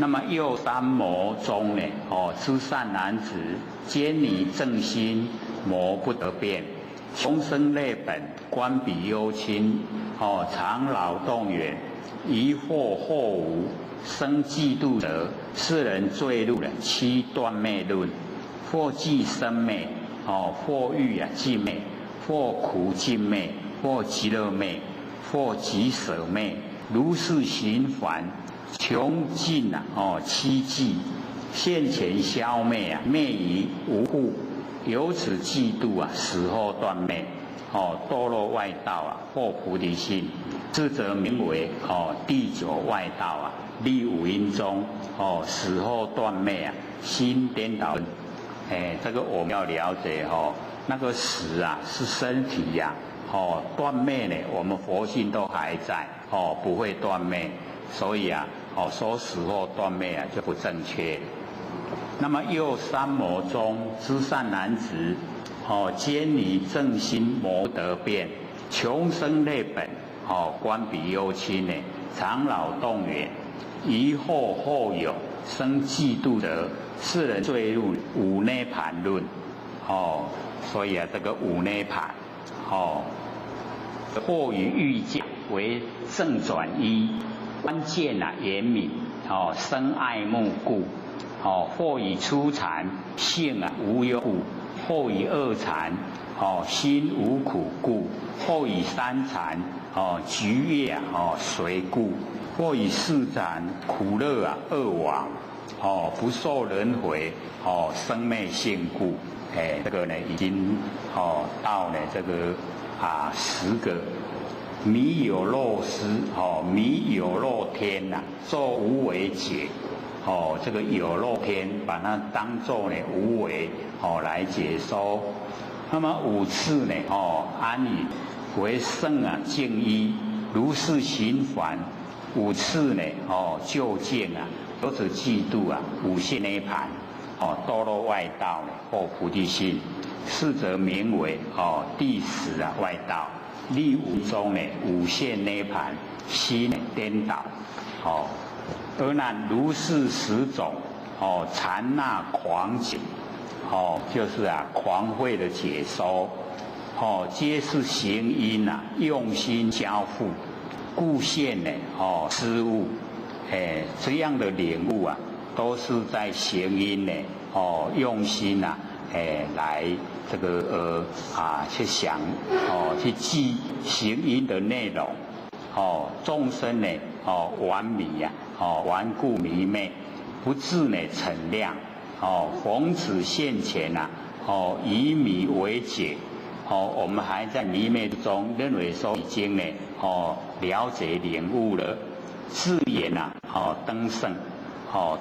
那么右三魔中呢，知善男子，坚尼正心，魔不得变。穷生类本，官比忧亲，常劳动远，疑惑后无，生嫉妒者，世人坠入了七断灭论，或即生灭，或欲尽灭，或苦尽灭，或极乐灭，或即舍灭，如是循环，穷尽七际，现前消灭灭于无故。由此嫉妒死后断灭，堕落外道获菩提心，这则名为第九外道立五阴中死后断灭心颠倒。这个我们要了解那个死是身体断灭呢，我们佛性都还在不会断灭，所以说死后断灭就不正确。那么右三魔中，知善男子，坚尼正心，魔得变，穷生类本，官比忧亲呢，常劳动远，疑惑后有，生嫉妒者，世人坠入五涅盘论，所以这个五涅盘，或与欲界为正转一，关键严敏，生爱慕故。或以初禅性无忧故，或以二禅心无苦故，或以三禅局业随故，或以四禅苦乐二往，不受轮回生灭性故。这个呢已经到了这个10个。迷有漏失，迷有漏天作无为解。这个有漏天，把它当作呢无为来解说。那么五次呢安隐为圣净一，如是循环。五次呢究竟由此嫉妒无限涅盘堕落外道呢获菩提心，是则名为第10外道。立五中呢无限涅盘，心颠倒而那如是10种禅那狂解就是狂慧的解说皆是行因用心交付，故现呢失误。这样的领悟都是在行因呢用心来这个去想去记行因的内容众生呢顽迷顽固迷昧，不自呢逞量逢此现前以迷为解我们还在迷昧中认为说已经呢了解领悟了，自言登圣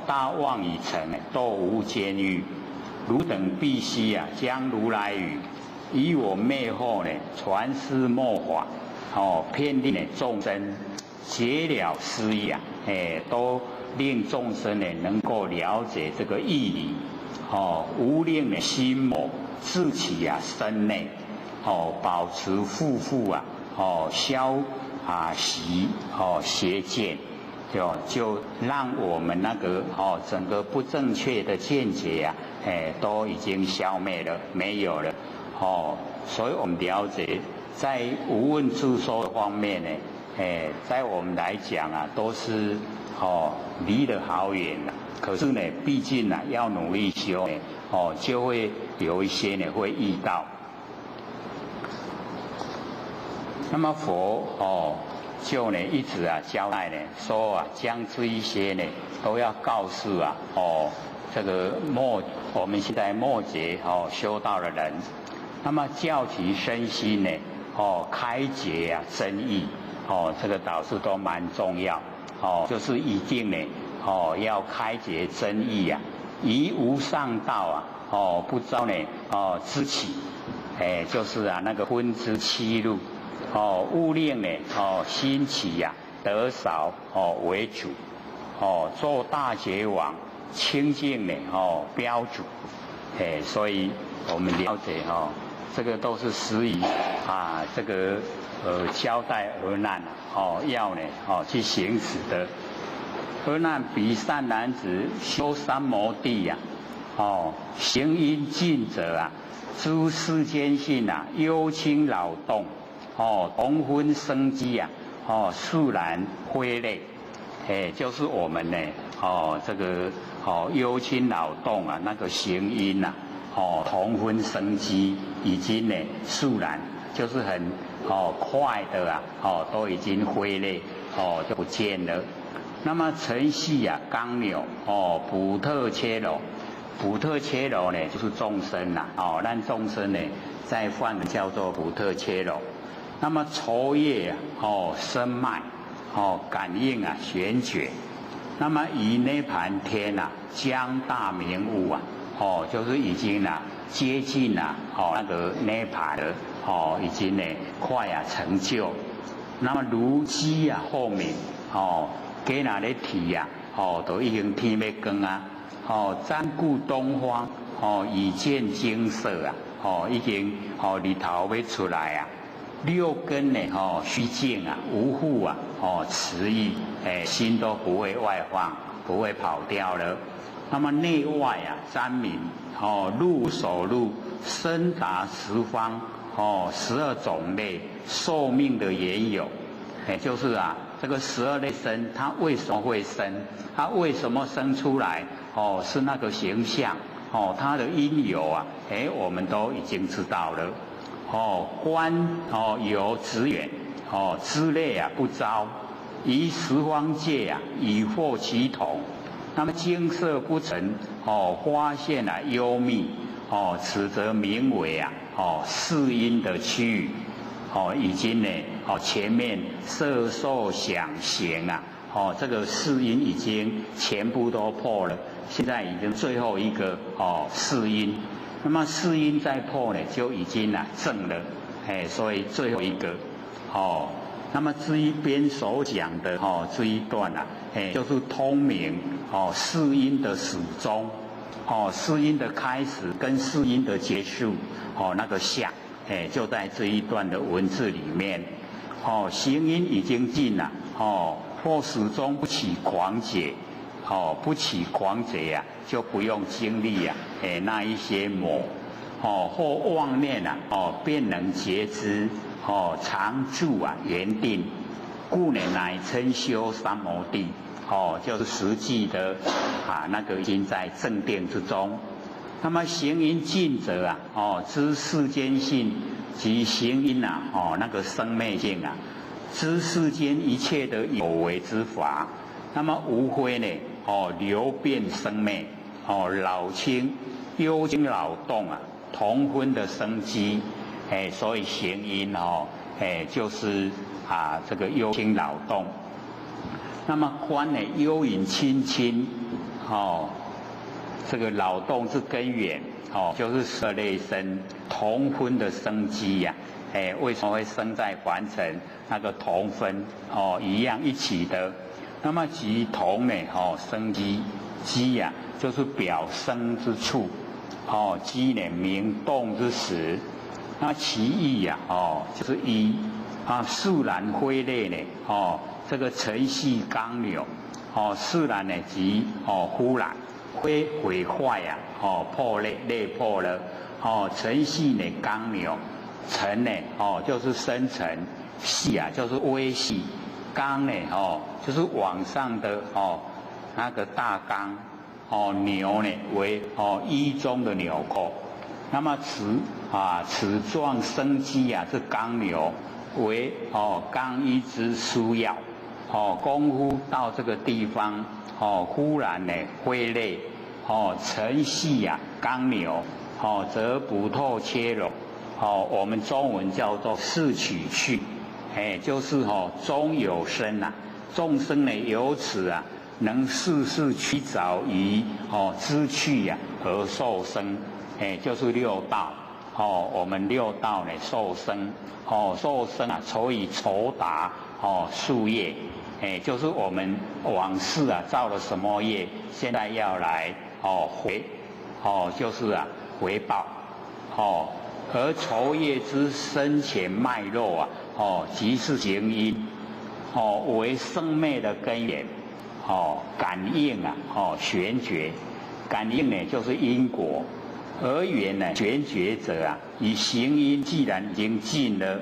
大妄已成，堕无间狱。汝等必须将如来语以我灭后呢传师末法遍令众生，解了思义都令众生呢能够了解这个义理无令呢心魔自起身内保持护复消习邪见，就让我们那个整个不正确的见解都已经消灭了，没有了所以我们了解在无问自说的方面呢在我们来讲都是离得好远了。可是呢毕竟要努力修就会有一些呢会遇到。那么佛就呢一直交代呢说将这一些呢都要告诉这个我们现在末劫修道的人，那么教其身心呢开解真义这个导师都蛮重要就是一定呢要开解真义以无上道不遭呢知起就是那个分之七路勿令呢兴起得少为主做大觉王清净呢标主所以我们了解这个都是施以这个交代而难要呢去行使的。而那彼善男子修三摩地呀，行因尽者啊，诸世间性啊，忧轻劳动，同分生机呀，肃然挥泪，就是我们呢，这个忧轻劳动啊，那个行因呐，同分生机已经呢肃然，就是很快的啊，都已经挥泪，就不见了。那么晨系啊，刚扭补特切柔，补特切柔呢，就是众生呐，让众生呢，再犯的叫做补特切柔。那么愁叶啊，生脉，感应啊，玄觉。那么以涅盘天啊，将大明悟啊，就是已经啊接近啊，那个涅盘的，已经呢快啊成就。那么如鸡啊后面，给那咧提呀，都已经天要光啊，瞻顾东方，已见金色啊，已经日头要出来啊。六根呢，虚静啊，无护啊，持意，心都不会外放，不会跑掉了。那么内外啊，瞻明，入手入，深达十方，12种类寿命的缘由，就是啊，这个12类生，它为什么会生？它为什么生出来？是那个形象，它的因由啊，我们都已经知道了。观有直远，之类啊不招，于十方界啊以惑其同。那么精色不成，发现啊幽密，此则名为啊世因的区域，已经呢前面色受想行啊，这个世因已经全部都破了，现在已经最后一个世因。那么世因再破呢，就已经正了，所以最后一个，那么这一边所讲的这一段就是通明世因的始终，世因的开始跟世因的结束，那个相，就在这一段的文字里面，行因已经尽了，或始终不起狂解。不起狂贼啊，就不用经历啊，那一些魔，或妄念啊，便能觉知，常住啊原定，故呢乃称修三摩地，就是实际的那个已经在正定之中。那么行因尽者啊，知世间性及行因啊，那个生灭性啊，知世间一切的有为之法。那么无非呢，流变生灭，老轻忧轻劳动啊，同分的生机，所以行因就是这个忧轻劳动。那么观呢，幽隐清清，这个劳动之根源，就是12类生同分的生机呀，为什么会生在凡尘？那个同分一样一起的。那么即同呢，生机，机呀，就是表生之处，机呢明动之时，那其意呀，就是一肃然挥泪呢，这个晨系刚扭，肃然呢即忽然挥毁坏呀，破裂裂破了，晨系呢刚扭，晨呢就是深沉，系啊就是微细。纲呢，就是往上的那个大纲，牛呢为一中的纽扣，那么此状生机啊，这纲牛为纲一之枢要，功夫到这个地方，忽然呢挥泪，晨系啊纲牛，则不透切容，我们中文叫做四取去。就是中有生啊，众生呢由此啊，能事事趋着于知趣呀而受生，就是六道，我们六道呢受生，受生啊，所以酬答树业，就是我们往事啊造了什么业，现在要来就是回报，而酬业之深浅脉络啊。即是行因，为生灭的根源，感应啊，玄觉，感应呢就是因果，而缘呢玄觉者啊，以行因既然已经尽了，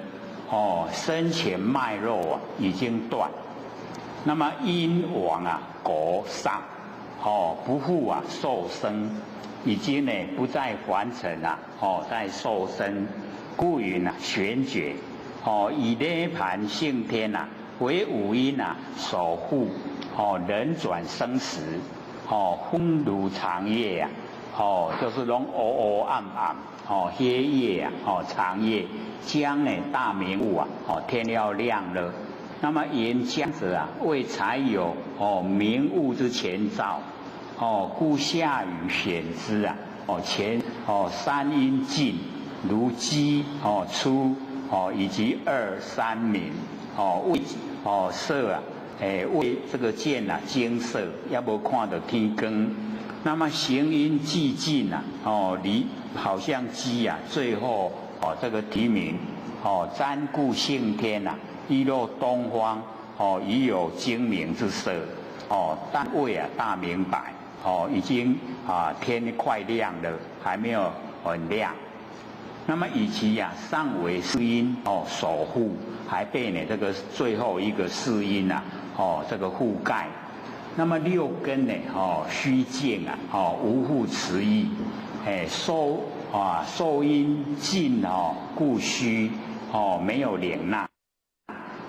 生前脉络啊已经断，那么因往啊果上，不复啊受生，已经呢不再还尘啊，再受生，故云啊玄觉，以涅盘性天啊为五阴啊守护，人转生死，昏如长夜啊，就是拢黑黑暗暗，黑夜啊，长夜，将呢大明物啊，天要亮了。那么言将者啊，为才有明物之前兆，故下雨显之啊，前三阴尽，如鸡出，以及二三明，为色啊，为这个见啊金色，要不看到天光。那么行阴寂尽啊，离好像鸡啊，最后这个题名，瞻顾性天啊。一落东方，已有精明之色，但未啊大明白，已经天快亮了，还没有很亮。那么以其上为四阴守护，还被呢这个最后一个四阴啊，这个覆盖。那么六根呢，虚静啊，无复持意，受阴尽故虚，没有领纳。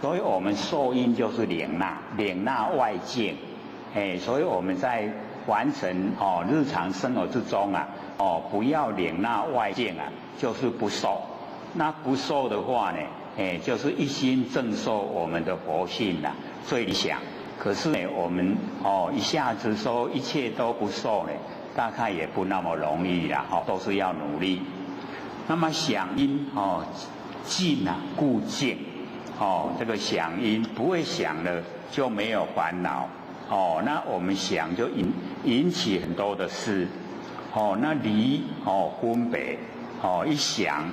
所以我们受阴就是领纳外境，所以我们在完成日常生活之中啊，不要领纳外境啊，就是不受。那不受的话呢，就是一心正受我们的佛性啦，最理想。可是呢，我们一下子说一切都不受呢，大概也不那么容易啦，都是要努力。那么想因静啊，故静。这个想因不会想了就没有烦恼，那我们想就引起很多的事，那离分别，一想，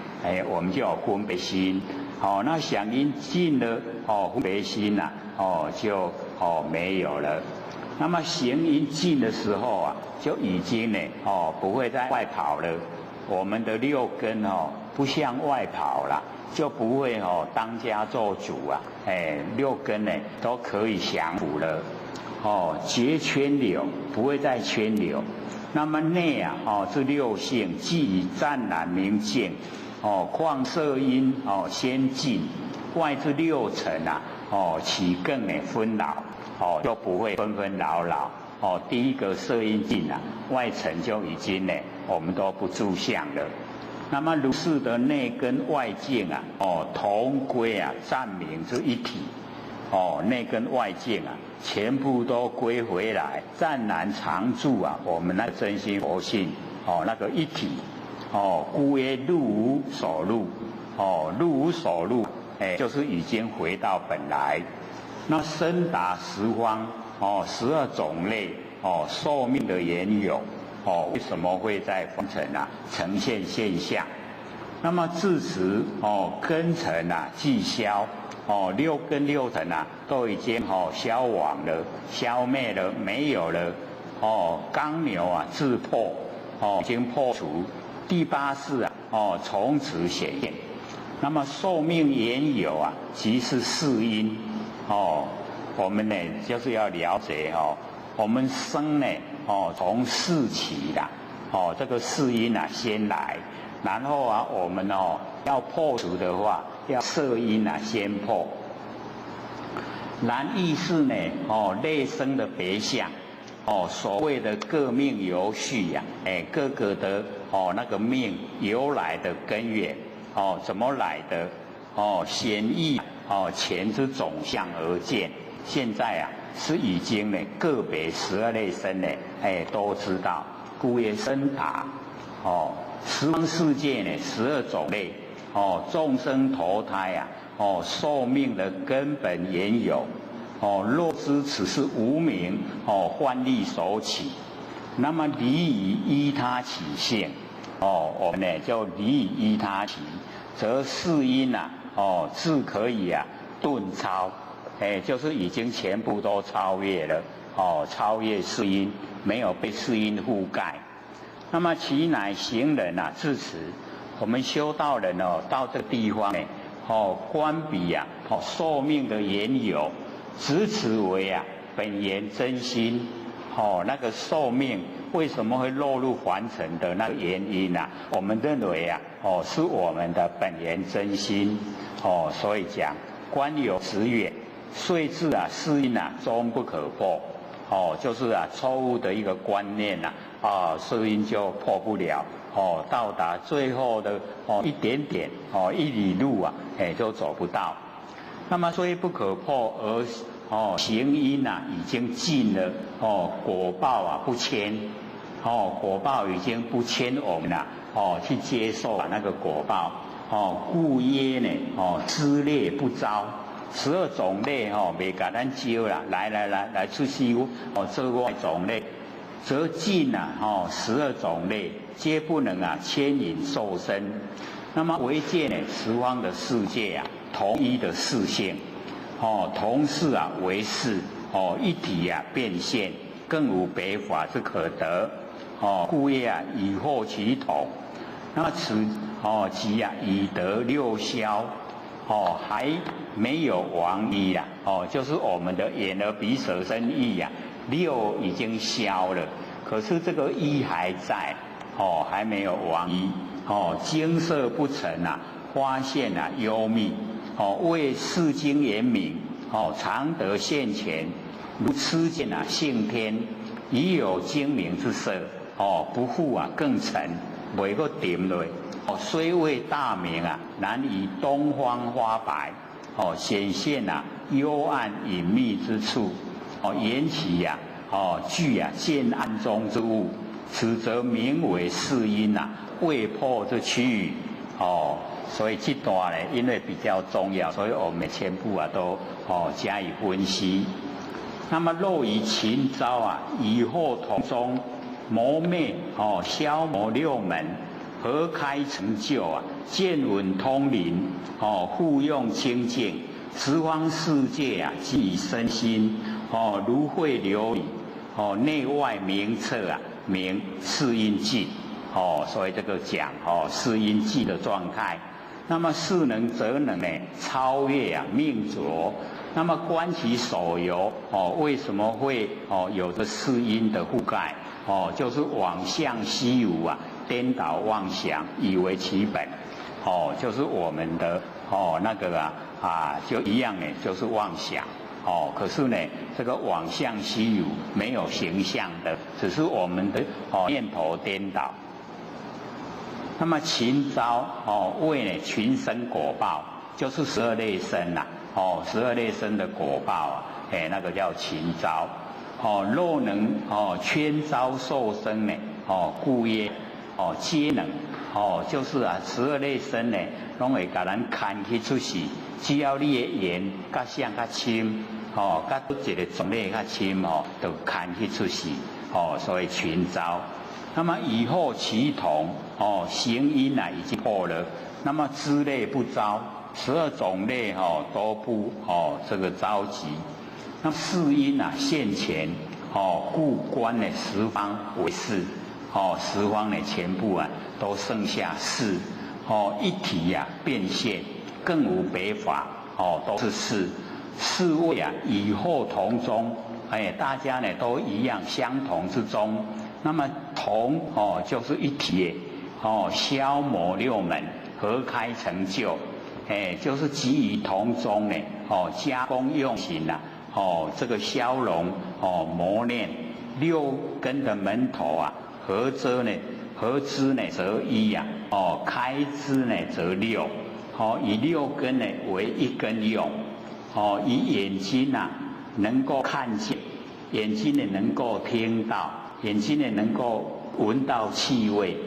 我们就有分别心，那想因尽了，分别心呐，就没有了。那么行因尽的时候啊，就已经呢，不会再外跑了。我们的六根不向外跑了。就不会当家做主啊，六根呢都可以降伏了，结圈流，不会再圈流。那么内啊，这六性既以湛然明净，况色阴先尽，外之六尘啊，起更呢纷扰，就不会纷纷扰扰。第一个色阴尽啊，外尘就已经呢，我们都不住相了。那么如是的内跟外境啊，同归啊暂明之一体，内跟外境啊，全部都归回来，暂然常住啊，我们那真心佛性，那个一体，故曰入无所入，入无所入，就是已经回到本来。那深达十方，12种类，寿命的缘由。为什么会在风尘啊呈现现象？那么自此根尘啊既消，六根六尘啊都已经消亡了、消灭了、没有了，刚牛啊自破，已经破除。第八世啊从此显现。那么寿命缘由啊，即是四因，我们呢就是要了解我们生呢。从四起啦，这个四因啊先来，然后啊我们要破除的话，要色因啊先破。然意是呢内生的别相，所谓的各命由序呀，各个的那个命由来的根源，怎么来的？显义前之总相而见。现在啊。是已经呢，个别12类生呢，都知道，故曰深达。十方世界呢，12种类，众生投胎啊，寿命的根本缘由，若知此是无明，幻力所起，那么离以依他起性，我们呢就离以依他起，则四因啊，自可以啊顿超。就是已经全部都超越了，超越世音，没有被世音覆盖。那么其乃行人啊，至此，我们修道人到这个地方呢，观彼啊，寿命的缘由，执此为啊本源真心，那个寿命为什么会落入凡尘的那个原因啊？我们认为啊，是我们的本源真心，所以讲观有执远，遂至啊世因啊终不可破，就是啊错误的一个观念呐，世因就破不了，到达最后的一点点一里路啊，就走不到。那么虽不可破而行因啊已经尽了，果报啊不迁，果报已经不迁我们了，去接受那个果报，故曰呢，知类不招，12种类未甲咱招啦，来出修，做我种类，则尽啊，12种类皆不能啊牵引受身。那么唯见呢十方的世界啊，同一的事性，同是啊为是，一体啊变现，更无别法之可得，故曰啊以惑其同。那么此即啊以得六消，还没有亡一啦，就是我们的眼耳鼻舌身意呀，6已经消了，可是这个一还在，还没有亡一，精色不成啊，发现啊幽密，为世经言明，常得现前，如痴见啊性天，已有精明之色，不复啊更沉，袂个点落，虽未大明啊，难以东方花白，显现啊幽暗隐秘之处，缘起呀，具啊见暗中之物，此则名为世因啊，未破之区域，所以这段呢，因为比较重要，所以我们全部啊都加以分析。那么若以勤招啊，以后同中磨灭消磨6门，合开成就啊，见闻通灵，互用清净，十方世界啊，即以身心，如慧琉璃，内外明彻啊，明世因际，所以这个讲世因际的状态。那么世能则能呢，超越啊命浊。那么观其所由，为什么会有着世因的覆盖？就是妄相虚无啊，颠倒妄想，以为其本，就是我们的那个就一样呢，就是妄想，可是呢，这个妄相虚无没有形象的，只是我们的念头颠倒。那么勤招为呢群生果报，就是12类生呐，12类生的果报啊，那个叫勤招。若能圈招受生呢，故曰皆能，就是啊12类生呢，拢会甲咱牵去出世，只要你的缘甲相较深，甲一个种类较深就牵去出世，所以群招。那么以后其同，行因啊已经破了，那么知类不招，12种类都不这个着急。那世因啊现前，故观呢十方为是，十方呢全部啊都剩下是，一体啊变现，更无别法，都是是。是谓啊以后同中，大家呢都一样相同之中。那么同就是一体，消磨6门，合开成就，就是集于同中呢，加工用行啊，这个消融磨练6根的门头啊，合之呢则一呀，开之呢则6，以6根呢为1根用，以眼睛啊能够看见，眼睛呢能够听到。眼睛呢能够闻到气味，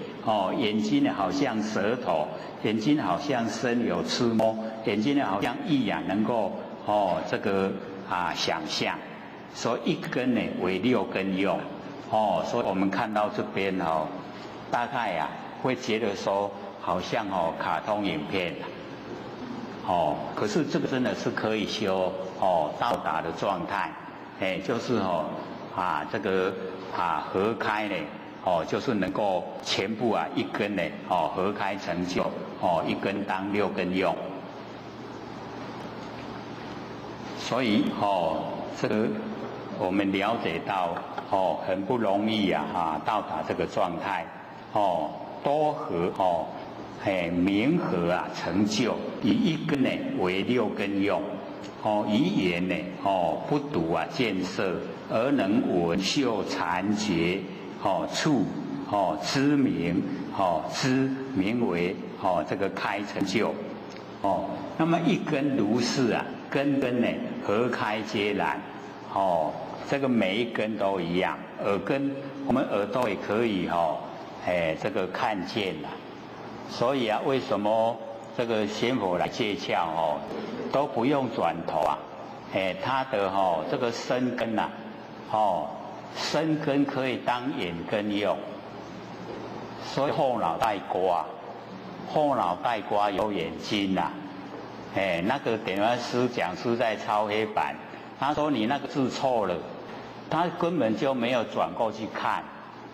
眼睛呢好像舌头，眼睛好像身有触摸，眼睛呢好像意啊能够这个想象，所以1根呢为6根用，所以我们看到这边大概会觉得说好像卡通影片，可是这个真的是可以修到达的状态，就是这个合开呢，就是能够全部一根呢，合开成就，一根当6根用。所以这个我们了解到很不容易到达这个状态，多合明合成就，以一根呢为6根用，以眼呢不睹见色，而能闻嗅尝觉，触知名，知名为这个开成就，那么一根如是根呢合开皆然，这个每一根都一样，耳根我们耳朵也可以这个看见啦。所以为什么这个仙佛来借窍都不用转头他的这个身根身根可以当眼根用，所以后脑袋瓜有眼睛那个点完师讲师在抄黑板，他说你那个字错了，他根本就没有转过去看，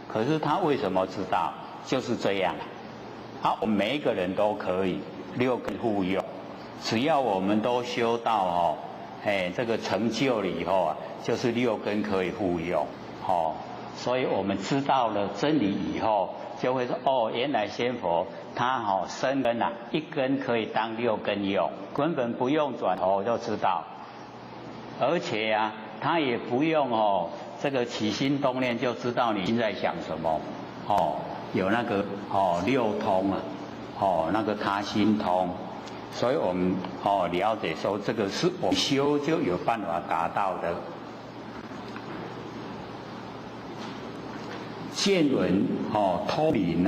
可是他为什么知道？就是这样我们每一个人都可以6根互用，只要我们都修到这个成就了以后就是6根可以互用所以我们知道了真理以后，就会说原来仙佛他身根一根可以当6根用，根本不用转头就知道，而且他也不用这个起心动念就知道你现在想什么有那个6通那个他心通，所以我们了解说这个是我修就有办法达到的。见闻通灵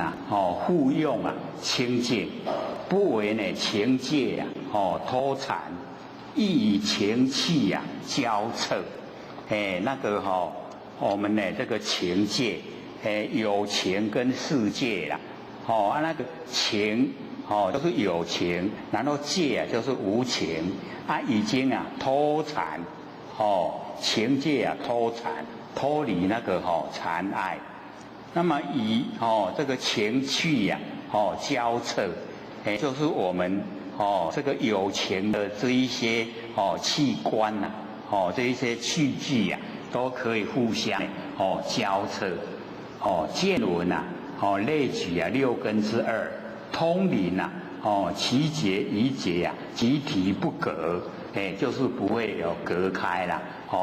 互用清净，不为呢情界脱缠，亦以情气交彻。那个我们呢这个情界有情跟世界啦那个情就是有情，然后界就是无情已经脱缠情界脱缠，脱离那个缠爱，那么以这个情趣交彻，就是我们这个有情的这一些器官这一些器具都可以互相交彻见闻类举6根之2，通灵其结一结集体不隔，就是不会有隔开了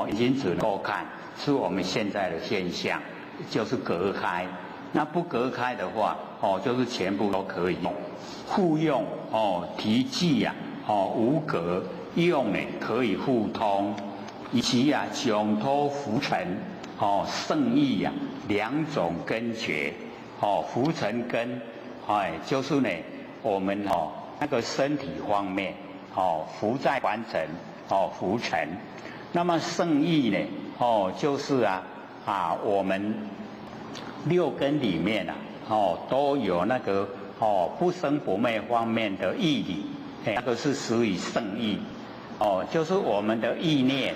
已经只能够看，是我们现在的现象，就是隔开。那不隔开的话就是全部都可以用，互用提记无隔，用呢可以互通，以及迥脱浮尘圣意2种根觉浮尘根就是呢我们那个身体方面浮在凡尘浮尘，那么圣意呢就是我们6根里面都有那个不生不灭方面的义理，那个是属于圣意就是我们的意念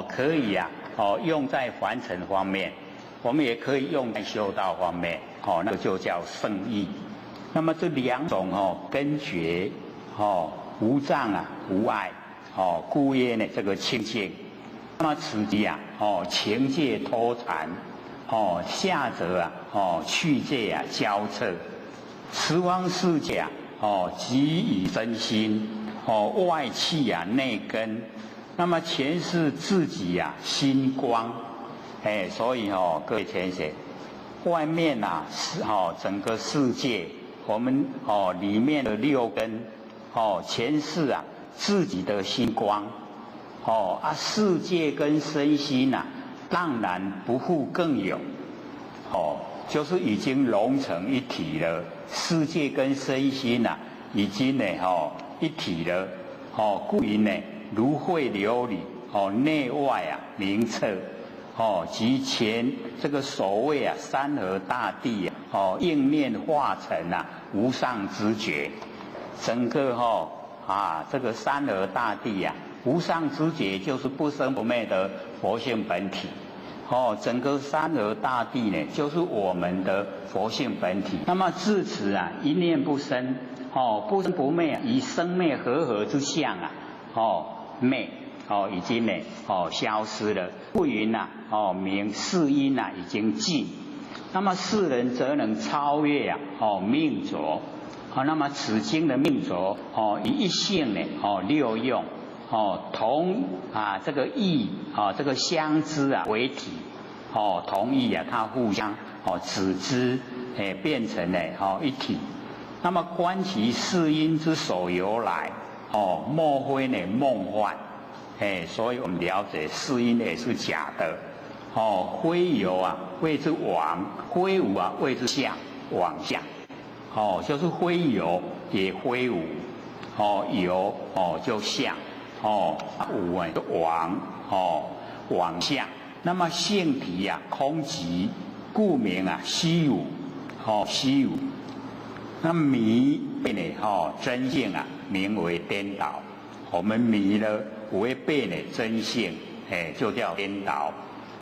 可以用在凡尘方面，我们也可以用在修道方面那个就叫圣意。那么这2种根觉无障无碍故曰呢这个清净。那么此即情界脱缠下则去界交彻，十方世界即以真心外气内根，那么全是自己心光所以各位同学，外面是整个世界，我们里面的6根全是自己的心光世界跟身心当然不复更有就是已经融成一体了，世界跟身心已经呢一体了故云呢如慧琉璃内外明澈及前这个所谓山河大地应面化成无上知觉，整个这个山河大地无上知觉就是不生不灭的佛性本体。整个山河大地呢，就是我们的佛性本体。那么自此啊，一念不生，不生不灭，以生灭和合之相啊，灭，已经呢，消失了。故云呐，名世因呐，已经尽。那么世人则能超越啊，命浊。那么此经的命浊，以一性呢，六用。同这个义这个相知啊为体，同义啊，它互相指之变成了一体。那么观其世因之所由来，莫非呢梦幻？所以我们了解世因也是假的。非有啊谓之妄，非无啊谓之相，妄相。就是非有也非无，有就相。无啊，妄妄相。那么性体啊，空寂，故名啊虚无，虚无。那迷呢，真性啊，名为颠倒。我们迷了违背了真性，就叫颠倒。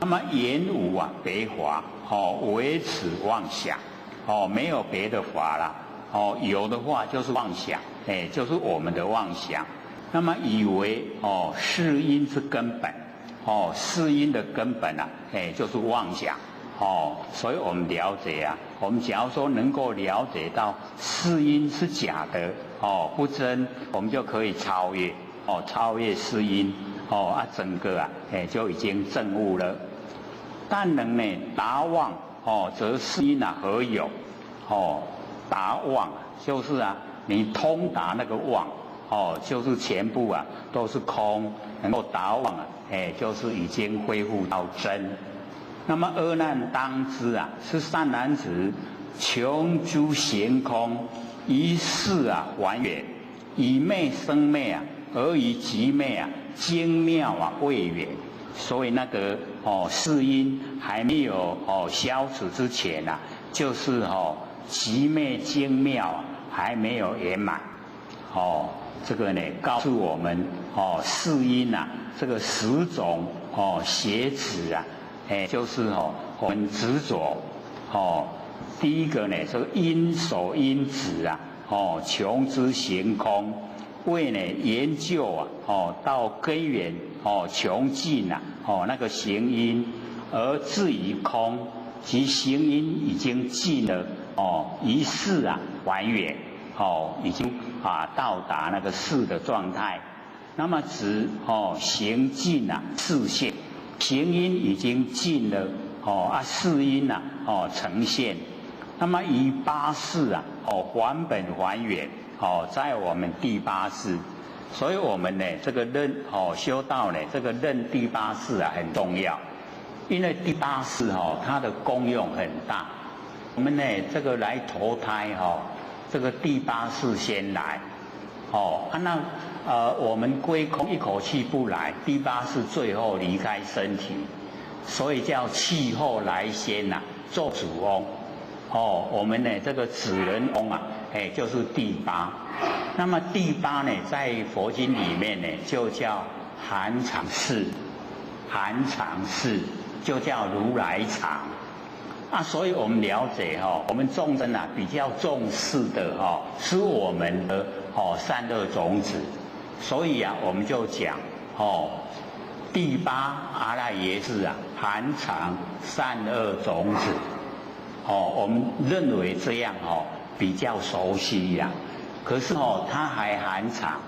那么言无啊，别法，唯此妄想，没有别的法了。有的话就是妄想，就是我们的妄想。那么以为世因之根本，世因的根本啊，就是妄想，所以我们了解啊，我们假如说能够了解到世因是假的，不真，我们就可以超越，超越世因，整个啊，就已经证悟了。但能呢达妄，则世因啊何有？达妄就是啊，你通达那个妄。就是全部啊都是空，能够达妄啊，就是已经恢复到真。那么阿难当知啊，是善男子，穷诸行空，一世啊还原，以昧生昧啊，而以极昧啊，精妙啊未远。所以那个世因还没有消除之前啊，就是极昧精妙啊还没有圆满。这个呢，告诉我们世因啊，这个10种邪执啊，就是我们执着。第一个呢，这个因所因执啊，穷之行空，为呢研究啊，到根源穷尽啊，那个行因，而至于空，其行因已经尽了，一世啊还原。已经到达那个世的状态。那么指行尽啊示现，行因已经尽了，世因啊呈现。那么以8世啊还本还原，在我们第8世。所以我们呢这个认修道呢这个认第8世啊很重要，因为第8世它的功用很大。我们呢这个来投胎这个第8世先来，我们归空一口气不来，第8世最后离开身体，所以叫气后来先呐，做主翁。我们呢这个子人翁啊，就是第8。那么第8呢，在佛经里面呢，就叫含常世，含常世就叫如来常。所以我们了解我们众生啊比较重视的是我们的善恶种子，所以啊我们就讲第8阿赖耶识啊含藏善恶种子，我们认为这样比较熟悉呀，可是它还含藏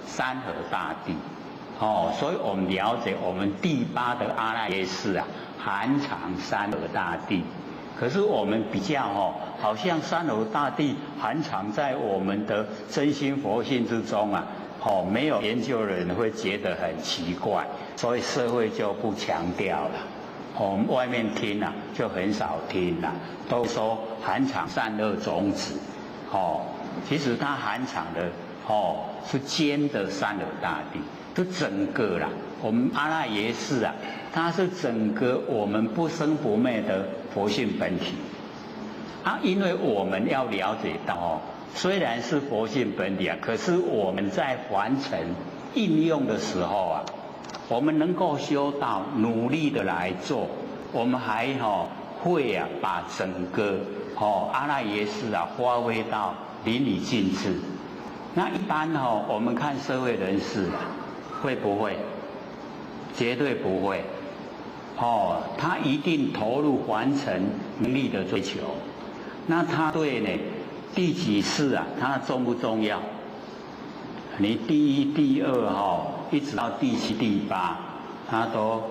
山河大地，所以我们了解我们第8的阿赖耶识啊含藏山河大地。可是我们比较好像山河大地含藏在我们的真心佛性之中啊，没有研究的人会觉得很奇怪，所以社会就不强调了。我们外面听啊，就很少听了，都说含藏善恶种子，其实它含藏的是兼的山河大地，是整个啦。我们阿赖耶识啊，它是整个我们不生不灭的佛性本体因为我们要了解到虽然是佛性本体可是我们在凡尘应用的时候啊，我们能够修道，努力的来做，我们还会啊把整个阿赖耶识啊发挥到淋漓尽致。那一般我们看社会人士啊，会不会？绝对不会。他一定投入完成能力的追求。那他对呢第几世啊，他重不重要？你第一、第二一直到第七、第八，他都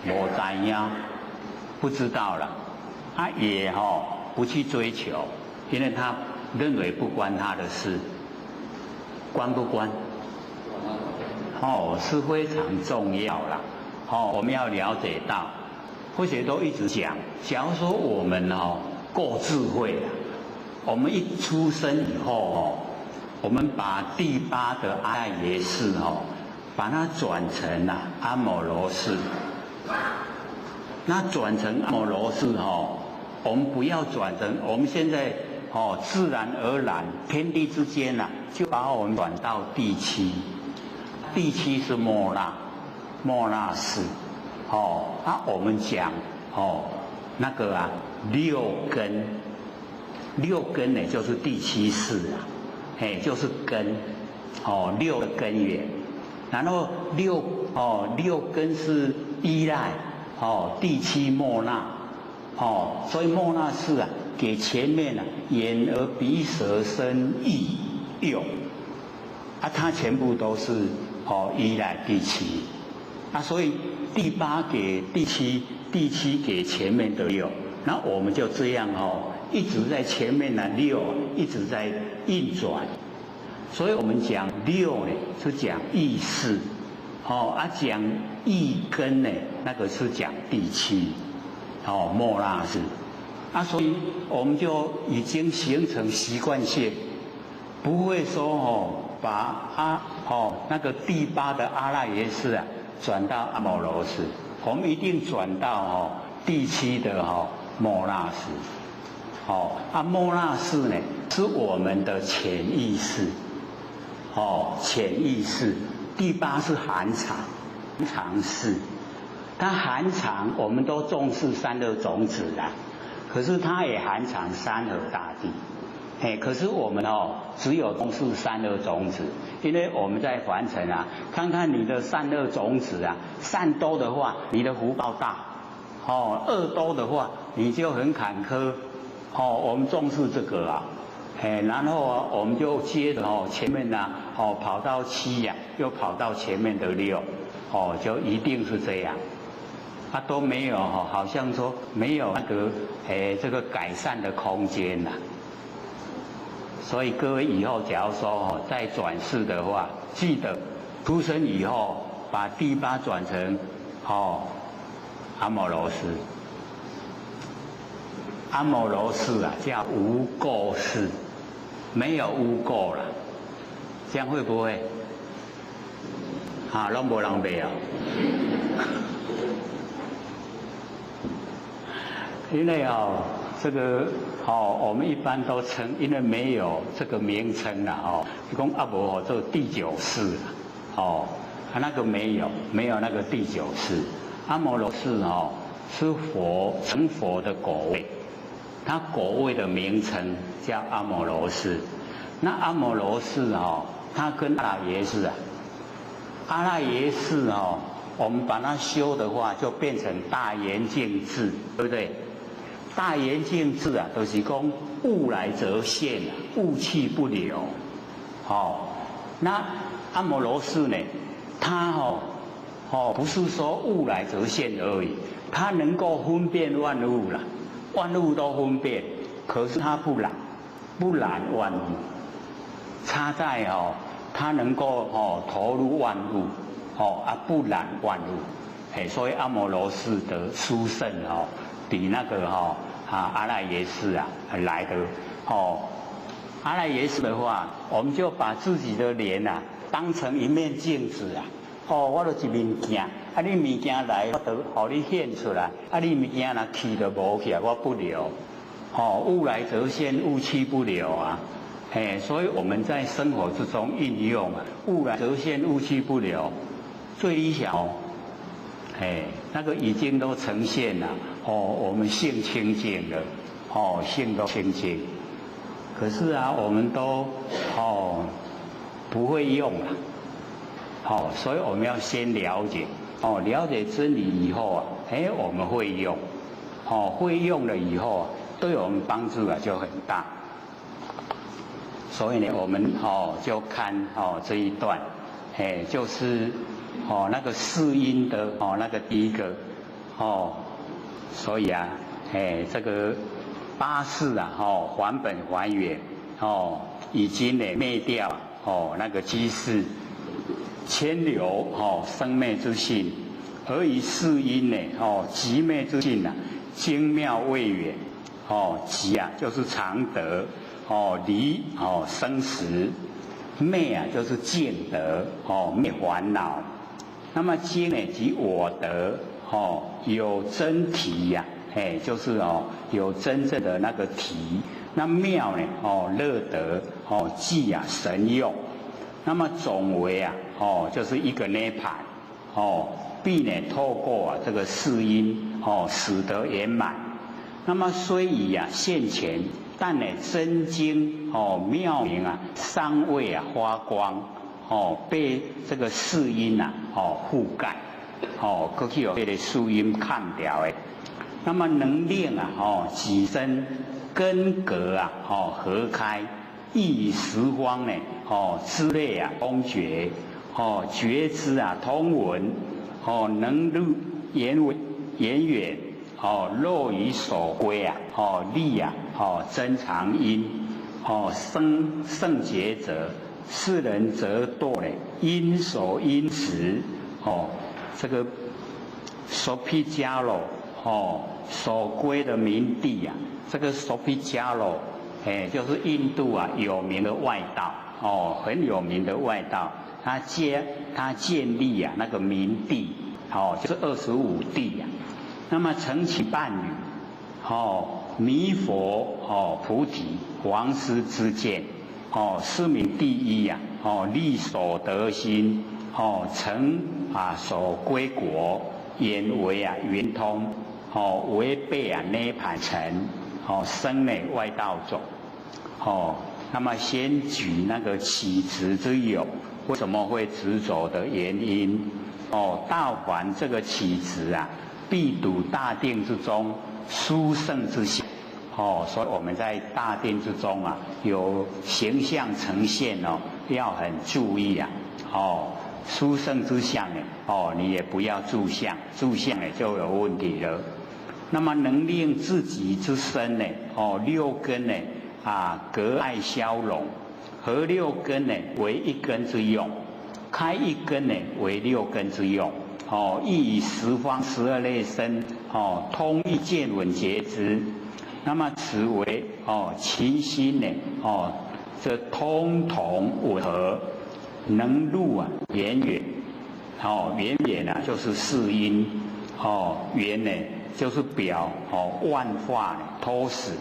没知呀，不知道了。他也不去追求，因为他认为不关他的事。关不关？是非常重要啦。我们要了解到，或许都一直讲，假如说我们够智慧了，我们一出生以后我们把第八的阿赖耶识把它转成阿摩罗识。那转成阿摩罗识我们不要转成我们现在自然而然天地之间就把我们转到第七。第七是末那识。我们讲那个六根呢就是第七识就是根六的根源。然后六根是依赖第七末那所以末那识给前面眼耳鼻舌身意用它全部都是依赖第七所以第八给第七，第七给前面的六，那我们就这样一直在前面六一直在运转。所以我们讲六呢是讲意识讲意根呢那个是讲第七末那识所以我们就已经形成习惯性，不会说把那个第八的阿赖耶识转到阿摩罗识，我们一定转到第七的末那识。末那识呢是我们的潜意识。潜意识。第八是含藏识。它含藏我们都重视三恶种子可是它也含藏山河大地。可是我们只有重视善恶种子，因为我们在凡尘看看你的善恶种子善多的话，你的福报大；恶多的话，你就很坎坷。我们重视这个然后我们就接着前面跑到七又跑到前面的六，就一定是这样。都没有好像说没有那个这个改善的空间所以各位以后假如说再转世的话，记得出生以后把第八转成阿摩罗识。阿摩罗识叫无垢识，没有污垢了，这样会不会？都没人背因为这个我们一般都称，因为没有这个名称就说没这第九识那个没有那个第九识。阿摩罗识是成佛的果位，它果位的名称叫阿摩罗识。那阿摩罗识它跟阿赖耶识阿赖耶识我们把它修的话，就变成大圆镜智，对不对？大圆镜智就是说物来则现，物去不留。那阿摩罗识呢，它不是说物来则现而已，它能够分辨万物万物都分辨，可是它不染万物，差在它能够投入万物不染万物。所以阿摩罗识的殊胜比那个阿赖耶识来的阿赖耶识的话，我们就把自己的脸当成一面镜子我就一面镜你物件来我就给你显出来你物件去就无去我不留物来则现，物去不留所以我们在生活之中运用啊，物来则现，物去不留，最理想哦，那个已经都呈现了哦，我们性清净了，哦，性都清净，可是啊，我们都不会用了，所以我们要先了解，了解真理以后啊，我们会用，会用了以后啊，对我们帮助啊就很大。所以呢，我们就看这一段，就是那个四因的那个第一个所以啊，这个八事啊还本还原已经呢灭掉那个居士牵流生灭之性，而以四因呢极灭之性啊，精妙未远极啊就是常德。离生死，灭啊就是见得灭烦恼。那么精呢即我得有真体呀，就是有真正的那个体。那妙呢乐得即啊神用。那么总为啊就是一个涅盘必呢透过这个四因使得圆满。那么虽以现前。但呢，真经妙明啊，尚未发光被这个四因覆盖过去有这个四因看掉的。那么能令己身根格合开，亦以十方呢之类通觉觉知通闻能入言远。若于所归力真常因圣洁者，世人则堕呢因所因持这个索毗迦罗所归的名地这个索毗迦罗就是印度有名的外道很有名的外道，他建立那个名地就是25地那么承其伴侣弥佛菩提王师之见是名第一立所得心成所归国，言为圆通违背涅盘尘生呢外道种那么先举那个起执之有，为什么会执着的原因道凡这个起执必睹大定之中殊胜之相所以我们在大定之中有形象呈现要很注意殊胜之相呢你也不要住相，住相呢就有问题了。那么能令自己之身呢六根呢隔爱消融，合六根呢为一根之用，开一根呢为六根之用亦以十方12类身通一见闻觉知。那么此为其心呢这通同吻合，能入圆远圆远就是四因圆呢就是表万化脱死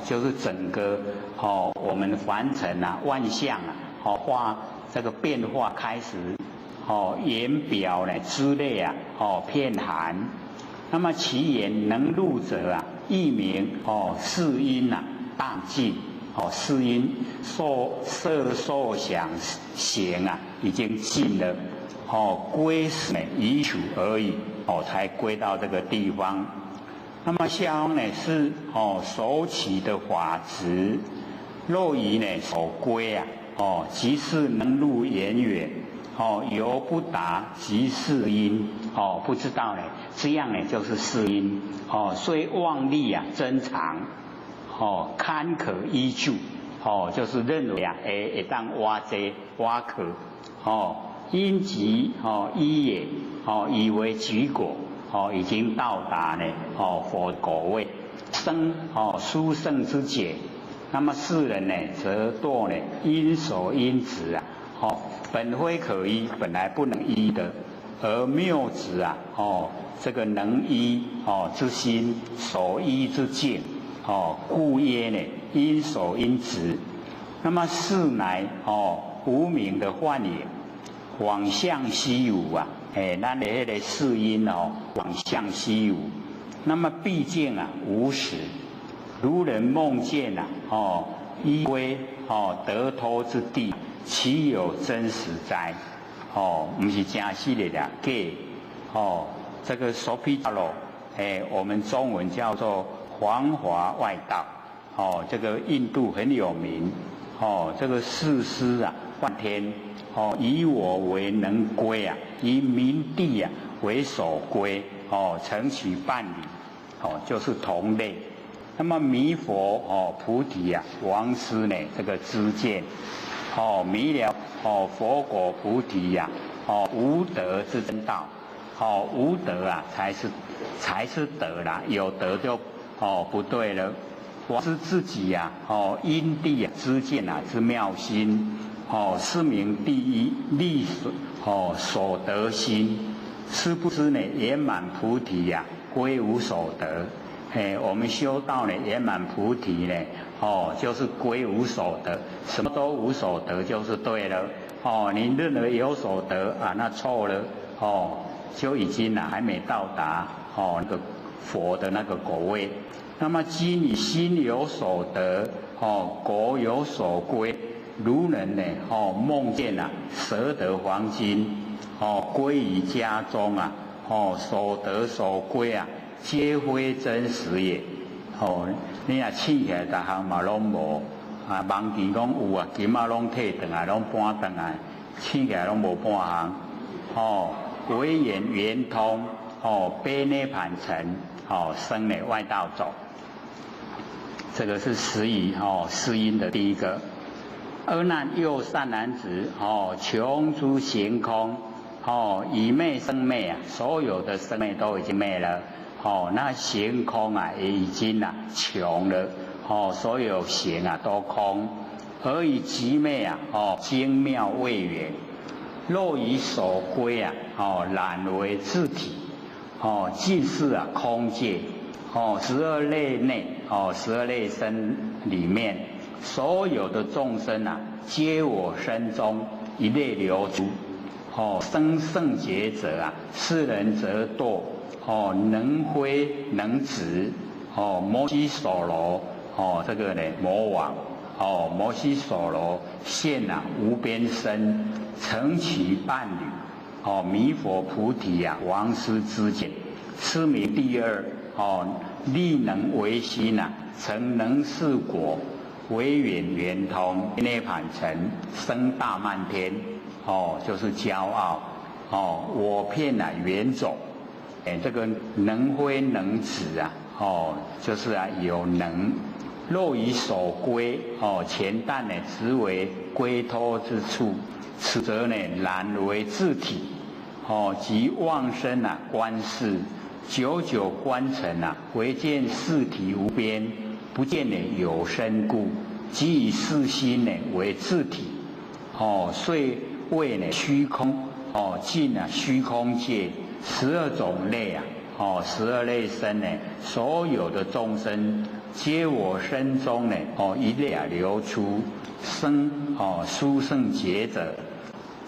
就是整个我们凡尘万象化这个变化开始言表呢之类遍含。那么其言能入者亦名四因大尽四因色受想行已经尽了归死已处而已才归到这个地方。那么下方呢是所起的法执，若以呢所归即是能入言远犹不达即是因不知道呢，这样呢就是四因虽妄力增长堪可依据就是认为会当挖这挖可因即依也以为举果已经到达呢佛果位生殊胜之解。那么世人呢则堕呢因所因执本非可依，本来不能依的，而谬执这个能依之心所依之境故曰呢因所因执那么是乃无明的幻影，往向虚无啊，咱的那个世音往向虚无。那么毕竟啊无实，如人梦见依归得脱之地，岂有真实哉？不是真实的啦，假。这个索毗迦罗，我们中文叫做黄华外道。这个印度很有名。这个世师啊，梵天。以我为能归啊，以明地啊为所归。承取伴侣。就是同类。那么弥佛菩提啊，王师呢这个知见。弥了佛果菩提呀，无德之真道。无德啊才是德啦，有德就不对了。王师自己呀，因地啊知见啊之妙心。是名第一力所得心。是不知呢圆满菩提呀，归无所得。我们修道呢，圆满菩提呢，就是归无所得，什么都无所得就是对了。你认为有所得啊，那错了。就已经还没到达那个佛的那个果位。那么今你心有所得，果有所归，如人呢，梦见啊，舍得黄金，归于家中啊，所得所归啊，皆非真实也。你若醒起来，逐项嘛拢无啊，梦见讲有啊，金啊拢摕转来，拢搬转来，醒起来拢无半项。唯言圆通，悲涅盘城，生了外道走。这个是十语世音的第一个。阿难又善男子，穷诸行空，以昧生昧啊，所有的生昧都已经昧了。那行空啊也已经穷了。所有行啊都空，而以极昧啊，精妙未远。若以所归啊，染为自体，尽是啊空界。12类内，12类身里面，所有的众生啊，皆我身中一类流出。生圣劫者啊，是人则堕。能挥能止。摩悉所罗，这个呢魔王。摩悉所罗现无边身，承其伴侣。弥佛菩提啊，王师之见。是名第二。力能为心成能事果，为远圆通，涅盘城，生大漫天。就是骄傲。我片远走。这个能挥能止啊，就是有能。若以所归，前旦呢，实为归脱之处，此则呢，然为自体。即妄生观世，久久观尘唯见事体无边，不见呢有身故，即以是心呢为自体。遂谓呢虚空，尽虚空界。12种类12类身呢，所有的众生，皆我身中呢，一类流出，生殊胜劫者，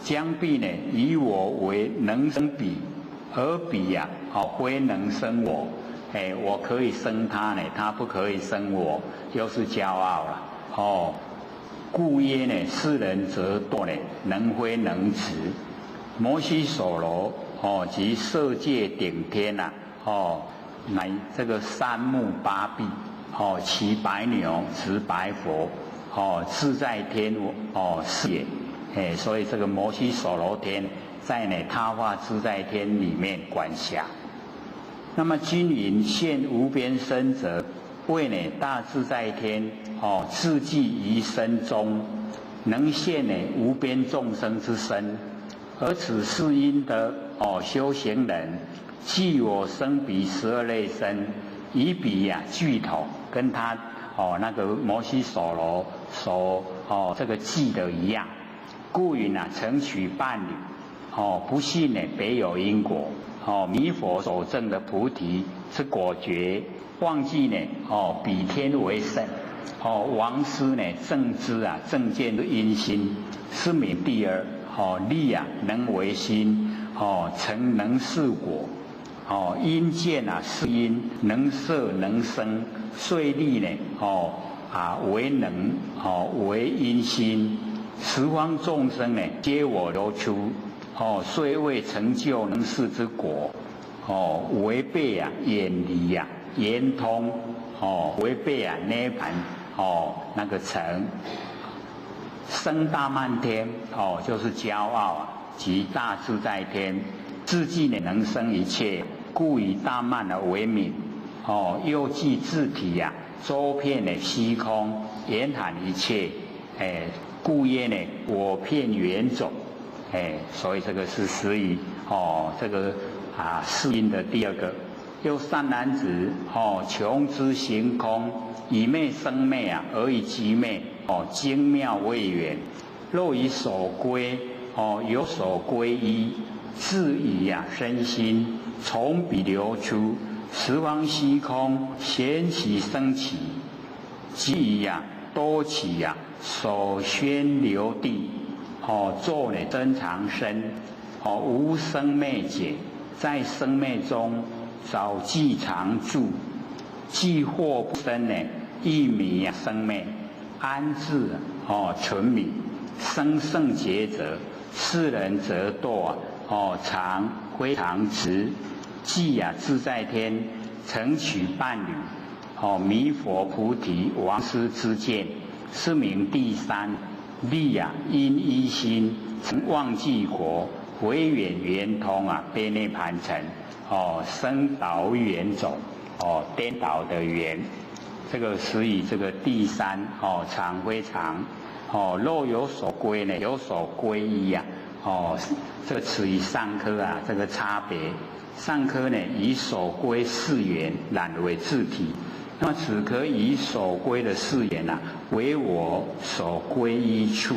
将必呢以我为能生彼，而彼非能生我。我可以生他呢，他不可以生我，又是骄傲了。故曰呢，是人则堕呢，能非能止。摩悉所罗。即色界顶天乃这个三目八臂，骑白牛，持白佛，自在天是也。所以这个摩悉所罗天在他化自在天里面管辖。那么今云现无边身者，为大自在天自寂于身中，能现无边众生之身。而此是因得修行人，即我生彼12类身，以彼具头，跟他那个摩悉所罗所这个记的一样。故云承取伴侣。不信别有因果。弥佛所证的菩提之果觉，忘记比天为甚。王师呢正知啊，正见的因心，是名第二。力啊能为心，成能事果。因见啊是因，能摄能生，遂力呢为能，为因心。十方众生呢，皆我流出，虽未成就能事之果，违背啊远离啊圆通，违背啊涅盘，那个成。生大漫天，就是骄傲啊，即大自在天。自己呢能生一切，故以大漫而为名。又即自体呀，周遍的虚空，严含一切，故曰呢我遍圆种。所以这个是属于这个四因的第二个。又善男子，穷之行空，以昧生昧啊，而以极昧。精妙未远，若以所归，有所归依，自以身心从彼流出，十方虚空显起升起，即以多起所宣流地，作呢真常身，无生灭解，在生灭中早即常住，既或不生呢，亦迷生灭。安置存名，生圣劫者，世人则堕常非常直，即自在天，曾取伴侣，弥佛菩提王师之见，是名第三。力因一心，曾忘记国，唯远圆通悲涅盘城，生导圆种，颠倒的圆。这个是以这个第三常非常，若有所归呢，有所归依这个此以上科这个差别。上科呢以所归四缘染为自体，那么此科以所归的四缘为我所归依处，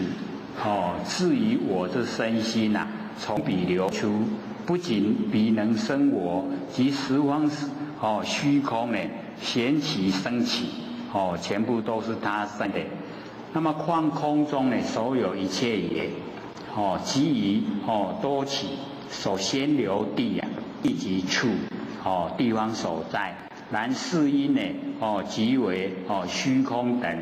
至于我这身心从彼流出，不仅彼能生我，及十方虚空呢显起升起，全部都是他生的。那么况空中呢，所有一切也，即以多起所先流地地即处，地方所在。然四因呢，即为虚空等，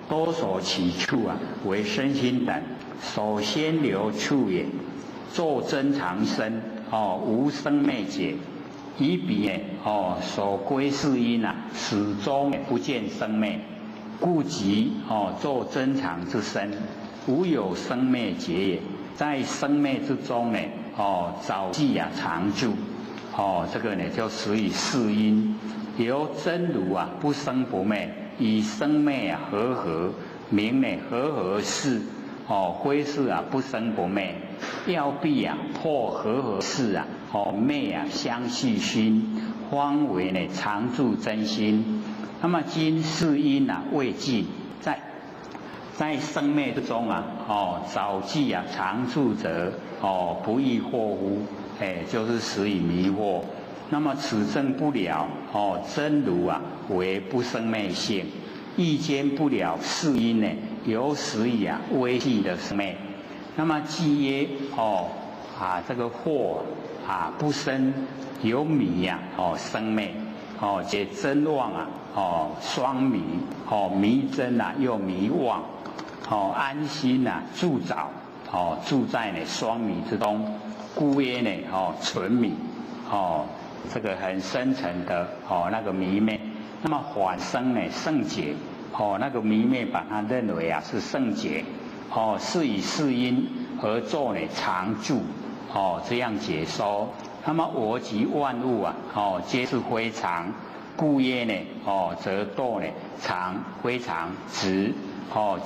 多所起处为身心等，所先流处也。作真常身，无生灭解。以彼所归四因始终不见生灭，故即作真常之身，无有生灭解也。在生灭之中呢，早即常住。这个呢就属于四因。由真如不生不灭，以生灭和名呢和事，非是不生不灭。要必破和事灭相续心，方为呢常住真心。那么今四因未尽，在生灭之中早即常住者，不亦惑乎？就是使以迷惑。那么此证不了，真如为不生灭性，亦见不了四因呢，有使以微细的生灭。那么即曰这个惑不生，有迷生灭，且真妄双迷，迷真又迷妄，安心住早，住在呢双迷之中，故曰呢纯迷，这个很深沉的那个迷昧。那么反生呢圣解，那个迷昧把它认为是圣解，是以四因而作呢常住，这样解说。那么我及万物皆是非常，故曰呢则堕呢常非常直，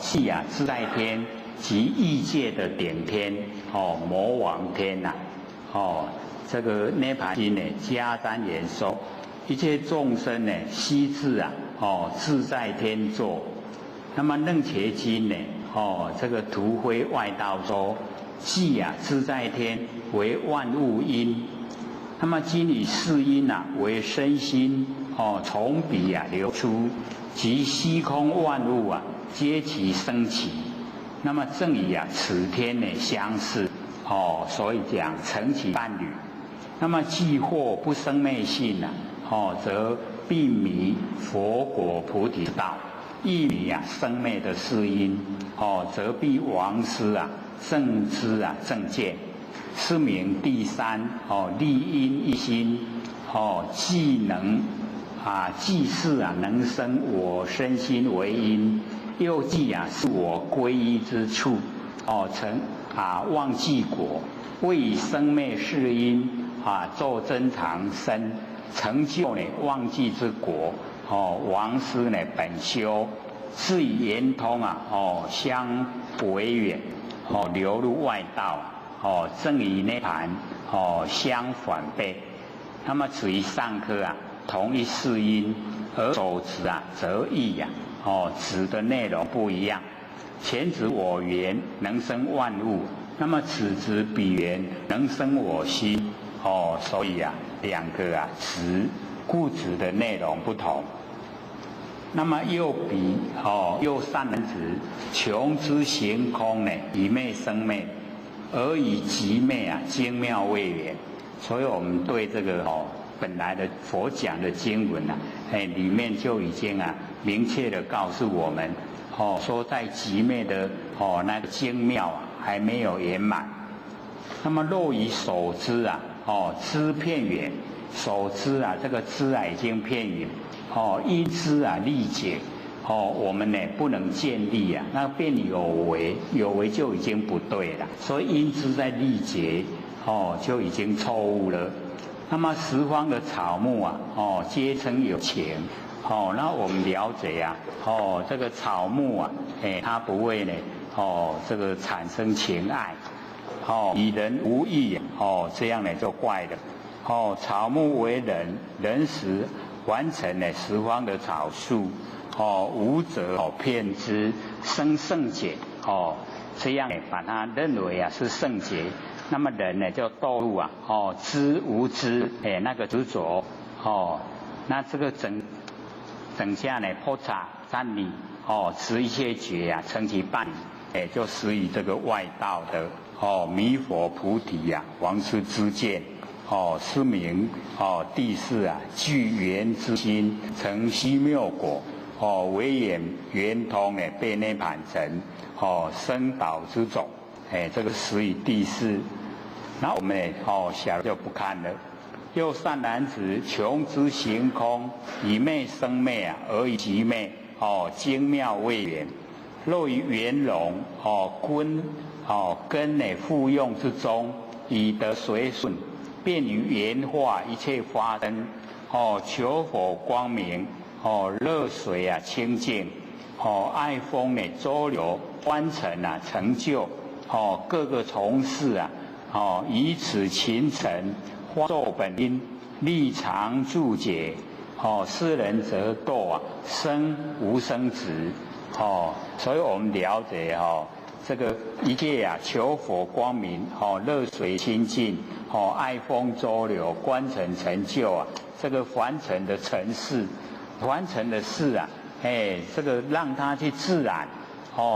即自在天及异界的顶天，魔王天这个涅盘经呢加单言说，一切众生呢悉自自在天座。那么楞伽经呢这个图非外道说，即自在天为万物因。那么今以四因为身心从彼流出，即虚空万物皆其生起。那么正以此天相似，所以讲成其伴侣。那么既或不生灭性则必迷佛果菩提道；亦迷生灭的世因，则必亡失正知正见。是名第三立因一心，既能既是能生我身心为因，又既是我归依之处，成忘记果，为以生灭世因作增长身，成就忘记之果，亡失本修，是以圆通相违远，流入外道，正与涅盘相反背。那么此于上科同一世因，而所指则异指的内容不一样。前指我缘能生万物，那么此指彼缘能生我心，所以两个指故指的内容不同。那么又彼又善能指穷之行空以昧生昧，而以极昧精妙为缘。所以我们对这个本来的佛讲的经文里面就已经明确的告诉我们，说在极昧的那个精妙还没有圆满。那么若以所知知片圆，所知这个知已经片圆，因知力解，我们不能建立那变有为，有为就已经不对了，所以因知在力解就已经错误了。那么十方的草木皆称有情，那我们了解这个草木它不会这个产生情爱，与人无异这样就怪了。草木为人，人时完成十方的草树，无则骗之，生圣解，这样把它认为是圣洁。那么人就堕入知无知那个执着，那这个整下菩萨赞你持一切觉成其伴侣，就使以这个外道的弥佛菩提王师之见，是名第四具缘之心成虚妙果，为圆通被涅盘成生导之种，这个使以第四。那我们小就不看了。又善男子，穷之行空，以昧生昧而以极昧精妙为缘。若于圆融根复用之中，以得随顺，便于圆化一切发生，求佛光明，热水清净，爱风周流，观尘成就，各个从事以此勤诚，作本因，立常注解，世人则堕生无生执，所以我们了解这个一切求佛光明，热水清净，爱风周流，观尘成就这个凡尘的尘事，凡尘的事这个让它去自然，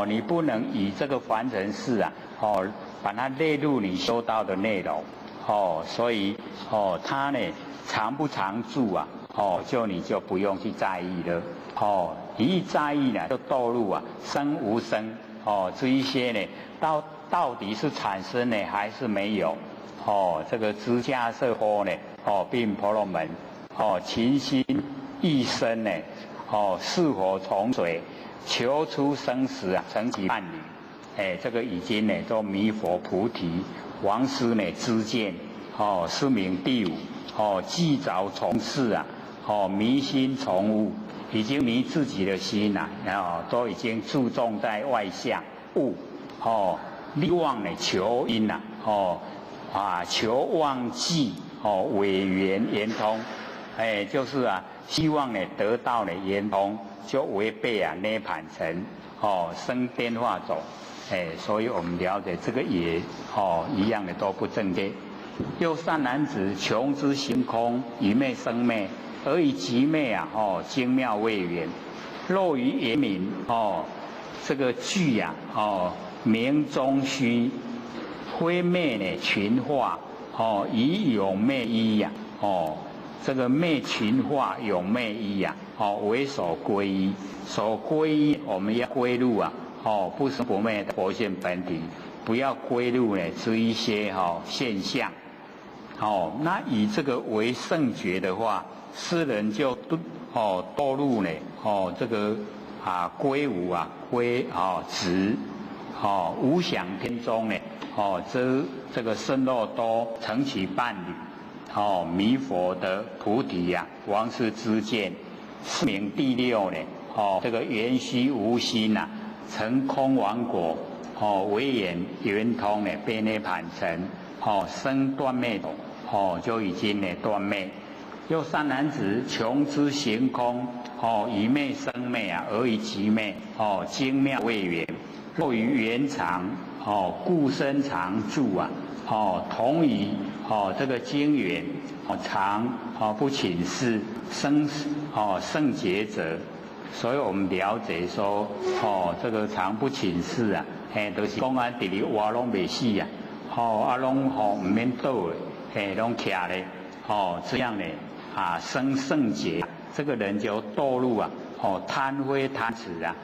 你不能以这个凡尘事把它列入你修道的内容，所以它常不常住你就不用去在意了，你一在意就堕入生无生，这一些到底是产生还是没有，这个支架设佛并婆罗门，勤心一生是否从水，求出生死成其伴侣。这个已经都弥佛菩提王师知见，是名第五，既早从事迷心从物，已经迷自己的心都已经注重在外相物，力望求因求忘记违缘圆通，就是希望得到圆通，就违背涅盘成生变化种。所以我们了解这个也一样都不正确。又善男子，穷之行空，以昧生昧，而以极昧啊，精妙未圆，漏于言明这个句啊，明中虚，非昧呢群化，以有昧一呀，这个昧群化有昧一呀，为所归依，所归依我们要归入啊，不是不昧的佛性本体，不要归入呢这一些现象，那以这个为圣觉的话，世人就堕入呢，这个归无啊，归执，无想天中呢，这个身肉多成其伴侣，弥佛的菩提呀，王师之见，是名第六呢，这个圆虚无心呐，成空王果，唯眼圆通呢，被涅盘成，生断灭种，就已经呢断灭。又善男子，穷之行空，以昧生昧啊，而以极昧，精妙未圆，若于圆常，故身常住啊，同于这个精圆，常不侵蚀圣洁者。所以我们了解说，这个常不侵蚀啊，都是讲安伫咧活拢未死啊，拢唔免倒的，拢徛咧，这样呢。生圣洁，这个人就堕入啊，贪非贪执啊，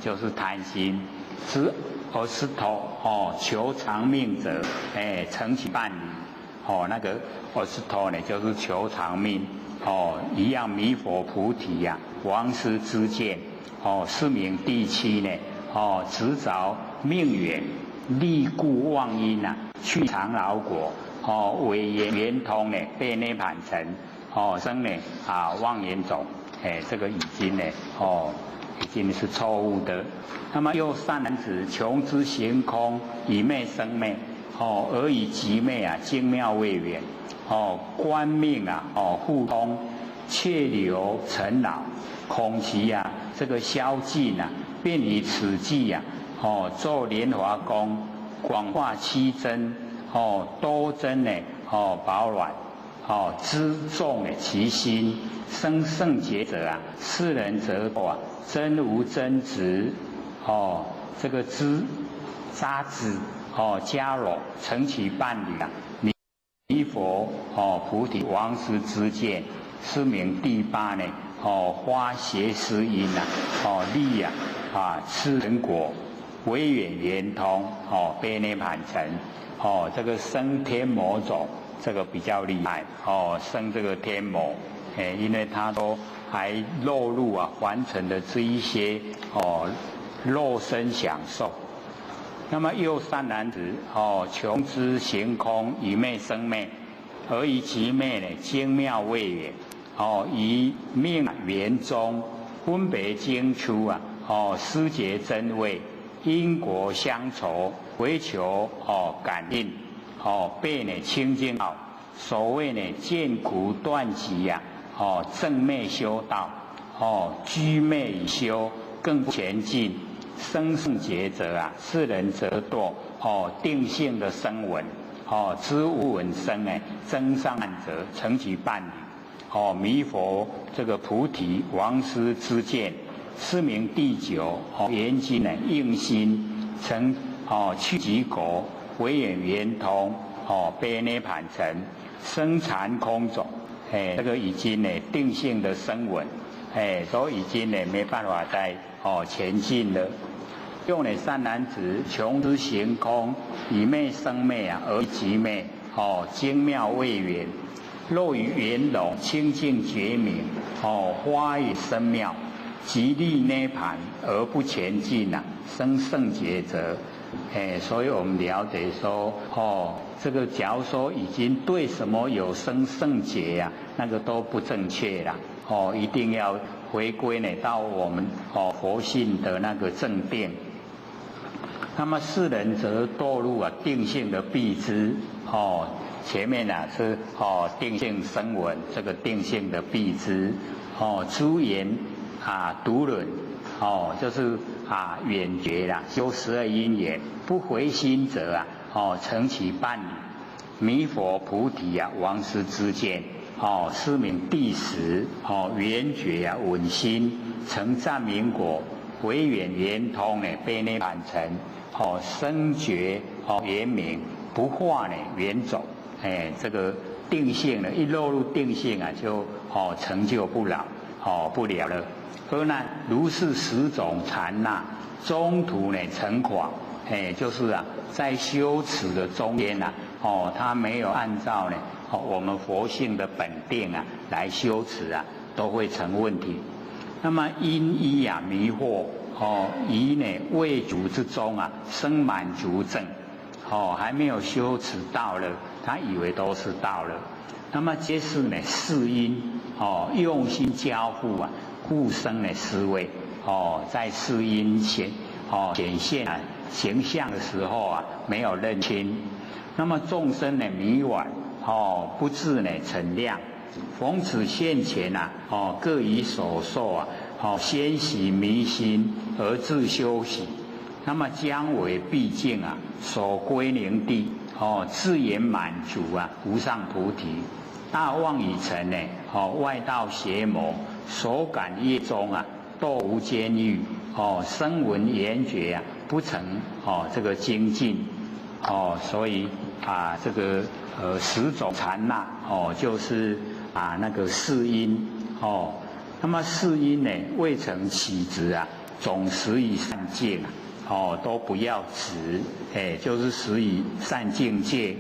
就是贪心，而是求长命者，成其伴侣，那个而是呢，就是求长命，一样弥佛菩提呀，王师之见，是名第七呢，执着命远，立故妄因啊，去常老果，为圆通呢，被涅盘成。生呢妄言种，这个已经呢已经是错误的。那么又善男子，穷之行空，以昧生昧，而以极昧啊，精妙未圆，观命啊，互通，切流尘劳，恐其啊这个消尽啊，便以此计啊，做莲华功，广化七真，多真呢，保卵。知重其心，生圣洁者啊，世人则多真无真执，这个渣子，迦罗成其伴侣啊，弥佛菩提王师之见，是名第八呢，花邪思因啊，利啊，吃人果，唯远圆通，被涅盘成，这个生天魔种。这个比较厉害生这个天魔，因为他都还落入凡尘的这一些肉身享受。那么又善男子穷之行空，以昧生昧，而以极昧呢精妙未圆，以命圆中分别精出啊，思结真味，因果相酬，唯求感应。被呢清净道，所谓呢见苦断集呀，正昧修道，居昧以修，更不前进。生圣洁者啊，世人则堕，定性的声闻，知无闻声增上者成其伴侣，弥佛这个菩提王师之见，是名第九，严经呢应心成去极果。唯眼圆通，被涅盘成，生禅空种，这个已经呢定性的声闻，都已经呢没办法再前进了。用呢善男子，穷之行空，以昧生昧啊，而极昧，精妙未圆，若于圆融清净觉明，花语深妙，极利涅盘而不前进啊，生圣洁者。所以我们了解说，这个假如说已经对什么有生圣洁呀，那个都不正确啦，一定要回归呢到我们佛性的那个正定。那么世人则堕入定性的蔽知，前面是定性声闻，这个定性的蔽知，诸言独论，就是远觉啦，修12因缘，不回心者成其伴侣，弥佛菩提王师之见，是名第十圆觉稳心成赞名果，唯远圆通悲内盘成生觉圆明，不化圆走。这个定性一落入定性就成就不了了。那如是10种禅那，中途成狂，就是在修持的中间他没有按照我们佛性的本定来修持都会成问题。那么因依迷惑以未足之中生满足症，还没有修持到了，他以为都是到了。那么皆是世因用心交付故生思维在世因显现形象的时候没有认清。那么众生迷惘不自陈量，逢此现前各以所受先习迷心而自修习。那么将为毕竟所归宁地自言满足无上菩提。大妄已成外道邪魔所感业中堕无间狱声闻缘觉不成这个精进所以这个10种禅那就是那个世因那么世因未曾起执总使以善境都不要执就是使以善境界。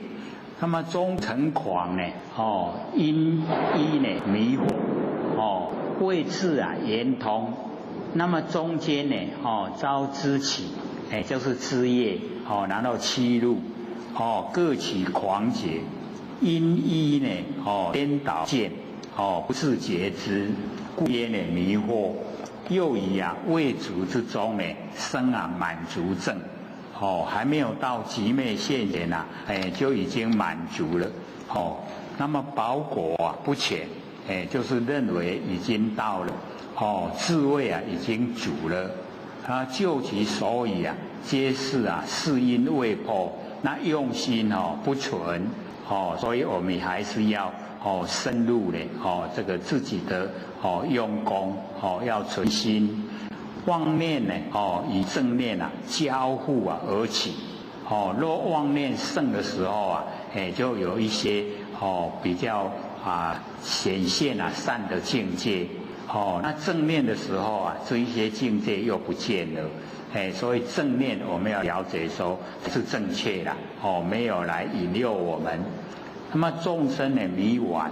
那么中成狂因依迷惑未自圆通。那么中间遭知起就是知业然后欺入各起狂结，因依颠倒见不自觉知，故曰迷惑。又以未足之中生满足症还没有到极昧现前就已经满足了那么宝果不浅就是认为已经到了智慧已经足了。就其所以皆是世因未破，那用心不纯所以我们还是要深入这个自己的用功要存心。妄念以正念交互而起若妄念盛的时候就有一些比较显现善的境界那正念的时候这一些境界又不见了所以正念我们要了解说是正确的没有来引诱我们。那么众生迷惘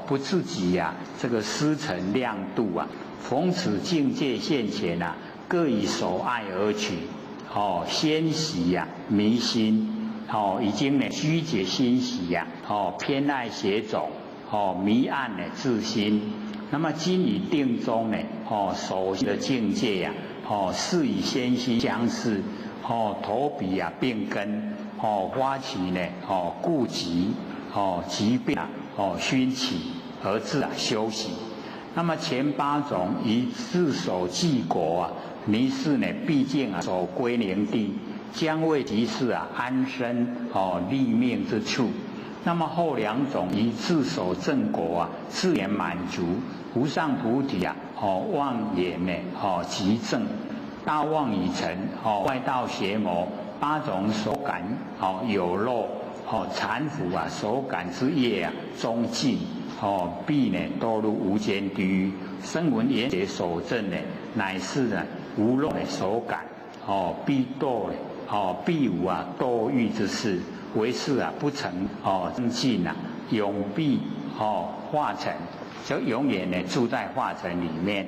不自己这个思成量度逢此境界现前各以所爱而取先习迷心已经虚结欣喜偏爱邪种迷暗自心。那么今以定中所行的境界是以先心相似头鼻并根发起顾及疾病熏起而自修习。那么前8种以自守记果尼是毕竟所归宁地，将为即是安身立命之处。那么后2种以自守正果自言满足无上菩提妄言即正。大妄已成外道邪魔8种所感有漏缠缚所感之业终尽必堕入无间地狱。声闻缘觉所证乃是无漏所感必无堕狱之事，为是不成增进永必化尘，就永远住在化尘里面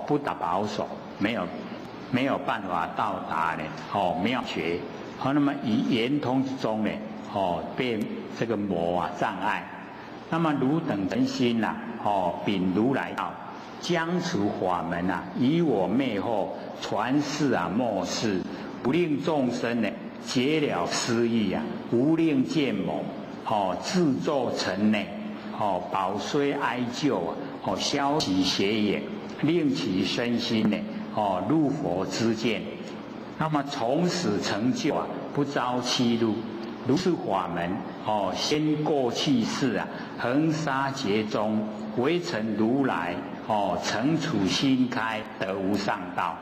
不达保守，没有办法到达妙觉那么以圆通之中被这个魔障碍。那么汝等人心秉如来道，将除法门以我灭后传世末世，不令众生结了私意无令见谋自作成内保虽哀救消其邪也，令其身心入佛之见。那么从此成就不遭欺辱，如是法门先过去世啊，恒沙劫中微尘如来乘处心开得无上道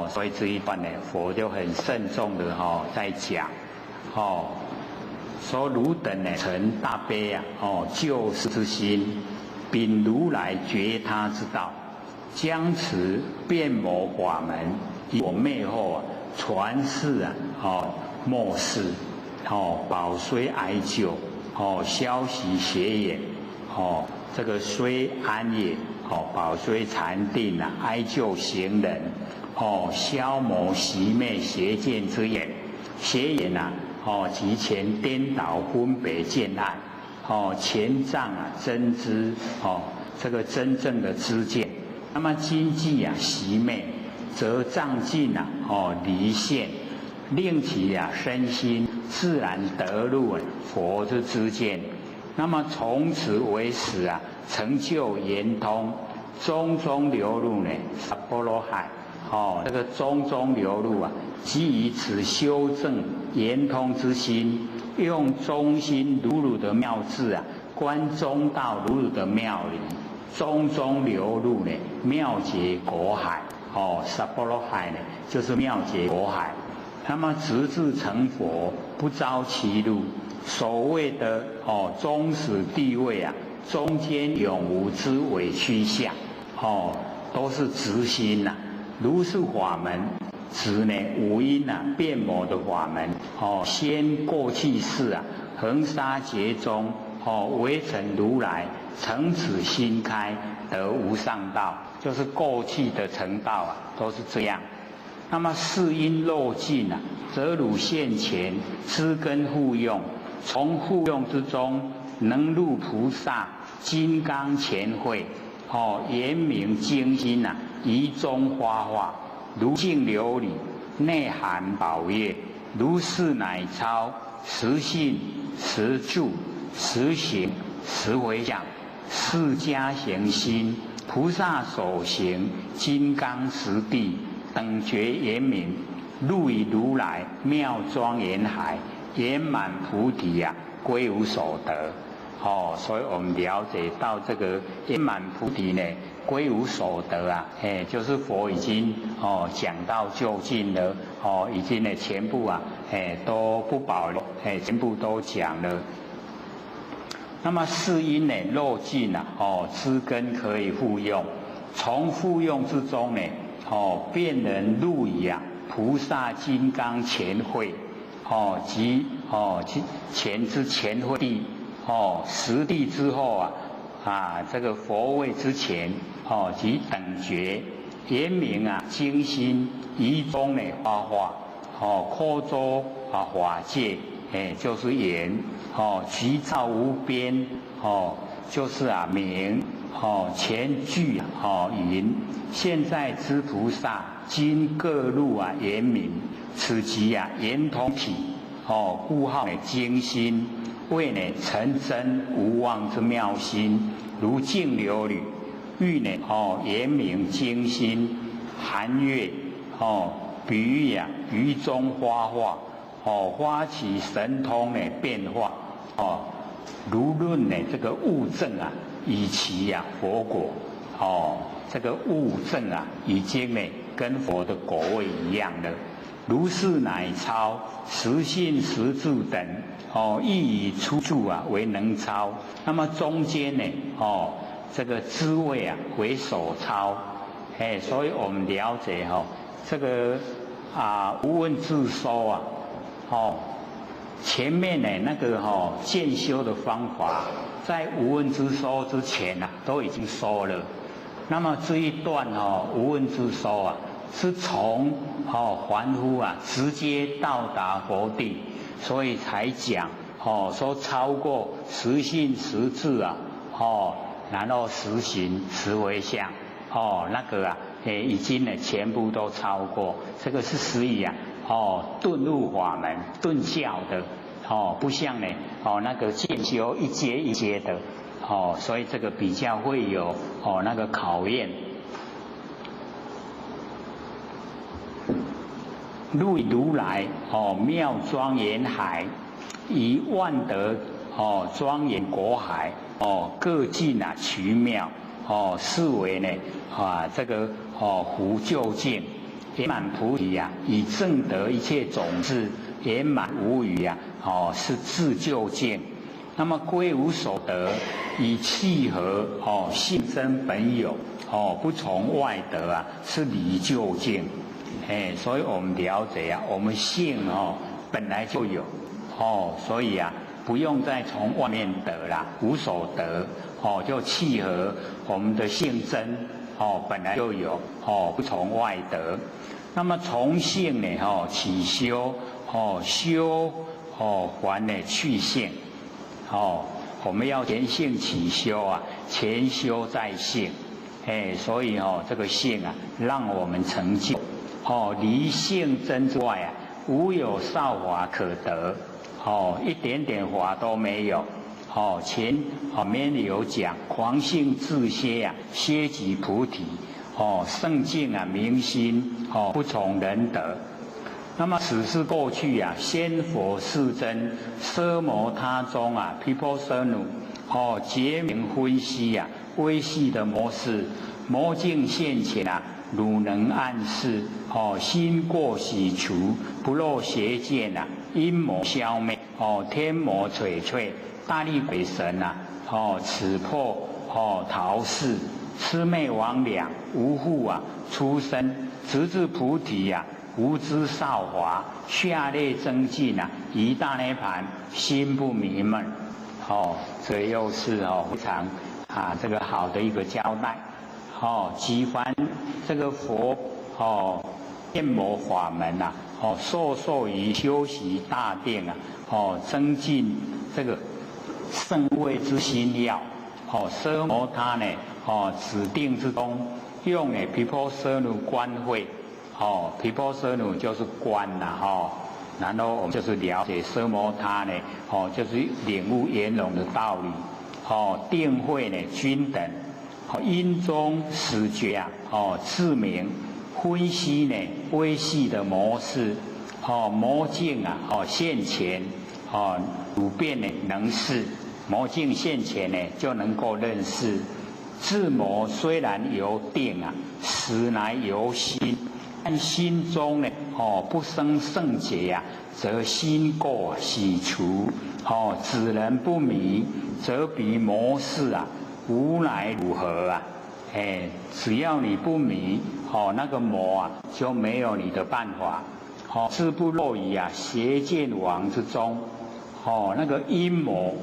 所以这一段呢，佛就很慎重的在讲说汝等呢成大悲啊救世之心，秉如来觉他之道，将持遍摩法门以我灭后传世末世保虽哀救消息邪也这个虽安也保虽禅定啊，哀救行人消磨习灭邪见之眼，邪眼啊即前颠倒分别见暗前障啊真知这个真正的知见。那么今既啊习灭，则障尽啊离现，令其啊身心自然得入佛之知见。那么从此为始啊，成就圆通，中中流入呢萨婆罗海这个中中流入啊，即以此修正圆通之心，用中心如汝的妙智啊，观中道如汝的妙理，中中流入呢妙觉果海萨婆罗海呢就是妙觉果海。那么直至成佛，不着其路。所谓的终始地位啊，中间永无之委屈相都是直心呐。如是法门，指呢五阴啊遍摩的法门先过去世啊，恒沙劫中微尘如来乘此心开得无上道，就是过去的成道啊，都是这样。那么世因漏尽啊，则汝现前知根互用，从互用之中能入菩萨金刚前会圆明精心啊，仪中花化，如镜琉璃，内含宝月，如是乃超实性实住实行实回向，释迦行心，菩萨所行金刚实地，等觉圆明，入于如来妙庄严海，圆满菩提啊，归无所得所以我们了解到这个圆满菩提呢，归无所得啊，就是佛已经讲到究竟了已经呢全部啊都不保留全部都讲了。那么世因呢漏尽啊知根可以互用，从互用之中呢便能入于啊菩萨金刚前会及前之前会地实地之后这个佛位之前及等觉圆明啊精心仪中呢花化扩周法界就是圆局照无边就是明前句云现在之菩萨今各入圆明，此即圆通体故号精心，为成真无妄之妙心，如镜琉璃，欲圆明精心，含月比喻于中花化发起神通变化如论这个物证以其佛果这个物证已经跟佛的果位一样了。如是乃超实性实住等亦以出处为能超。那么中间呢这个滋味为所超所以我们了解这个无问自收前面的那个渐修的方法，在无问自收之前都已经说了。那么这一段无问自收是从凡夫直接到达佛地，所以才讲说超过实性实智然后实行实回向那个已经全部都超过。这个是属于顿入法门顿教的不像那个渐修一阶一阶的所以这个比较会有那个考验。入如来妙庄严海以万德庄严国海各尽其妙是为呢这个福究竟圆满菩提以正得一切种子圆满无余是自究竟。那么归无所得，以契合性真本有不从外得是离究竟。所以我们了解我们性本来就有所以不用再从外面得啦，无所得就契合我们的性真本来就有不从外得。那么从性呢起修修还呢去性我们要前性起修前修在性所以这个性让我们成就离性真之外无有少法可得一点点法都没有前面有讲狂性自歇歇即菩提圣境明心不从人得。那么此事过去先佛世尊奢摩他中毗婆舍奴结明分析微细的模式，魔境现前汝能暗示心过洗除，不落邪见阴魔消灭天魔垂璨，大力鬼神此破逃世，魑魅魍魉无护出生，直至菩提无知少华，下列增进一大涅盘，心不迷闷这又是非常这个好的一个交代即凡这个佛变魔法门授于修习大定增进这个圣位之心要奢摩他呢指定之中用毗婆舍奴观会毗婆舍奴就是观然后我们就是了解奢摩他呢就是领悟圆融的道理定慧呢均等因中始觉自明分析呢微细的模式魔境现前汝便呢能视魔境现前呢就能够认识自魔虽然由定实乃由心，但心中呢不生圣洁则心垢洗除只能不迷，则彼魔事无来如何只要你不迷那个魔就没有你的办法自不落于邪见网之中那个阴魔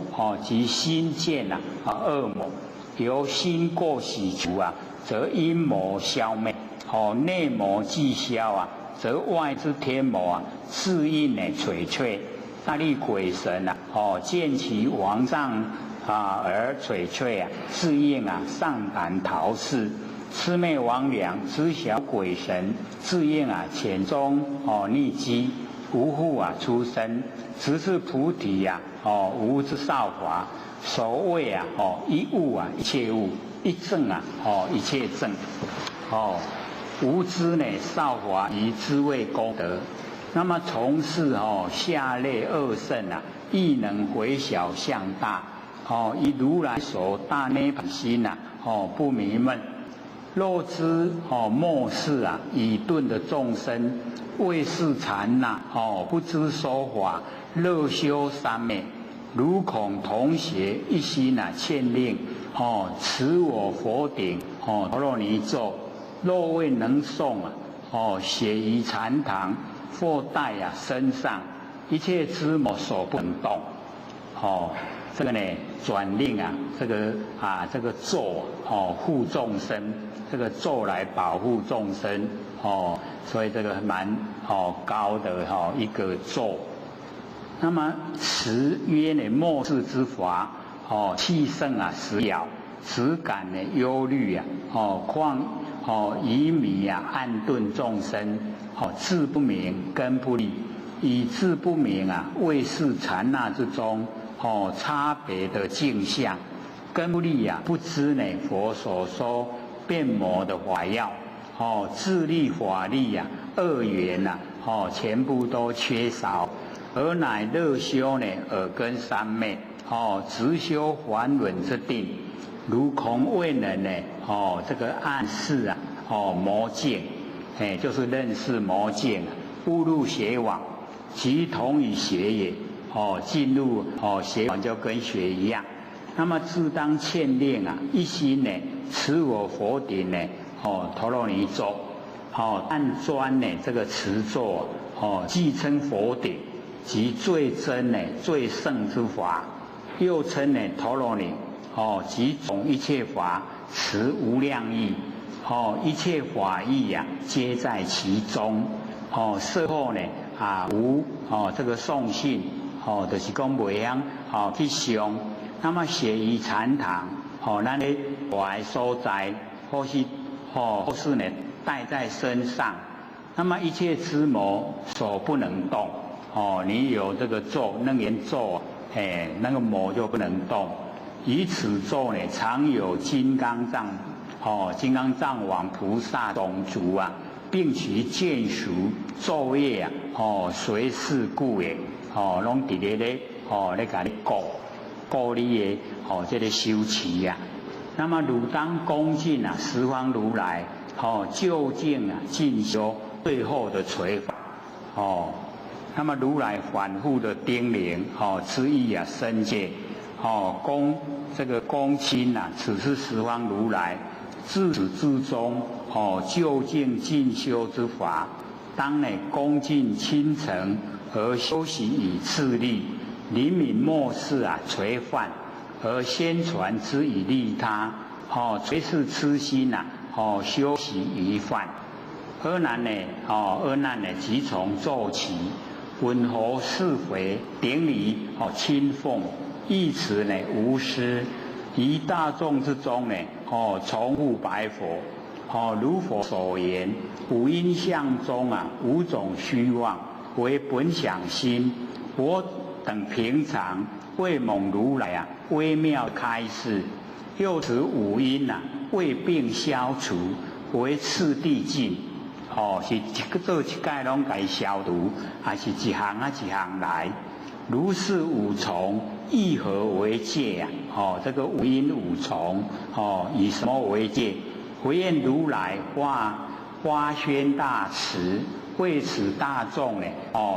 及心见恶魔，由心垢洗除则阴魔消灭内魔既消则外之天魔自应垂璨，大力鬼神见其王上而垂璨自应上坛陶氏，魑魅魍魉知晓鬼神自应潜中匿迹，无护出生，直至菩提无之少华。所谓一物一切物，一正一切正无知呢少华以知谓功德。那么从事下列二圣亦能回小向大以如来所大涅盘心不迷闷。若知末世已顿的众生为是禅不知说法，乐修三昧，如恐同学一心欠令持我佛顶陀罗尼咒，若未能诵写于禅堂或带身上，一切之魔所不能动这个呢转令这个咒护众生，这个咒来保护众生所以这个蛮高的一个咒。那么持曰呢末世之法气盛时了，只感忧虑况以迷暗顿众生志不明根不立，以志不明为是禅那之中差别的境相，根不立不知呢佛所说变魔的法要智力法力二元全部都缺少而乃乐修呢耳根三昧，直修梵论之定，如空未能呢，这个暗示啊，魔境，就是认识魔境，误入邪网，其同于邪也，进入邪网就跟邪一样。那么自当劝令啊，一心呢持我佛顶呢，陀罗尼咒，按专呢这个持咒，既称佛顶，即最真呢最胜之法，又称呢陀罗尼，即总一切法持无量义，一切法义呀，皆在其中，事后呢无这个诵信，就是讲袂晓去想。那么写于禅堂，咱咧怀所在，或是呢带在身上。那么一切之魔所不能动，你有这个咒楞严咒，那个魔就不能动。以此咒呢，常有金刚藏，金刚藏王菩萨种族啊，并其见熟咒业啊，随事故也，拢伫咧咧，咧甲你故你的这个修持呀。那么汝当恭敬啊，十方如来，究竟啊进修最后的垂法，那么如来反复的叮咛，之意啊深切，这个恭亲啊，此是十方如来自始至终，究竟进修之法，当呢恭敬亲诚而修习以自利。灵敏末世啊，垂范而宣传之以利他，垂是痴心呐，修习于范。阿难呢，即从咒起，温和是非，顶礼亲奉，义词呢无失。于大众之中呢，重复白佛，如佛所言，五阴相中啊，五种虚妄为本想心，我等平常为蒙如来啊微妙开示，又持五阴啊为病消除，为次第尽，是做一概拢该消除，还是一项一项来？如是五重以何为戒啊？这个五阴五重，以什么为戒？唯愿如来发宣大慈，为此大众呢，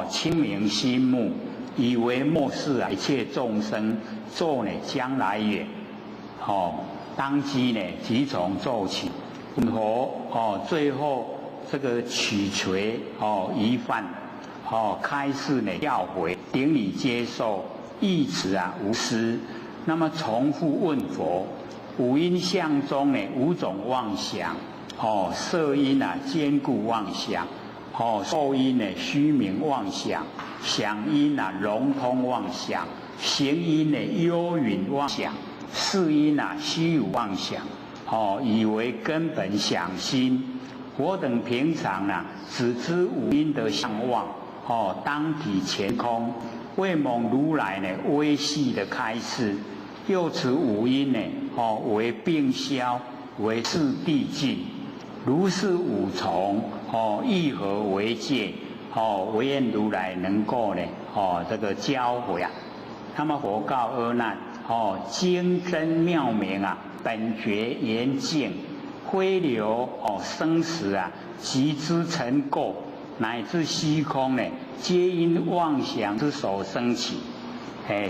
清明心目。以为末世啊，一切众生咒呢将来也，当机呢即从咒起，最后这个取垂一犯，开示呢教诲，顶礼接受，义词啊无失。那么重复问佛，五阴相中呢五种妄想，色阴啊坚固妄想，受阴呢虚名妄想。想因啊融通妄想，行因呢幽云妄想，事因啊虚有妄想，以为根本想心。我等平常啊只知五阴的相望，当体乾空，为蒙如来呢微细的开示，又持五阴呢为病消，为次第尽，如是五重，以何为戒？唯愿如来能够呢，这个教诲啊。那么佛告阿难，经真妙明啊，本觉严净，灰流生死啊，集之尘垢，乃至虚空呢，皆因妄想之所生起。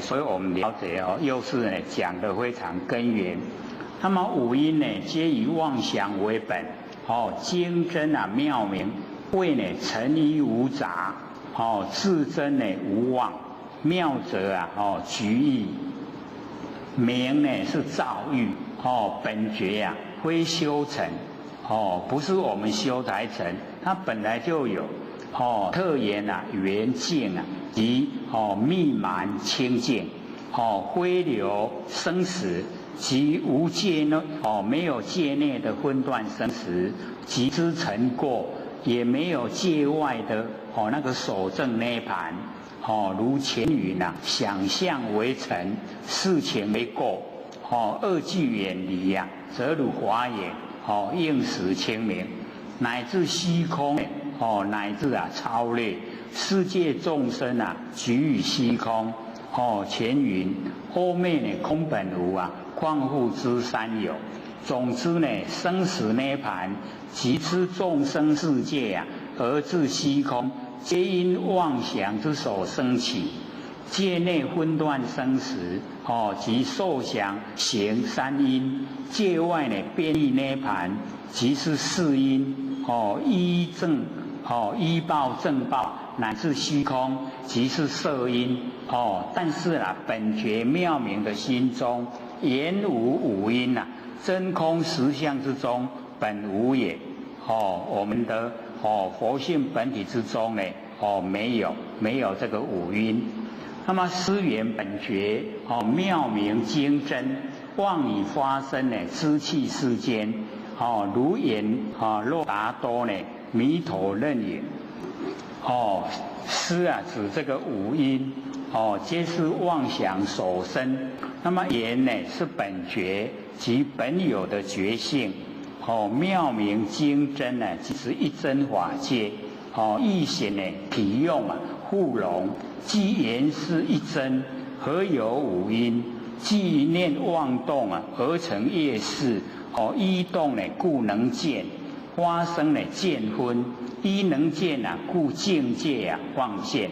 所以我们了解又是呢讲得非常根源。那么五阴呢，皆以妄想为本，经真啊妙明。为呢成于无杂，自真呢无妄，妙则啊局意，明呢是造育，本觉啊非修成，不是我们修才成，它本来就有，特言啊圆净啊及密满清净，灰流生死及无界呢没有界内的分段生死，及之成过。也没有界外的那个守正涅盘，如前语呢，想象为尘，事情为过，二句远离呀，则如华也，应时清明，乃至虚空，乃至超越，世界众生啊，局于虚空。前云欧昧呢，空本无啊，况复之三有。总之呢，生死涅槃，即知众生世界啊，而至虚空，皆因妄想之所生起。界内分段生死，即受想行三因；界外呢，变异涅槃，即是四因。依正，依报正报，乃至虚空，即是色因。但是啊，本觉妙明的心中，言无五因啊，真空实相之中，本无也。我们的佛性本体之中呢，没有这个五因。那么思源本觉，妙明精真，妄以发生呢，知气世间，如言洛达多呢，弥陀任也。思啊，指这个五因，皆是妄想所生。那么言呢，是本觉即本有的觉性。妙明精真呢，即是一真法界。义显呢，体用啊，互融。既言是一真，何有五因？既一念妄动啊，而成业事。一动呢，故能见；发生呢，见分。一能见啊，故境界啊，妄现。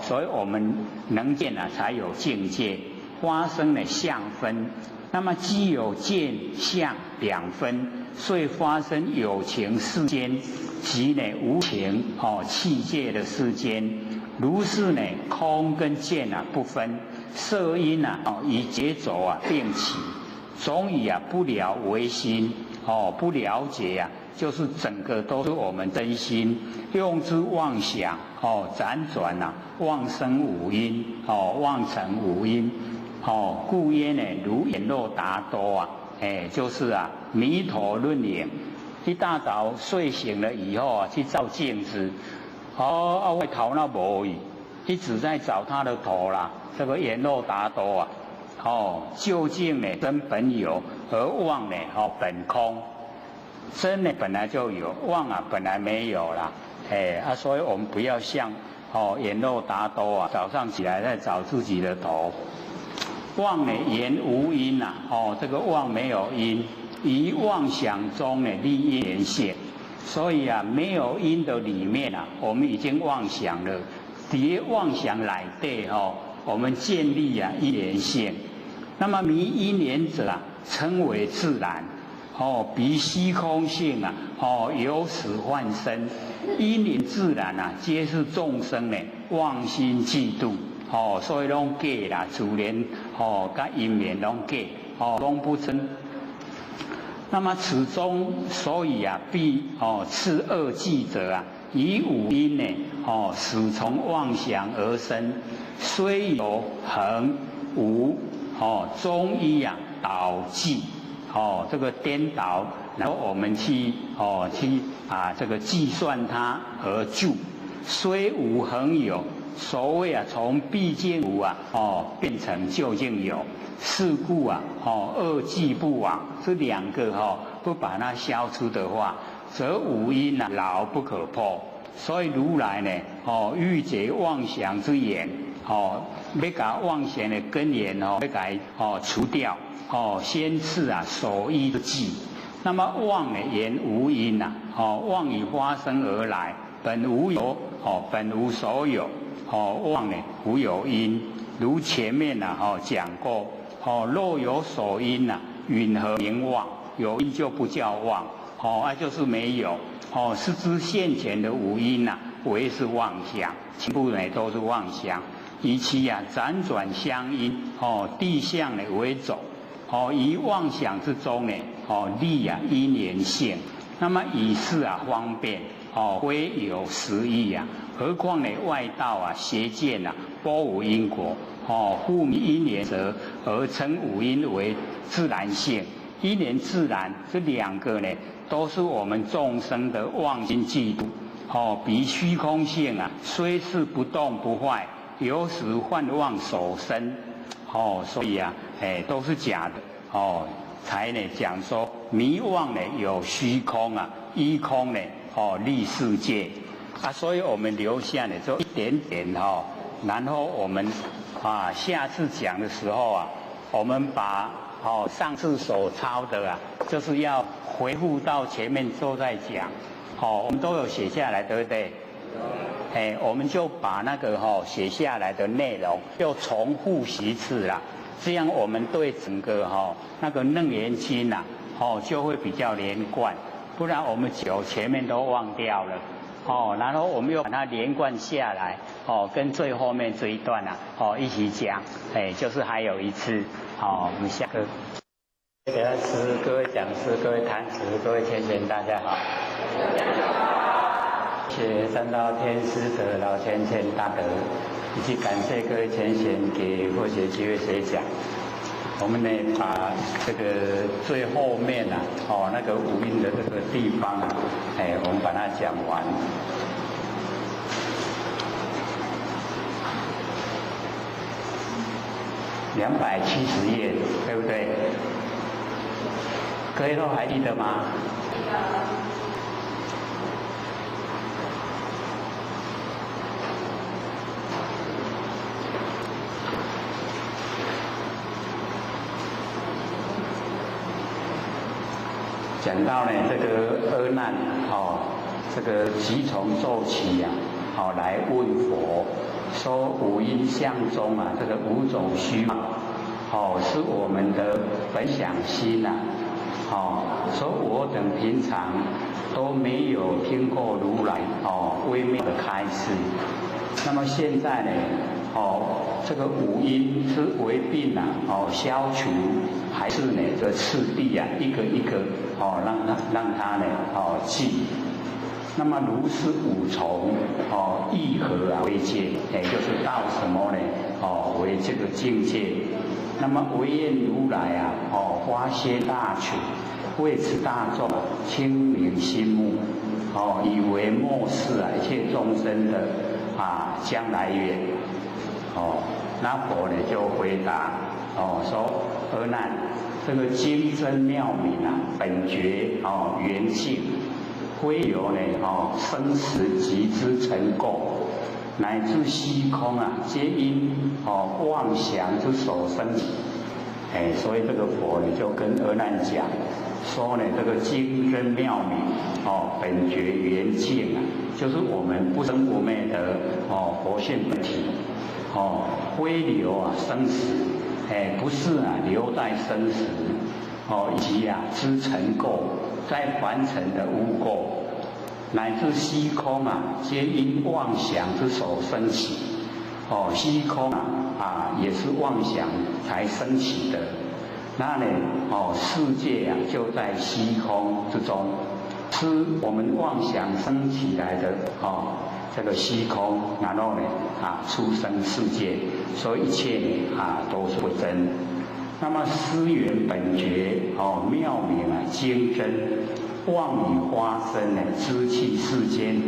所以我们能见啊，才有境界。发生呢，相分。那么既有见相两分，所以发生有情世间，即呢无情器界的世间。如是呢，空跟见啊不分，色因啊以节轴啊并起，总以啊不了为心。不了解啊，就是整个都是我们真心用之妄想，辗转啊，妄生五因，妄成五因。故曰呢，如言洛达多啊，就是啊，弥陀论言。一大早睡醒了以后啊，去照镜子，我头那无语，一直在找他的头啦。这个言洛达多啊，究竟呢真本有，而妄呢本空。真呢本来就有，妄啊本来没有啦。所以我们不要像言洛达多啊，早上起来在找自己的头。妄呢言无因呐，这个妄没有因，于妄想中呢立因缘现，所以啊没有因的里面啊，我们已经妄想了，在妄想来对我们建立啊因缘现。那么迷因缘者啊，称为自然。彼虚空性啊，由此幻生，因缘自然啊，皆是众生呢妄心嫉妒。所以拢假啦，自然甲因缘拢假，拢不真。那么此中所以啊，必次二计者啊，以五因呢，始从妄想而生，虽有恒无，中医啊导计，这个颠倒，然后我们去这个计算它而就，虽无恒有。所谓啊，从毕竟无啊，变成究竟有，是故啊，二计不往，这两个不把它消除的话，则五因啊牢不可破。所以如来呢，欲解妄想之言，要把妄想的根源要给除掉，先赐啊所依之计。那么妄呢言无因呐，妄以发生而来，本无有，本无所有。妄呢无有因，如前面讲过，若有所因允何名妄？有因就不叫妄，就是没有，是知现前的无因为是妄想，全部呢都是妄想。以其辗转相因，地相呢为走，于妄想之中呢，立因缘现。那么以是方便，非有实义何况呢外道邪见波无因果，故迷因缘者而称五因为自然性。因缘自然这两个呢，都是我们众生的妄心嫉妒。比虚空性虽是不动不坏，有时幻妄所生。所以都是假的。才呢讲说迷妄呢有虚空依空呢立世界。所以我们留下呢就一点点然后我们下次讲的时候我们把上次所抄的就是要回复到前面都在讲，我们都有写下来，对不对？我们就把那个写下来的内容又重复习一次啦，这样我们对整个那个楞严经就会比较连贯，不然我们前面都忘掉了。然后我们又把它连贯下来，跟最后面这一段一起讲，就是还有一次，我们下课。各位师、各位讲师、各位坛师、各位千贤，大家好。谢谢三道天师的老千贤大德，以及感谢各位千贤给获学机会学讲。我们呢把这个最后面那个五音的这个地方我们把它讲完。270页，对不对？各位都还记得吗？讲到呢这个阿难这个即从奏起来问佛，说五阴相中这个五种虚妄是我们的本想心说我等平常都没有听过如来微妙的开示，那么现在呢这个五阴是为病消除，还是呢这次第一个一个让它呢记。那么如是五重意何为界？就是到什么呢为这个境界？那么唯愿如来发些大取，为此大众清明心目以为末世一切众生的将来缘。那佛呢就回答说阿难，这个经真妙明本觉圆净，非有呢生死即之成垢，乃至虚空皆因妄想之所生起。所以这个佛呢就跟阿难讲说呢，这个经真妙明本觉圆净就是我们不生不灭的佛性本体。非留生死，不是留在生死，以及知成垢，在凡尘的污垢，乃至虚空皆因妄想之所生起。虚空也是妄想才生起的。那呢世界就在虚空之中，是我们妄想生起来的这个虚空，然后呢出生世界，所以一切都是不真。那么思源本觉妙明经真，妄语花生知气世间，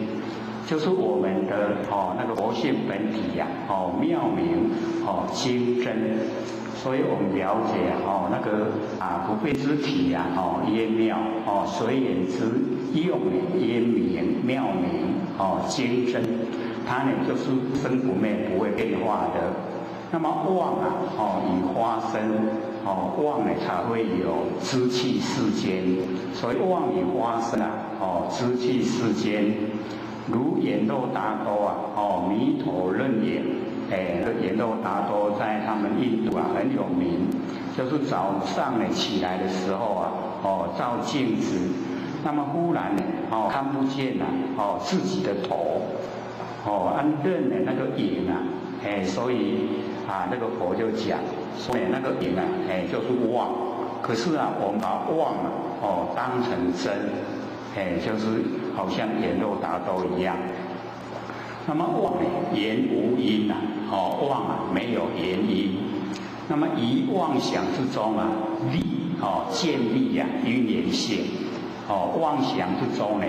就是我们的那个佛性本体妙明经真。所以我们了解那个不废之体曰妙随缘之用曰明妙明经真，它呢就是生不灭不会变化的。那么妄以花生妄呢才会有知气世间，所以妄以花生知气世间，如眼肉达多弥陀论也。这眼肉达多在他们印度很有名，就是早上起来的时候照镜子，那么忽然看不见自己的头认那个影所以那个佛就讲说那个影就是妄，可是我们把妄当成真，就是好像眼肉达多一样。那么妄言无因妄没有原因。那么以妄想之中立建立因缘性，妄想之中呢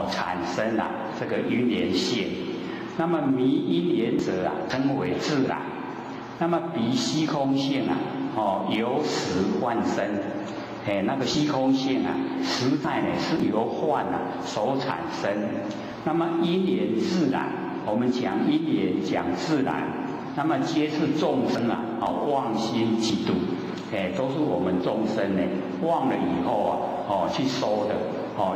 产生这个因缘性。那么迷因缘者称为自然。那么彼虚空性由实幻生，那个虚空性啊，实在呢是由幻啊所产生。那么因缘自然，我们讲因缘讲自然，那么皆是众生啊妄心嫉妒，都是我们众生呢忘了以后啊去收的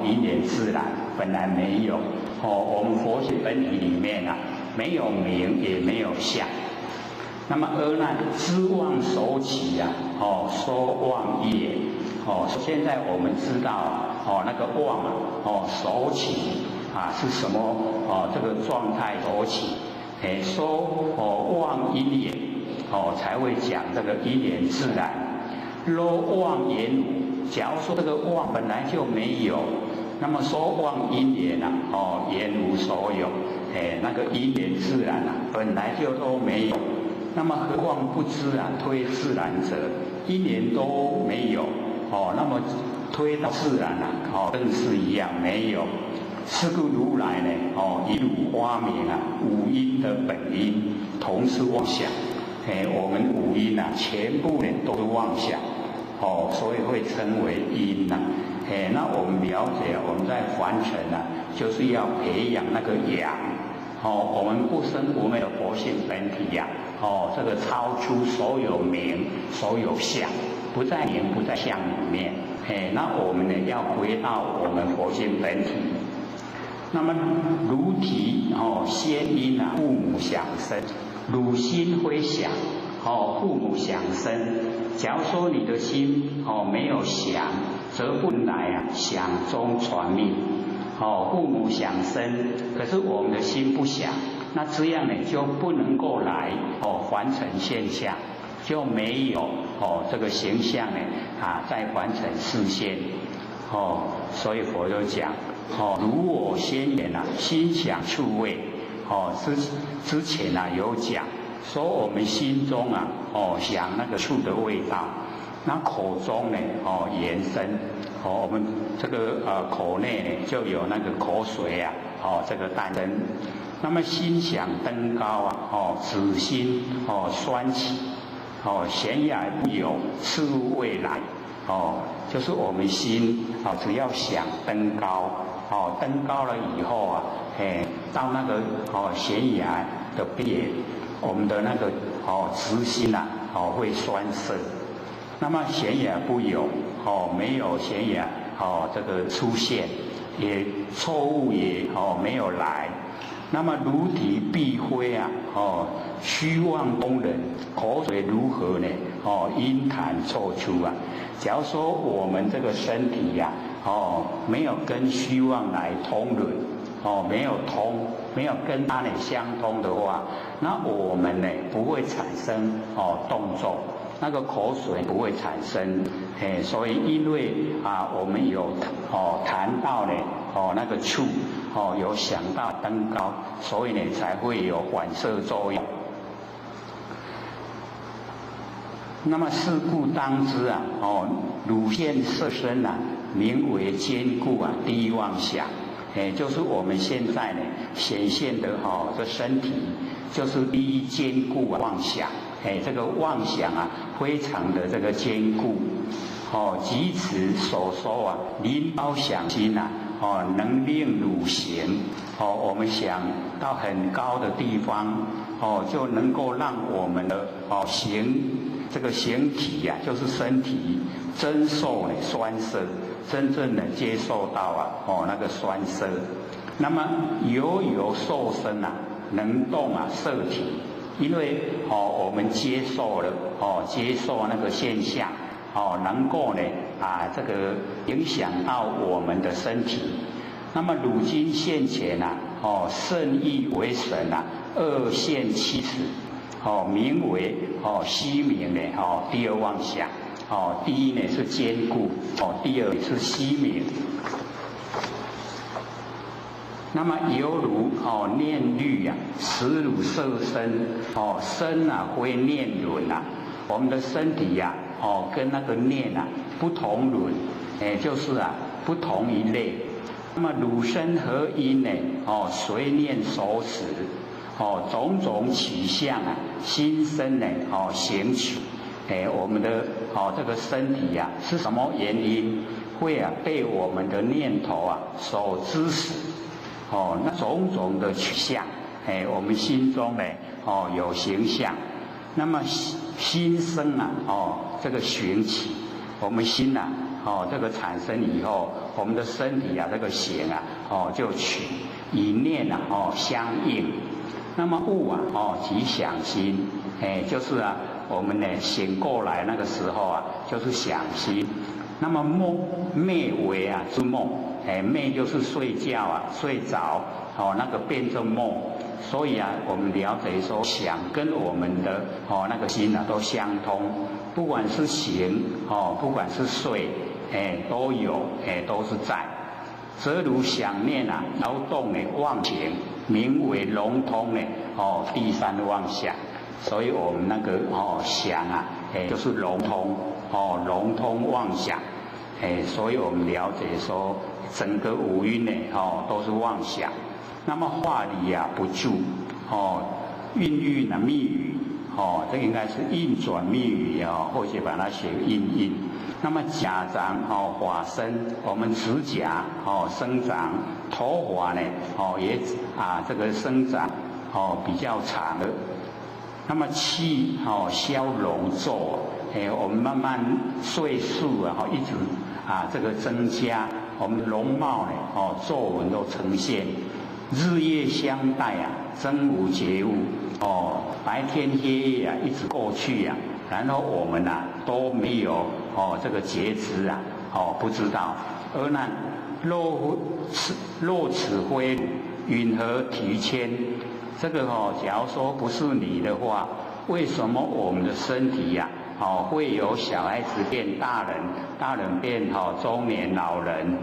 因缘自然，本来没有我们佛学本体里面啊没有名也没有相。那么而呢知妄所起啊说妄业现在我们知道那个妄所起是什么这个状态所起说妄因缘才会讲这个因缘自然。若妄言无，假如说这个妄本来就没有，那么说妄因缘言无所有，那个因缘自然本来就都没有。那么何况不知推自然者，因缘都没有那么推到自然更是一样没有。是故如来呢以五花明五阴的本因同是妄想，我们五阴全部呢都是妄想所以会称为因那我们了解我们在凡尘就是要培养那个养我们不生不灭的佛性本体这个超出所有名所有相，不在名不在相里面那我们呢要回到我们佛性本体。那么如体先因父母想生，汝心非想父母想生。假如说你的心没有想，则不能来想中传命父母想生，可是我们的心不想，那这样呢就不能够来凡尘现象，就没有这个形象呢在凡尘示现所以佛就讲如我先言心想处味之前有讲说我们心中想那个处的味道，那口中呢延伸我们这个口内呢就有那个口水这个诞生。那么心想登高此心酸起闲来不有，次未来就是我们心只要想登高登高了以后到那个悬崖的边，我们的那个慈心会酸涩。那么悬崖不有没有悬崖这个出现，也错误也没有来。那么如体必非虚妄动人，口水如何呢阴痰臭出假如说我们这个身体没有跟虚妄来通轮没有通，没有跟它呢相通的话，那我们呢不会产生动作，那个口水不会产生所以因为我们有谈到呢那个处有想到登高，所以呢才会有反射作用。那么是故当知汝现色身名为坚固第一妄想就是我们现在呢显现的这身体就是第一坚固妄想这个妄想非常的这个坚固即此所说临高想心能令汝行我们想到很高的地方就能够让我们的这个形体就是身体真受酸涩，真正的接受到那个酸涩。那么由受身能动色体，因为我们接受了接受那个现象能够呢这个影响到我们的身体。那么汝今现前圣意为神二现七此名为虚名的第二妄想第一呢是坚固第二是虚名。那么犹如念律使汝色身身非念轮我们的身体跟那个念不同轮就是不同一类。那么汝身何因呢随念所使种种取向心生呢行取我们的这个身体呀，是什么原因会被我们的念头所支使？那种种的取向，我们心中呢有形象，那么心生这个寻起，我们心这个产生以后，我们的身体这个形就取，以念相应。那么悟即想心，就是我们呢醒过来那个时候就是想心。那么寐为之梦，寐就是睡觉睡着，那个变成梦。所以我们了解说，想跟我们的那个心都相通，不管是醒不管是睡，都有，都是在。则如想念劳动的妄行，名为笼通的第三妄想。所以我们那个想就是笼通笼通妄想，所以我们了解说，整个五蕴呢都是妄想。那么话理不住孕育密语这应该是运转密语或许把它写印。那么甲长发生，我们指甲生长，头发呢也这个生长比较长的。那么气消融皱，我们慢慢岁数一直这个增加，我们的容貌呢皱纹都呈现。日夜相待真无觉悟白天黑夜一直过去然后我们都没有这个觉知不知道。而那若此非云何体谦？这个假如说不是你的话，为什么我们的身体会由小孩子变大人，大人变中年老人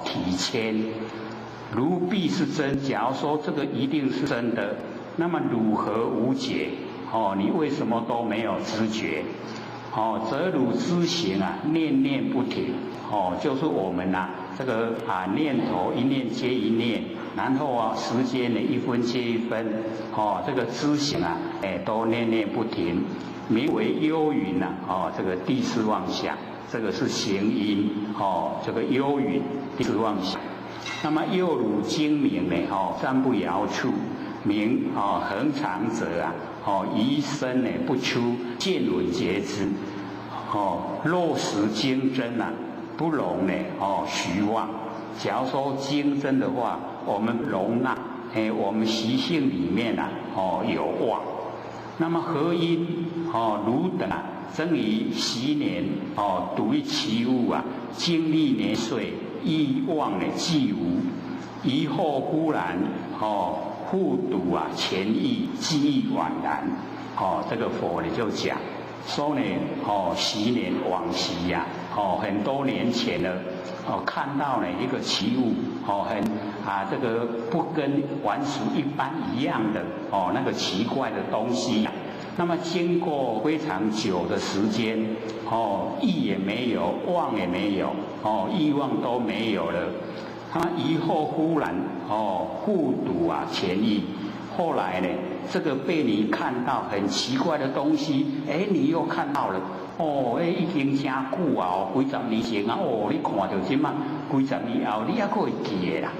体谦？如必是真，假如说这个一定是真的，那么如何无觉？你为什么都没有知觉？则汝知行念念不停，就是我们这个念头一念接一念，然后时间呢一分接一分，这个知行都念念不停，名为幽云这个第四妄想，这个是行因这个幽云第四妄想。那么又如精明呢暂不遥处，名恒常者一生呢不出，见闻觉知若实精真不容呢虚妄。假如说精真的话，我们容纳我们习性里面有妄。那么何因汝等增于昔年独一其物经历年岁，亦妄呢既无，以后忽然复睹前意，记忆宛然。这个佛呢就讲说呢昔年往昔很多年前呢看到呢一个奇物很这个不跟凡俗一般一样的那个奇怪的东西。那么经过非常久的时间意也没有，妄也没有欲望都没有了。那么以后忽然复睹前意，后来呢这个被你看到很奇怪的东西，你又看到了已经真久几十年前你看到这嘛几十年后你还会记的啦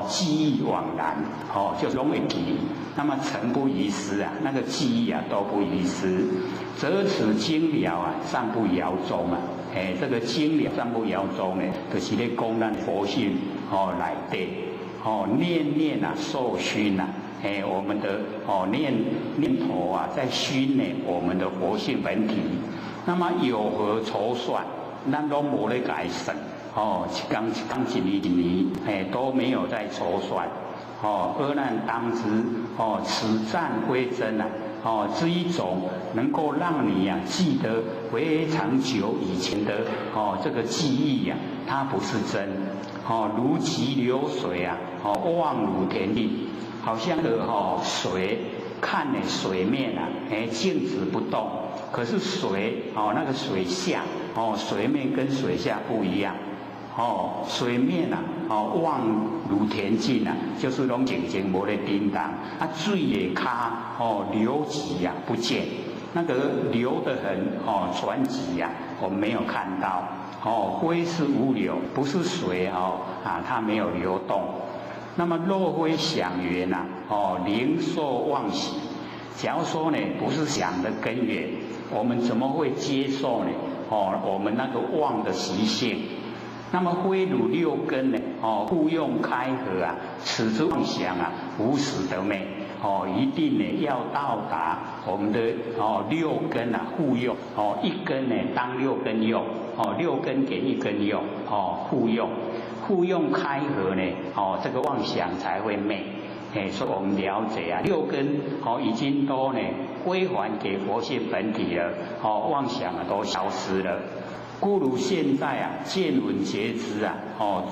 记忆惘然就拢会记。那么诚不遗失那个记忆都不遗失。则此精了尚不摇中这个精了尚不摇中呢，就是咧讲咱佛性内底念念受熏我们的念头在熏呢我们的佛性本体。那么有何筹算？咱都无咧改算一天一年一年都没有在筹算阿难当知此暂非真是一种能够让你记得非常久以前的这个记忆它不是真如急流水望如田地，好像水看呢水面静止不动，可是水那个水下水面跟水下不一样水面望如田径就是拢静静无咧叮当水的脚流急不见那个流的很湍急呀，我们没有看到。灰是无流，不是水它没有流动。那么若非想缘呐，灵受妄喜。假如说呢，不是想的根源，我们怎么会接受呢？我们那个妄的习性。那么非汝六根呢？互用开合啊，此之妄想啊，无始得灭。一定呢要到达我们的六根啊互用。一根呢当六根用。六根给一根用。互用。互用开合呢，这个妄想才会灭。所以我们了解啊，六根已经都呢归还给佛性本体了，妄想啊都消失了。故如现在啊，见闻觉知啊，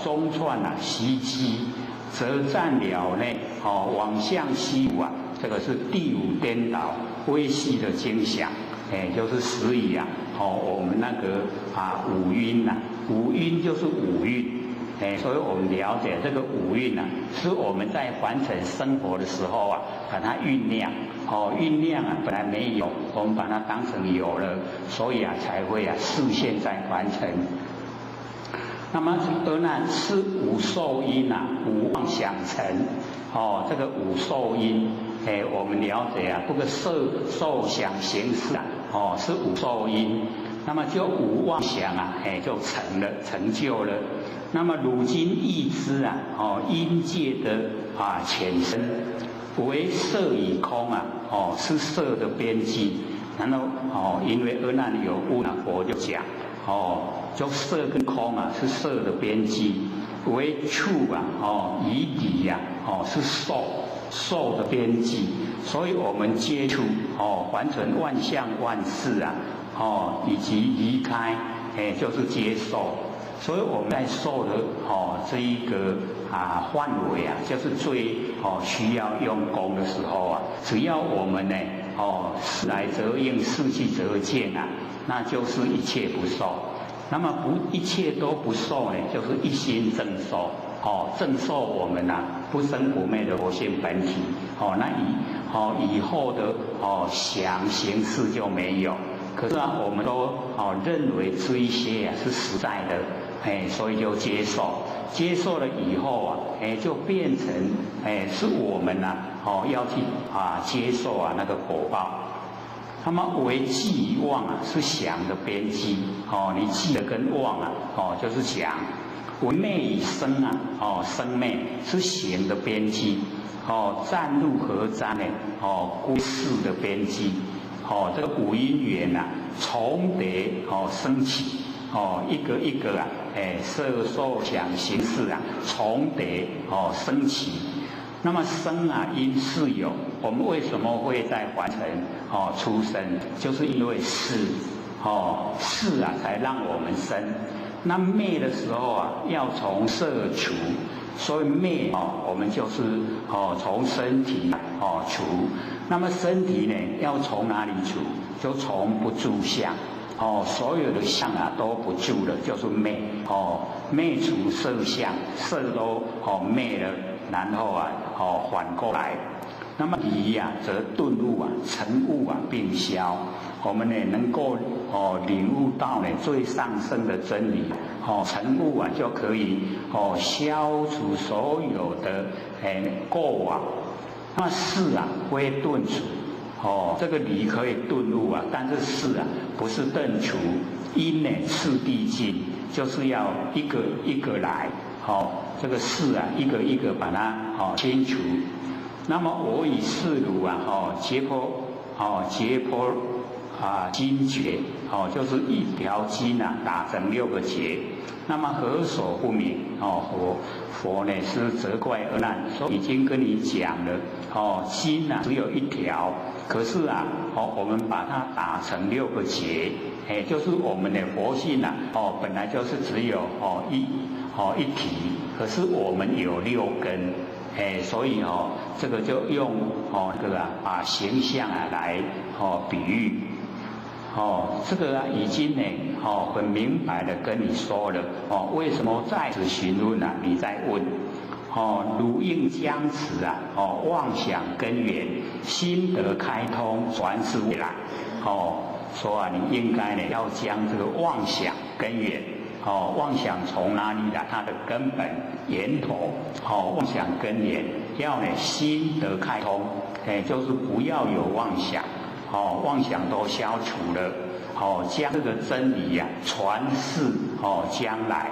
中串啊习机，则占了呢，往向西无啊，这个是第五颠倒微细的经想，就是实以啊，我们那个五蕴呐，五蕴就是五蕴。所以我们了解这个五蕴啊，是我们在凡尘生活的时候啊，把它酝酿。酝酿啊，本来没有，我们把它当成有了，所以啊，才会啊示现在凡尘。那么而那是五受因啊，五妄想成。这个五受因，我们了解啊，这个受想行识啊，是五受因。那么就五妄想啊，就成就了。那么如今亦知啊，因界的浅深，为色与空啊，是色的边际。然后因为阿难有问啊，佛就讲，就色跟空啊是色的边际，为处啊，以理呀，是受的边际。所以我们接触凡尘万象万事啊，以及离开，就是接受。所以我们在受的这一个范围啊，就是最需要用功的时候啊，只要我们呢事来则应，事去则见啊，那就是一切不受。那么一切都不受呢，就是一心正受。正受我们不生不灭的佛性本体。那以后的想行识就没有。可是我们都认为这一些是实在的，所以就接受。接受了以后就变成是我们要去接受那个果报。那么为记与妄是想的边际。你记的跟妄就是想。为昧与生生昧是行的边际。占入合占呢，归事的边际。这个五因缘重叠升起。一个一个色受想行识重叠升起。那么生因是有，我们为什么会在凡尘出生？就是因为是才让我们生。那灭的时候要从色除，所以灭我们就是从身体除。那么身体呢要从哪里除？就从不住相。所有的相都不住了，就是灭。灭除色相，色都灭了，然后反过来。那么离则顿悟成悟并消。我们呢能够领悟到呢最上升的真理。成悟就可以消除所有的过往。那事非顿除。这个理可以顿悟但是事不是顿除。因呢次第进，就是要一个一个来。这个事一个一个把它清除。那么我以是如解剖经诀，就是一条经打成6个结。那么何所不明？佛呢是责怪阿难，说已经跟你讲了，经只有一条，可是我们把它打成6个结，就是我们的佛性本来就是只有一体，可是我们有6根。所以这个就用把形象来比喻。这个已经呢很明白的跟你说了。为什么在此询问你再问？如应将此妄想根源，心得开通，传世未来。说啊，你应该呢要将这个妄想根源，妄想从哪里来？它的根本源头，妄想根源要呢心得开通，就是不要有妄想，妄想都消除了，将这个真理呀传世，将来，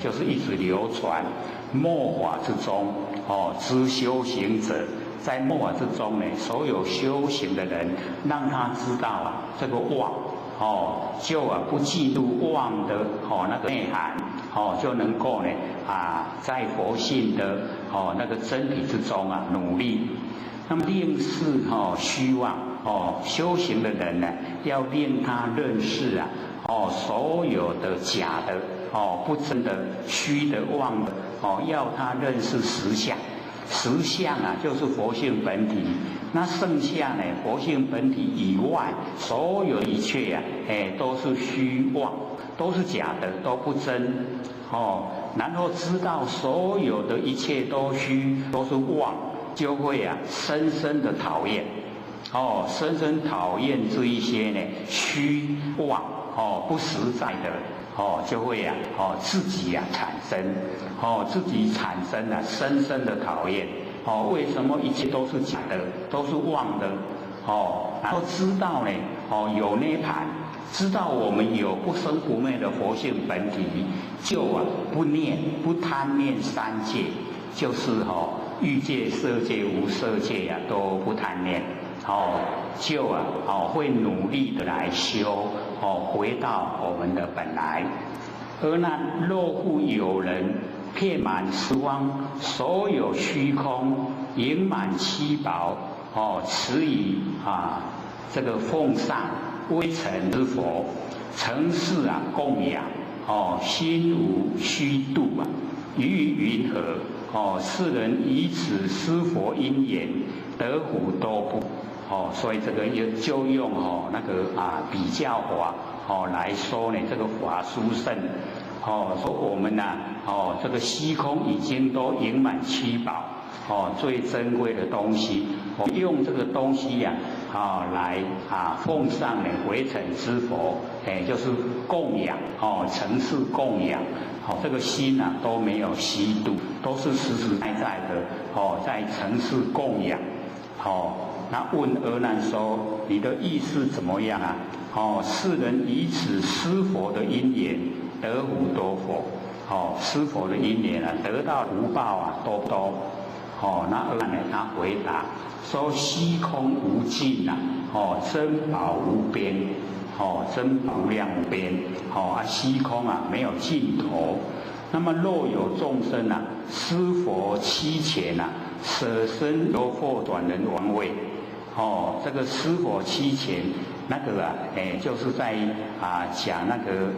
就是一直流传，末法之中，知修行者。在末法之中呢，所有修行的人，让他知道啊，这个妄，就不进入妄的那个内涵，就能够呢在佛性的那个真理之中啊努力。那么令是虚妄，修行的人呢，要令他认识啊，所有的假的，不真的、虚的、妄的，要他认识实相。实相啊，就是佛性本体。那剩下呢，佛性本体以外，所有一切啊，都是虚妄，都是假的，都不真。然后知道所有的一切都虚，都是妄，就会啊，深深的讨厌。深深讨厌这一些呢，虚妄，不实在的。就会啊，自己啊产生，自己产生了深深的讨厌，为什么一切都是假的，都是妄的，然后知道呢，有涅槃，知道我们有不生不灭的佛性本体，就啊不念不贪念三界，就是欲界、色界、无色界啊都不贪念，就啊会努力的来修。回到我们的本来，而那若复有人遍满十方，所有虚空盈满七宝，持以这个奉上微尘之佛，曾是啊供养，心无虚度啊，于云何？世人以此施佛因缘，得福多不？所以这个就用那个比较法来说呢，这个法殊胜，说我们呐这个虚空已经都盈满七宝，最珍贵的东西，我们用这个东西呀来奉上呢微尘之佛，就是供养，承事供养，这个心啊都没有虚度，都是实实在在的在承事供养。那问阿难说：“你的意思怎么样啊？”世人以此施佛的因缘，得福多佛。施佛的因缘啊，得到福报啊，多不多？那阿难呢？他回答说：“虚空无尽啊，珍宝无边，珍宝无量无边，虚空啊没有尽头。那么若有众生啊，施佛期前啊，舍身由获短人王位。”这个施佛期前，那个啊，就是在讲那个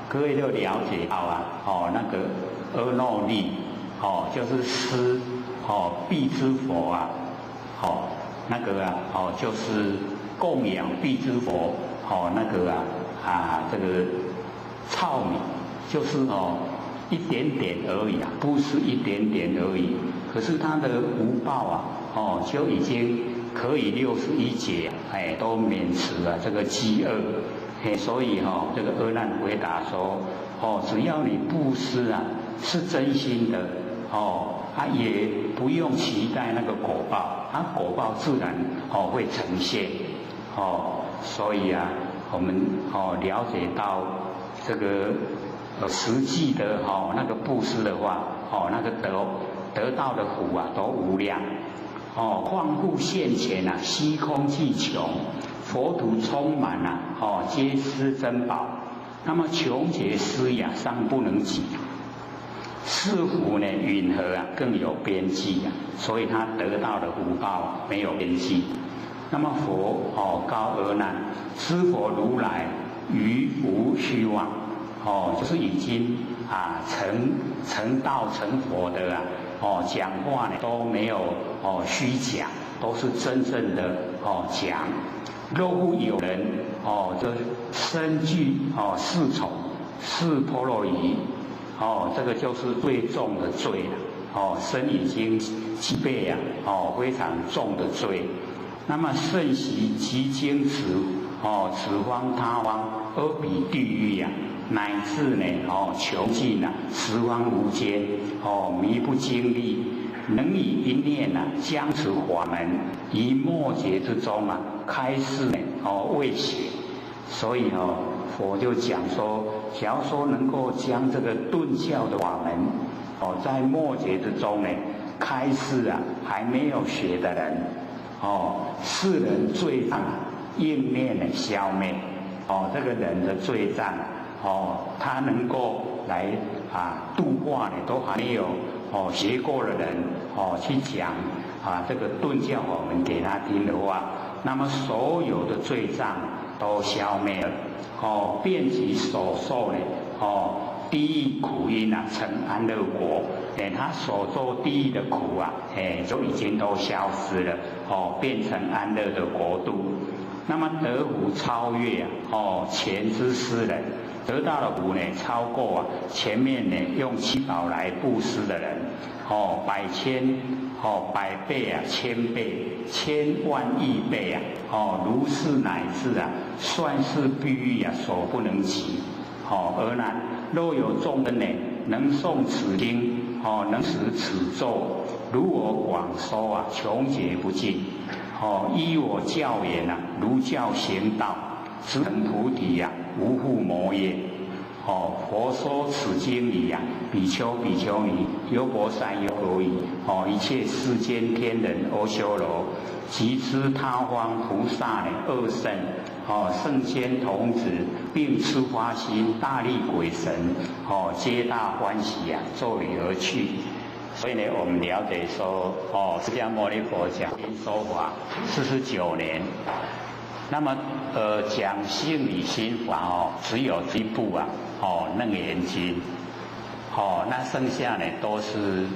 各位都了解到啊，那个阿耨利，就是施辟支佛啊，那个啊，就是供养辟支佛，那个这个糙米，就是一点点而已啊，不是一点点而已，可是他的福报啊。就已经可以61劫，都免除了这个饥饿，所以这个阿难回答说，只要你布施啊是真心的，也不用期待那个果报，果报自然会呈现，所以啊，我们了解到这个实际的那个布施的话，那个得到的福啊都无量。况复现前啊，虚空既穷，佛土充满啊，皆施珍宝。那么穷劫施呀，尚不能及。是福呢，云何啊更有边际啊？所以他得到的福报没有边际。那么佛告阿难：知佛如来于无虚妄，就是已经成道成佛的讲话呢都没有虚假，都是真正的讲。若复有人这身具四重四波罗夷，这个就是最重的罪了。身已经具备非常重的罪。那么瞬息即经此方他方，而彼地狱呀，乃至呢穷尽十方无间弥不经历，能以一念将此法门于末劫之中开示未显。所以佛就讲说，假如说能够将这个顿教的法门在末劫之中呢开示还没有学的人世人罪障应念的消灭这个人的罪障他能够来度化呢都还没有学过的人去讲这个顿教法门给他听的话，那么所有的罪障都消灭了遍其所受呢地狱苦因成安乐国，他所受地狱的苦就已经都消失了变成安乐的国度。那么得福超越前之施人，得到的福呢超过前面呢用七宝来布施的人百千百倍千倍千万亿倍如是乃至算是比喻所不能及而呢若有众生呢能诵此经能使此咒如我广说穷劫不尽依我教言如教行道，直成菩提无复魔业佛说此经里比丘比丘尼优婆塞优婆夷一切世间天人阿修罗及之他方菩萨二圣圣仙童子并持发心大力鬼神皆大欢喜作礼而去。所以呢，我们了解说释迦牟尼佛讲经说法49年，那么讲性理心法只有一部楞严经那剩下呢都是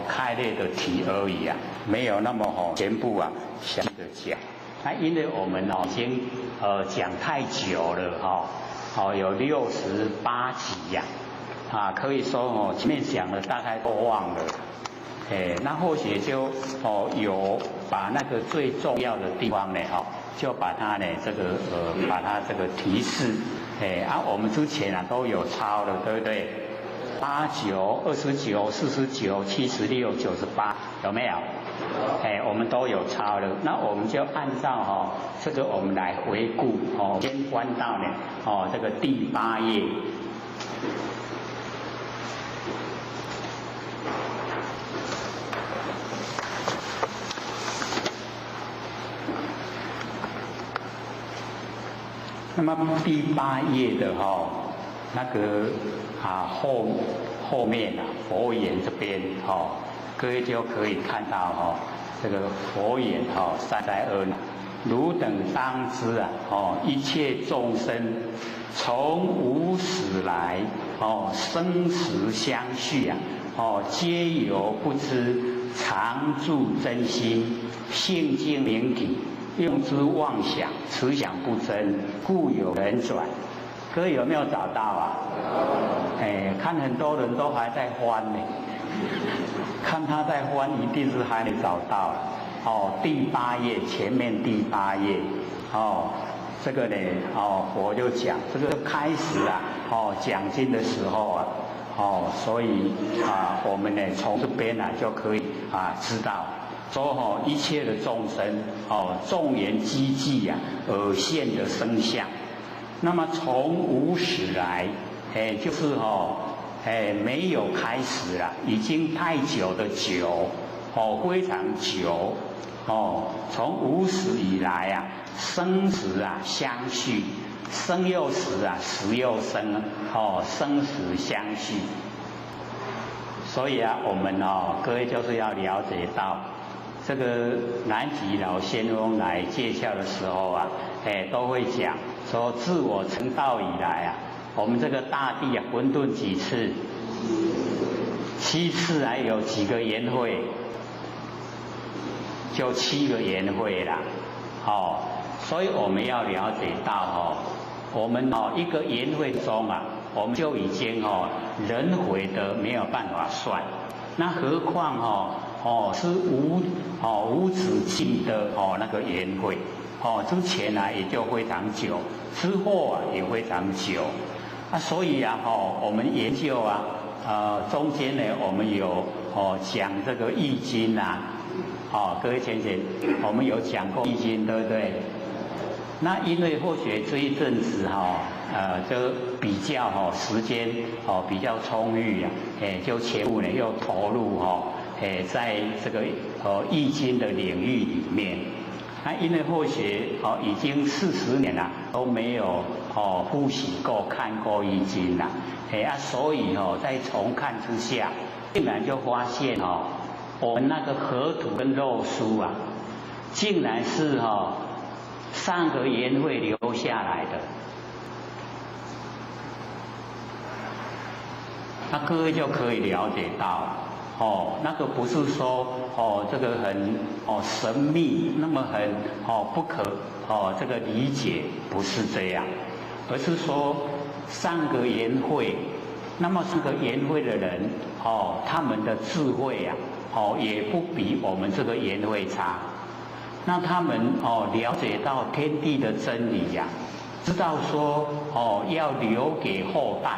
开列的题而已没有那么全部详细的讲。那因为我们已经讲太久了有68集可以说前面讲的大概都忘了，那或许就有把那个最重要的地方呢就把它呢把它这个提示，我们之前都有抄了，对不对？8、9、29、49、76、98有没有？我们都有抄了，那我们就按照这个我们来回顾先翻到呢这个第8页。那么第8页的那个后面佛言这边各位就可以看到这个佛言善哉阿难，汝等当知一切众生从无始来生死相续皆由不知常住真心性净明体用之妄想，此想不真，故有人转。各位有没有找到看很多人都还在翻呢，看他在翻，一定是还没找到第8页前面第8页这个呢佛就讲这个开始讲经的时候所以我们呢从这边就可以知道。说一切的众生众缘积聚而现的生相，那么从无始来就是没有开始了，已经太久的久非常久从无始以来生死相续，生又死死又生生死相续。所以我们各位就是要了解到这个南极老仙翁来介绍的时候都会讲说，自我成道以来我们这个大地混沌几次？7次，还有几个缘会？就7个缘会啦。所以我们要了解到我们一个缘会中我们就已经轮回的没有办法算，那何况是无止境的那个缘会，之前啊也就非常久，之后啊也非常久，所以啊我们研究啊中间呢我们有讲这个易经啊，各位先生，我们有讲过易经对不对？那因为或许这一阵子就比较时间比较充裕啊，就全部呢又投入在这个易经的领域里面。那因为或许已经40年了都没有复习过看过易经了，所以在重看之下，竟然就发现我们那个河图跟肉书啊，竟然是上个元会留下来的。那各位就可以了解到，那个不是说这个很神秘，那么很不可这个理解，不是这样，而是说上个元会，那么上个元会的人他们的智慧啊也不比我们这个元会差。那他们了解到天地的真理呀，知道说要留给后代，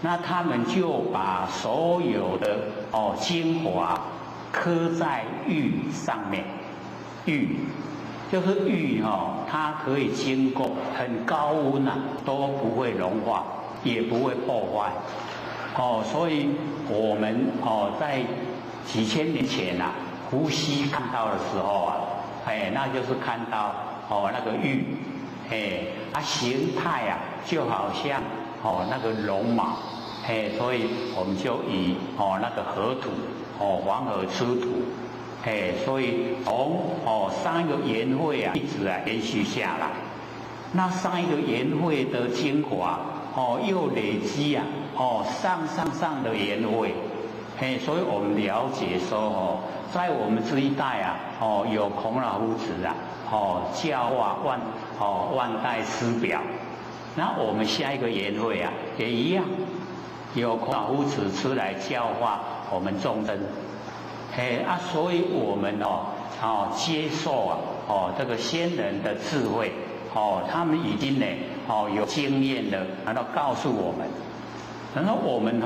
那他们就把所有的精华刻在玉上面。玉就是玉它可以经过很高温啊都不会融化，也不会破坏。所以我们在几千年前啊，伏羲看到的时候啊，那就是看到那个玉，形态啊就好像那个龙马，所以我们就以那个河图黄河出土，所以从上一个元会啊一直延续下来，那上一个元会的精华又累积啊上的元会，所以我们了解说在我们这一代啊有孔老夫子啊教化万代师表，那我们下一个元会啊也一样，有孔老夫子出来教化我们众生，所以我们接受这个先人的智慧，他们已经呢有经验的，然后告诉我们，然后我们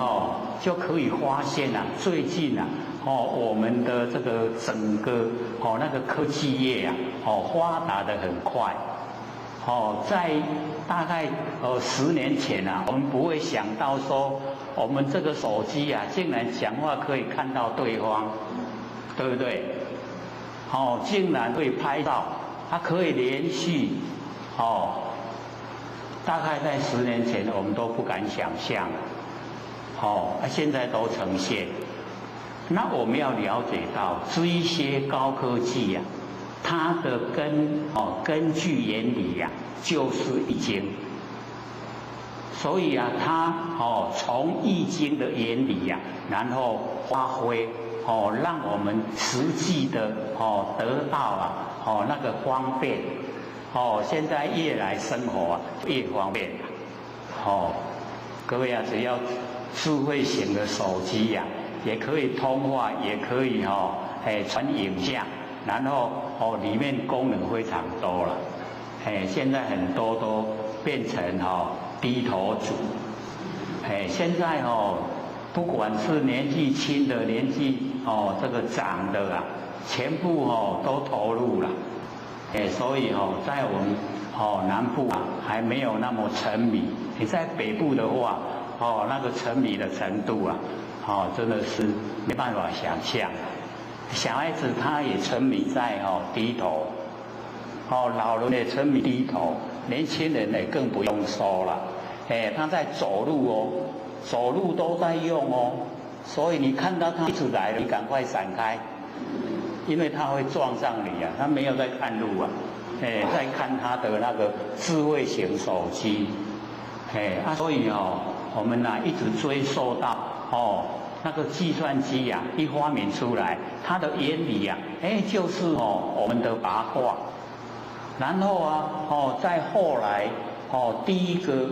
就可以发现啊，最近啊我们的这个整个那个科技业啊发达得很快，在大概10年前啊，我们不会想到说我们这个手机啊竟然讲话可以看到对方，对不对？竟然可以拍照，它可以连续大概在10年前我们都不敢想象，现在都呈现。那我们要了解到这一些高科技啊，它的根据原理啊就是易经，所以啊它从易经的原理啊，然后发挥让我们实际的得到啊那个方便，现在越来生活啊越方便了，各位啊，只要智慧型的手机呀也可以通话，也可以传影像，然后里面功能非常多了，现在很多都变成低头族，现在不管是年纪轻的，年纪这个长的啊，全部都投入了，所以在我们南部啊还没有那么沉迷，你在北部的话那个沉迷的程度啊真的是没办法想象。小孩子他也沉迷在低头，老人也沉迷低头，年轻人也更不用说了，他在走路走路都在用所以你看到他一直来了，你赶快闪开，因为他会撞上你啊，他没有在看路啊，在看他的那个智慧型手机，所以我们一直追溯到那个计算机啊一发明出来，它的原理啊就是我们的八卦，然后再后来第一个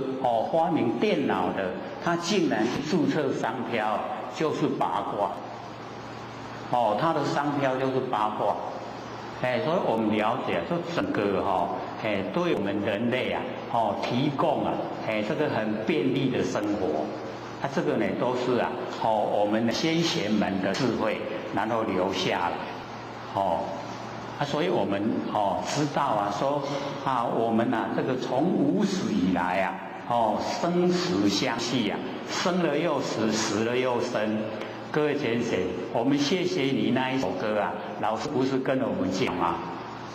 发明电脑的，他竟然注册商标就是八卦，它的商标就是八卦。所以我们了解，就整个对我们人类啊，提供啊，这个很便利的生活。这个呢都是啊，我们先贤们的智慧，然后留下来，所以我们知道啊，说我们这个从无始以来啊，生死相续啊，生了又死，死了又生。各位先生，我们谢谢你那一首歌啊，老师不是跟我们讲吗？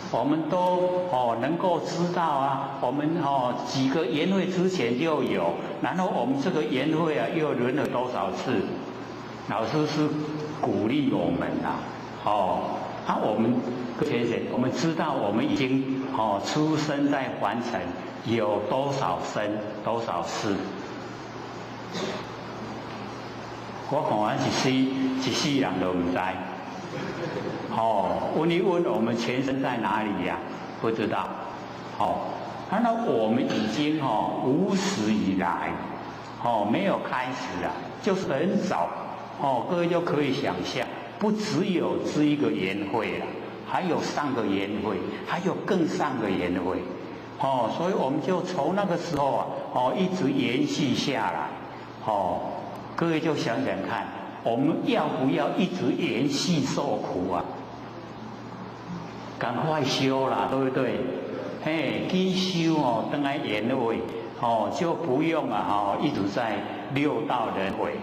我们都能够知道啊，我们几个研会之前就有，然后我们这个研会啊又轮了多少次？老师是鼓励我们我们各位先生，我们知道我们已经出生在凡尘有多少生多少世。我看完一世人都唔知，问一问我们前身在哪里呀？不知道，那我们已经无始以来，没有开始啊，就是很早，各位就可以想象，不只有这一个研会了，还有上个研会，还有更上个研会，所以我们就从那个时候一直延续下来，各位就想想看，我们要不要一直延续受苦啊？赶快修啦，对不对？紧修等来研会就不用一直在六道轮回，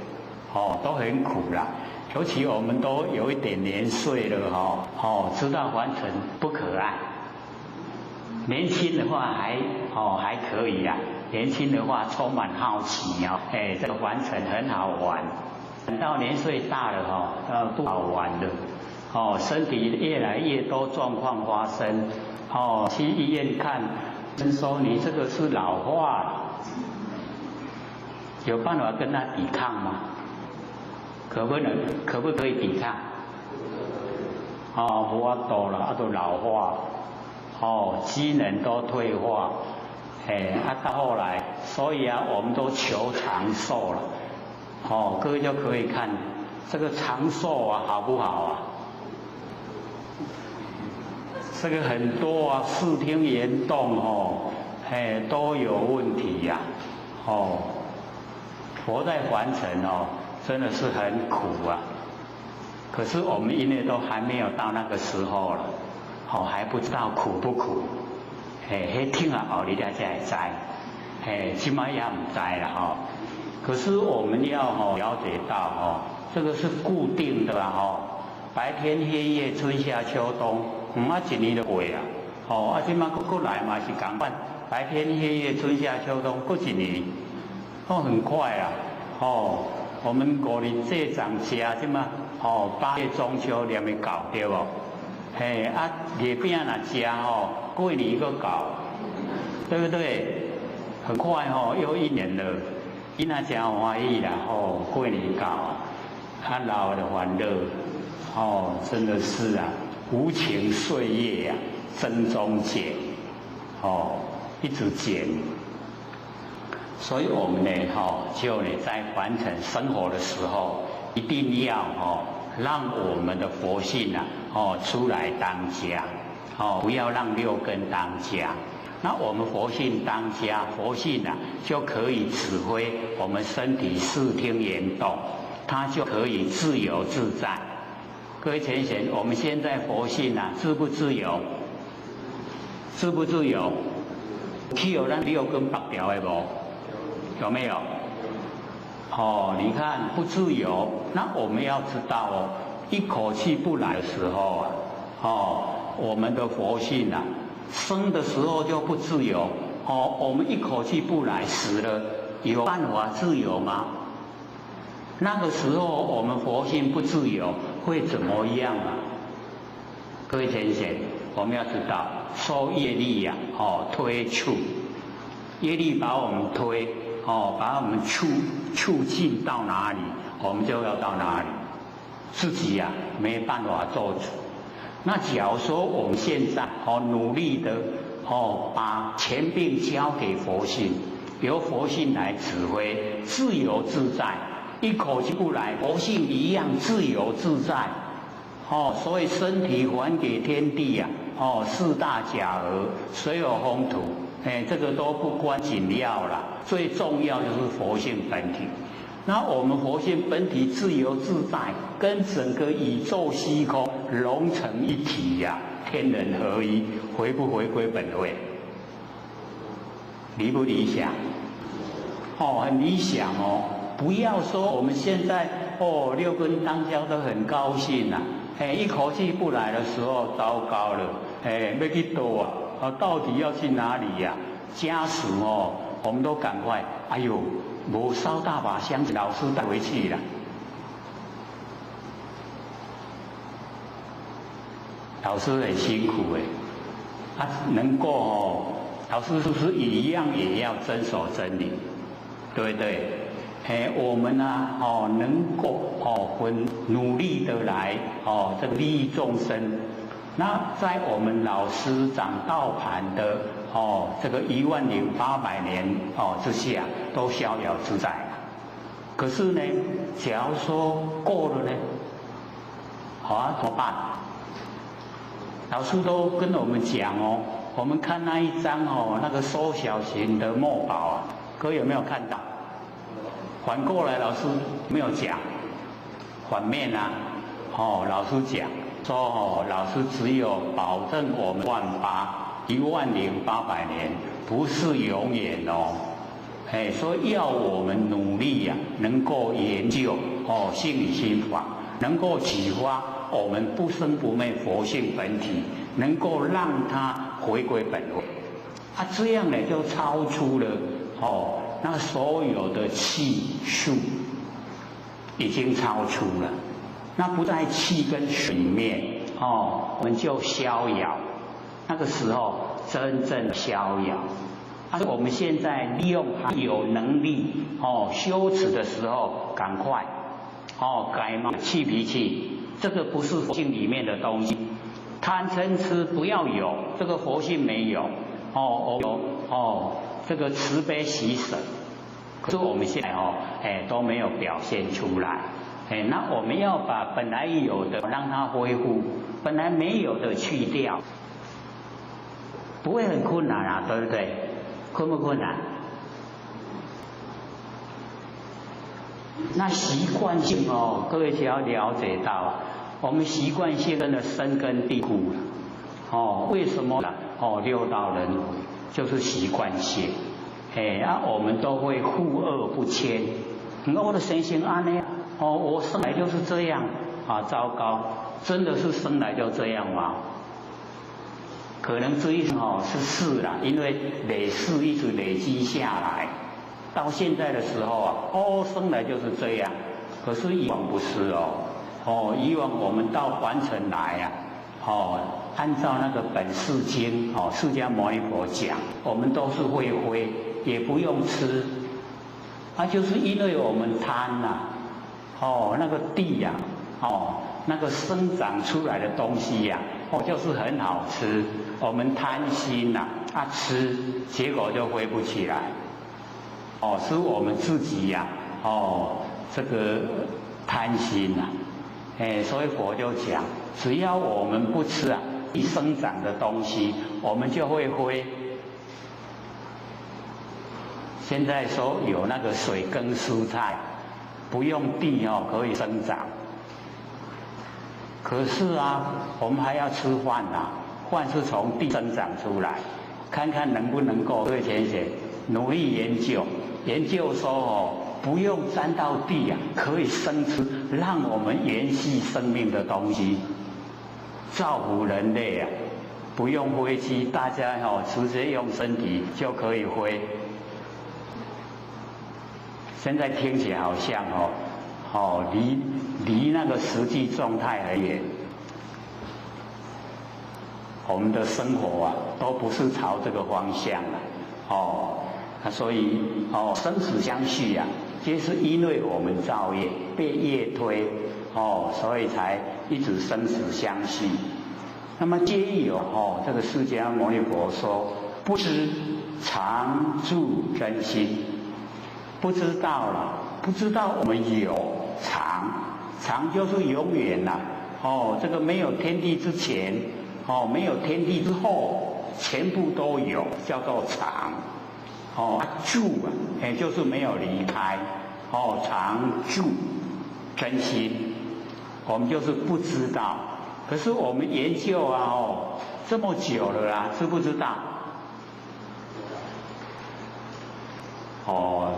都很苦啦。尤其我们都有一点年岁了知道凡尘不可爱。年轻的话还可以啊。年轻的话充满好奇这个凡尘很好玩。等到年岁大了不好玩了身体越来越多状况发生去医院看，说你这个是老化了，有办法跟他抵抗吗？可不可以抵抗？没法度了，都老化机能都退化。到后来，所以我们都求长寿了。各位就可以看这个长寿好不好啊？这个很多视听联动都有问题呀。活在凡尘真的是很苦啊。可是我们因为都还没有到那个时候了，还不知道苦不苦。听了你才会知，起码也唔知啦可是我们要了解到这个是固定的白天黑夜春夏秋冬，一年就过啊。这嘛过来嘛是同款，白天黑夜春夏秋冬过一年，很快啦我们5日这长假这嘛8月中秋连未到对不？月饼若吃过年又到，对不对？很快又一年了，囡仔真欢喜啦过年到老的欢乐真的是无情岁月增中减一直减。所以我们呢就在凡尘生活的时候，一定要让我们的佛性出来当家不要让六根当家。那我们佛性当家，佛性就可以指挥我们身体视听言动，它就可以自由自在。各位前贤，我们现在佛性自不自由？自不自由？有咱六根拔掉的无？有没有？你看不自由，那我们要知道一口气不来的时候我们的佛性生的时候就不自由我们一口气不来，死了有办法自由吗？那个时候我们佛性不自由会怎么样各位先生，我们要知道受业力推促，业力把我们推把我们促进到哪里，我们就要到哪里，自己没办法做主。那假如说我们现在努力的把权柄交给佛性，由佛性来指挥，自由自在，一口气不来，佛性一样自由自在所以身体还给天地呀，四大假合，水有风土，这个都不关紧要啦。最重要就是佛性本体。那我们佛性本体自由自在，跟整个宇宙虚空融成一体呀，天人合一，回不回归本位？理不理想？很理想哦。不要说我们现在六根当交都很高兴呐，一口气不来的时候糟糕了，要去多啊，到底要去哪里呀？家属我们都赶快，哎呦，没烧大把香，老师带回去了。老师很辛苦能够老师是不是一样也要遵守真理，对不对？我们能够很努力的来这个利益众生。那在我们老师掌道盘的这个10800年之下，都逍遥自在了。可是呢，假如说过了呢，怎么办？老师都跟我们讲我们看那一张那个缩小型的墨宝啊，各位有没有看到？反过来老师没有讲，反面啊，老师讲说老师只有保证我们10800年不是永远所以要我们努力呀，能够研究心理心法，能够启发我们不生不灭佛性本体，能够让它回归本位。这样呢就超出了那所有的气数已经超出了，那不在气跟水里面我们就逍遥。那个时候真正逍遥。我们现在利用还有能力修持的时候，赶快改气脾气，这个不是佛性里面的东西。贪嗔痴不要有，这个佛性没有这个慈悲喜舍，可是我们现在都没有表现出来。那我们要把本来有的让它恢复，本来没有的去掉，不会很困难啊，对不对？困不困难？那习惯性各位只要了解到，我们习惯性真的深根蒂固了。为什么呢？六道轮回就是习惯性。我们都会护恶不迁。我的神性安呢？我生来就是这样糟糕，真的是生来就这样吗？可能这一生是事啦，因为累世一直累积下来，到现在的时候生来就是这样。可是以往不是以往我们到凡尘来按照那个本世经释迦牟尼佛讲，我们都是会飞，也不用吃，就是因为我们贪那个地呀那个生长出来的东西呀就是很好吃，我们贪心吃，结果就飞不起来是我们自己呀这个贪心所以佛就讲，只要我们不吃生长的东西，我们就会飞。现在说有那个水耕蔬菜，不用地可以生长。可是我们还要吃饭饭是从地生长出来，看看能不能够各位先生努力研究说不用沾到地可以生出让我们延续生命的东西，造福人类不用飞机，大家直接用身体就可以飞。现在听起来好像离那个实际状态很远。我们的生活都不是朝这个方向所以生死相续皆是因为我们造业被业推所以才一直生死相续。那么皆有这个释迦牟尼佛说，不知常住真心，不知道我们有常就是永远这个没有天地之前，没有天地之后，全部都有，叫做常。住就是没有离开，常住真心，我们就是不知道。可是我们研究啊，这么久了啦，知不知道？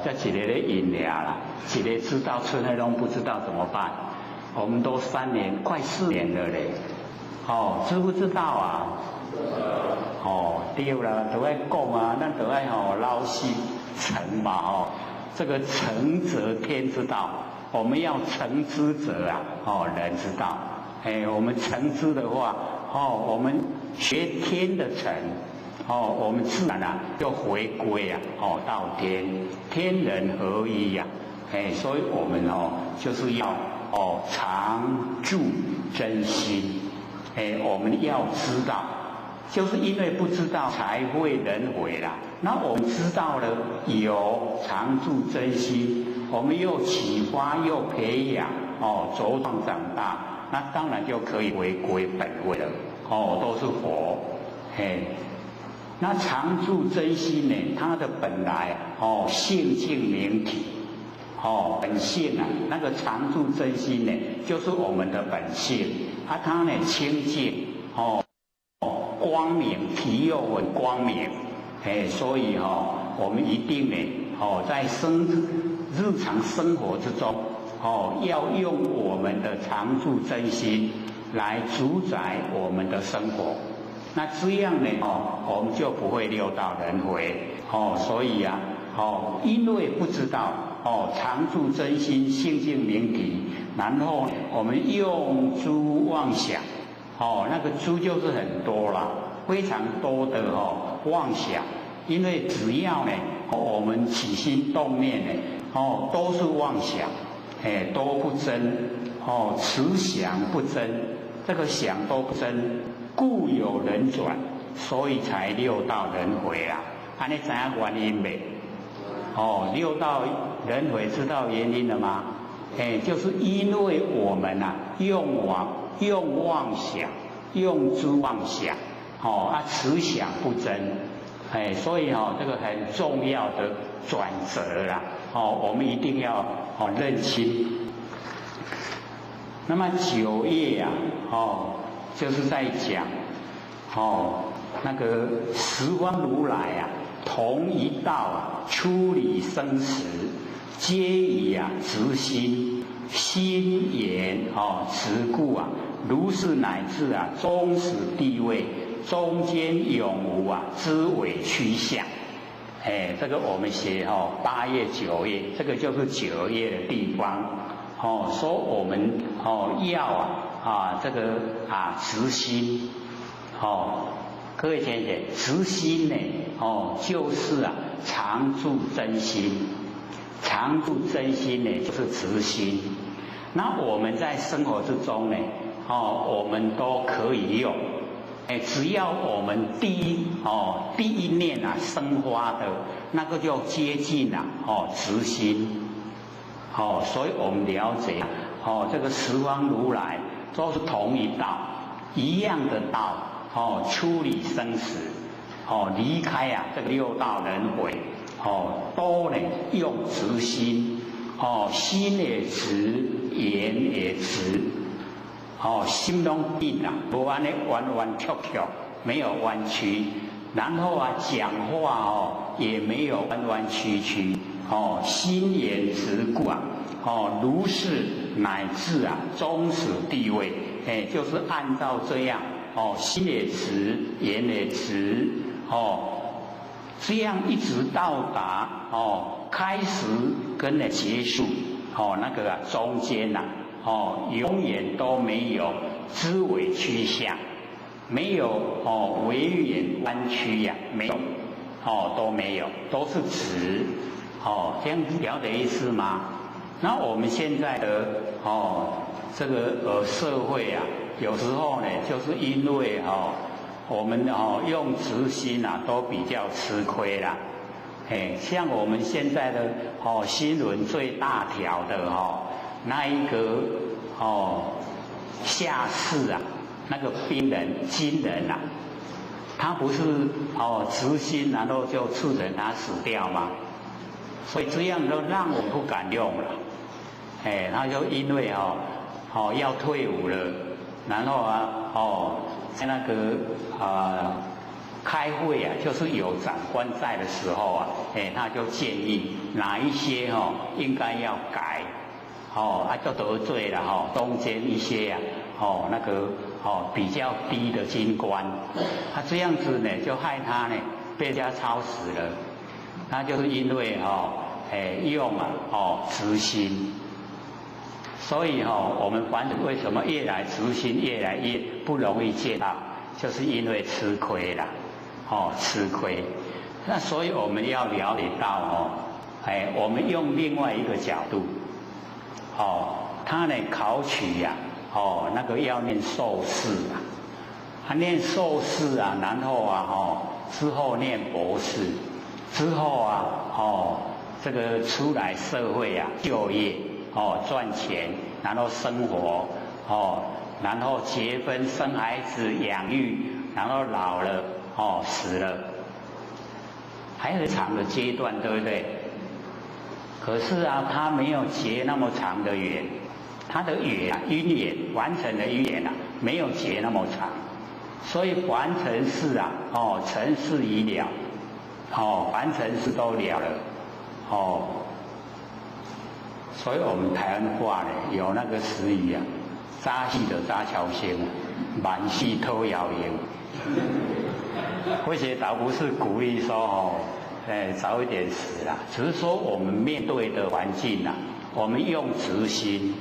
这一个咧引俩啦，一个知道，村内拢不知道怎么办？我们都3年，快4年了嘞，知不知道啊？对啦，都爱讲啊，咱都爱老实诚嘛，这个诚则天之道，我们要诚之者啊，人之道。我们诚之的话，我们学天的诚。我们自然就回归到天人合一呀，所以我们就是要常住真心，我们要知道，就是因为不知道才会人为啦。那我们知道了，有常住真心，我们又启发又培养，茁壮长大，那当然就可以回归本位了，都是佛，那常住真心呢？它的本来性净明体，本性啊，那个常住真心呢，就是我们的本性。它呢清净，光明，体又很光明，所以我们一定呢，在日常生活之中，要用我们的常住真心来主宰我们的生活。那这样呢，我们就不会六道轮回，所以啊，因为不知道，常住真心，性净明体，然后我们用诸妄想，那个诸就是很多啦，非常多的妄想，因为只要呢，我们起心动念呢，都是妄想，都不真，此想不真，这个想都不真。故有人转，所以才六道轮回啊！你知影原因没？六道轮回知道原因了吗？就是因为我们用妄想，用诸妄想，此想不真，所以这个很重要的转折啦，我们一定要认清。那么9页就是在讲，那个十方如来同一道出离生死，皆以直心，心言持故如是乃至终始地位，中间永无知为趋向。这个我们写8页9页，这个就是9页的地方，说我们要这个直心，各位先生，直心呢，就是常住真心，常住真心呢就是直心。那我们在生活之中呢，我们都可以用，只要我们第一念生发的那个就接近直心，所以我们了解这个十方如来都是同一道，一样的道，出离生死，离开这个六道轮回，都能用直心，心也直，言也直，心拢定无安尼弯弯曲曲，没有弯曲，然后讲话也没有弯弯曲曲，心言直故如是乃至终始地位，就是按照这样，心也直，言也直，这样一直到达开始跟结束，那个中间永远都没有知为趋向，没有微远弯曲没有，都没有，都是直，这样了解意思吗？那我们现在的这个社会有时候呢，就是因为我们用直心都比较吃亏啦。像我们现在的新闻最大条的那一个下世啊，那个兵人、金人啊，他不是执心，然后就促成他死掉吗？所以这样都让我不敢用了。他就因为要退伍了，然后在那个开会啊，就是有长官在的时候啊，他就建议哪一些应该要改，就得罪了中间一些那个比较低的军官，这样子呢就害他呢被人家抄死了。他就是因为用执心，所以我们凡人为什么越来执心越来越不容易见到，就是因为吃亏啦。吃亏，那所以我们要了解到我们用另外一个角度，他呢考取呀，那个要念受士啊，念受士啊，然后之后念博士，之后这个出来社会啊就业赚钱，然后生活然后结婚生孩子养育，然后老了死了，还很长的阶段，对不对？可是他没有结那么长的缘，他的缘因缘完成的因缘没有结那么长，所以凡尘事尘事已了，凡尘事都了了，所以我们台湾话呢有那个词语早死就早超生，晚死讨谣言。或许倒不是鼓励说早一点死啦，只是说我们面对的环境我们用执心，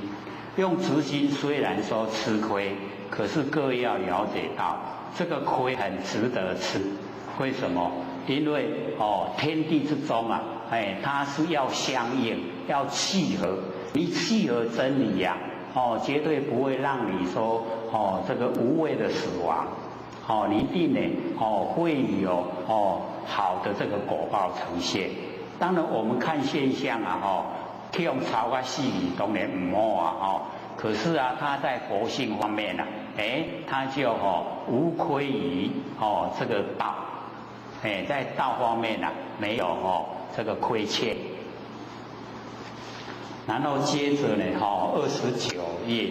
虽然说吃亏，可是各位要了解到这个亏很值得吃。为什么？因为天地之中它是要相应，要契合，你契合真理绝对不会让你说这个无谓的死亡。你一定呢会有好的这个果报呈现。当然我们看现象去用抄啊死理当然唔好可是他在佛性方面他就无亏于这个道，在道方面没有这个亏欠。然后接着呢29页。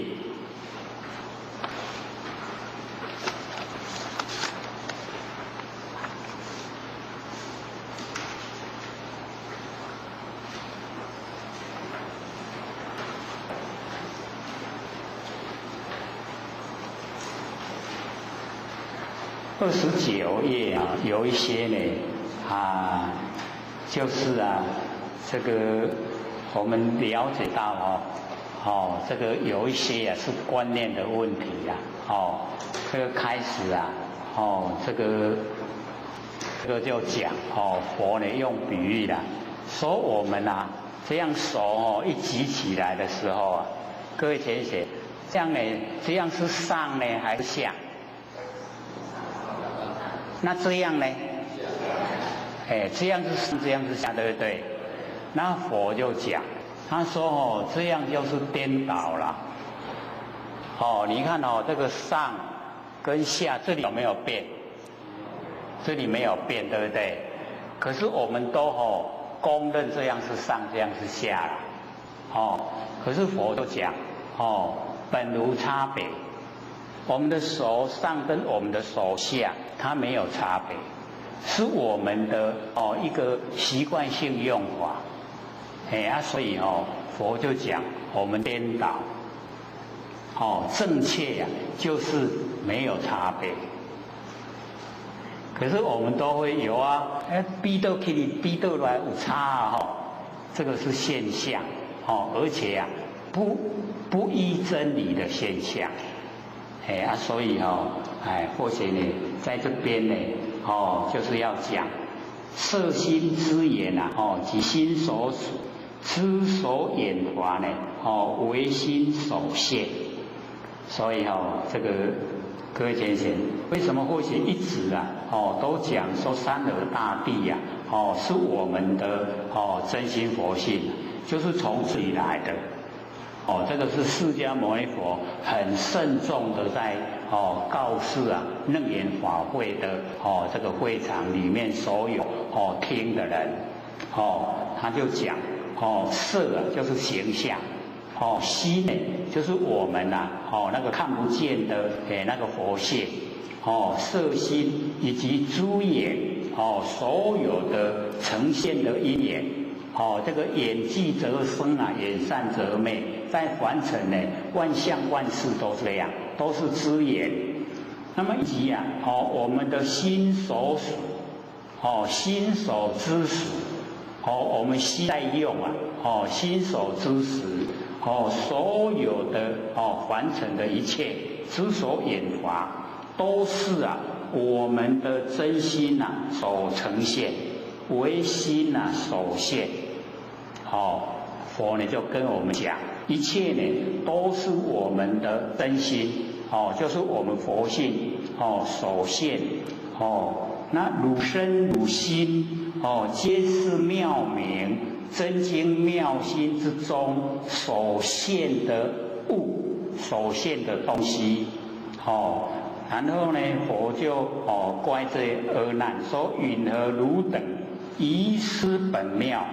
29页有一些呢就是这个我们了解到这个有一些是观念的问题这个开始这个就讲佛呢用比喻说我们这样手一举起来的时候各位同学，这样是上呢还是下？那这样呢？这样是上，这样是下，对不对？那佛就讲，他说这样就是颠倒了。你看这个上跟下这里有没有变？这里没有变，对不对？可是我们都公认这样是上，这样是下了。可是佛就讲本无差别。我们的手上跟我们的手下，它没有差别，是我们的一个习惯性用法。所以佛就讲我们颠倒。正确就是没有差别。可是我们都会有比到起来比到来有差这个是现象而且不依真理的现象。所以或许呢，在这边呢，就是要讲摄心之言即心所属，知所眼法呢，唯心所现。所以这个各位先生，为什么或许一直都讲说三河大地是我们的真心佛性，就是从这里来的。这个是释迦牟尼佛很慎重的在告示楞严法会的这个会场里面所有听的人，他就讲色就是形象，心呢就是我们那个看不见的那个佛性，色心以及诸眼所有的呈现的因缘。这个眼即则生眼善则昧，在凡尘呢，万象万事都是这样，都是知眼。那么以及我们的心所属，心所之时，我们心在用心所之时，所有的凡尘的一切之所引发，都是我们的真心所呈现，为心所现。佛呢就跟我们讲，一切呢都是我们的真心，就是我们佛性所现。那汝身汝心皆是妙明真经妙心之中所现的物，所现的东西。然后呢，佛就怪这阿难说：云何汝等遗失本妙？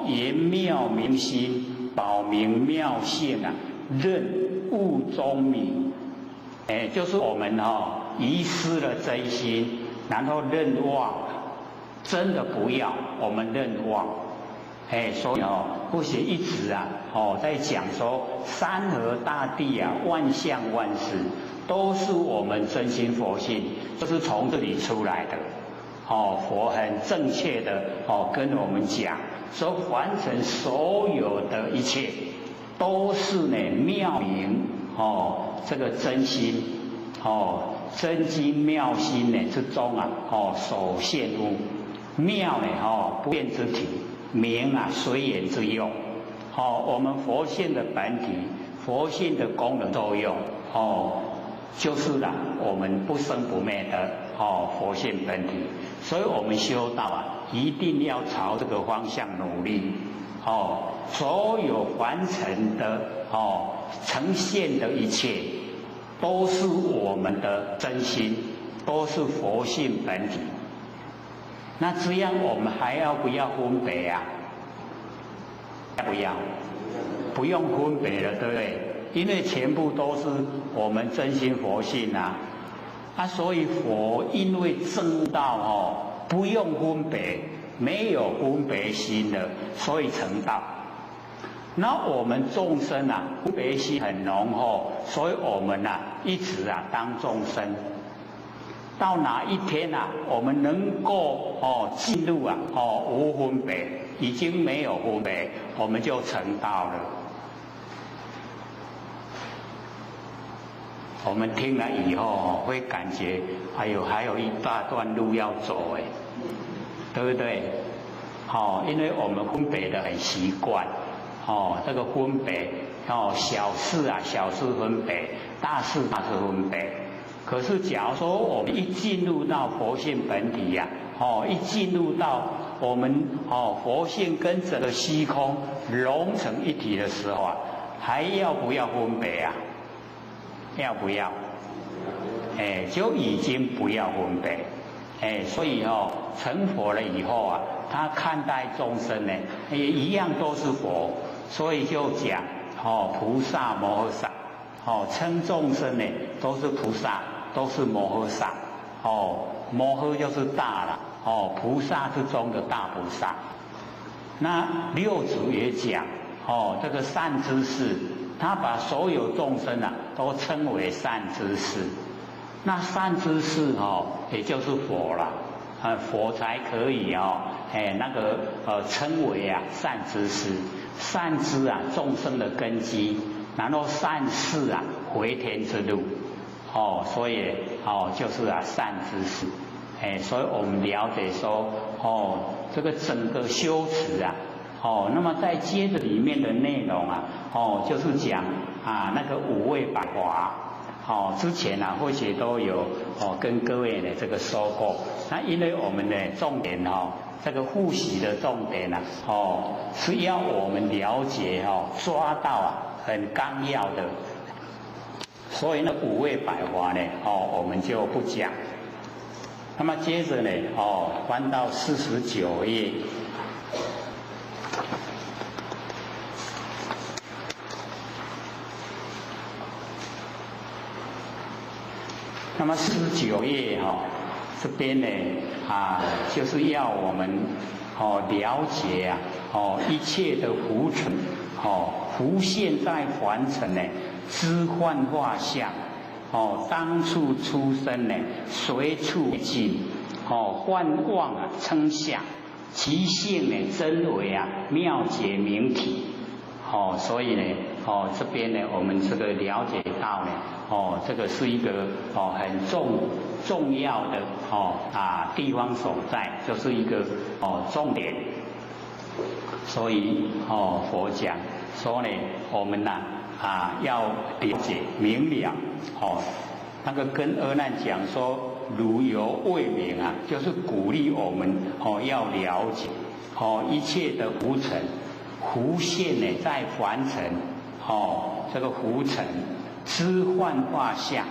言妙明心，保明妙性任物中迷。就是我们遗失了真心，然后任忘，真的不要，我们任忘。所以不是一直在讲说山河大地万象万事都是我们真心佛性，就是从这里出来的。佛很正确的跟我们讲说，凡尘所有的一切都是呢妙明这个真心真经妙心呢之中所现物。妙呢不变之体，明随缘之用。我们佛性的本体，佛性的功能作用就是我们不生不灭的佛性本体。所以我们修道一定要朝这个方向努力。所有凡尘的呈现的一切，都是我们的真心，都是佛性本体。那这样我们还要不要分别不要，不用分别了，对不对？因为全部都是我们真心佛性所以佛因为证道不用分别，没有分别心了，所以成道。那我们众生分别心很浓厚，所以我们一直当众生。到哪一天我们能够进入无分别，已经没有分别，我们就成道了。我们听了以后会感觉，还有一大段路要走对不对？因为我们分别的很习惯，这个分别小事小事分别，大事分别。可是假如说我们一进入到佛性本体一进入到我们佛性跟整个虚空融成一体的时候还要不要分别要不要？就已经不要分别。所以成佛了以后他看待众生呢，也一样都是佛，所以就讲菩萨摩诃萨，称众生呢都是菩萨，都是摩诃萨。摩诃就是大了，菩萨之中的大菩萨。那六祖也讲这个善知识，他把所有众生都称为善知识。那善知识也就是佛了，佛才可以那个称为善知识。善知众生的根基，然后善事回天之路。所以就是善知识。所以我们了解说这个整个修持那么在接着里面的内容就是讲那个五味百华。之前或许都有跟各位呢这个说过。那因为我们的重点这个复习的重点啊，是要我们了解抓到很纲要的。所以呢，五味百华呢，我们就不讲。那么接着呢，翻到49页。那么49页这边呢就是要我们了解一切的浮尘浮现在凡尘呢，知幻化相当处出生呢，随处尽幻妄称相，其性呢真伪妙解明体。所以呢，这边呢，我们这个了解到呢，这个是一个很重要的地方所在，就是一个重点。所以佛讲说呢，我们要了解明了那个跟阿难讲说，如有未明就是鼓励我们要了解一切的浮尘。浮现呢，在凡尘，这个浮尘知幻化相，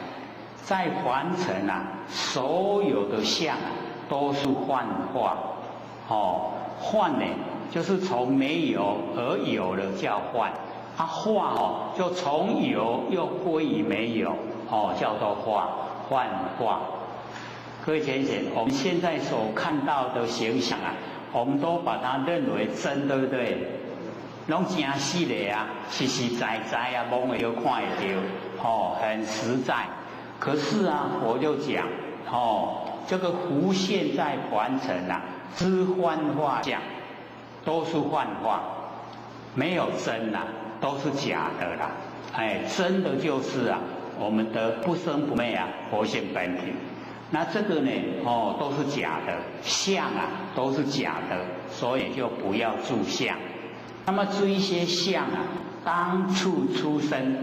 在凡尘所有的相都是幻化，幻呢就是从没有而有了叫幻，化就从有又归于没有，叫做幻化。各位先生，我们现在所看到的形象我们都把它认为真，对不对？拢真实的实实在在摸会到看会到，很实在。可是佛就讲，这个浮现在凡尘知幻化相，都是幻化，没有真都是假的啦。真的就是我们的不生不灭佛性本体。那这个呢，都是假的，相都是假的，所以就不要住相。那么这一些相当处出生，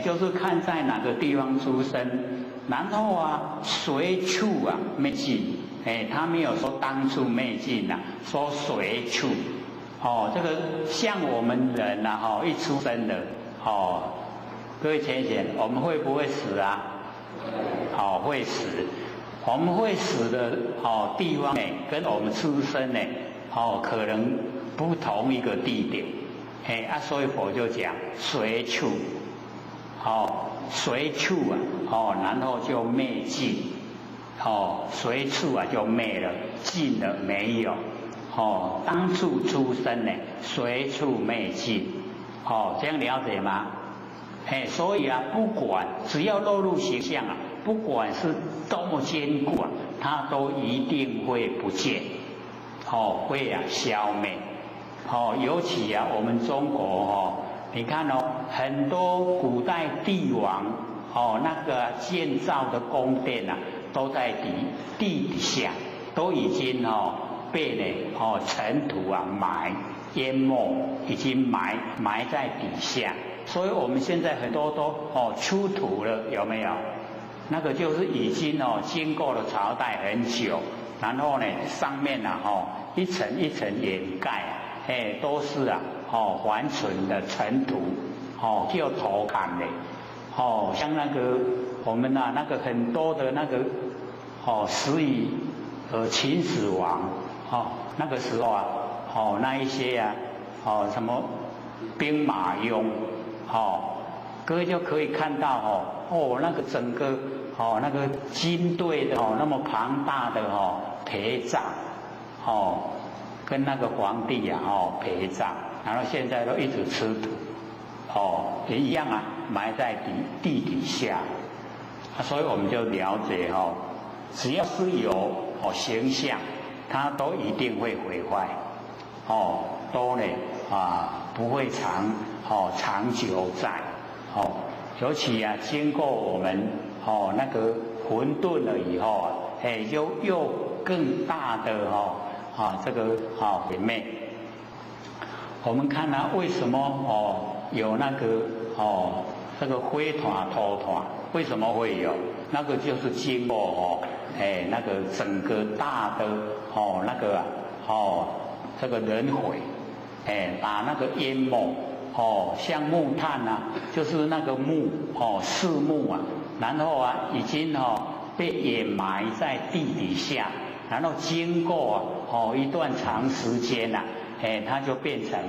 就是看在哪个地方出生，然后随处灭尽，他没有说当处灭尽说随处，这个像我们人一出生的，各位浅显，我们会不会死会死。我们会死的地方呢，跟我们出生呢，可能不同一个地点，所以佛就讲随处，随处然后就灭尽，随处就灭了，尽了没有，当处出生呢，随处灭尽，这样了解吗？所以不管只要落入形象不管是多么坚固它都一定会不见，会消灭。尤其我们中国你看很多古代帝王那个建造的宫殿都在地底下，都已经被尘土淹没，已经埋在底下。所以我们现在很多都出土了，有没有？那个就是已经经过了朝代很久，然后呢上面一层一层掩盖，都是还存的尘土，叫土坎的，像那个我们那个很多的那个始于秦始皇那个时候那一些什么兵马俑各位就可以看到那个整个那个军队的那么庞大的陪葬跟那个皇帝陪葬，然后现在都一直吃土也一样埋在地底下所以我们就了解只要是有形象，它都一定会毁坏都呢不会长久在尤其经过我们那个混沌了以后又更大的这个毁灭。我们看为什么有那个这个灰团土团，为什么会有？那个就是经过那个整个大的那个这个人毁，打那个烟幕，像木炭啊，就是那个木，四木啊，然后啊已经被掩埋在地底下，然后经过一段长时间呐，它就变成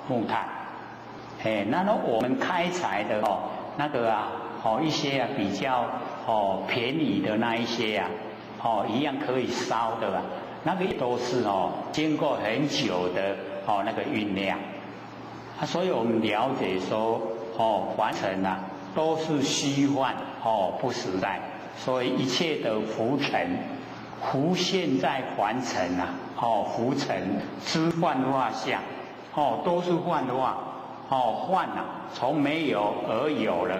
木炭，然后我们开采的那个啊，一些啊比较便宜的那一些啊，一样可以烧的啊，那个都是经过很久的那个酝酿，所以我们了解说凡尘啊都是虚幻不实在，所以一切的浮尘浮现在凡尘啊，浮尘之幻化相，都是幻化，幻啊从没有而有了，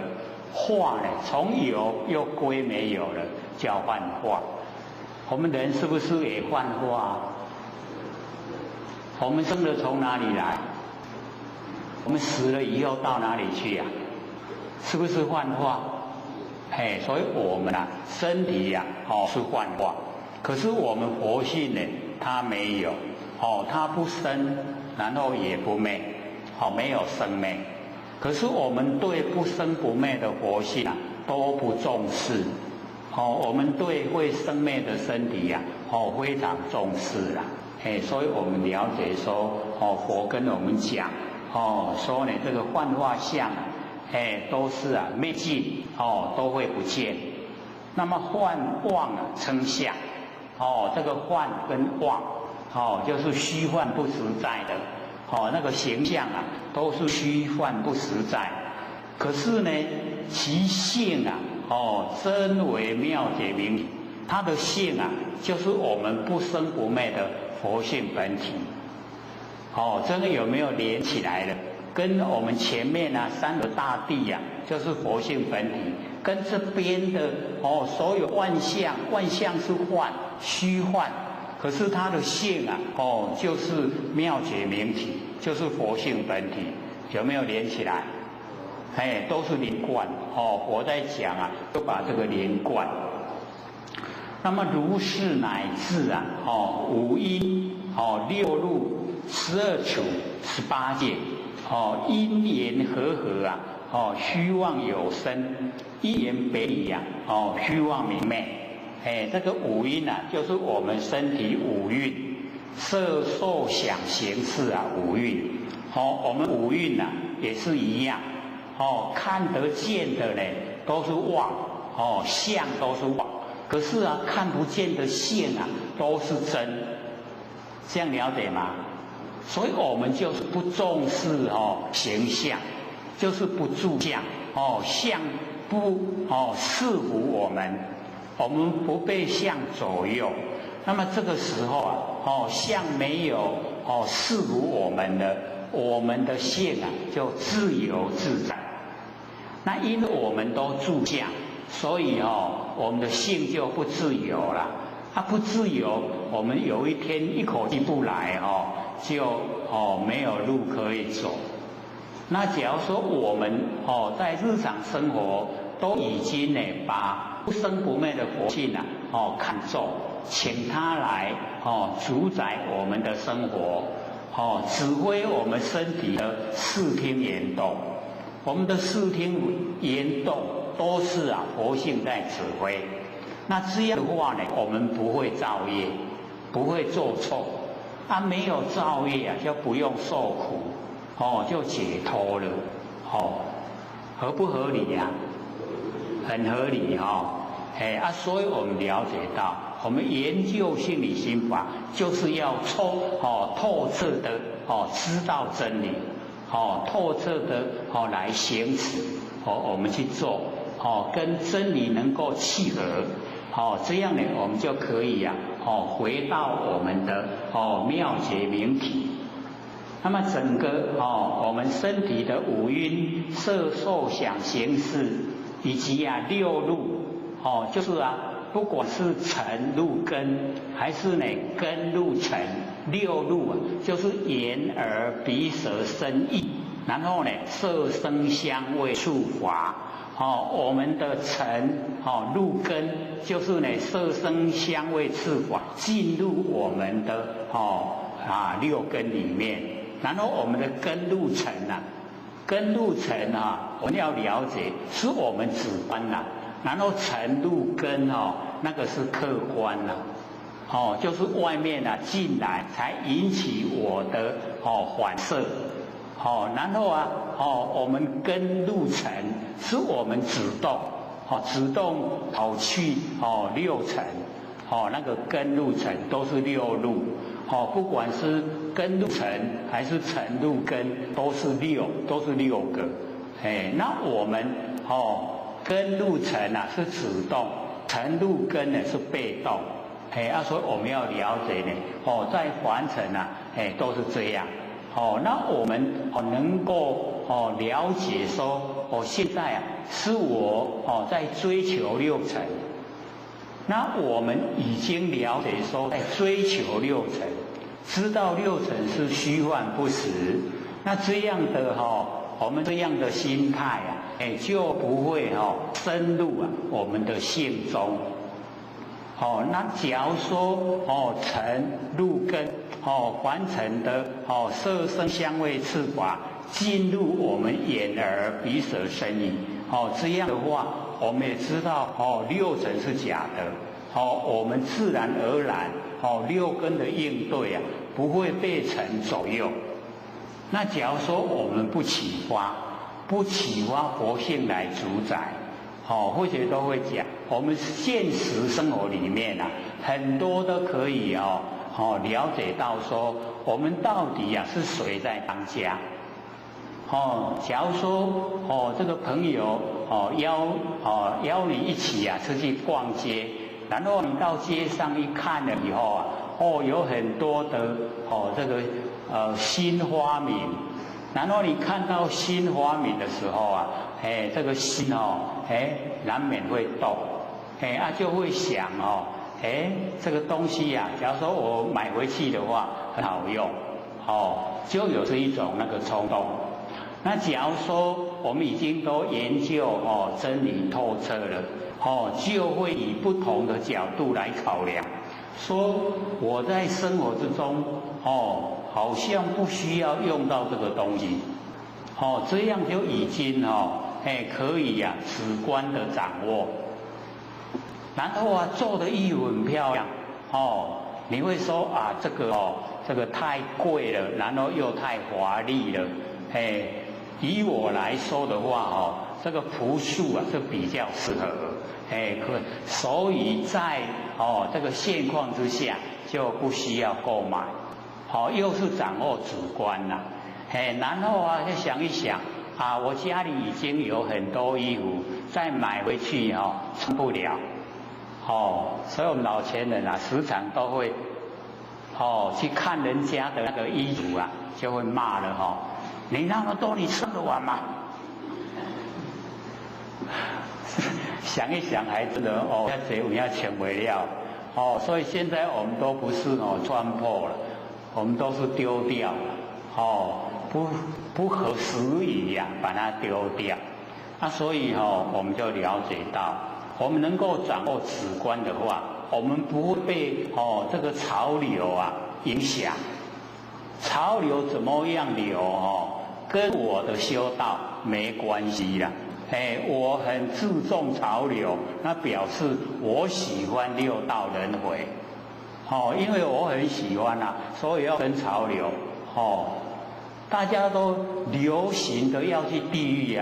化呢从有又归没有了，叫幻化。我们人是不是也幻化？我们生的从哪里来？我们死了以后到哪里去呀？是不是幻化？所以我们啊身体呀是幻化，可是我们活性呢它没有，它不生，然后也不灭，没有生灭。可是我们对不生不灭的活性啊都不重视，我们对会生灭的身体呀非常重视啦。所以我们了解说，佛跟我们讲，说呢这个幻化相，都是啊灭尽，都会不见。那么幻妄啊称相，这个幻跟妄，就是虚幻不实在的，那个形象啊都是虚幻不实在。可是呢，其性啊，真为妙解明理，它的性啊，就是我们不生不灭的佛性本体。这个有没有连起来了？跟我们前面啊三个大地呀，就是佛性本体，跟这边的所有万象，万象是幻虚幻，可是它的性啊，就是妙觉明体，就是佛性本体，有没有连起来？都是连贯，佛在讲啊，就把这个连贯。那么如是乃至啊，五阴，六路，12处，18界，因缘和合啊，虚妄有生，因缘别离啊，虚妄明灭。这个五阴啊，就是我们身体五蕴，色受想行识啊，五蕴。我们五蕴啊也是一样，看得见的呢都是妄，相都是妄。可是啊，看不见的性啊都是真，这样了解吗？所以我们就是不重视形象，就是不住相，相不束缚我们，我们不被相左右。那么这个时候啊，相没有束缚我们的，我们的性啊就自由自在。那因为我们都住相，所以我们的性就不自由了。不自由，我们有一天一口气不来就没有路可以走。那假如说我们在日常生活都已经呢把不生不灭的佛性看重，请他来主宰我们的生活，指挥我们身体的视听言动。我们的视听言动都是佛性在指挥。那这样的话呢，我们不会造业，不会做错，没有造业就不用受苦，就解脱了，合不合理呀？很合理所以我们了解到，我们研究心理心法，就是要透彻的知道真理，透彻的来行持，我们去做，跟真理能够契合。这样呢，我们就可以回到我们的妙觉明体。那么整个我们身体的五蕴色受想行识，以及六路，就是不管是尘入根，还是呢根入尘，六路就是眼耳鼻舌身意，然后呢色声香味触法，我们的尘六根就是呢色声香味触法进入我们的六根里面，然后我们的根入尘根入尘我们要了解是我们主观然后尘入根那个是客观就是外面进来才引起我的反射然后我们根入尘是我们主动主动跑去六尘那个根入尘都是六入不管是根入尘还是尘入根都是六个那我们根入尘是主动，尘入根是被动所以我们要了解呢在凡尘都是这样那我们能够了解说现在是我在追求六尘，那我们已经了解说在追求六尘，知道六尘是虚幻不实，那这样的我们这样的心态就不会深入我们的性中那假如说尘入根凡尘的色声香味触法进入我们眼耳鼻舌身意这样的话我们也知道六尘是假的我们自然而然六根的应对不会被尘左右。那假如说我们不启发佛性来主宰或者都会讲我们现实生活里面很多都可以了解到说我们到底是谁在当家假如说这个朋友邀你一起出去逛街，然后你到街上一看了以后有很多的这个新发明，然后你看到新发明的时候这个心难免会动就会想这个东西假如说我买回去的话很好用就有这一种那个冲动。那假如说我们已经都研究真理透彻了就会以不同的角度来考量，说我在生活之中好像不需要用到这个东西这样就已经可以直观的掌握，然后做的衣服很漂亮你会说这个太贵了，然后又太华丽了以我来说的话这个朴素是比较适合所以在这个现况之下就不需要购买又是掌握主观然后就想一想我家里已经有很多衣服，再买回去穿不了所以我们老前人时常都会去看人家的那个衣服就会骂了你那么多你穿得完吗？想一想还真的这我要穿不了所以现在我们都不是穿破了，我们都是丢掉不合时宜把它丢掉所以我们就了解到我们能够掌握直观的话，我们不会被这个潮流影响。潮流怎么样流跟我的修道没关系啦我很注重潮流，那表示我喜欢六道轮回因为我很喜欢所以要跟潮流大家都流行的要去地狱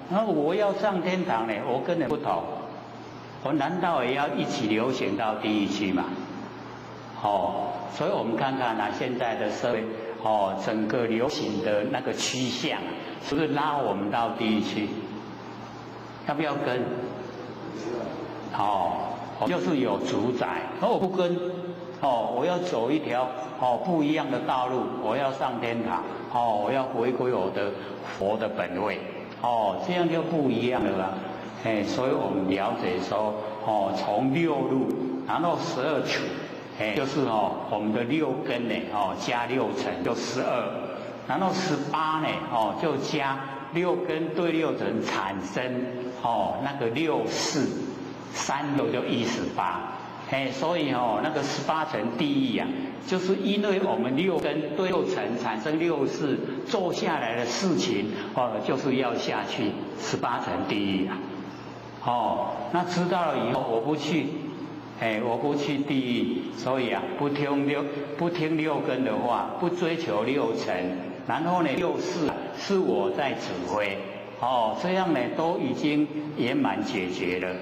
那我要上天堂呢，我跟人不同，我难道也要一起流行到地狱去吗？所以我们看看现在的社会整个流行的那个趋向是不是拉我们到地狱去？要不要跟？就是有主宰，我不跟我要走一条不一样的道路，我要上天堂我要回归我的佛的本位这样就不一样了啦所以我们了解说从六入，然后12处就是我们的六根呢加6尘就12，然后18呢就加六根对六尘产生那个六识，36就118，所以那个18层地狱啊，就是因为我们六根对六尘产生六识，做下来的事情就是要下去18层地狱啊。那知道了以后，我不去地狱，所以啊，不听六根的话，不追求六尘，然后呢，六识是我在指挥，这样呢都已经圆满解决了，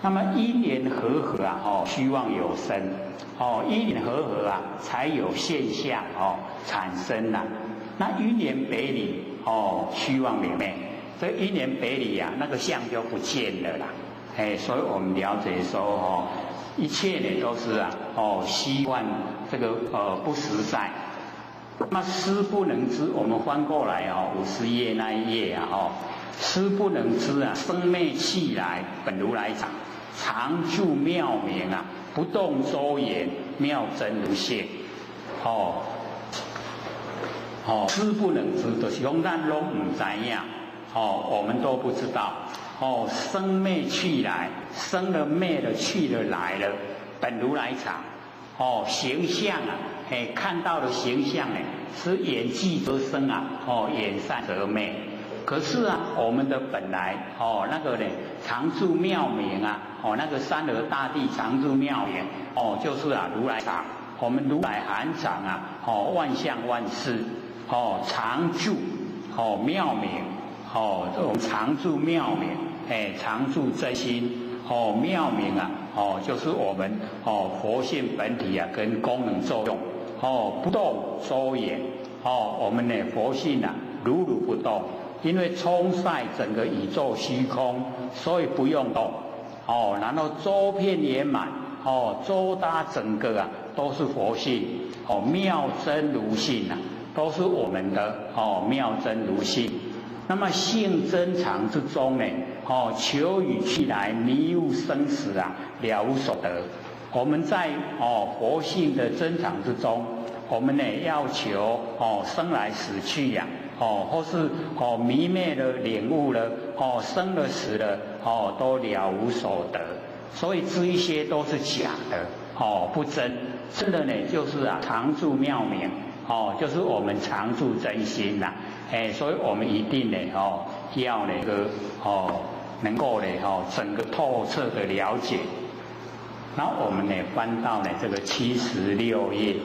那么因缘和合啊，虚妄有生，因缘和合啊，才有现象产生啊。那因缘北离虚妄里面，这因缘北离啊，那个相就不见了啦。所以我们了解说一切呢都是虚幻，这个不实在。那么思不能知，我们翻过来50页那一页啊思不能知啊，生灭气来，本如来藏，常住妙明啊，不动周延，妙真如性。思不能知，就是讲咱拢唔知影，我们都不知道。生灭去来，生了灭了去了来了，本如来藏。形象啊，看到的形象呢，是眼即则生啊，眼散则灭。可是啊，我们的本来那个呢，常住妙明啊，那个三河大地常住妙明，就是啊如来藏。我们如来含藏啊，万象万事，常住妙明，我们常住妙明，常住真心，妙明啊，就是我们佛性本体啊跟功能作用，不动周延，我们呢佛性啊如如不动，因为充塞整个宇宙虚空，所以不用动，然后周遍圆满，周搭整个啊都是佛性，妙真如性啊，都是我们的妙真如性。那么性真常之中呢，求与去来，迷悟生死啊，了无所得。我们在佛性的真常之中，我们呢要求生来死去呀，或是迷灭了领悟了，生了死了，都了无所得。所以这一些都是假的，不真。真的呢就是啊常住妙明，就是我们常住真心呐。所以我们一定呢，要那个能够呢，整个透彻的了解。然后我们呢翻到呢这个76页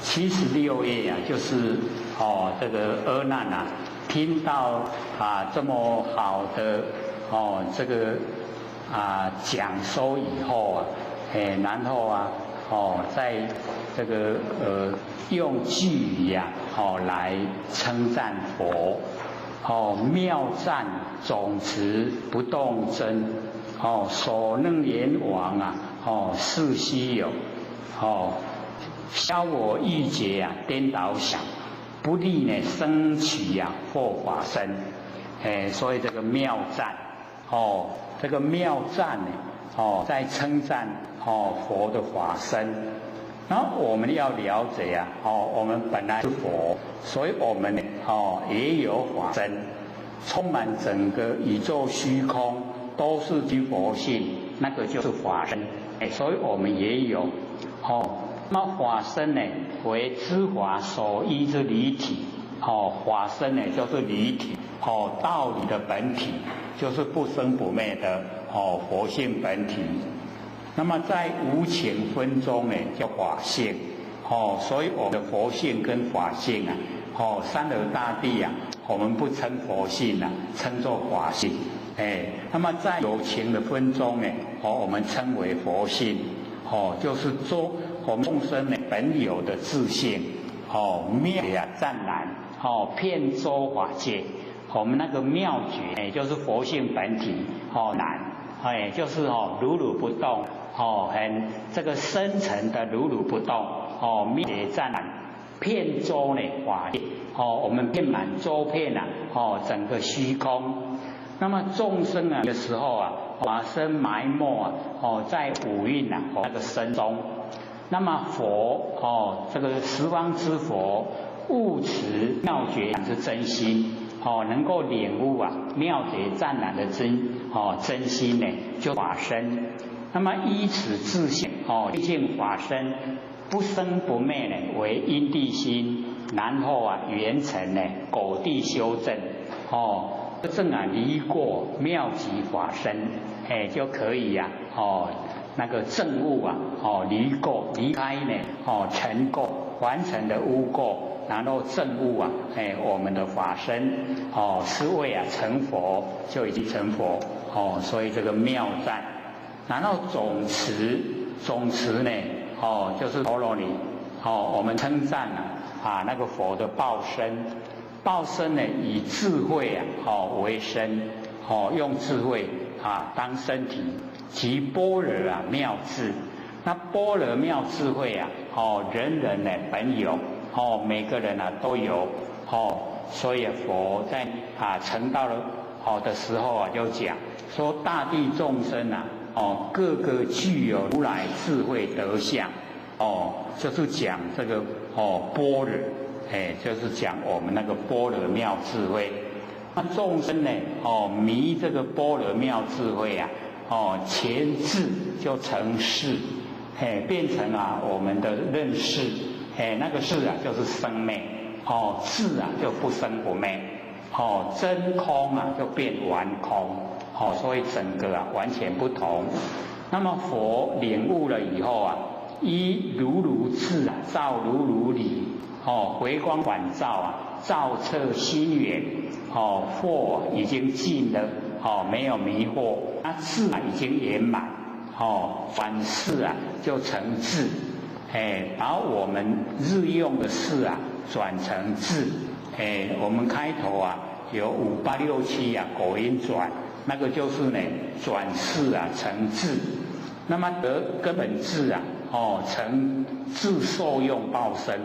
，76页啊，就是这个阿难啊，听到这么好的这个讲说以后啊，然后啊。在这个用句语呀，来称赞佛，妙赞总持不动真，所能言王啊，是稀有，消我欲界啊，颠倒想，不利呢生起呀或法身，所以这个妙赞，这个妙赞呢，在称赞。佛的法身，然后我们要了解啊，我们本来是佛，所以我们呢，也有法身，充满整个宇宙虚空都是具佛性，那个就是法身，所以我们也有，那法身呢为知法所依之离体，法身呢就是离体，道理的本体就是不生不灭的佛性本体。那么在无情分中呢，叫法性，所以我们的佛性跟法性啊，三河大地啊，我们不称佛性啊，称作法性，那么在有情的分中呢，我们称为佛性，就是说我们众生呢本有的自性，妙啊湛然，遍周法界，我们那个妙觉，就是佛性本体，难，就是如如不动。很这个深层的如如不动，灭湛然，遍周呢法界，我们遍满周遍啊，整个虚空。那么众生啊的时候啊，法身埋没啊，在五蕴啊那个身中，那么佛这个十方之佛悟持妙觉之真心能够领悟妙觉湛然的真心呢，就法身。那么依此自性毕竟法身不生不灭呢，为因地心，然后圆成呢果地修正正离过妙极法身，就可以那个证悟离开呢成垢完成的污垢，然后证悟我们的法身是为成佛，就已经成佛所以这个妙赞。然后总持呢就是陀罗尼我们称赞那个佛的报身呢以智慧为身用智慧当身体，即般若妙智。那般若妙智慧人人呢本有每个人都有所以佛在成道的时候就讲说大地众生个个具有如来智慧德相就是讲这个般若就是讲我们那个般若妙智慧。那众生呢迷这个般若妙智慧前智就成事变成我们的认识那个事就是生灭智就不生不灭真空就变完空所以整个完全不同。那么佛领悟了以后依如如智照如如理回光返照照彻心源惑已经尽了没有迷惑，那智已经圆满转世就成智把我们日用的事转成智我们开头有5867果音转，那个就是呢转世成智。那么得根本智成智受用报身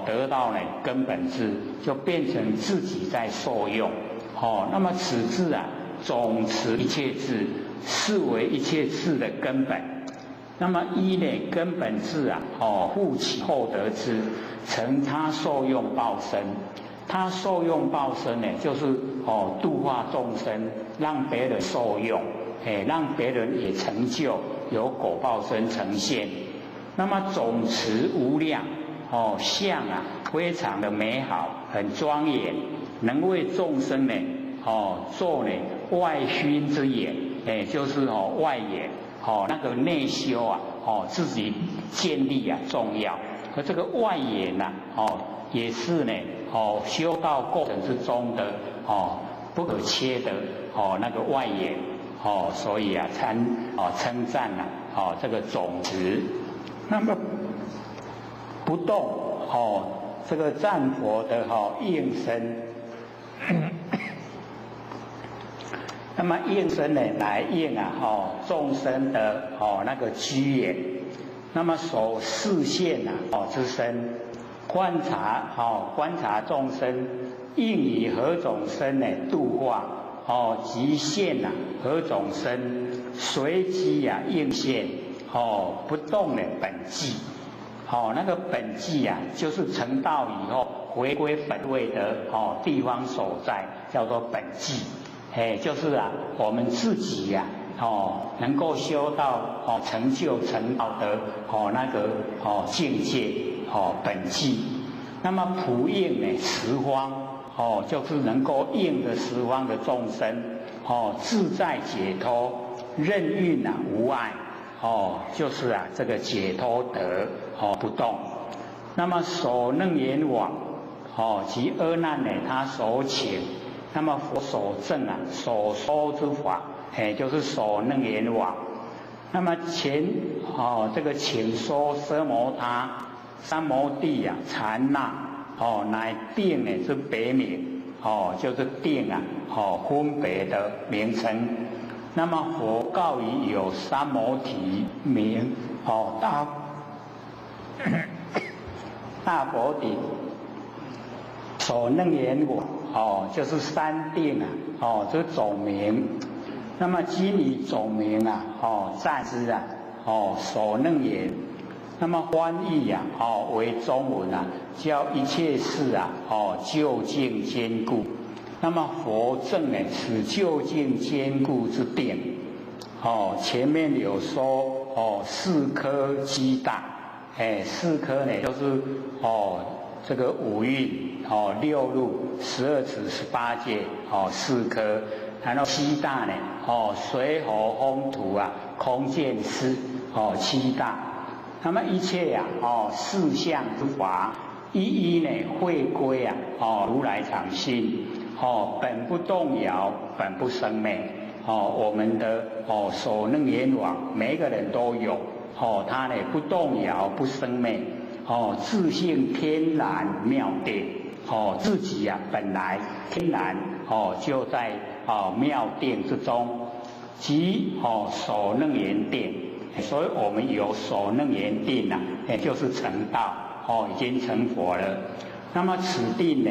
得到呢根本智，就变成自己在受用那么此智总持一切智，是为一切智的根本。那么依呢根本智复起后得之，成他受用报身。他受用报身呢，就是度化众生，让别人受用让别人也成就，有果报身呈现。那么总持无量相非常的美好，很庄严，能为众生呢做呢外熏之眼就是外眼那个内修自己建立重要。而这个外眼也是呢修道过程之中的不可缺的那个外眼所以称赞这个总持。那么不动这个赞佛的应身那么应身呢来应众生的那个居眼。那么守视线之身，观察众生应以何种身呢度化即现何种身，随机应现不动的本际那个本际就是成道以后回归本位的地方所在，叫做本际就是我们自己能够修到成就成道的那个境界本际。那么普应呢十方就是能够应的十方的众生自在解脱，任运无碍就是这个解脱得不动。那么所能言往即阿难呢他所请，那么佛所证所说之法就是所能言往。那么这个请说奢摩他三摩地禅那乃定呢之别名就是定分别的名称。那么佛告于有三摩提名大佛顶所能言我就是三定这总名。那么今以总名暂之所能言。那么翻译啊，为中文啊，叫一切事啊，究竟坚固。那么佛证呢，此究竟坚固之定，前面有说四颗鸡大，四颗呢就是这个五蕴六路12持18界四颗，然后七大呢水火风土啊空见思七大。那么一切呀四相之法，一一呢会归啊如来常心，本不动摇，本不生灭。我们的所能言网，每一个人都有，它呢不动摇，不生灭，自性天然妙定，自己啊本来天然就在妙定之中，即所能言定。所以我们有所能言定啊，也就是成道，已经成佛了。那么此定呢，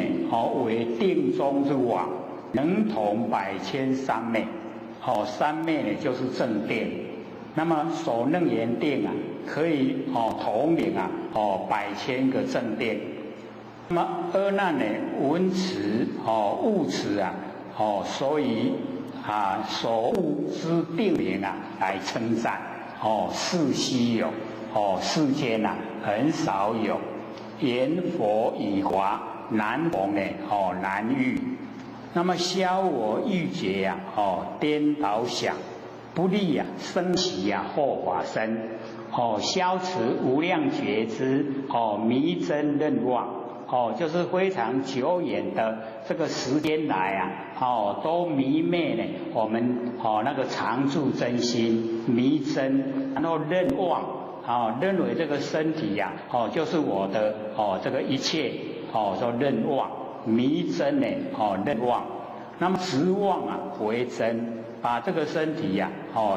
为定中之网，能同百千三昧。三昧呢就是正定。那么所能言定啊，可以统领啊百千个正定。那么阿难呢，闻此悟此啊，所以所悟之定名啊，来称赞。是稀有，世间啊很少有。言佛以华，难逢呢，难遇。那么消我欲界呀，颠倒想，不利啊生起啊后法身，消除无量觉知，迷真认妄，就是非常久远的这个时间来啊，都迷昧呢我们那个常住真心迷真，然后认妄，认为这个身体呀，就是我的这个一切，说认妄迷真呢，认妄。那么执妄啊为真，把这个身体呀，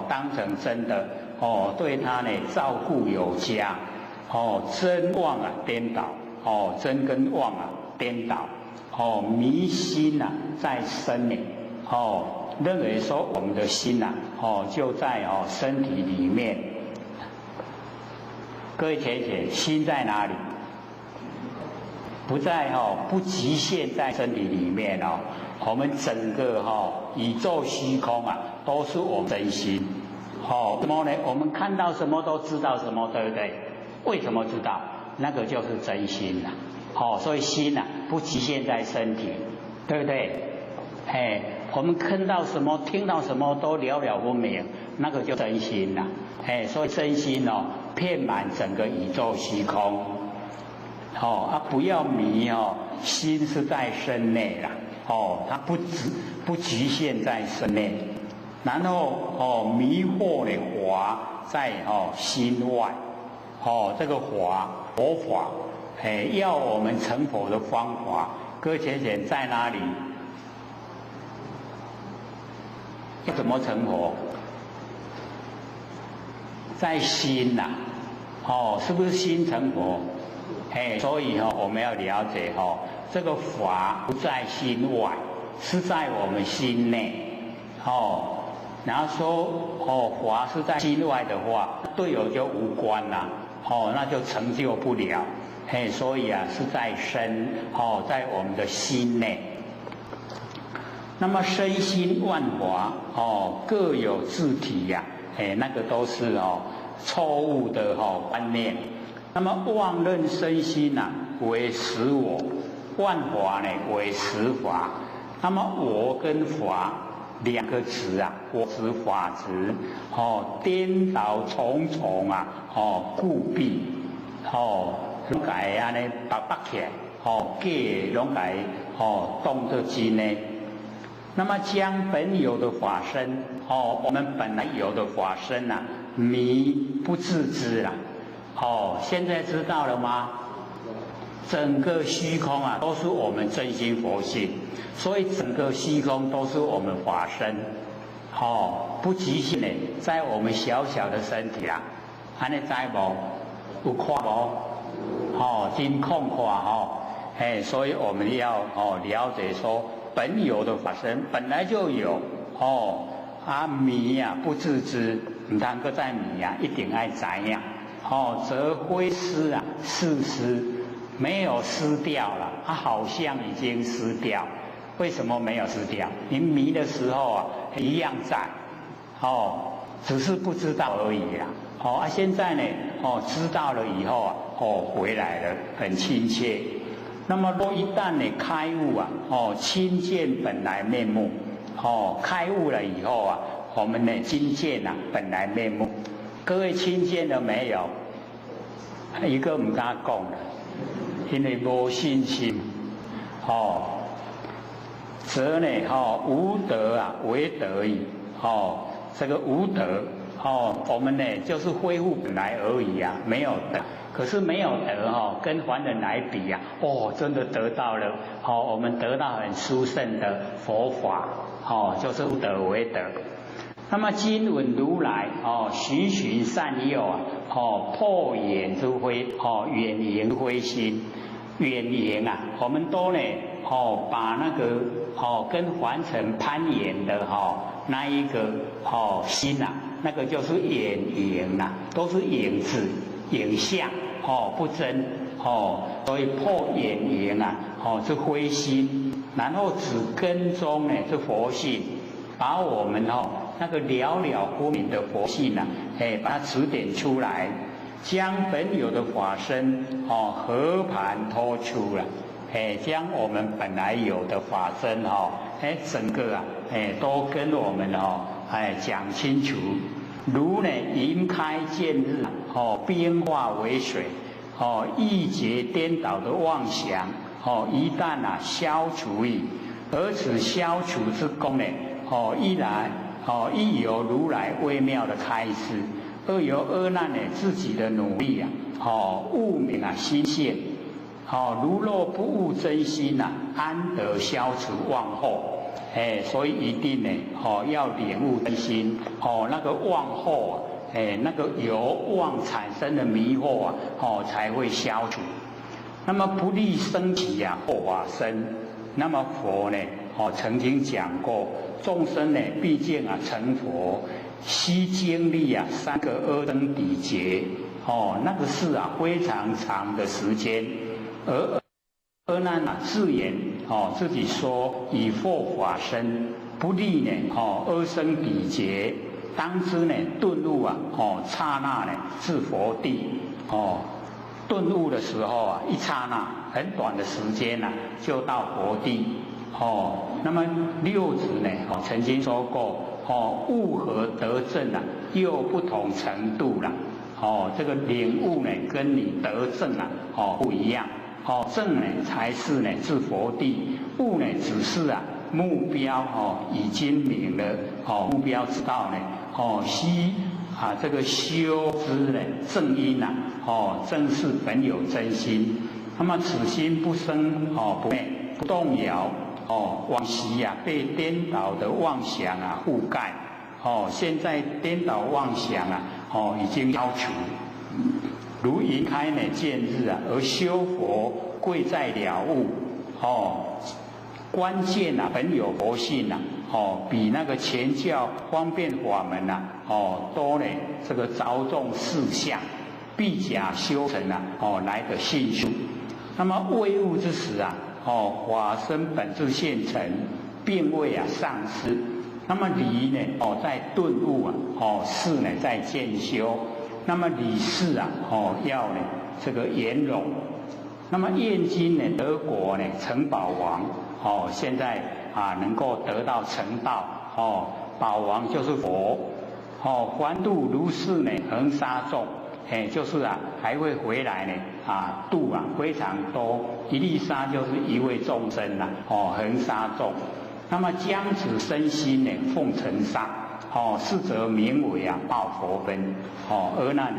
当成真的，对它呢照顾有加，真妄啊颠倒，真跟妄啊颠倒，迷心啊在身呢，认为说我们的心啊，就在身体里面。各位姐姐，心在哪里？不在不局限在身体里面我们整个宇宙虚空啊，都是我们真心。什么呢？我们看到什么都知道什么，对不对？为什么知道？那个就是真心啦。所以心啊，不局限在身体，对不对？我们看到什么、听到什么都了了分明，那个就真心啦。所以真心遍满整个宇宙虚空。不要迷心是在身内啦。它不局限在身内，然后迷惑的华在心外，这个华佛法，要我们成佛的方法，各位姐姐在哪里？要怎么成佛？在心呐，是不是心成佛？所以我们要了解这个法不在心外，是在我们心内。然后说法是在心外的话，对我就无关啦。那就成就不了。所以是在身，在我们的心内。那么身心万法，各有自体呀。那个都是错误的观念。那么妄认身心为实我，万法呢为实法。那么我跟法两个词我执法执，颠倒重重故弊，拢解安尼白白起来，假拢解当作真呢。那么将本有的法身，我们本来有的法身迷不自知啦。现在知道了吗？整个虚空都是我们真心佛性，所以整个虚空都是我们法身。不局限的在我们小小的身体安尼知无？有看无？真空看所以我们要了解说，本有的法身本来就有迷不自知，唔通搁再迷一定爱知影。则非失啊，是失，没有失掉了，它好像已经失掉。为什么没有失掉？你迷的时候啊，一样在，只是不知道而已啦。现在呢，知道了以后啊，回来了，很亲切。那么若一旦呢开悟啊，亲见本来面目，开悟了以后啊，我们呢亲见啊本来面目。各位亲见了没有？一个唔敢讲了，因为无信心。则呢，无德啊，为德矣。这个无德，我们呢就是恢复本来而已啊，没有德。可是没有德跟凡人来比啊，真的得到了，我们得到很殊胜的佛法，就是无德为德。那么今闻如来循循善诱啊，破眼之灰，远迎灰心，远迎啊，我们都呢把那个跟凡尘攀岩的那一个心啊，那个就是远迎啊，都是影子影像不真所以破远迎啊是灰心，然后只跟踪呢是佛性，把我们那个了了分明的佛性啊，把它指点出来，将本有的法身和盘托出了。将我们本来有的法身整个啊都跟我们讲清楚。如呢云开见日变化为水意结颠倒的妄想一旦消除矣，而此消除之功呢一由如来微妙的开示，二由阿难自己的努力悟明心性。如若不悟真心安得消除妄惑？所以一定呢要领悟真心那个妄惑那个由妄产生的迷惑才会消除。那么不利生起后法身。那么佛呢曾经讲过，众生呢毕竟成佛需经历3个阿僧祇劫那个是非常长的时间。而阿难自言自己说以佛法身不利呢阿僧祇劫，当知呢顿悟刹那呢至佛地顿悟的时候一刹那很短的时间就到佛地那么六祖呢曾经说过悟和得证又不同程度了这个领悟呢跟你得证不一样。正呢才是呢至佛地，悟呢只是目标已经明了目标知道呢须这个修之呢正因正是本有真心。那么此心不生不灭不动摇往昔被颠倒的妄想覆盖现在颠倒妄想已经消除。如云开呢见日而修佛贵在了悟关键本有佛性比那个前教方便法门多呢这个着重事项，必假修成来得迅速。那么未悟之时法身本自现成，并未丧失。那么理呢在顿悟事呢在渐修。那么理事要呢这个圆融。那么现今呢德国呢成宝王现在能够得到成道宝王就是佛还度如是呢恒沙众就是还会回来呢度非常多，一粒沙就是一位众生恒沙众。那么将此身心呢奉承上是则名为报佛分而那呢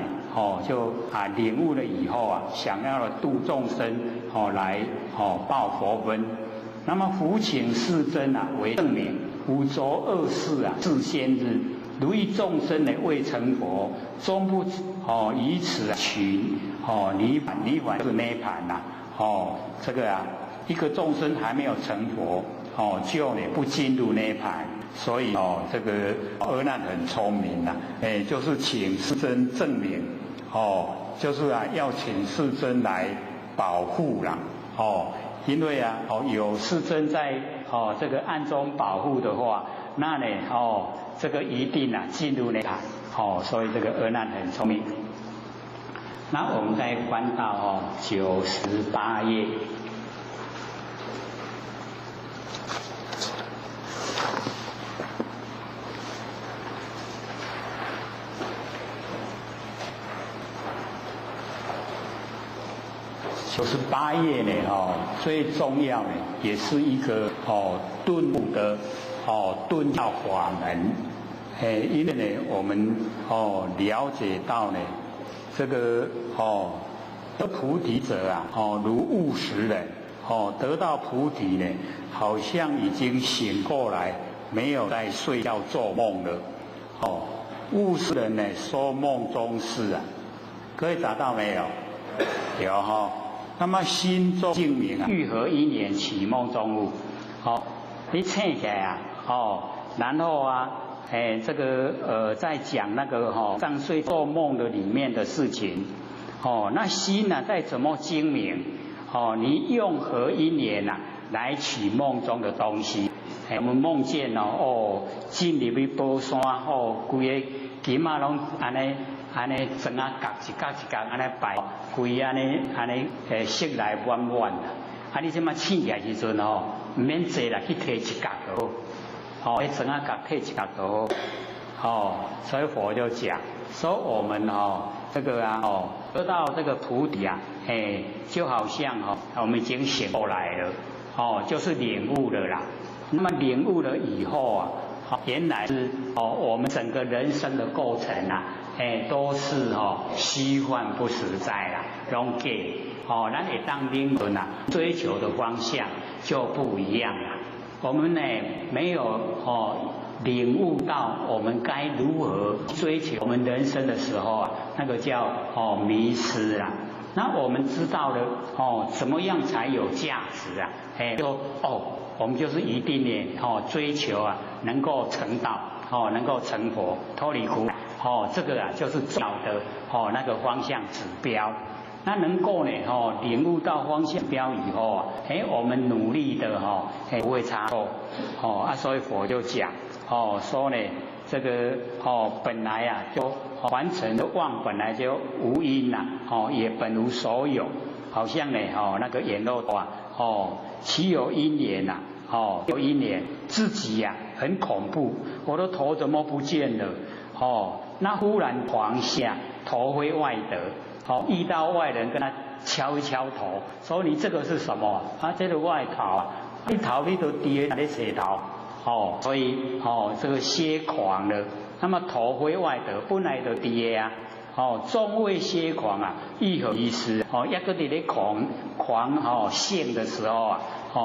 就领悟了以后想要度众生来报佛分。那么福请世尊为证明，五浊恶世自先日，如意众生呢未成佛，终不以此寻涅槃就是涅槃这个一个众生还没有成佛就呢不进入涅槃。所以这个阿难很聪明就是请世尊证明就是要请世尊来保护啦，因为有世尊在这个暗中保护的话，那呢这个一定进入涅槃，所以这个阿难很聪明。那我们再翻到98页。98页呢，最重要呢，也是一个顿悟的顿教法门。因为呢，我们了解到呢，这个得菩提者如悟实人，得到菩提呢，好像已经醒过来，没有在睡觉做梦了。悟实人呢，说梦中事各位找到没有？有那么心中净明欲合因缘起梦中悟，你醒起来然后这个在讲那个上睡做梦的里面的事情，那心再怎么精明，你用何因缘来取梦中的东西？我们梦见进入去宝山规个金拢安尼整角一角一角安尼摆，规安尼色来满满你即马醒起来时阵唔免坐啦，去摕一角就好，整角摕一角就好。所以佛就讲说我们这个得到这个菩提就好像我们已经醒过来了，就是领悟了啦。那么领悟了以后原来是我们整个人生的过程都是虚幻不实在啦，拢假咱会当领悟追求的方向就不一样了。我们呢没有领悟到我们该如何追求我们人生的时候那个叫迷失啦。那我们知道了怎么样才有价值我们就是一定呢追求能够成道能够成佛脱离苦这个就是重要的那个方向指标。那能够呢领悟到方向标以后我们努力的不会差错所以佛就讲说呢这个本来就凡尘的妄本来就无因也本无所有，好像呢那个眼肉岂有因缘有因缘自己很恐怖，我的头怎么不见了那忽然狂下头非外得遇到外人跟他敲一敲头，说你这个是什么这个外头你头你都跌在舌头所以这个歇狂了。那么头非外得本来就跌终未歇狂亦何意思一个在咧狂性的时候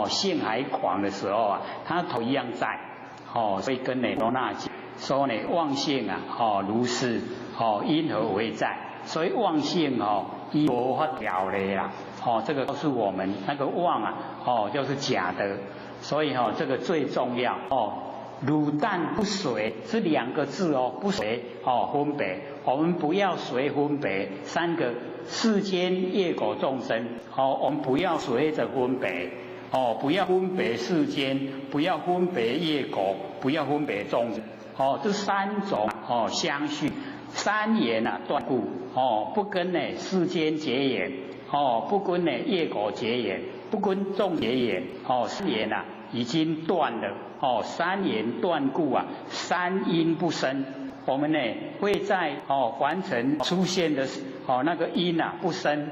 性还狂的时候他头一样在所以跟罗那讲说呢妄性如是因何为在，所以妄性依无法了的啦这个告诉我们那个妄就是假的。所以这个最重要卤蛋不随是两个字不随分别，我们不要随分别三个世间业果众生我们不要随着分别不要分别世间，不要分别业果，不要分别众生这三种相续，三缘断故不跟世间结缘不跟业果结缘，不跟众结缘三缘已经断了三缘断故三因不生。我们会在凡尘出现的那个因不生，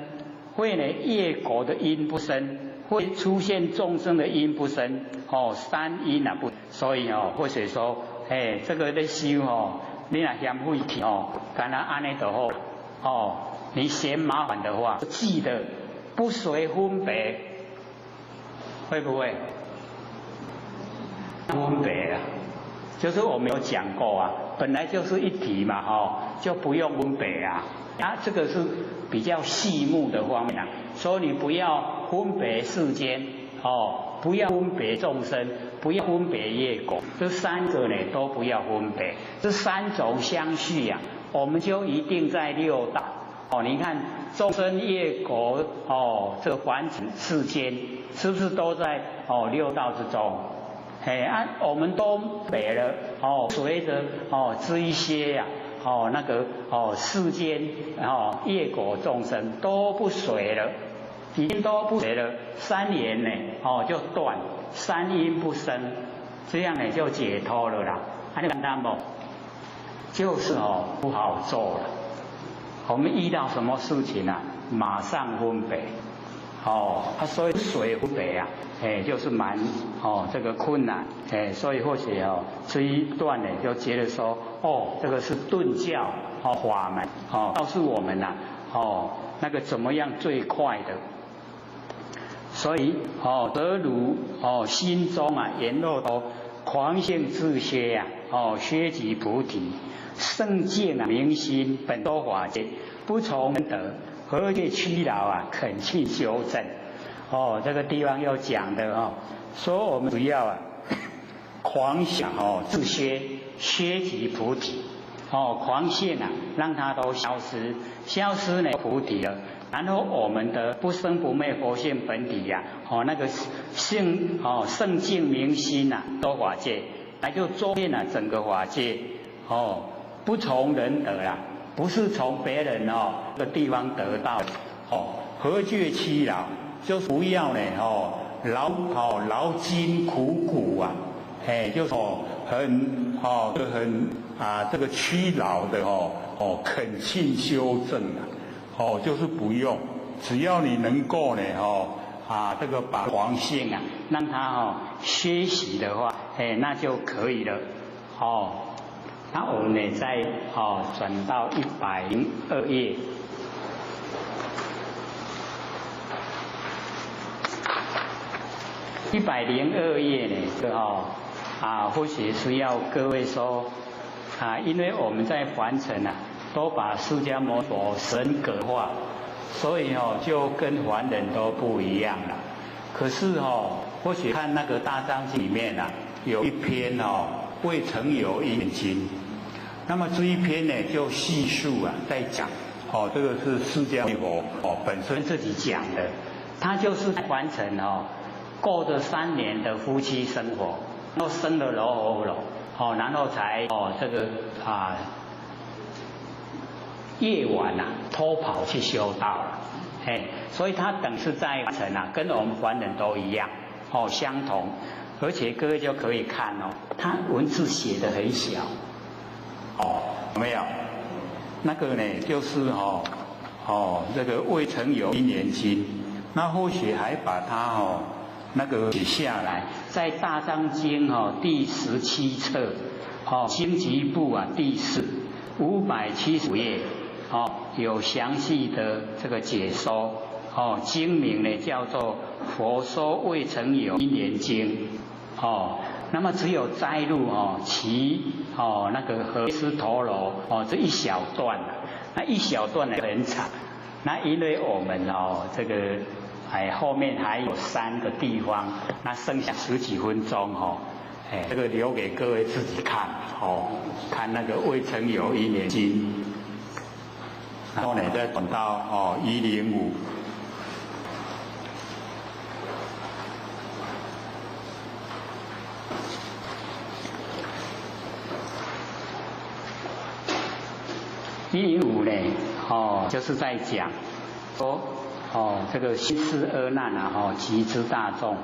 会业果的因不生，会出现众生的因不生三因不。所以或者说这个在修你若嫌费气干那安尼就好你嫌麻烦的话记得不随分别，会不会分别就是我们有讲过本来就是一体嘛就不用分别这个是比较细目的方面所以你不要分别世间不要分别众生，不要分别业果，这三个都不要分别，这三种相续我们就一定在六道你看众生业果这个凡尘世间，是不是都在六道之中？我们都没了随着这一些呀那个世间业果众生都不随了，已经都不随了，三缘呢就断，三因不生，这样呢就解脱了啦。你看到不？就是不好做了。我们遇到什么事情啊，马上分别所以水分别啊，就是蛮这个困难，所以或许这一段呢就觉得说这个是顿教法门告诉我们呐那个怎么样最快的。所以得如心中言若多狂性自歇歇即菩提，圣境明心本多法界，不从人德，何借屈劳恳去修正。这个地方又讲的说我们不要狂想自歇，歇即菩提。狂性让它都消失，消失呢菩提了。然后我们的不生不灭佛性本体那个性圣境明心多法界，来就周遍整个法界不从人得啦，不是从别人这个地方得到何借屈劳，就是不要呢劳筋苦骨就是很这个屈劳的恳请修正就是不用，只要你能够呢这个把狂性让它歇息的话那就可以了那我们呢再转到102页。102页呢或许是要各位说因为我们在凡尘都把释迦牟尼佛神格化，所以就跟凡人都不一样了。可是或许看那个大藏经里面有一篇未曾有因缘经，那么这一篇呢就细数在讲这个是释迦牟尼佛本身自己讲的，他就是在凡尘过着3年的夫妻生活，然后生了罗睺罗然后才这个夜晚偷跑去修道了，所以他等是在凡尘跟我们凡人都一样相同，而且各位就可以看他文字写得很小有没有？那个呢就是这个未曾有因缘经，那或许还把它那个写下来，在大藏经第17册经集部第4 575页有详细的这个解说经名呢叫做佛说未曾有因缘经那么只有摘录其那个和斯陀罗这一小段那一小段呢很长，那因为我们这个后面还有3个地方，那剩下10几分钟这个留给各位自己看看那个未曾有因缘经，然后呢再转到105。105呢就是在讲说这个心事恶难集之大众，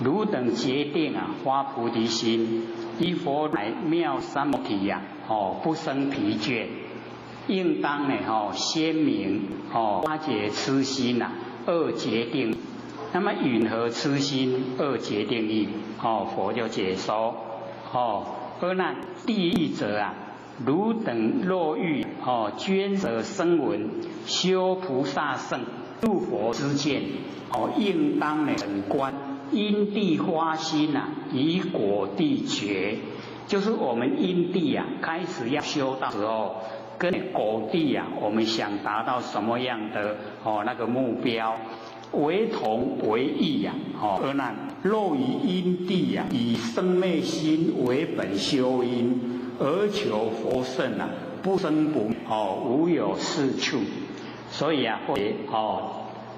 汝等决定发菩提心，依佛来妙三摩提不生疲倦，应当呢鲜明发解痴心2决定。那么允何痴心2决定义佛就解说恶难第一者汝等若欲捐舍声闻，修菩萨圣，入佛之见应当呢本观因地发心以果地觉，就是我们因地开始要修道的时候，跟果地我们想达到什么样的那个目标为同为异恶难若以因地以生灭心为本修因，而求佛圣不生不灭无有是处。所以啊，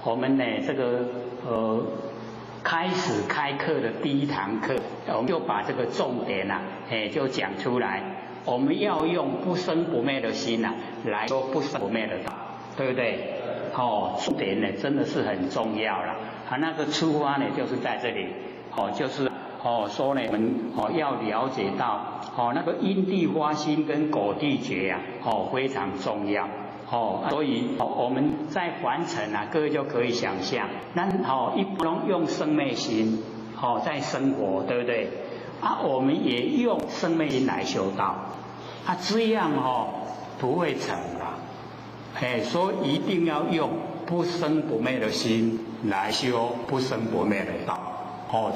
我们呢这个开始开课的第一堂课，我们就把这个重点啊，就讲出来。我们要用不生不灭的心啊，来说不生不灭的道，对不对？重点呢真的是很重要了。那个出发呢就是在这里，就是说呢，我们要了解到那个因地发心跟果地觉啊，非常重要。所以我们在凡尘啊，各位就可以想象，那一般用生灭心在生活，对不对？我们也用生灭心来修道，这样不会成啦。所以一定要用不生不灭的心来修不生不灭的道，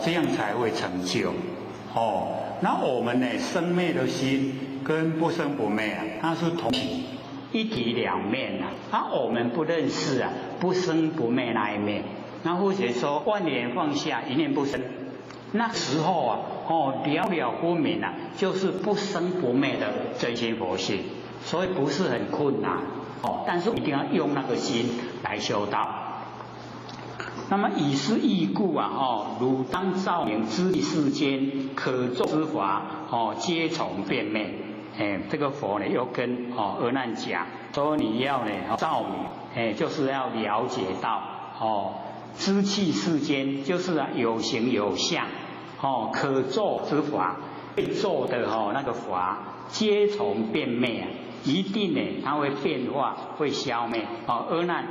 这样才会成就。那我们呢，生灭的心跟不生不灭啊，它是同体。一体两面啊，我们不认识啊，不生不灭那一面。那或者说万念放下，一念不生，那时候啊，了了分明啊，就是不生不灭的真心佛性，所以不是很困难但是一定要用那个心来修道。那么以是义故啊，汝当照明知世间可作之法皆从变灭。这个佛呢又跟阿难讲，说你要呢照明，就是要了解到知气世间就是有形有相，可作之法，被做的那个法，皆从变灭一定呢它会变化，会消灭。阿难，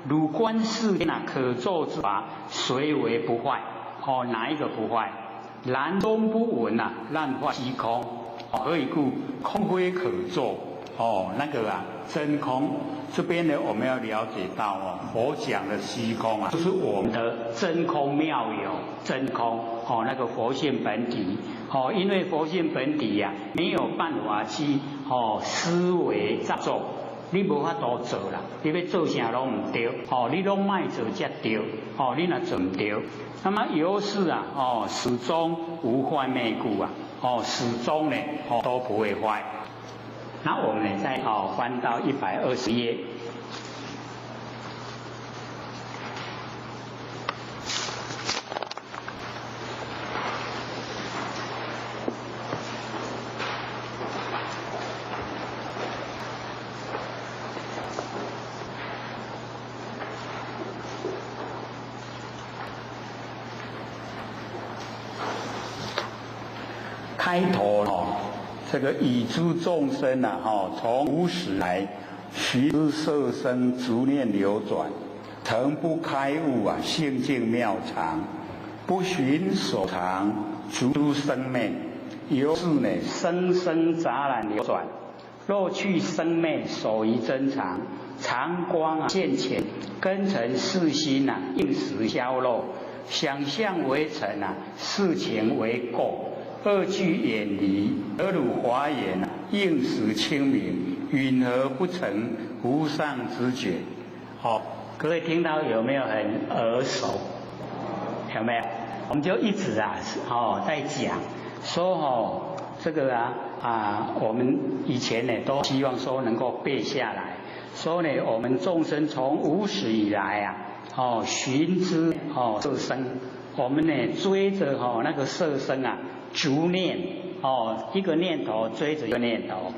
汝观世间可作之法，谁为不坏？哪一个不坏？然终不闻烂坏虚空。何以故？空非可作。那个真空这边呢，我们要了解到佛讲的虚空就是我们的真空妙有真空那个佛性本体因为佛性本体没有办法去思维造作，你无法度做啦，你要做啥拢唔对你拢卖做才对你若做唔对，那么由是始终无坏灭故始终呢都不会坏。那我们呢再翻到120页。开头这个以诸众生从无始来，徐之色身逐念流转，诚不开悟性净妙常，不寻所常，逐诸生灭，由是呢生生杂染流转，若去生灭，守于真常，常光现前，根尘世心应时消落，想象为尘事情为垢。二句远离，而汝华严应时清明，允何不成无上之觉？各位听到有没有很耳熟？有没有？我们就一直在讲说这个我们以前呢都希望说能够背下来，说呢我们众生从无始以来寻之色身，我们呢追着那个色身逐念一个念头追着一个念头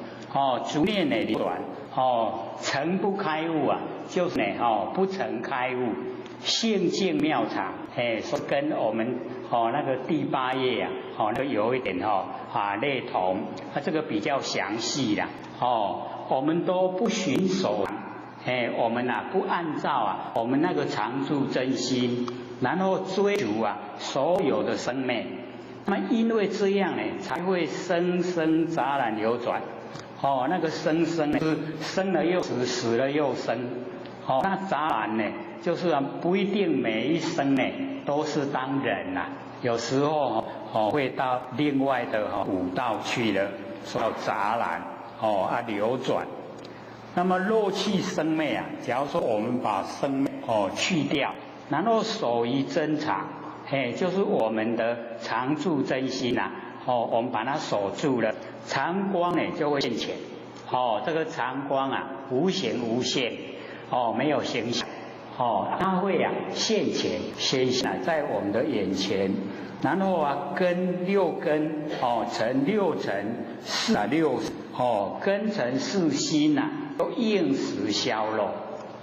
逐念的流转诚不开悟就是呢不曾开悟，性净妙常说跟我们那个第8页那个有一点类同，这个比较详细啦我们都不循守我们不按照我们那个常住真心，然后追逐所有的生灭。那么因为这样呢，才会生生杂染流转那个生生呢是生了又死，死了又生那杂染呢就是不一定每一生呢都是当人有时候会到另外的五道去了，说到杂染流转。那么若去生灭假如说我们把生灭去掉，然后守于真常就是我们的常住真心我们把它守住了，常光呢就会现前这个常光无形无现没有形象，它会现前显现在我们的眼前，然后根6根乘6乘460根乘4心都应时消落。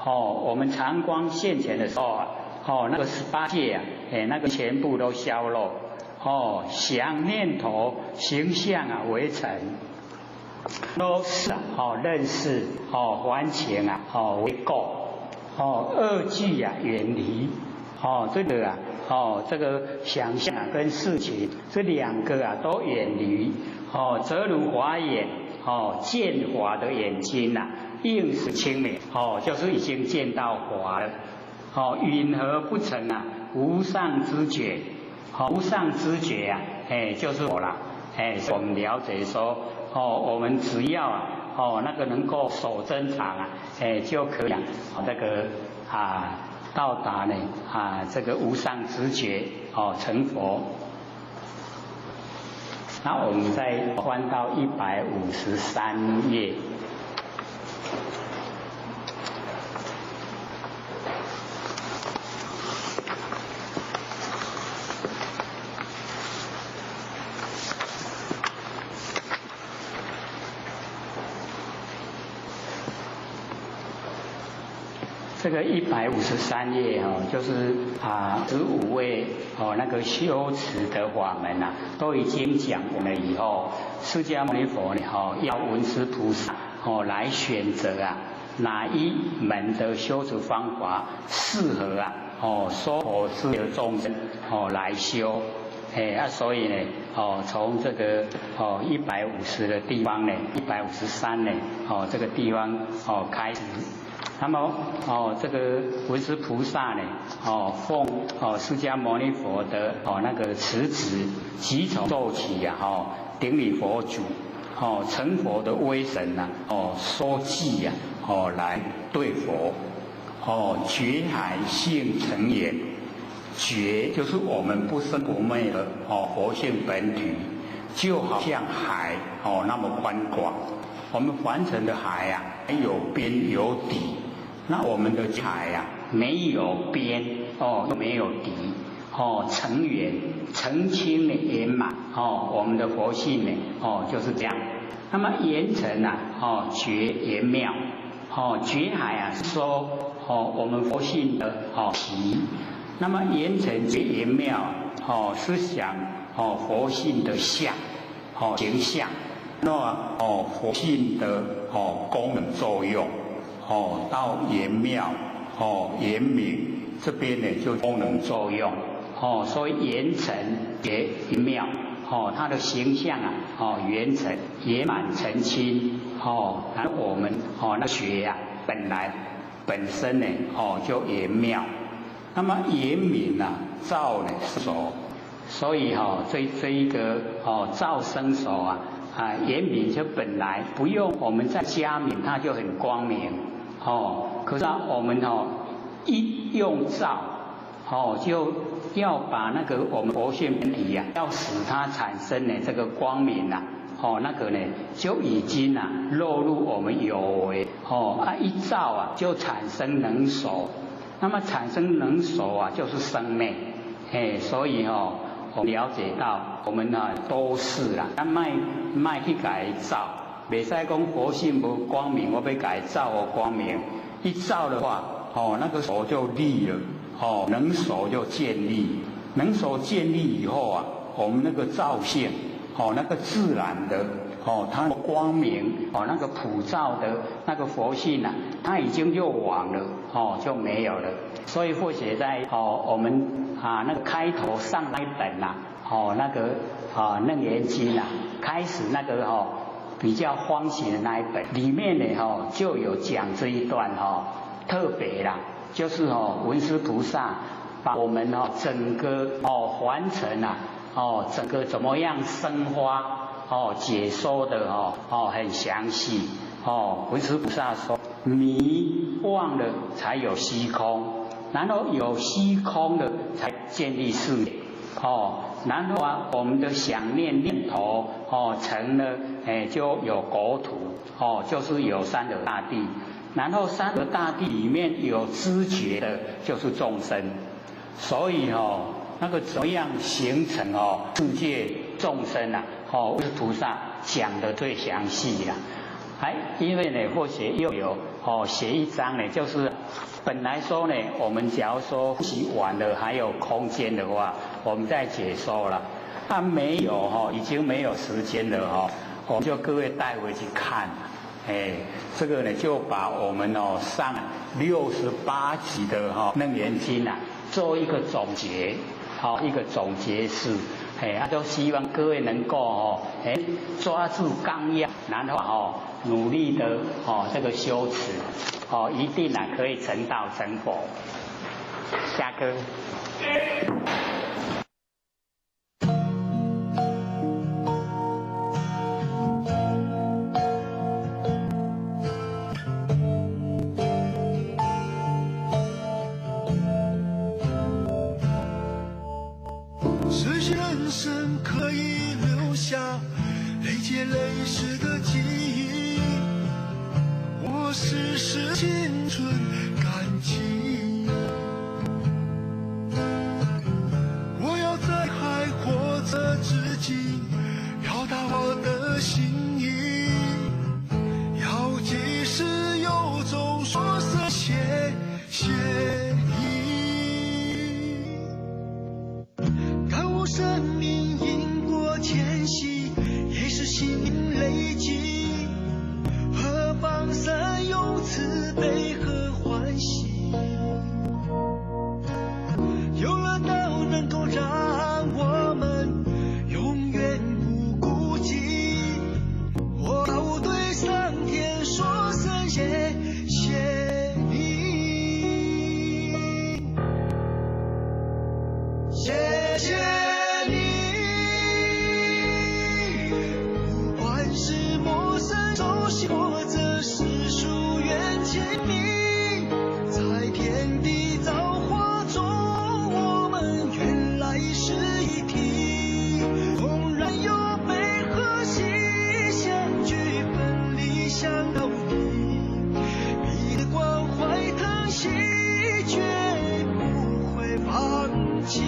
我们常光现前的时候那个18界那个全部都消落。想念头形象为尘，都是认识环境为垢，恶句远离，这个这个想象跟事情这2个都远离，则如华眼，见华的眼睛应时清明，就是已经见到华了，允何不成无上知觉。无上知觉就是我啦，我们了解说，我们只要那个能够守真常就可以这个到达呢这个无上知觉成佛。那我们再翻到153页。这个153页就是15位那个修持的法门都已经讲完了以后，释迦牟尼佛呢要文殊菩萨来选择哪一门的修持方法适合娑婆世界的众生来修。所以呢从这个150的地方呢153呢这个地方开始。那么这个文殊菩萨呢奉释迦牟尼佛的那个慈旨，即从奏起顶礼佛祖，成佛的威神说偈来对佛，觉海性成也。觉就是我们不生不灭的佛性本体，就好像海那么宽广。我们凡尘的海有边有底，那我们的海没有边又没有底，成圆澄清的圆满我们的佛性呢就是这样。那么圆成觉圆妙，觉海是说我们佛性的体。那么圆成觉圆妙是想佛性的相形象，那佛性的功能作用到圆妙圆明这边呢就功能作用所以圆成觉圆妙它的形象圆成圆满澄清然后我们那觉本身呢就圆妙。那么圆明照呢手，所以这一个照生手圆明就本来不用我们再加明，它就很光明可是我们一用照就要把那个我们佛性本体要使它产生呢这个光明那个呢就已经落入我们有为一照就产生能手。那么产生能手就是生灭，所以我们了解到我们都是咱卖去改造，袂使讲佛性无光明，我要改造光明。一照的话，那个手就立了，能手就建立，能手建立以后我们那个照性，那个自然的。它的光明那个普照的那个佛性它已经就亡了就没有了。所以或写在我们那个开头上那一本那个楞严经开始那个比较欢喜的那一本里面呢就有讲这一段特别啦，就是文殊菩萨把我们整个凡尘整个怎么样生花解说的很详细文殊菩萨说，迷忘了才有虚空，然后有虚空的才建立事业然后我们的想念头成了就有国土就是有三有大地，然后三个大地里面有知觉的，就是众生。所以那个怎么样形成世界众生啊？菩萨讲的最详细啦。因为呢，或许又有写一章呢，就是本来说呢，我们假如说呼吸完了还有空间的话，我们再解说了。没有已经没有时间了我们就各位带回去看。这个呢就把我们上68集的楞严经啊做一个总结，一个总结式。都希望各位能够抓住纲要，然后努力的这个修持，一定可以成道成佛。下课。这些人生可以留下累劫累世的记忆，我世世青春感激。我要在还活着之际表达我的心意，要及时有种说声谢谢生命因果迁徙，也是心灵累积，何方神有慈悲和欢喜，有了道能够让我们永远不孤寂，我要对上天说声谢谢你，谢谢或者是疏远亲密，在天地造化中，我们原来是一体。纵然有悲和喜，相聚分离相到底，你的关怀疼惜，绝不会放弃。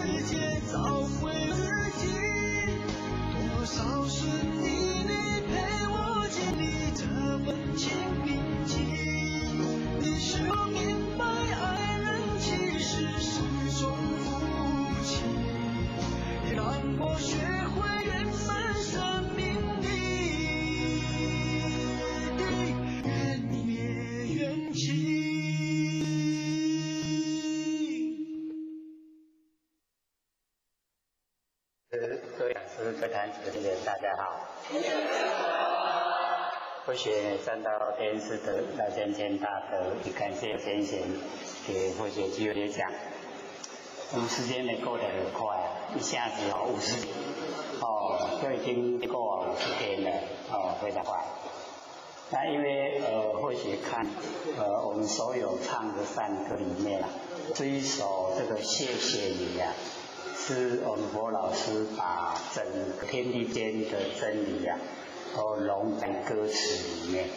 世界找回自己。多少是你陪我经历这份情铭记，你使我明白爱人其实是种福气，也让我学会圆满生命的缘灭缘起。各位讲师、各位坛子的人，大家好。佛学占到天师德，来先谦大德，也感谢先贤给佛学机会讲。我们时间呢过得很快啊，一下子50就已经过了50天了，非常快。那因为或许看我们所有唱的善歌里面啊，这一首这个谢谢你啊，是我们佛老师把整个天地间的真理啊，都融在歌词里面。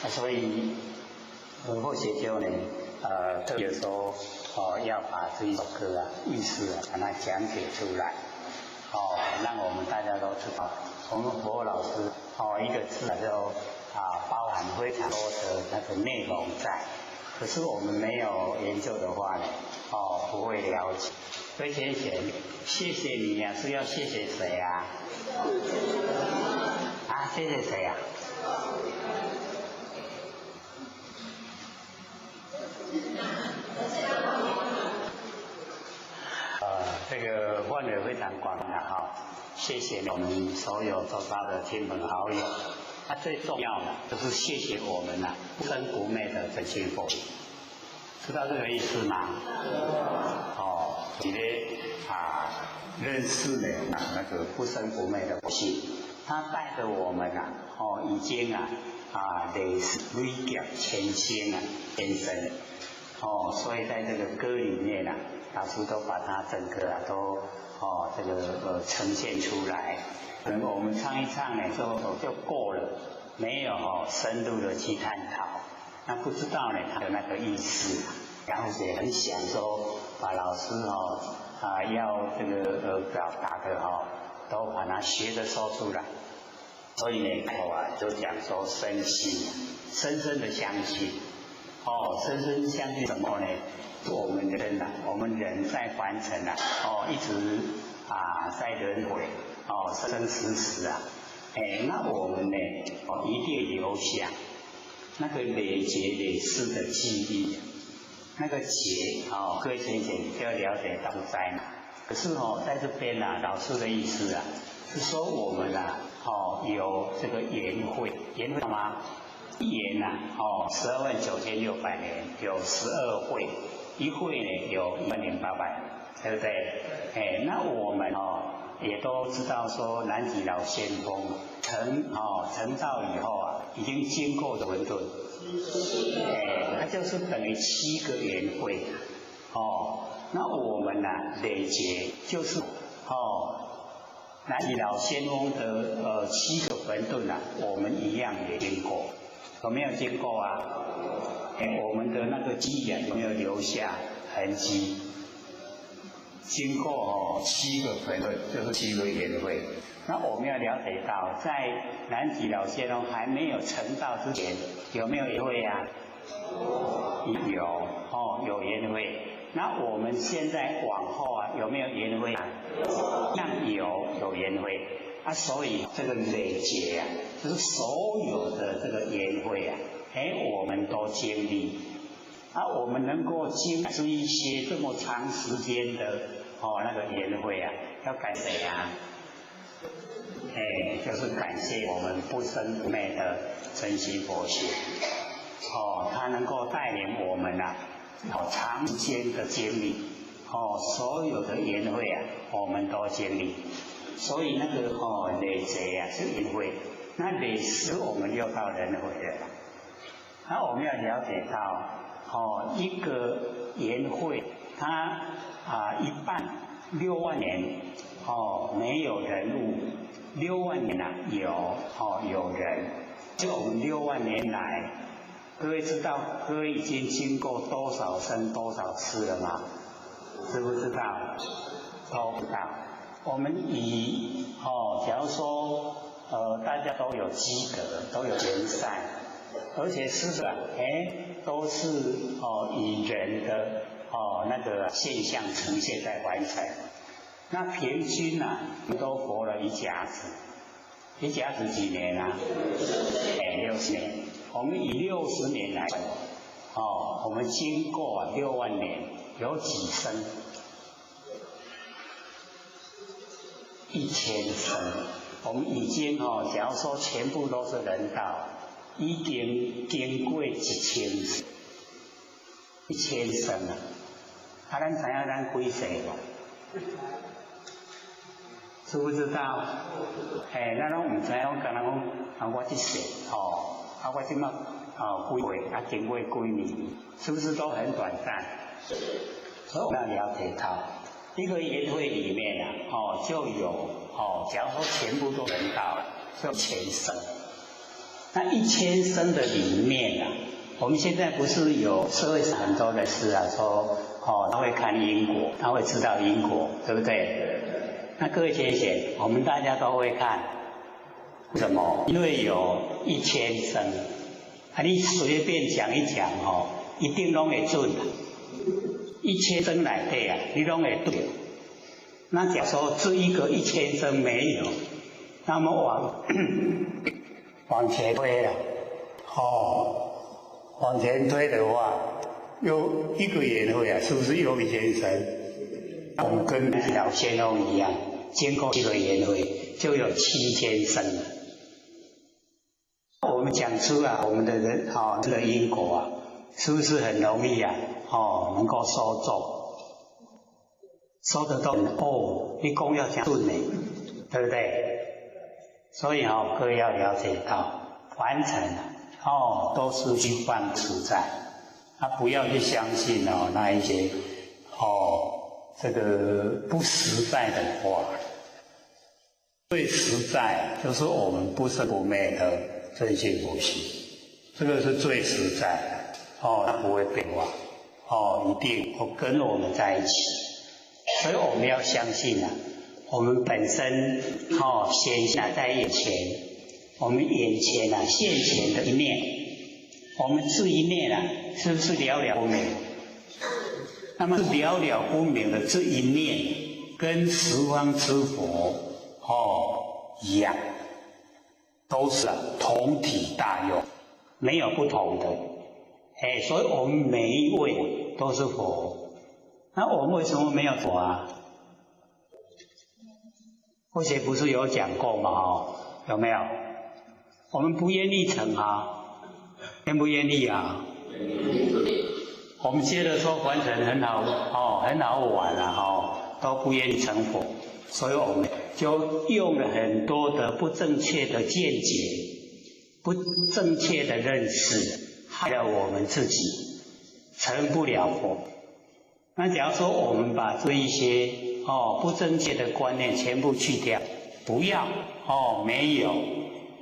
所以或许就呢特别说要把这一首歌啊意思啊把它讲解出来，让我们大家都知道，我们佛老师一个字就包含非常多的那个内容在。可是我们没有研究的话呢，不会了解。所以先贤，谢谢你啊，是要谢谢谁啊？谢谢谁啊？这个范围非常广的谢谢我们所有周遭的亲朋好友。最重要的就是谢谢我们不生不灭的真心佛理，知道这个意思吗？你呢认识了那个不生不灭的佛性，它带着我们已经累劫千仙天生所以在这个歌里面老师都把它整个都这个呈现出来。我们唱一唱呢就过了，没有深入的去探讨，那不知道呢它的那个意思，然后也很想说把老师要这个表达的都把它学着说出来。所以呢就讲说深信，深深的相信深深相信什么呢？我们人在凡尘一直在轮回生生死死那我们呢一定留下那个累劫累世的记忆，那个劫各位先生就要了解到在哪。可是在这边老师的意思是说我们有这个缘会，缘会吗？一缘129600年有12会，一会呢有12800年，对不对？那我们也都知道说南极老仙风成道以后已经经过的混沌，它就是等于7个缘会那我们累劫就是南极老仙翁的7个混沌我们一样也经过，有没有经过我们的那个基缘有没有留下痕迹？经过7个混沌，就是7个缘会。那我们要了解到，在南极老仙翁还没有成道之前，有没有缘会有缘会。那我们现在往后有没有缘会那有缘会所以这个累劫就是所有的这个缘会我们都经历我们能够经历一些这么长时间的那个缘会要感谢谁就是感谢我们不生不灭的真心佛学它能够带领我们长时间的经历所有的缘会我们都经历。所以那个累劫是缘会，那累死我们又到轮回了。那我们要了解到一个缘会它一半6万年没有人物，6万年有人，就我们6万年来，各位知道各位已经经过多少生多少次了吗？知不知道？都不知道。我们假如说大家都有积德，都有仁善，而且思想都是以人的那个现象呈现在完成。那平均都活了一甲子，一甲子几年啊？60年。我们以60年来算，我们经过6万年，有几生？1000生。我们已经假如说全部都是人道，已经经过1000生啊！咱知影咱几世无？知不知道？咱拢唔知，我敢若讲我这世我即马几岁经过几年，是不是都很短暂？所以我们要了解到，一个圆会里面就有假如说全部都人道了，就1000生。那1000生的里面我们现在不是有社会上很多人士说他会看因果，他会知道因果，对不对？那各位先生，我们大家都会看，为什么？因为有1000生，你随便讲一讲一定拢会准1000生内底你拢会对。那假如说这一个1000生没有，那么往前推了，往前推的话，有一个圆会是不是有1000生？我们跟老仙翁一样，经过一个圆会就有7000生了。我们讲出我们的人这个因果是不是很容易能够收中，收得动你功要讲顺对不对？所以各位要了解到，凡尘都是虚幻存在，不要去相信那一些这个不实在的话。最实在就是我们不生不灭的真性不息，这个是最实在它不会变化一定跟我们在一起。所以我们要相信我们本身显现在眼前，我们眼前现前的一念，我们这一念是不是了了不明？那么了了不明的这一念，跟十方之佛一样，都是同体大用，没有不同的。所以我们每一位都是佛。那我们为什么没有佛或许不是有讲过吗？有没有？我们不愿意成愿不愿意我们接着说凡尘很好很好玩都不愿意成佛，所以我们就用了很多的不正确的见解，不正确的认识，害了我们自己成不了佛。那假如说我们把这一些不正确的观念全部去掉，不要没有，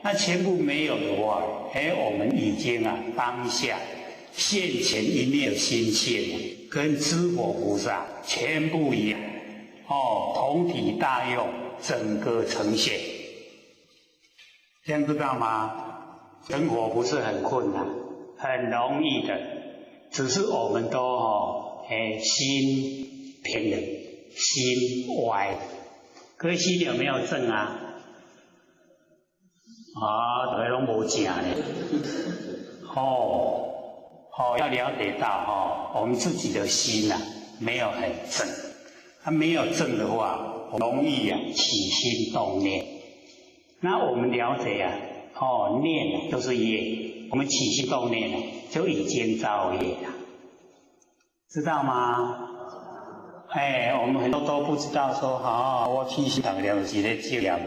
那全部没有的话，我们已经当下现前一念心性跟知佛菩萨全部一样同体大用，整个呈现，这样知道吗？成佛不是很困难，很容易的，只是我们都心偏了，心歪。各位心有没有正大家拢无正呢。要了解到我们自己的心没有很正，没有正的话，容易起心动念。那我们了解念就是业，我们起心动念就已经造业了，知道吗？我们很多都不知道说我起心动念是在这样。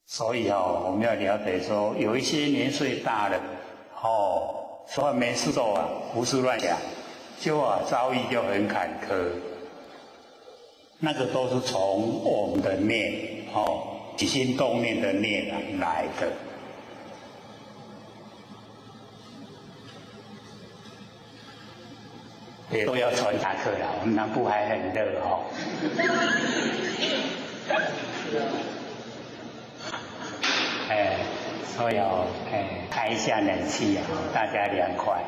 所以我们要了解说，有一些年岁大了说没事做胡思乱想，就遭遇就很坎坷。那个都是从我们的念起心动念的念来的。也都要穿夹克啦，我们南部还很热哦。所以开一下冷气啊，大家凉快。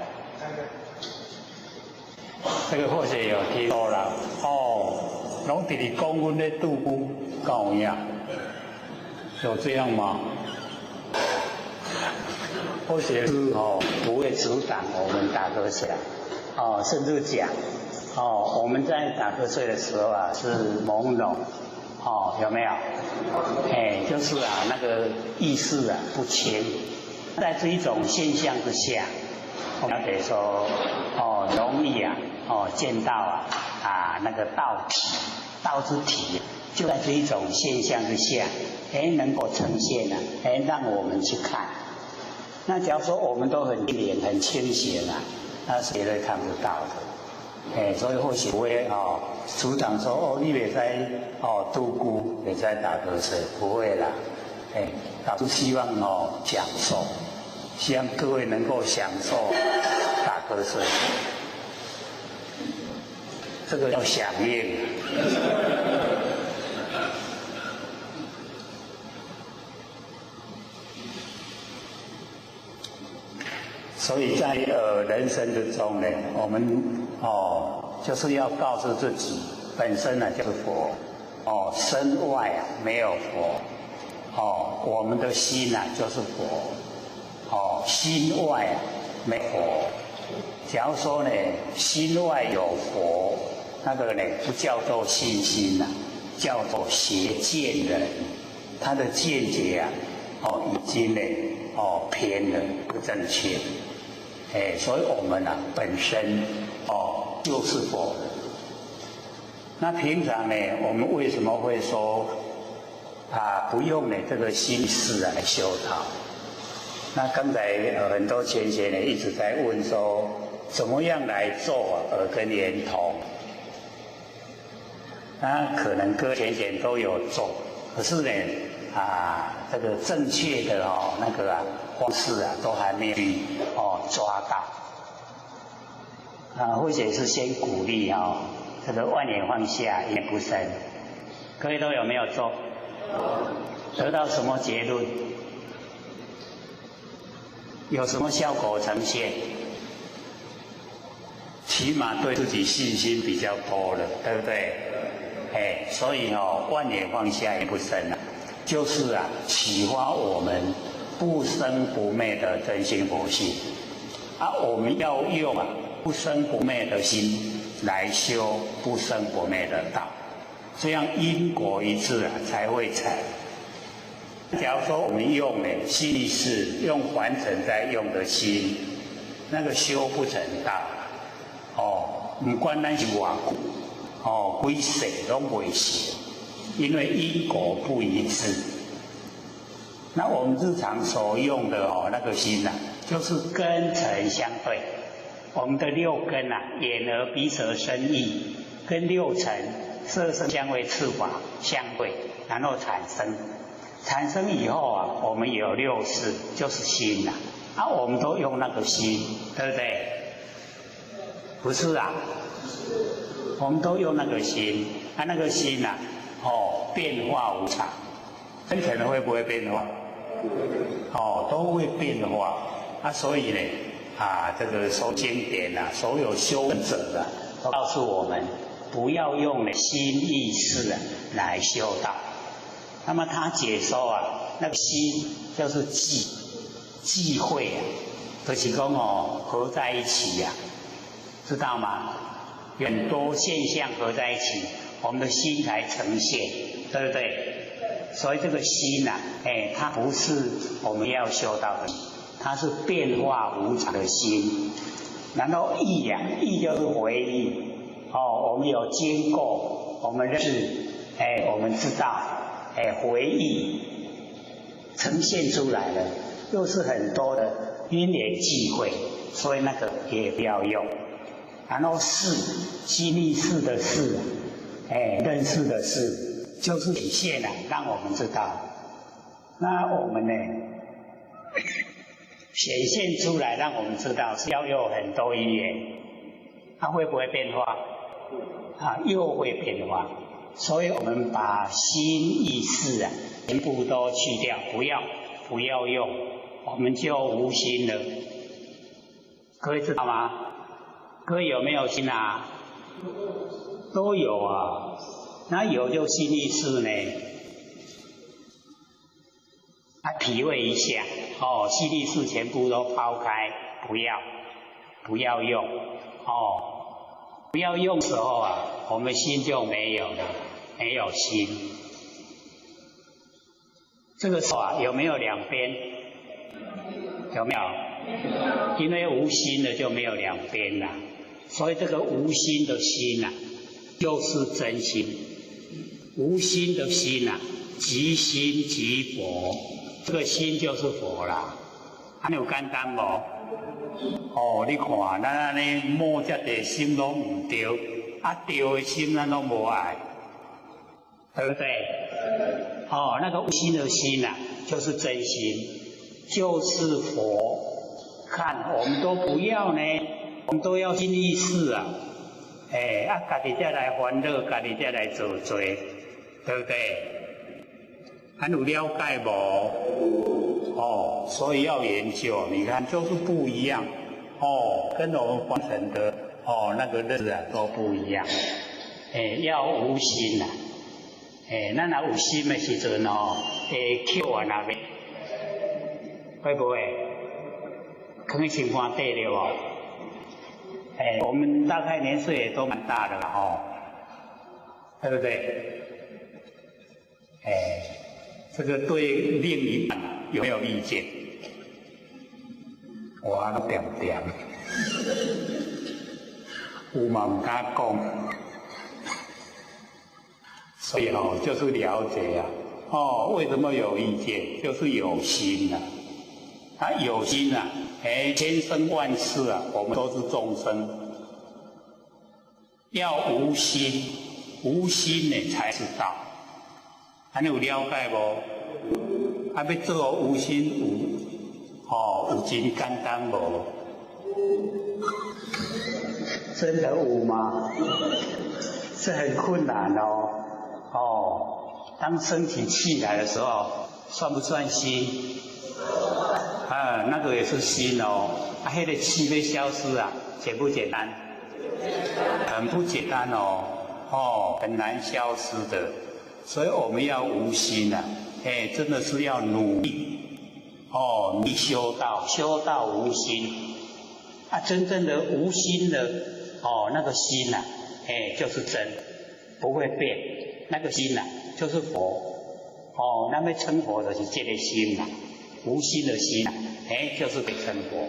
这个或许有听说了哦，拢直直讲阮咧杜姑搞样，有这样吗？或许是不会阻挡我们打瞌睡啊，甚至讲我们在打瞌睡的时候啊是朦胧有没有？就是那个意识啊不清，在这一种现象之下，我们得说容易见到那个道体，道之体，就在这一种现象之下，能够呈现让我们去看。那假如说我们都很灵很清醒那是绝对看不到的。所以或许不会组长说你袂使度孤，袂使打瞌睡，不会啦。老师希望享受，希望各位能够享受打瞌睡，这个叫响应。所以在人生之中呢，我们就是要告诉自己，本身呢就是佛，身外没有佛，我们的心就是佛，心外没佛。假如说呢，心外有佛，那个呢不叫做信心叫做邪见人，他的见解已经呢偏了，不正确。所以我们本身就是佛。那平常呢，我们为什么会说不用呢这个心事来修道？那刚才很多前贤呢一直在问说，怎么样来做耳根圆通？那可能各前贤都有做，可是呢这个正确的那个方式都还没有去抓到。或者是先鼓励这个万年放下，一念不生。各位都有没有做？得到什么结论？有什么效果呈现？起码对自己信心比较多了，对不对？所以万年放下也不生就是启发我们不生不灭的真心佛性我们要用不生不灭的心来修不生不灭的道，这样因果一致才会成。假如说我们用心意识，用凡尘在用的心，那个修不成道不管咱是偌久几世拢袂成，因为因果不一致。那我们日常所用的那个心就是根尘相对。我们的六根眼耳鼻舌身意跟六尘色声香味触法相对，然后产生以后我们有六识，就是心我们都用那个心，对不对？不是我们都用那个心那个心变化无常，真诚会不会变化？都会变化所以呢这个说经典所有修者都告诉我们，不要用心意识来修道。那么他解说那个心就是忌讳就是说合在一起知道吗？很多现象合在一起，我们的心才呈现，对不对？所以这个心它不是我们要修道的，它是变化无常的心。然后意意就是回忆我们有经过，我们认识我们知道回忆呈现出来了，又是很多的因缘际会，所以那个也不要用。然后心意识的识认识的识，就是显现让我们知道。那我们呢显现出来让我们知道是要有很多因缘它会不会变化？又会变化。所以我们把心意识全部都去掉，不要用，我们就无心了。各位知道吗？各位有没有心啊？都有啊。那有就心意识呢？体会一下心意识全部都抛开，不要用不要用的时候我们心就没有了，没有心。这个时候有没有两边？有没有？因为无心的就没有两边了，所以这个无心的心就是真心。无心的心即心即佛，这个心就是佛啦。有简单无？你看，咱安尼摸遮地心拢唔对，对的心咱拢无爱，对不对？那个无心的心就是真心，就是佛。看，我们都不要呢，我们都要心意识家己再来烦恼，家己再来做罪，对不对？有了解无？所以要研究，你看就是不一样跟我们凡尘的那个日子都不一样。要无心咱若有心的时阵会扣那边，会不会？可情况对了我们大概年岁也都蛮大的了对不对？这个对另一半有没有意见？我都点，有嘛唔敢讲，所以就是了解为什么有意见？就是有心有心千生万世我们都是众生，要无心，无心呢才是道。你有了解无？要做无心有真简单无？真的有吗？是很困难当升起气来的时候，算不算心？那个也是心那个气被消失简不简单？很不简单很难消失的。所以我们要无心真的是要努力努力修道无心真正的无心的那个心就是真，不会变。那个心就是佛那么成佛的是这个心无心的心就是被成佛。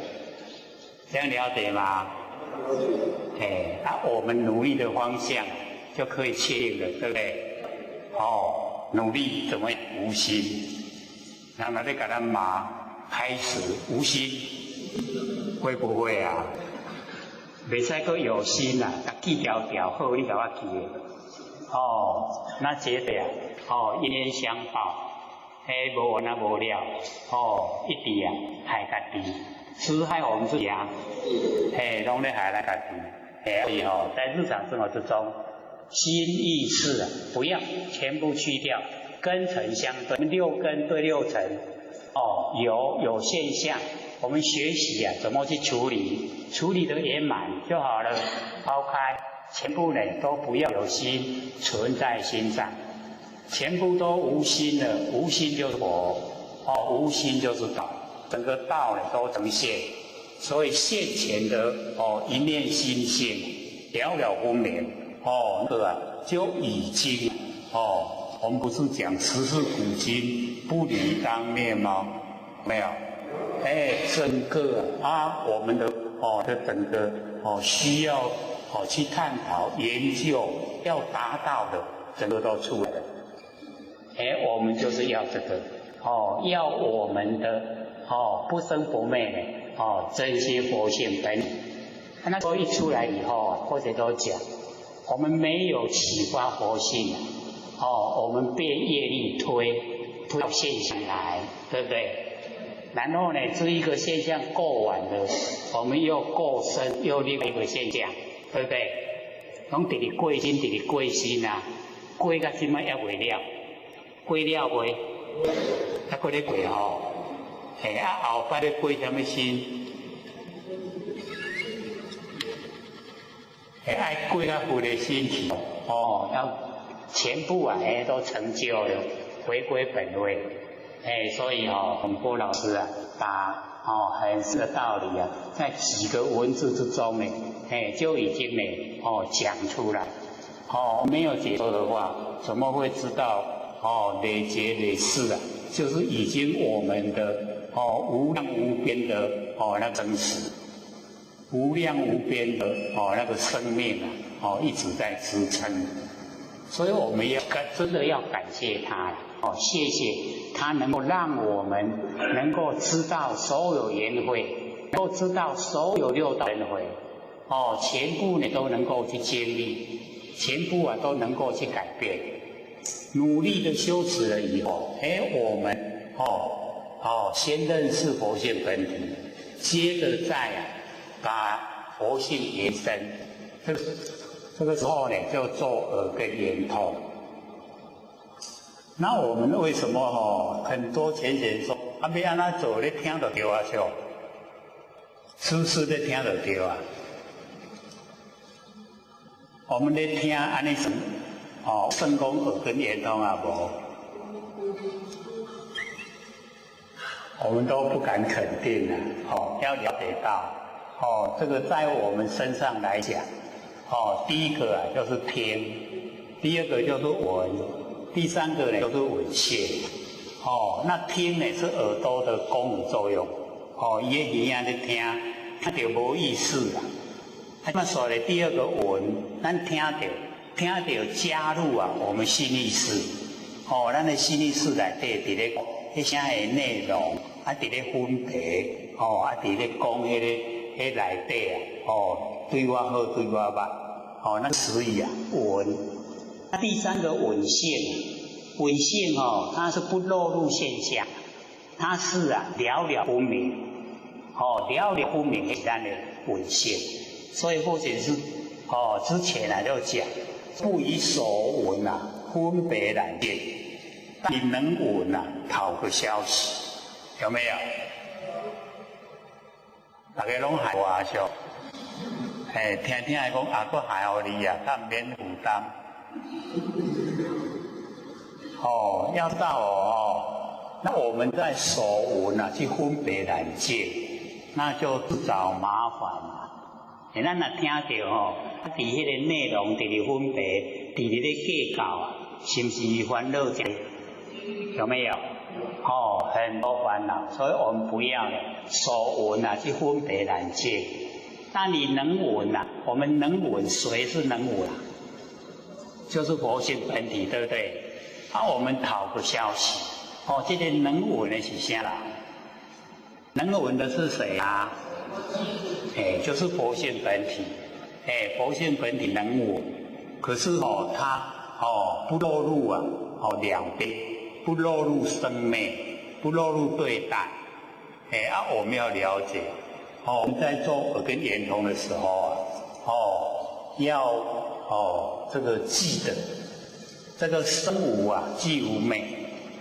这样了解吗？我们努力的方向就可以确定了，对不对？努力怎么无心？然后你给他骂，开始无心，会不会袂使阁有心记条好，你给我记那这个因缘相报，无完无了，一直害家己，是害我们自己拢咧害咱家己。所以在日常生活之中，心意识不要全部去掉，根尘相对，六根对六尘有现象，我们学习怎么去处理，处理得圆满就好了。抛开全部呢都不要有心存在心上，全部都无心了，无心就是佛无心就是道，整个道呢都呈现。所以现前的一念心性了了分明对吧？就已经我们不是讲时事古今不离当面吗？没有整个我们的整个需要去探讨研究要达到的整个都出来了。我们就是要这个要我们的不生不灭的真心佛性本。那时候一出来以后或者都讲我们没有启发佛性我们被业力推到现象来，对不对？然后呢，这一个现象过完了，我们又过深，又另外一个现象对不对？拢直直过身，直直过身啊，过到即摆还未了，过了未？还过咧过吼，后摆咧过什么身？爱过到佛的身体，要全部啊，都成就了，回归本位，所以洪波老师啊，把很深的道理啊，在几个文字之中呢，就已经呢，讲出来，没有解说的话，怎么会知道累劫累世啊，就是已经我们的无量无边的那真实。无量无边的那个生命啊，一直在支撑，所以我们真的要感谢他谢谢他能够让我们能够知道所有缘会，能够知道所有六道轮回，全部呢都能够去经历，全部啊都能够去改变，努力的修持了以后，我们先认识佛性本体，接着再把佛性延伸，这个时候呢，就做耳根圆通。那我们为什么很多前贤说要安怎做，你听就对啊，是不是在听就对啊？我们在听安尼算，算讲耳根圆通啊无？我们都不敢肯定啊，要了解到。这个在我们身上来讲，第一个就是听，第二个就是闻，第三个呢就是闻性。那听呢是耳朵的功能作用，伊个耳仔咧听，听到无意思啦。那所以第二个闻，咱听到加入我们心意识，咱的心意识内底伫咧迄声的内容，伫咧分别，伫咧讲迄个。内底对我好，对我歹，那所以闻。那第三个闻性，闻性它是不落入现象，它是了了分明，了了分明是咱的闻性。所以或者是之前就讲，不以所闻分别难辨，你能闻讨个消息，有没有？大家拢害我笑，听听来讲佫害互你较免负担。要到那我们在所闻去分别难见，那就自找麻烦嘛。咱若听到伫迄个内容，伫咧分别，伫咧计较是不是烦恼者？有没有？很多烦恼，所以我们不要所闻去分别难见。那你能闻我们能闻，谁是能闻就是佛性本体，对不对？我们讨个消息，这个能闻的是啥啦？能闻的是谁啊？就是佛性本体。佛性本体能闻，可是它不落入两边。不落入生灭，不落入对待，我们要了解，我们在做耳根圆通的时候要这个记得，这个生无即无昧，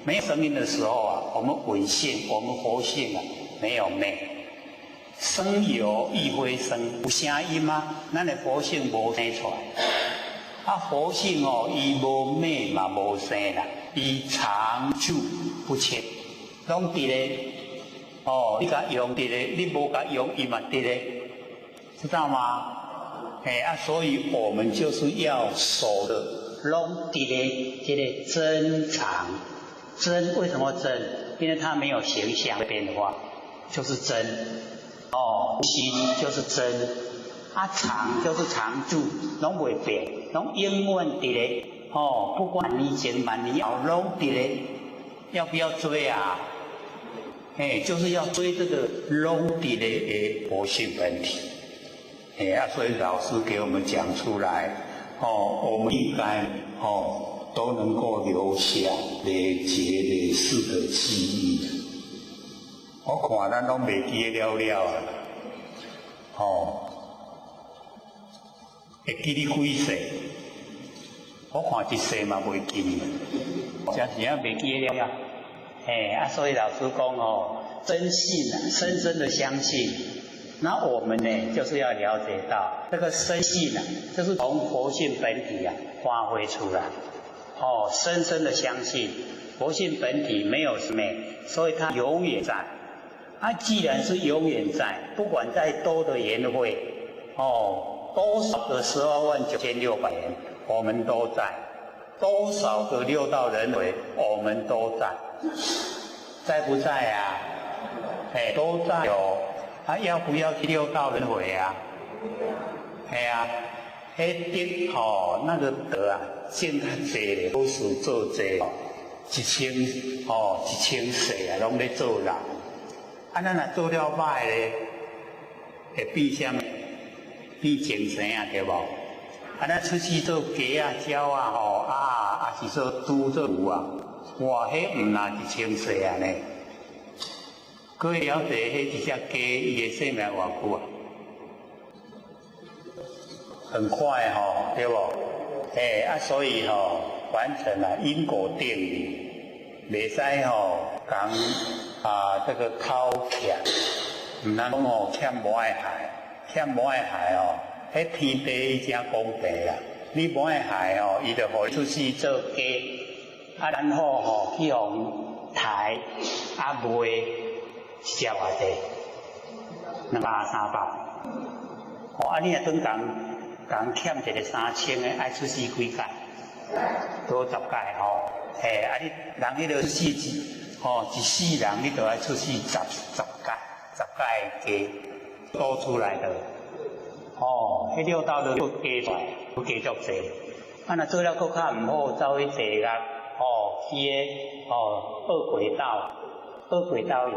没有生命的时候我们闻性，我们佛性没有昧，生有亦非生，有声音吗？咱的佛性无生出来，佛性伊无昧嘛，无生啦。伊长久不迁，拢伫咧你甲用伫咧，你无甲用，伊嘛伫咧，知道吗？所以我们就是要守的，拢伫咧这个真常。真为什么真？因为它没有形象的变化，就是真。心就是真，常就是常住，拢袂变，拢永远伫咧。不管你前万年后拢伫咧，要不要追啊？就是要追这个拢伫咧的佛性本体。所以老师给我们讲出来，我们应该都能够留下累劫累世的记忆。我看咱拢袂记了了会记你几世？我看一世嘛袂记，真是啊袂记了。所以老师讲哦，真信啊，深深的相信。那我们呢，就是要了解到这个深信啊，就是从佛性本体啊发挥出来。深深的相信佛性本体没有灭，所以它永远在。既然是永远在，不管再多的缘会，多少个129600人，我们都在；多少个六道轮回，我们都在。在不在啊？都在哦。要不要去六道轮回啊？德那个德啊，见较济咧，好事做济1000世啊，拢咧做人。咱若做了歹咧，会变啥物？变精神啊，对无？咱出去做鸡啊、鸟啊，也是做猪做牛啊，哇，迄毋若1000世啊呢。各位了解，迄一只鸡伊的生命偌久啊？很快对无？所以完成了因果定理，袂使讲这个偷欠，毋通讲欠无爱害，欠无爱害迄天地伊真公平啦。你无爱害伊就互你出去做鸡，然后去互抬卖一只偌济，200、300。你若转讲欠一个3000的，爱出世几届？多10届你人迄个出世一世人你都爱出世10届的鸡多出来的。迄六道都加出来，都加足济。若做了搁较毋好，走去地狱，去恶鬼道。恶鬼道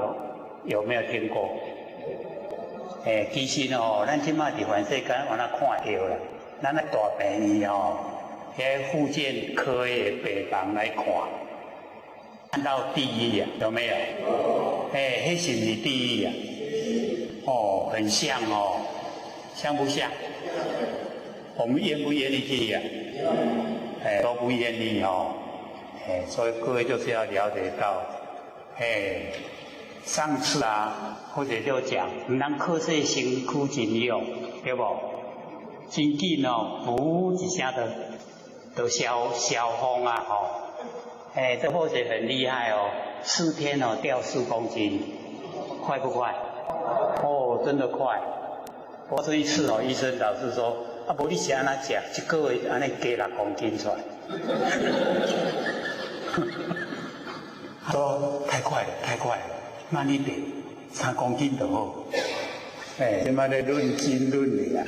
有没有听过？其实咱即马伫凡世间往那看到啦，咱咧大病院迄复健科的病房来看到地狱啊，有没有？迄是不是地狱啊？很像像不像？我们愿不愿意去啊？都不愿意所以各位就是要了解到，上次或者就讲，唔通靠这身躯真用，对不？真紧噗一下都消风啊这或者很厉害4天掉4公斤，快不快？真的快。我这一次医生老是说，无你是安怎食，1个月安尼加6公斤出来。说太快了，慢一点，3公斤就好。现在在论斤论两。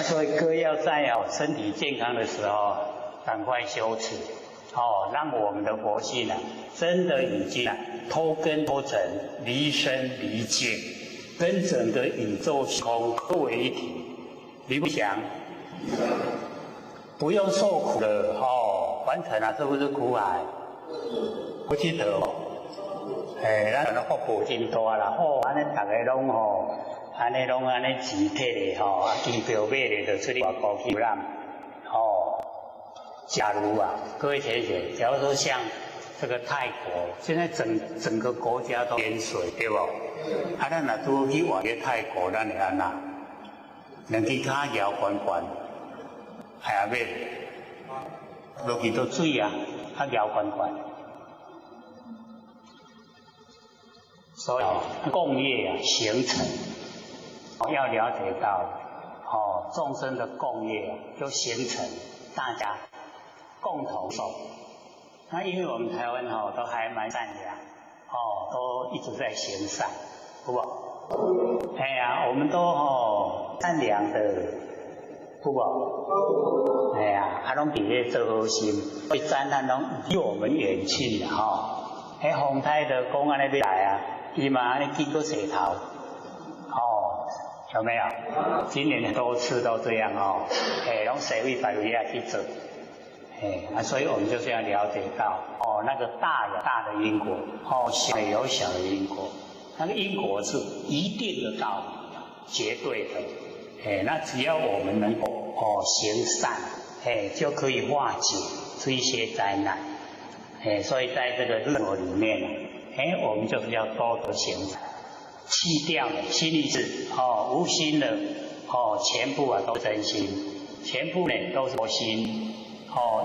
所以各位要在身体健康的时候，赶快修持，让我们的佛性真的已经脱根脱尘，离身离界，跟整个宇宙虚空合为一体。理不想？不用受苦了完成了，是不是苦海？不记得咱福报真大啦，安尼大家拢安尼钱摕的机票买的就出去外国去啦假如各位同学，假如说像这个泰国，现在整个国家都淹水，对不？咱若拄去外个泰国，咱会安那，2只脚摇悬悬，下尾落去都水摇悬悬。所以共业形成，要了解到众生的共业就形成，大家共同受。那因为我们台湾都还蛮善良，都一直在行善，好不好？我们都善良的，好不好？拢伫咧做好心，所以灾难拢离我们远去风台的讲安尼要来伊嘛安尼经过洗头，有没有？今年多次都这样拢社会百位去做，所以我们就是要了解到那个大有大的因果，小有小的因果，那个因果是一定的道理，绝对的，那只要我们能够行善，就可以化解这一些灾难。所以在这个日活里面呢，我们就是要多多行善，去掉了心意志，无心的，全部都真心，全部呢都是佛心，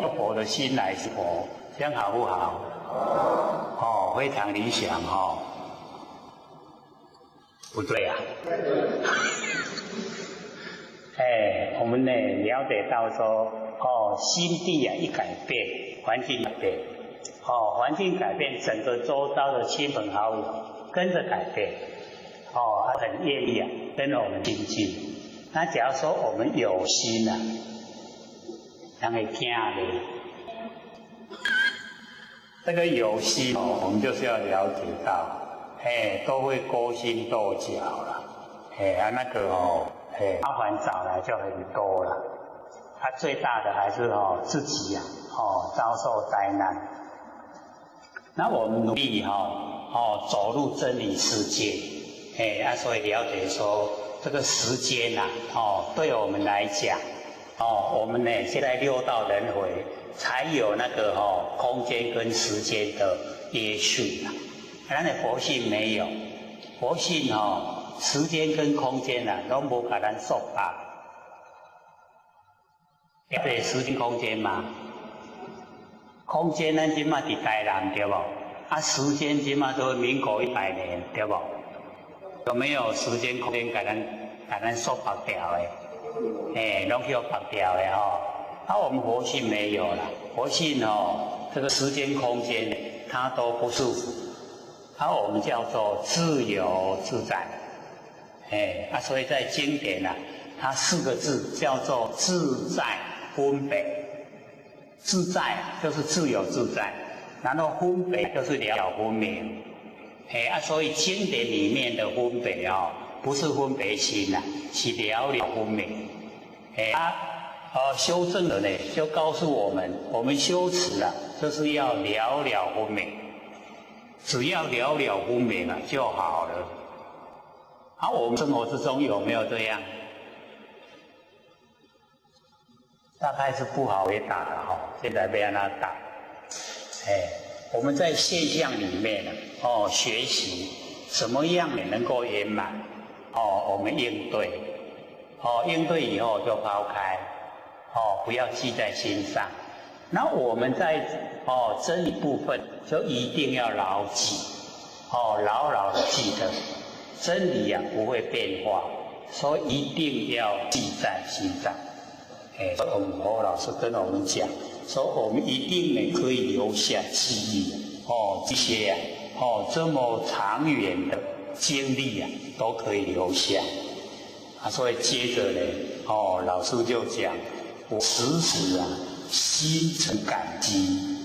用佛的心来是佛，这样好不好？非常理想不对啊。我们呢了解到说，心地一改变，环境改变，环境改变，整个周遭的亲朋好友跟着改变，很愿意跟着我们亲近。那假如说我们有心人会听的。这个有心我们就是要了解到，都会勾心斗角了，那个麻烦找来就很多了。最大的还是自己遭受灾难。那我们努力走入真理世界，所以了解说这个时间对我们来讲，我们呢现在六道轮回。才有那个空间跟时间的约束咱的佛性没有，佛性时间跟空间都无把咱束缚。了解时间空间嘛？空间咱今嘛伫台南对不？时间今嘛都民国100年对不？有没有时间空间把咱束缚掉的？拢去绑掉的我们佛性没有了，佛性这个时间空间它都不束缚，我们叫做自由自在，所以在经典它4个字叫做自在分别。自在就是自由自在，然后分别就是了了分明，所以经典里面的分别不是分别心是了了分明，修正了呢，就告诉我们，我们修持就是要了了分明，只要了了分明就好了。我们生活之中有没有这样？大概是不好回答的现在要让他答。我们在现象里面学习什么样也能够圆满，我们应对，应对以后就抛开。不要记在心上。那我们在真理部分就一定要牢记，牢牢的记得，真理不会变化，所以一定要记在心上。所以我们侯老师跟我们讲，说我们一定呢可以留下记忆，这些这么长远的经历都可以留下。所以接着呢，老师就讲。我时时心存感激，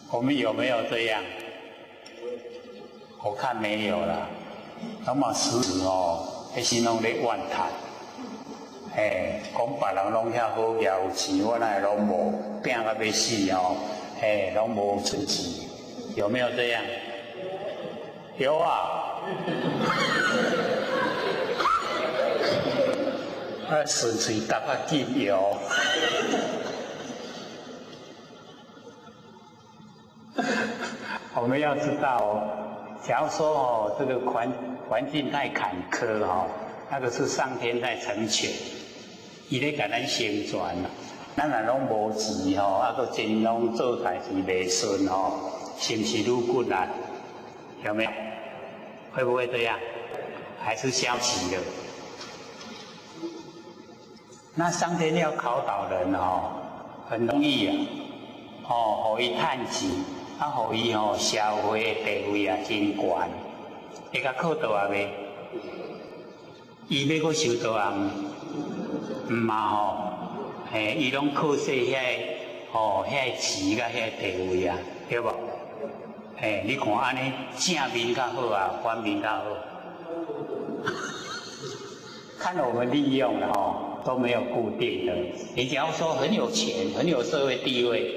我们有没有这样？我看没有啦。那么时时那心拢咧怨叹，讲别人拢遐好业有钱，我哪会拢无，拼到要死拢无存钱，有没有这样？有啊。顺嘴答紧有。我们要知道假如说这个环境太坎坷那个是上天在成全，伊咧甲咱成全咱若拢无钱搁真拢做代志袂顺是不是愈困难？有没有？会不会这样？还是消极的？那上天要考导人很容易互伊趁钱，互伊社会的地位真悬，会甲靠倒未？伊要搁受倒毋嘛伊拢靠说遐钱甲遐地位对无？你看安尼正面较好反面较好，看我们利用了都没有固定的。你假如说很有钱，很有社会地位，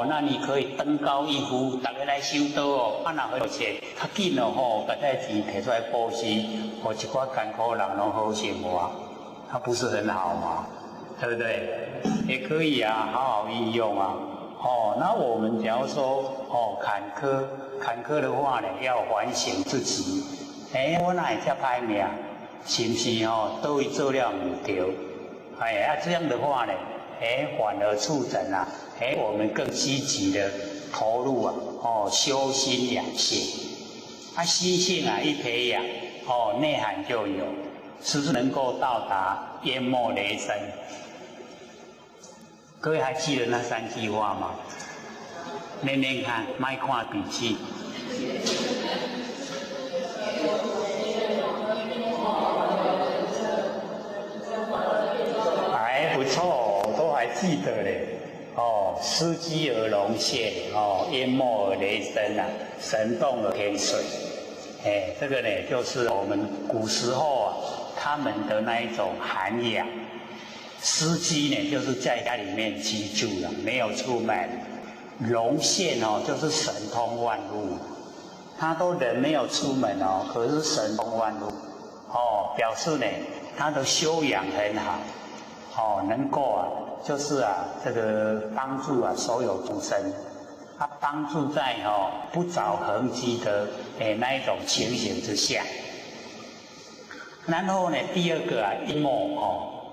那你可以登高一呼，大家来收刀若很有钱，较紧把这钱摕出来布施，互一寡艰苦人拢好生活。它不是很好吗？对不对？也可以啊，好好运用啊。那我们假如说坎坷的话呢，要反省自己。我哪会这歹命？是不是倒位做了唔对？这样的话呢，反而促成啊，我们更积极的投入啊，修心养性。心性啊一培养，内涵就有，是不是能够到达淹没雷声？各位还记得那3句话吗？念念看，卖看笔记。不错，都还记得嘞。司机而龙现，淹没而雷声啊，神动而天水。这个呢，就是我们古时候啊，他们的那一种涵养。司机呢，就是在家里面居住了，没有出门。龙现就是神通万物。他都人没有出门可是神通万物。表示呢，他的修养很好。能够啊，就是啊，这个帮助啊所有众生。他帮助在不着痕迹的那一种情形之下。然后呢，第二个啊，淹没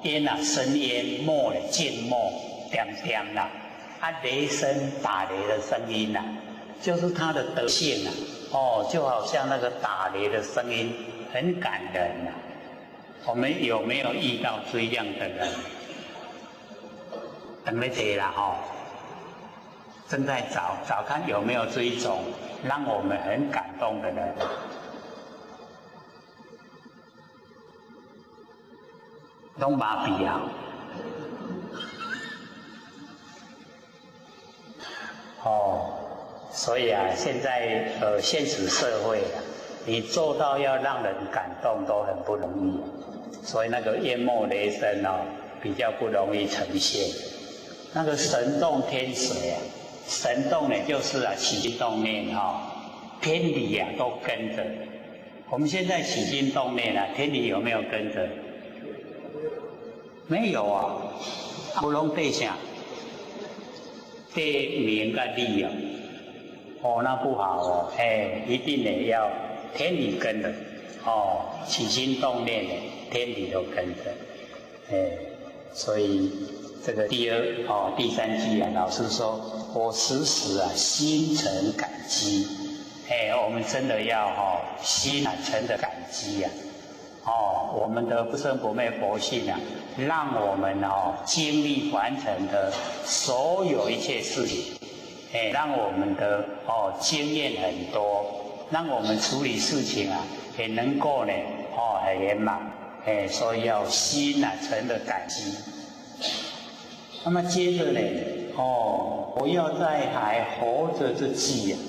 淹啊生淹，没呢静默点点啦。雷声打雷的声音呐，就是他的德性啊。就好像那个打雷的声音很感人呐。我们有没有遇到这样的人？等在这啦正在找看有没有这一种让我们很感动的人。都麻痹啊！所以啊，现在现实社会啊，你做到要让人感动都很不容易，所以那个淹没雷声比较不容易呈现。那个神动天水啊，神动呢就是啊起心动念天理啊都跟着。我们现在起心动念啊，天理有没有跟着？没有啊，不拢对啥？对名跟利那不好一定呢要天理跟着起心动念呢，天理都跟着所以这个第三句啊，老师说我时时啊心存感激，我们真的要心存的感激啊，我们的不生不灭佛性啊，让我们经历完成的所有一切事情，让我们的经验很多，让我们处理事情啊也能够呢很圆满，所以要心存的感激。那么接着呢，我要在还活着之际啊，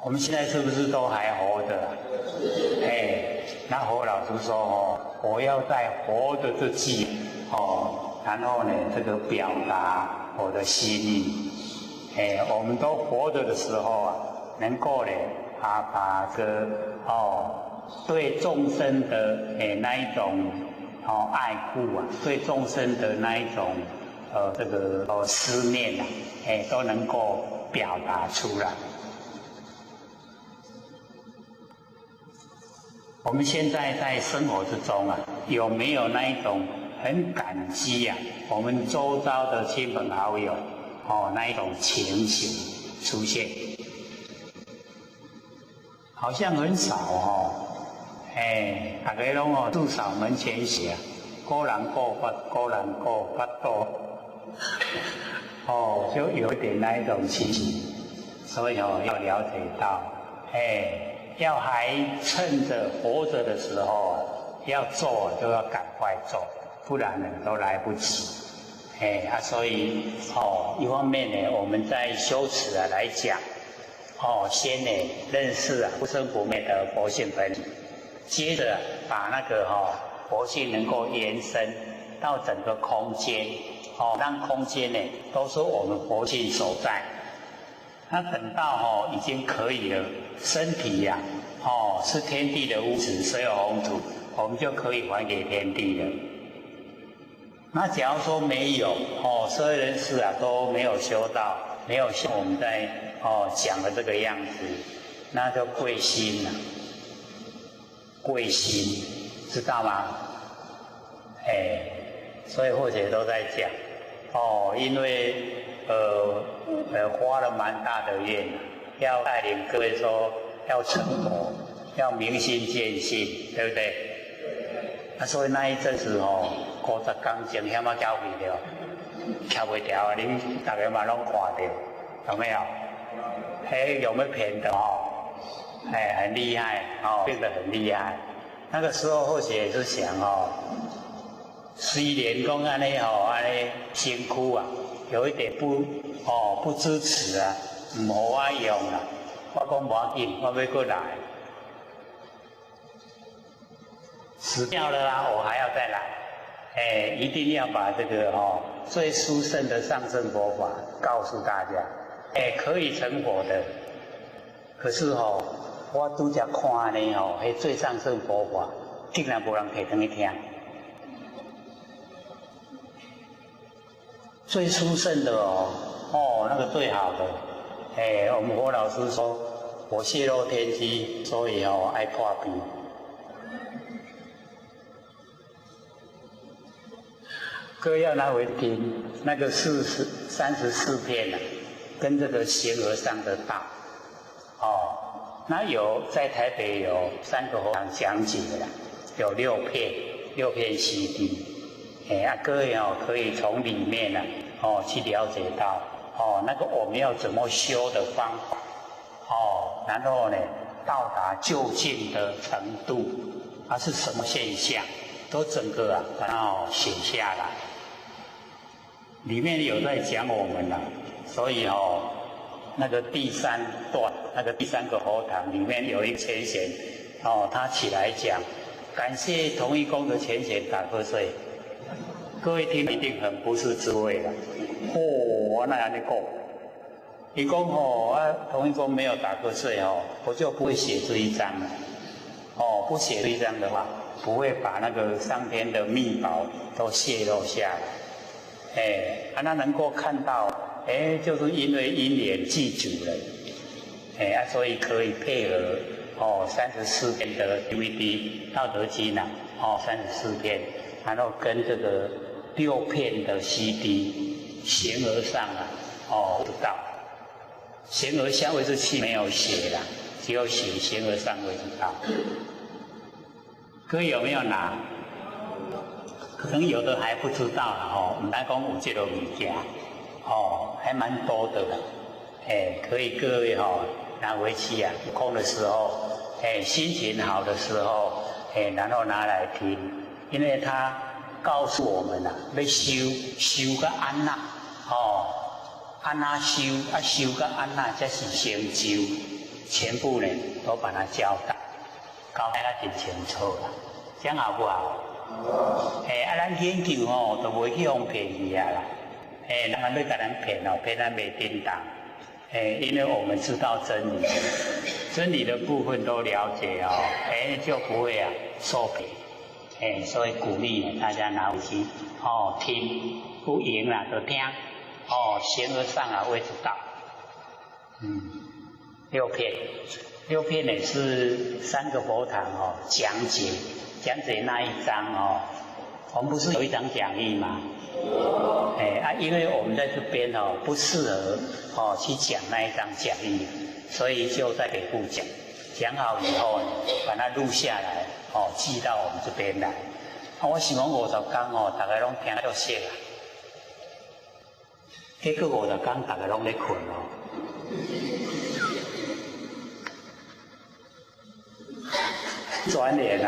我们现在是不是都还活着啊？那侯老师说我要在活着之际然后呢这个表达我的心意，我们都活着的时候啊，能够呢把对众生的那一种爱护啊，对众生的那一种这个思念啊，都能够表达出来。我们现在在生活之中啊，有没有那一种很感激啊我们周遭的亲朋好友那一种情形出现？好像很少大家拢至少门前写个人过法，个人过法多就有一点那一种情形，所以要了解到要还趁着活着的时候要做就要赶快做，不然呢都来不及。所以一方面呢，我们在修持来讲，先呢认识不生不灭的佛性本体，接着把那个佛性能够延伸到整个空间，让空间呢都是我们佛性所在。那等到已经可以了，身体呀是天地的物质，所有红土，我们就可以还给天地了。那假如说没有所有人士啊都没有修到，没有像我们在讲的这个样子，那就贵心了。贵心知道吗？所以或者都在讲因为花了蛮大的愿，要带领各位说要成佛，要明心见性，对不对？所以那一阵子50天前险啊交不了，撬不掉啊！恁大家嘛拢看到，有没有？有没有骗的很厉害变得很厉害。那个时候或许也是想虽然讲安尼安尼辛苦啊，有一点不支持啊，唔好我用啦。我讲无要紧，我要过来。死掉了啦，我还要再来。一定要把这个最殊胜的上乘佛法告诉大家。可以成佛的。可是我拄则看呢迄最上乘佛法，竟然无人摕转去听。最殊胜的那个最好的。我们佛老师说，我泄露天机，所以爱破病。各位要拿回听，那个34篇跟这个形而上的道，那在台北有3个佛堂讲解的，有6片 CD，各位可以从里面去了解到那个我们要怎么修的方法，然后呢到达究竟的程度，它是什么现象，都整个把它写下来。里面有在讲我们所以那个第3段，那个第3个佛堂里面有一个前贤他起来讲，感谢同一宫的前贤打瞌睡。各位听一定很不是滋味了。我那样的讲，你讲同一宫没有打瞌睡我就不会写这一章了。不写这一章的话，不会把那个上天的秘宝都泄露下来。那能够看到，就是因为因缘具足了，所以可以配合34篇的 DVD 道德经34篇，然后跟这个6片的 CD 形而上知道，形而下位置器没有写啦，只有写形而上位置道。各位有没有拿？可能有的还不知道啦唔来讲有这个物件还蛮多的啦。可以各位拿回去啊，有空的时候心情好的时候然后拿来听，因为他告诉我们要修个安那安那修修个安那才是成就，全部呢都把它交代得很清楚啦，这样好不好？咱研究都袂去互骗去啦。人要甲咱骗骗咱袂叮当。因为我们知道真理，真理的部分都了解就不会受骗。所以鼓励大家拿回去听，不赢啦就听形而上位置道。6片也是3个佛堂讲解那一章我们不是有一张讲义吗？因为我们在这边不适合去讲那一张讲义，所以就在北部讲好以后呢，把它录下来寄到我们这边来。我想讲50天大家拢听到熟啊，结果50天大家拢在困转年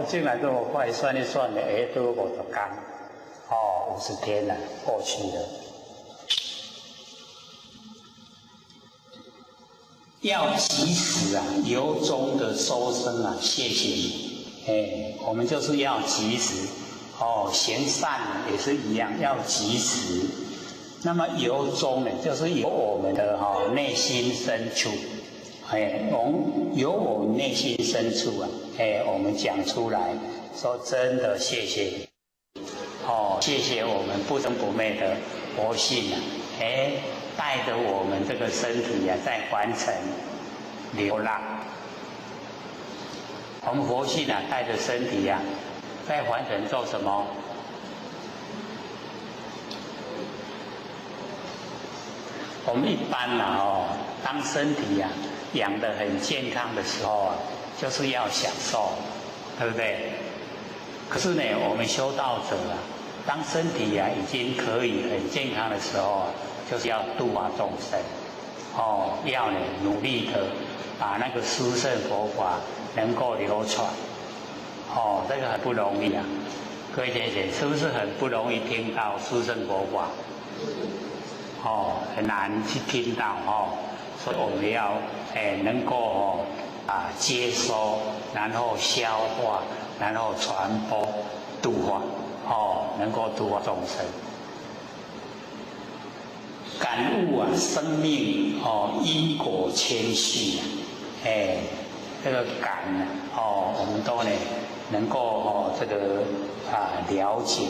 竟然这么快，算一算呢，都有50天，50天了，过去了。要及时由衷的收声谢谢你。我们就是要及时行善也是一样，要及时。那么由衷呢，就是由我们的内心深处。由我们内心深处我们讲出来，说真的谢谢你，谢谢我们不生不灭的佛性啊，带着我们这个身体啊，在凡尘流浪。我们佛性啊，带着身体啊，在凡尘做什么？我们一般啊，当身体啊养得很健康的时候啊，就是要享受，对不对？可是呢，我们修道者啊，当身体啊已经可以很健康的时候啊，就是要度化众生，要呢努力的把那个殊胜佛法能够流传，这个很不容易啊。各位姐姐，是不是很不容易听到殊胜佛法？很难去听到所以我们要能够接收，然后消化，然后传播度化，能够度化众生。感悟啊，生命因果牵续这个感我们都呢能够这个了解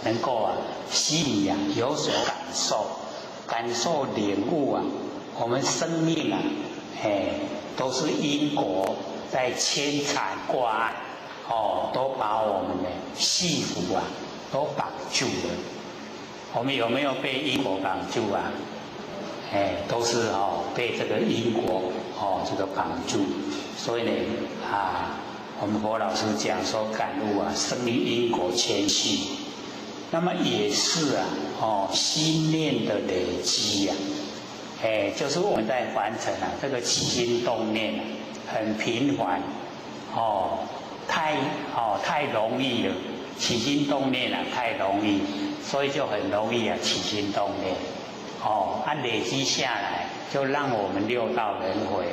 能够心里有所感受领悟啊，我们生命啊都是因果在牵缠挂碍都把我们的系缚啊都绑住了。我们有没有被因果绑住啊？都是被这个因果这个绑住。所以呢我们佛老师讲说感悟啊，生命因果牵续，那么也是心念的累积啊，就是我们在凡尘啊，这个起心动念很频繁，太容易了，起心动念太容易，所以就很容易起心动念，累积下来，就让我们六道轮回。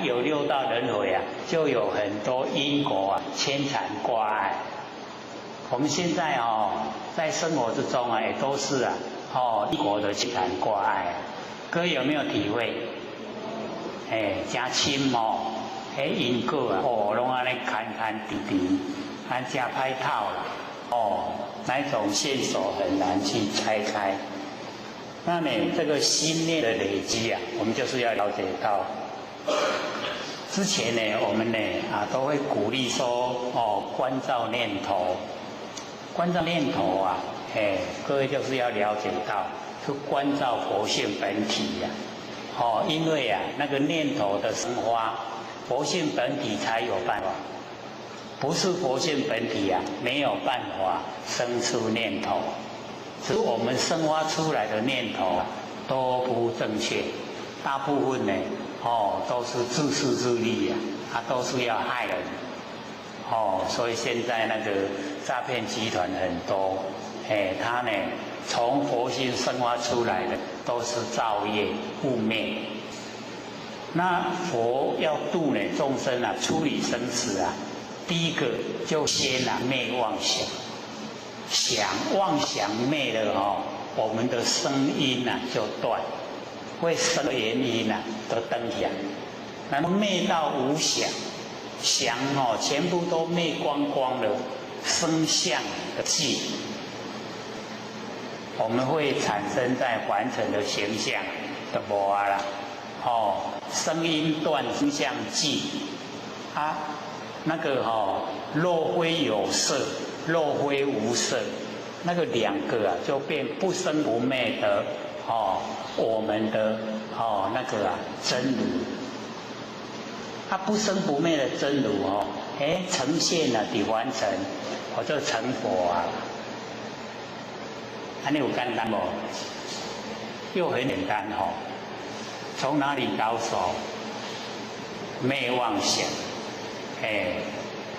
有六道轮回就有很多因果牵缠挂碍。我们现在在生活之中也都是因果的牵缠挂碍。各位有没有体会？真深因果拢安尼牵牵滴滴，真歹透啦。那种线索很难去拆开。那呢，这个心念的累积我们就是要了解到。之前呢，我们呢都会鼓励说关照念头，关照念头各位就是要了解到，去关照佛性本体因为那个念头的生发，佛性本体才有办法，不是佛性本体没有办法生出念头，只是我们生发出来的念头都不正确，大部分呢都是自私自利都是要害人所以现在那个诈骗集团很多他呢从佛性生发出来的都是造业污蔑。那佛要度呢众生处理生死第一个就先灭妄想，妄想灭了我们的声音就断。会生的原因都登起，然后灭到无想，想全部都灭光光了，声相的寂，我们会产生在凡尘的形象的无啦，声音断，声相寂，那个若非有色，若非无色，那个两个就变不生不灭的我们的那个真如，它不生不灭的真如呈现了底凡尘，我就成佛安尼有简单不？又很简单从哪里着手？灭妄想，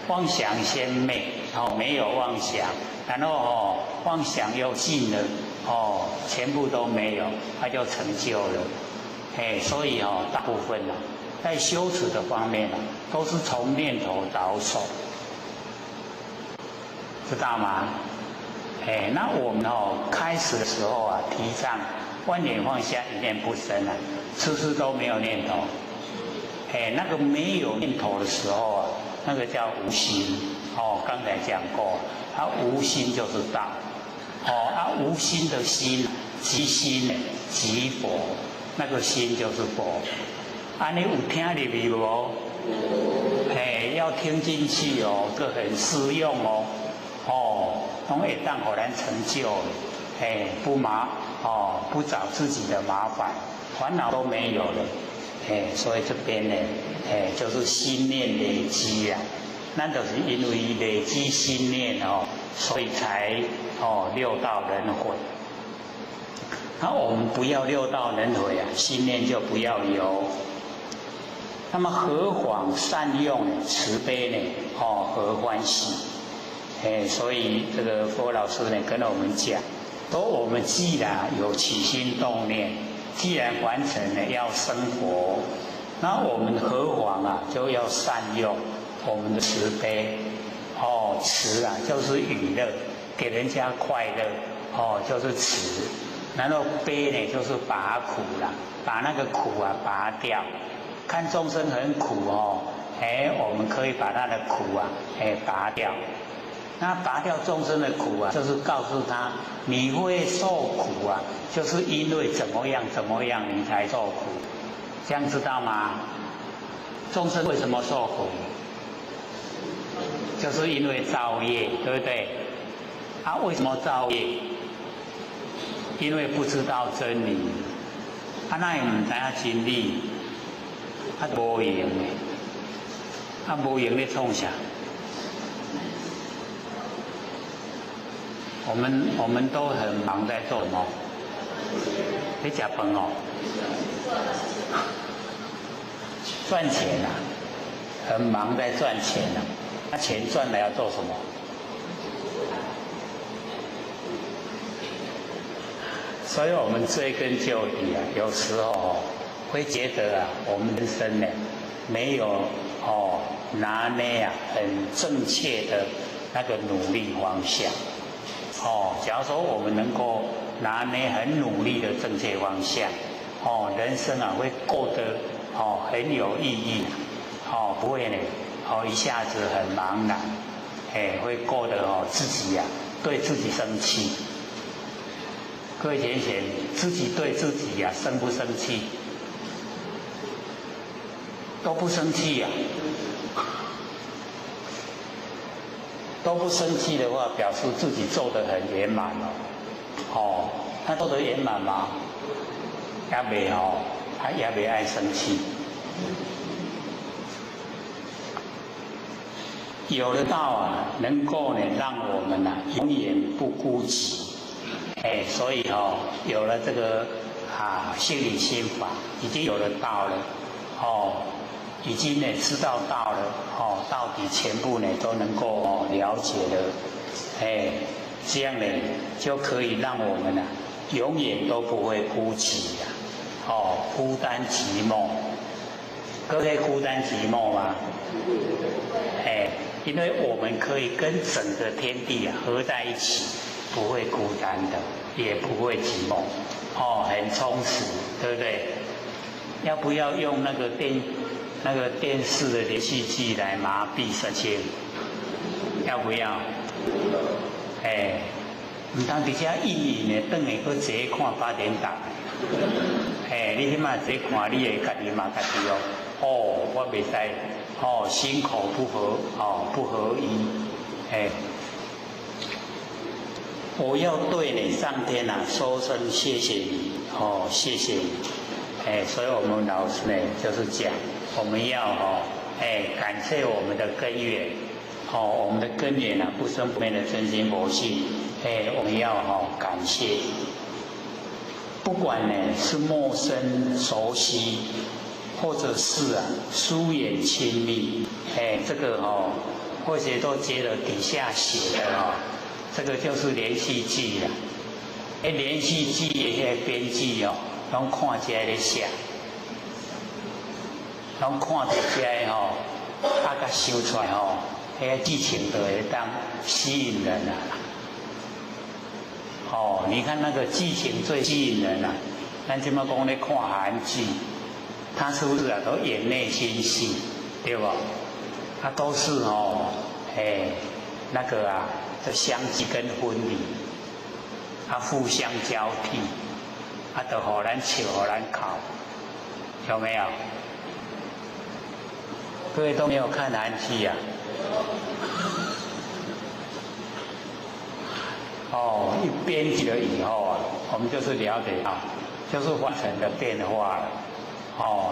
妄想先灭，没有妄想，然后妄想又尽了。全部都没有，它就成就了。所以大部分在修持的方面都是从念头着手，知道吗？那我们开始的时候提倡万念放下，一念不生次次都没有念头。那个没有念头的时候那个叫无心刚才讲过，无心就是道。无心的心，即心即佛，那个心就是佛。你有听入去无？要听进去哦，这很适用哦。拢会当互咱成就，不找自己的麻烦，烦恼都没有了。所以这边呢，就是心念累积啊。那就是因为累积心念所以才六道轮回。那我们不要六道轮回啊，心念就不要有。那么何况善用慈悲呢？何欢喜？所以这个佛老师呢跟我们讲，说我们既然有起心动念，既然完成了要生活，那我们何妨就要善用我们的慈悲。慈就是娱乐，给人家快乐，就是慈。然后悲呢就是拔苦把那个苦拔掉。看众生很苦我们可以把他的苦拔掉。那拔掉众生的苦就是告诉他，你会受苦就是因为怎么样你才受苦，这样知道吗？众生为什么受苦？就是因为造业，对不对？为什么造业？因为不知道真理。那也不知道真理，无用的。无用的创啥？我们都很忙在做什么？在吃饭赚钱很忙在赚钱那钱赚了要做什么？所以我们追根究底有时候会觉得我们人生呢没有拿捏很正确的那个努力方向。假如说我们能够拿捏很努力的正确方向，人生会过得很有意义，不会呢一下子很茫然，会过得自己对自己生气。各位贤贤，自己对自己生不生气？都不生气都不生气的话，表示自己做得很圆满他做得圆满吗？也没他也没爱生气。有了道能够呢让我们永远不孤寂。所以有了这个心理心法，已经有了道了已经呢知道道了到底全部呢都能够了解了，这样呢就可以让我们永远都不会孤寂孤单寂寞。各位孤单寂寞吗？因为我们可以跟整个天地合在一起，不会孤单的，也不会寂寞很充实，对不对？要不要用那个电视的连续剧来麻痹身心？要不要？唔通直接一年呢，等下搁坐看8点档。你起码坐看，你会家己嘛家己我袂使心口不合不合一我要对你上天说声谢谢你谢谢你所以我们老师呢就是讲，我们要感谢我们的根源我们的根源不生不灭的真心佛性我们要感谢，不管呢是陌生熟悉，或者是疏远亲密这个或者都觉得底下写的这个就是连续剧啦。连续剧的那些编剧拢看起来咧写，拢看到这个甲想出来那个剧情就会当吸引人你看那个剧情最吸引人咱现在讲咧看韩剧，他是不是都演内心戏，对吧？都是那个啊，这相继跟分离，互相交替，就互咱笑，互咱考，有没有？各位都没有看韩剧啊？一编辑了以后啊，我们就是了解到，就是完成的变化了。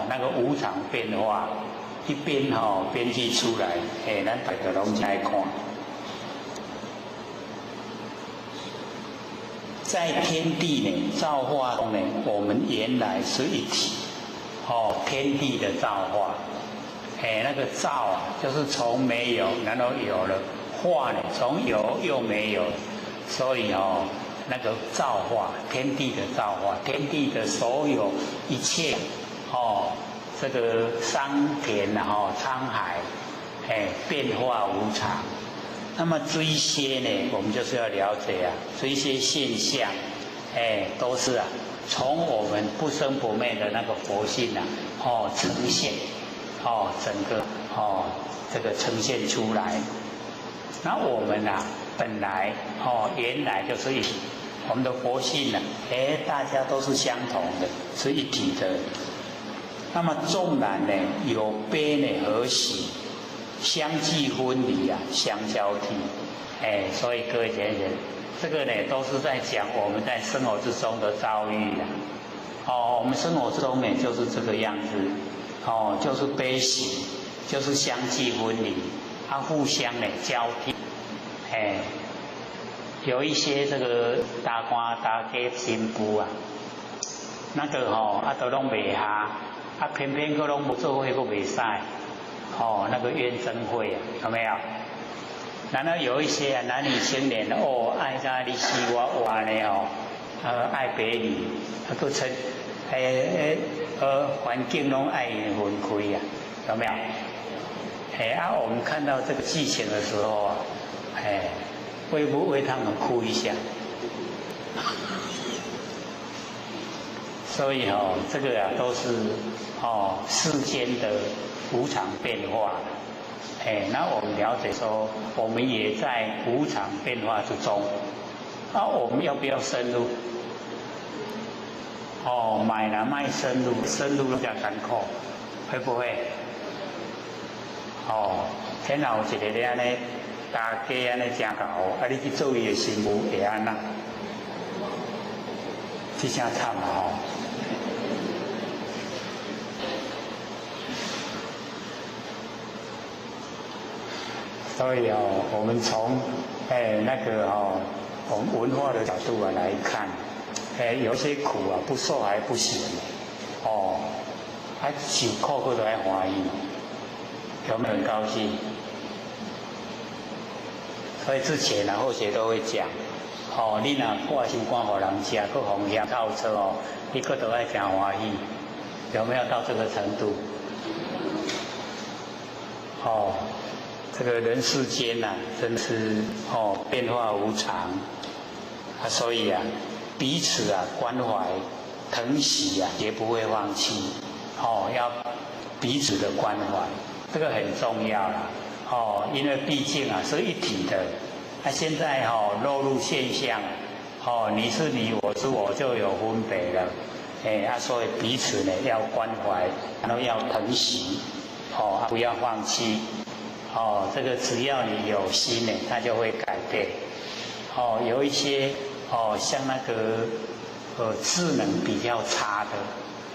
那个无常变化，一编编辑出来，咱大家拢来看。在天地呢造化中呢，我们原来是一体。天地的造化，那个造啊，就是从没有，然后有了；化呢，从有又没有。所以那个造化，天地的造化，天地的所有一切，这个桑田啊，沧海，变化无常。那么这一些呢，我们就是要了解啊，这一些现象，都是啊，从我们不生不灭的那个佛性啊，呈现，整个这个呈现出来。那我们啊，本来原来就是一体，我们的佛性呢，大家都是相同的，是一体的。那么纵然呢有悲呢和喜，相继分离啊，相交替，所以各位先生，这个呢都是在讲我们在生活之中的遭遇啊。我们生活之中呢就是这个样子，就是悲喜，就是相继分离，互相呢交替，有一些这个大官大家新妇啊，那个都拢袂下，偏偏佫拢不做伙，佫袂使，那个冤憎会啊，有没有？然后有一些男女青年爱甲你死我活呢爱别离，佫称环境拢爱分开啊，有没有？我们看到这个剧情的时候啊，会不会他们哭一下？所以这个啊都是世间的无常变化。那我们了解说，我们也在无常变化之中。我们要不要深入？买了卖深入，深入比较艰苦，会不会？天后一个咧安尼，大家安尼真搞，你去做伊的媳妇会安那？这真惨啊！所以我们从那个我们文化的角度来看，有些苦啊不受还不行，受苦过都还欢喜，有没有很高兴？所以之前后学都会讲，你若挂心肝给人吃，搁风险透彻你搁都爱真欢喜，有没有到这个程度？这个人世间呐，真是变化无常所以啊，彼此啊关怀、疼惜啊，绝不会放弃要彼此的关怀，这个很重要啦因为毕竟啊是一体的，现在落入现象你是你，我是我，就有分别了所以彼此呢要关怀，然后要疼惜不要放弃。这个只要你有心呢，它就会改变。有一些像那个智能比较差的，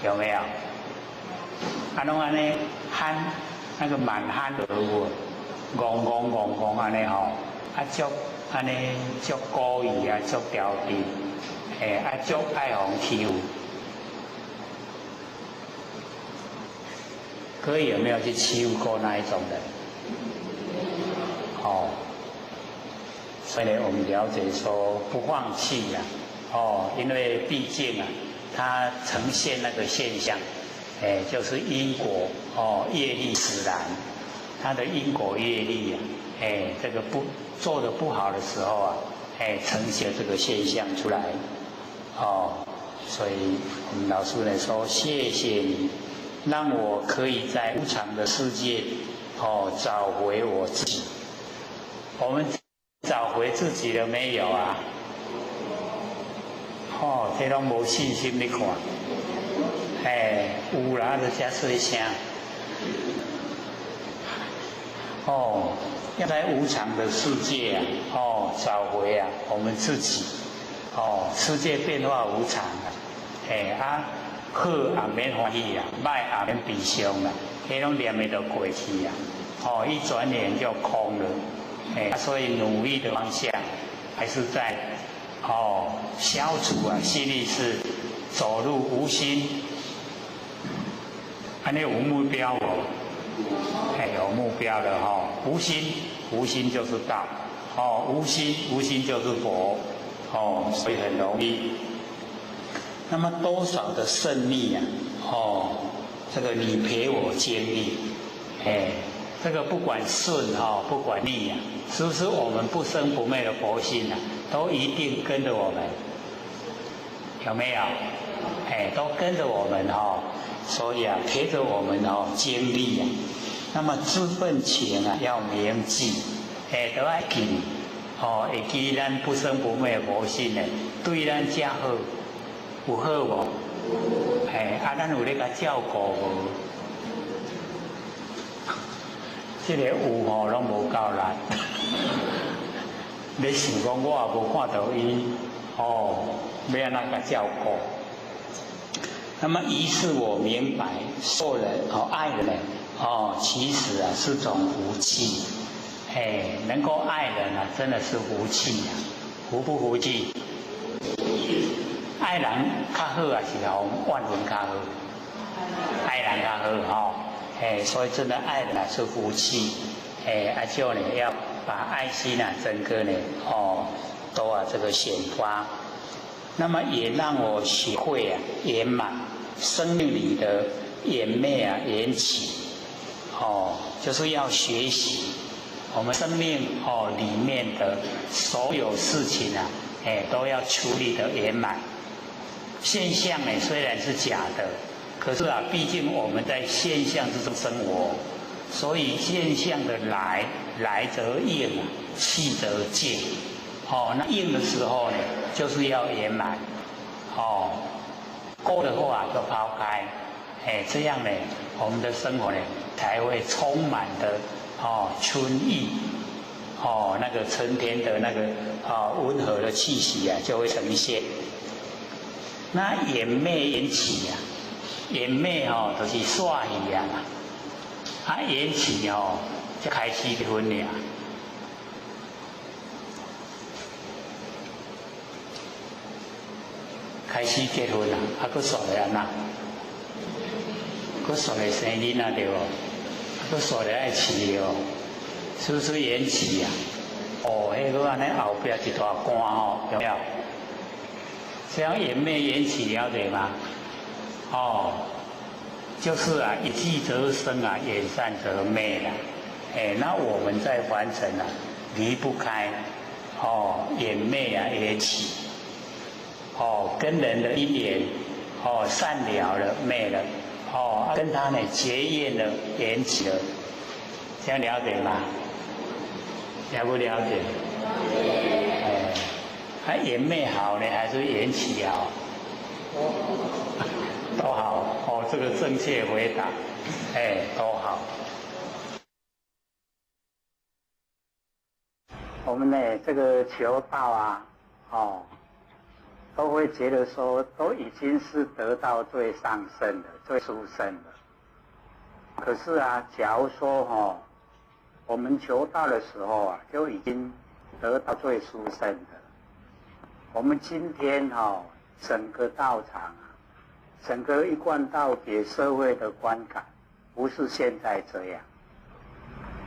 有没有？弄安尼憨，那个满憨而我，戆安尼足安尼足故意啊，足调皮，足爱互欺负。各位有没有去欺负过那一种人？所以呢，我们了解说不放弃因为毕竟啊，它呈现那个现象，就是因果业力使然，它的因果业力这个做得不好的时候啊，呈现这个现象出来所以我们老师呢说，谢谢你，让我可以在无常的世界找回我自己。我们找回自己了没有啊？哦，这拢无信心你看，有啦，就加吹声。哦，要在无常的世界啊，找回啊我们自己。世界变化无常啊，好也免欢喜啊，歹也免悲伤啦，迄种念的都过去啊。一转眼就空了。所以努力的方向还是在消除啊心力是走入无心，安尼有目标有目标了无心就是道无心就是佛所以很容易。那么多少的胜利啊这个你陪我经历这个不管顺不管逆啊，是不是我们不生不灭的佛性啊，都一定跟着我们？有没有？都跟着我们所以啊，陪着我们经历啊。那么知分情啊，要铭记，都要记，会记咱不生不灭的佛性呢，对咱才好，有好无？咱有咧甲照顾无？这个有拢无够力。你想讲我也无看到伊要安怎甲照顾？那么于是我明白，受人爱人其实啊是种福气。能够爱人啊，真的是福气啊，福不福气？爱人较好啊，是万分较好，爱人较好所以真的爱人是福气，就呢要把爱心啊整个呢都这个显发，那么也让我学会圆满生命里的圆昧缘起就是要学习我们生命里面的所有事情啊都要处理的圆满。现象呢虽然是假的，可是啊，毕竟我们在现象之中生活，所以现象的来则应去则尽。那应的时候呢，就是要圆满。够的话就抛开。这样呢，我们的生活呢才会充满的春意。那个春天的那个温和的气息啊，就会呈现。那圆昧缘起啊。圆昧就是耍戏啊，缘起就开始结婚了。开始结婚啦，佫煞咧安那？佫煞咧生囡仔对无？佫煞咧爱饲了，是不是缘起啊？迄个安尼后壁一大关有没有？这样圆昧缘起了解吗？就是啊，一气则生啊，缘散则灭啦。那我们在凡尘啊，离不开缘灭啊，缘起。跟人的因缘散了了，灭了。跟他呢结怨了，缘起了。这样了解吗？了不了解？缘灭好呢，还是缘起好？都好这个正确回答，都好。我们呢，这个求道啊，都会觉得说，都已经是得到最上乘了，最殊胜了。可是啊，假如说我们求道的时候啊，就已经得到最殊胜的。我们今天整个道场啊。整个一贯道给社会的观感，不是现在这样，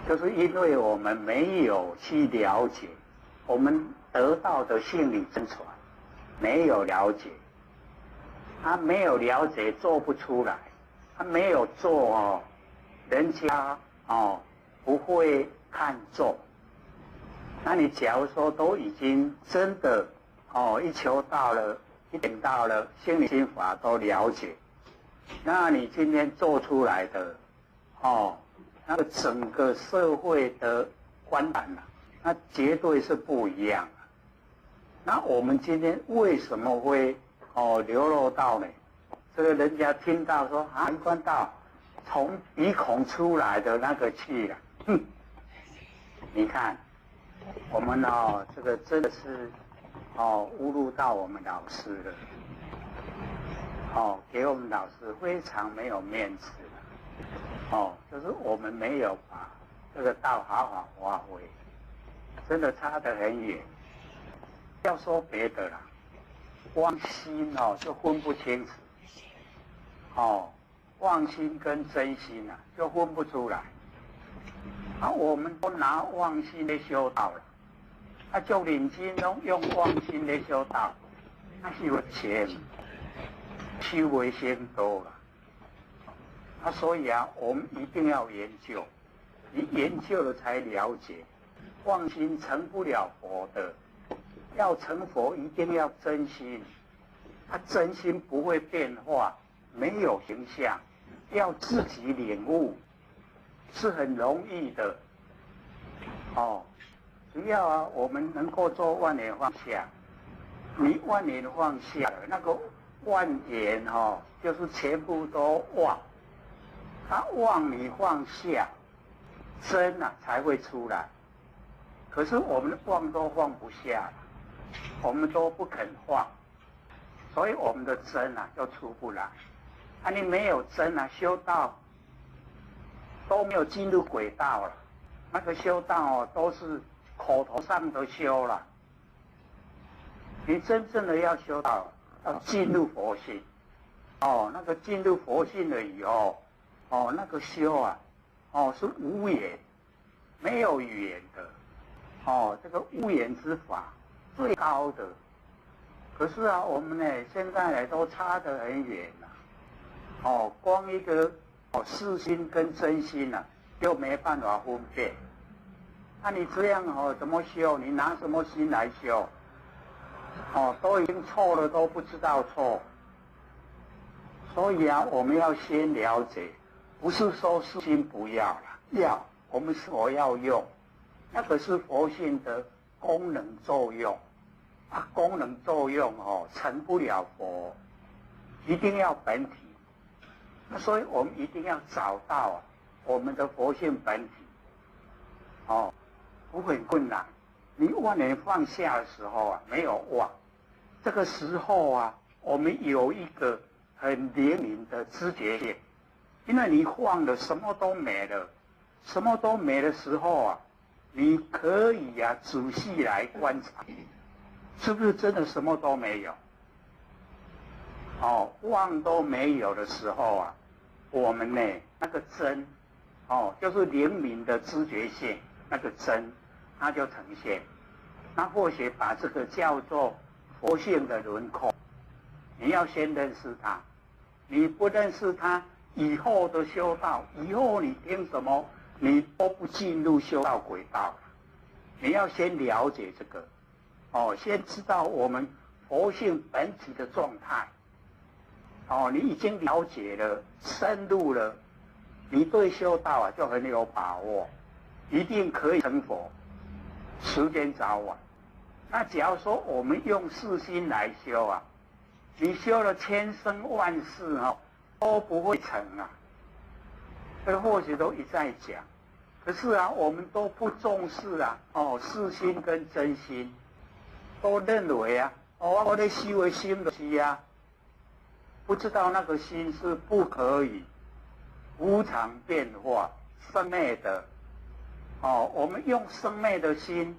就是因为我们没有去了解，我们得到的心理真传，没有了解，他没有了解做不出来，他没有做人家不会看重。那你假如说都已经真的一求到了。一点到了心理心法都了解，那你今天做出来的那个整个社会的观感那绝对是不一样的。那我们今天为什么会流落到呢？这个人家听到说啊，一贯道从鼻孔出来的那个气了，你看我们这个真的是侮辱到我们老师了，给我们老师非常没有面子了，就是我们没有把这个道好好发挥，真的差得很远。要说别的啦，光心就分不清楚，妄心跟真心就分不出来。我们都拿妄心来修道了，就认真用妄心来修道，那是有钱，修为先多了。所以我们一定要研究，你研究了才了解，妄心成不了佛的，要成佛一定要真心，真心不会变化，没有形象，要自己领悟是很容易的。只要我们能够做万年放下，你万年放下了，那个万言就是全部都忘，忘你放下，真才会出来。可是我们忘都放不下了，我们都不肯放，所以我们的真就出不来。你没有真修道都没有进入轨道了，那个修道都是口头上的修了。你真正的要修道，要进入佛性，那个进入佛性了以后，那个修是无言，没有语言的，这个无言之法最高的。可是我们呢，现在都差得很远了，光一个世心跟真心就没办法分辨。你这样怎么修？你拿什么心来修？都已经错了，都不知道错。所以我们要先了解，不是说世心不要了，我们所要用，那个是佛性的功能作用。功能作用成不了佛，一定要本体。所以我们一定要找到我们的佛性本体，不会困难。你万年放下的时候没有忘，这个时候我们有一个很灵敏的知觉性，因为你放了什么都没了，什么都没的时候你可以仔细来观察，是不是真的什么都没有？妄都没有的时候我们呢那个真，就是灵敏的知觉性，那个真，它就呈现。那或许把这个叫做佛性的轮廓，你要先认识它。你不认识它，以后的修道，以后你听什么，你都不进入修道轨道。你要先了解这个，先知道我们佛性本体的状态。你已经了解了，深入了，你对修道就很有把握，一定可以成佛，时间早晚。那假如说我们用世心来修你修了千生万世都不会成这或许都一再讲，可是我们都不重视世心跟真心，都认为我的修为心的是不知道那个心是不可以无常变化生灭的。我们用生灭的心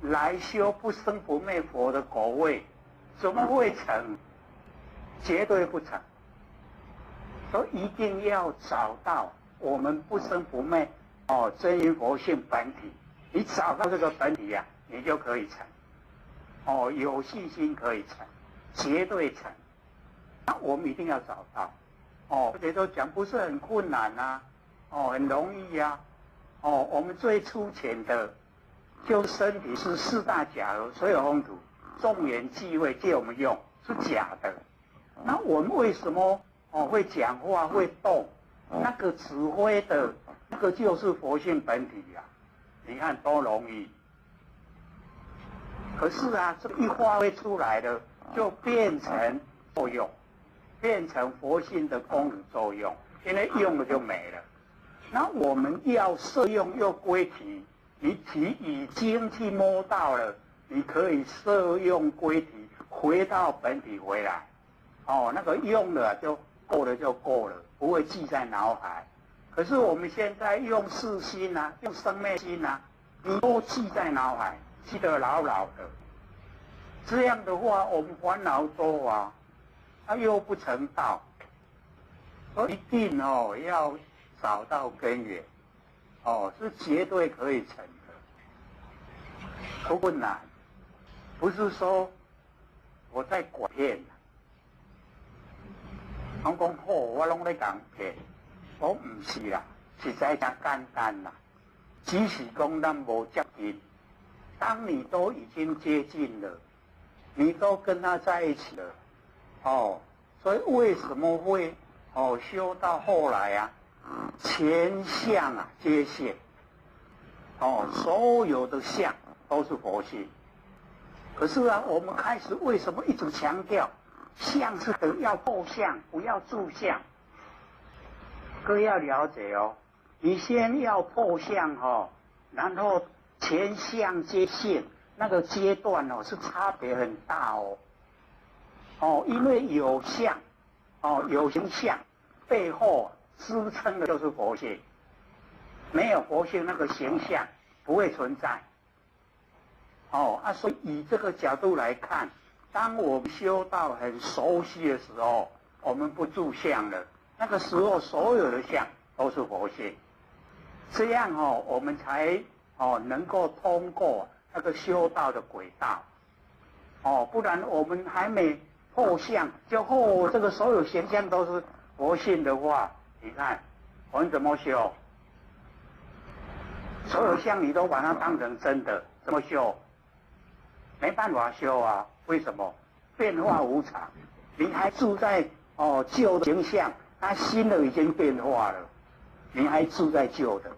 来修不生不灭佛的果位，怎么会成？绝对不成。所以一定要找到我们不生不灭真因佛性本体。你找到这个本体你就可以成。有信心可以成，绝对成。那我们一定要找到，而且都讲不是很困难很容易我们最粗浅的，就身体是四大假如，所有风土，众缘际会借我们用，是假的。那我们为什么会讲话会动？那个指挥的，那个就是佛性本体你看多容易，可是啊，这一发挥出来的就变成作用，变成佛性的功能作用，因为用了就没了。那我们要摄用又归体，你体已经去摸到了，你可以摄用归体，回到本体回来。那个用了就够了就够了，不会记在脑海。可是我们现在用四心啊，用生灭心啊，你都记在脑海，记得牢牢的。这样的话，我们烦恼多啊，又不成道，所以一定要找到根源，是绝对可以成的。不困难，不是说我在拐骗。我讲好，我拢在讲骗，我唔是啦，实在真简单啦。只是讲咱无接近，当你都已经接近了，你都跟他在一起了，所以为什么会修到后来啊，全相啊皆现，所有的相都是佛性。可是啊，我们开始为什么一直强调？相是要破相，不要住相。各位要了解你先要破相然后全相皆现，那个阶段是差别很大因为有相有形象背后支撑的就是佛性，没有佛性那个形象不会存在。所以以这个角度来看。当我们修到很熟悉的时候，我们不住相了，那个时候所有的相都是佛性，这样我们才能够通过那个修道的轨道，不然我们还没破相就这个所有形象都是佛性的话，你看我们怎么修？所有相你都把它当成真的，怎么修？没办法修啊。为什么？变化无常，你还住在旧的形象，它新的已经变化了，你还住在旧的。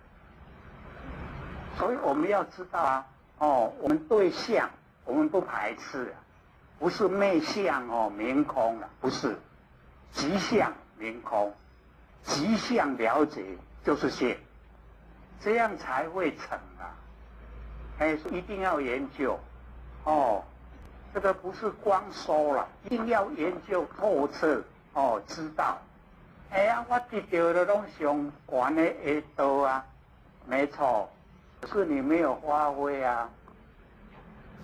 所以我们要知道啊，我们对相我们不排斥不是昧相明空不是，即相明空，即相了解就是现，这样才会成一定要研究这个不是光说了，一定要研究透彻知道。我得到的拢上悬的下道啊，没错，可是你没有发挥啊。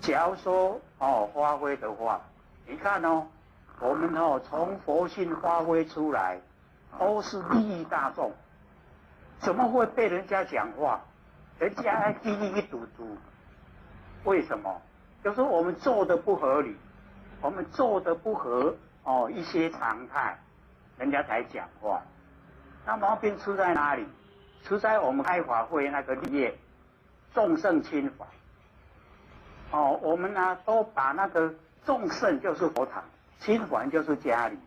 假如说发挥的话，你看我们从佛性发挥出来，都是利益大众，怎么会被人家讲话？人家还滴滴一嘟嘟，为什么？就是我们做的不合理，我们做的不合一些常态，人家才讲话。那毛病出在哪里？出在我们开法会那个立业，众圣亲法。我们都把那个众圣就是佛堂，亲凡就是家里。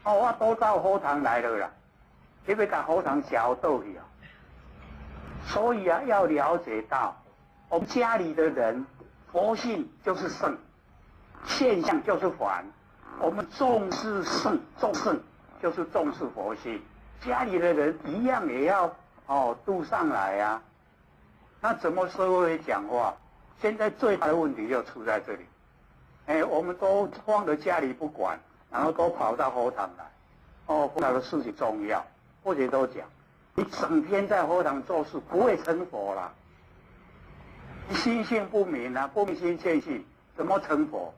我都到佛堂来了啦，你要把佛堂搅倒去所以要了解到，我们家里的人。佛性就是圣，现象就是凡。我们重视圣，重圣就是重视佛性。家里的人一样也要度上来啊。那怎么社会讲话？现在最大的问题就出在这里。我们都放在家里不管，然后都跑到佛堂来。佛堂的事情重要，或者都讲，你整天在佛堂做事，不会成佛啦。心性不明不明心见性，怎么成佛？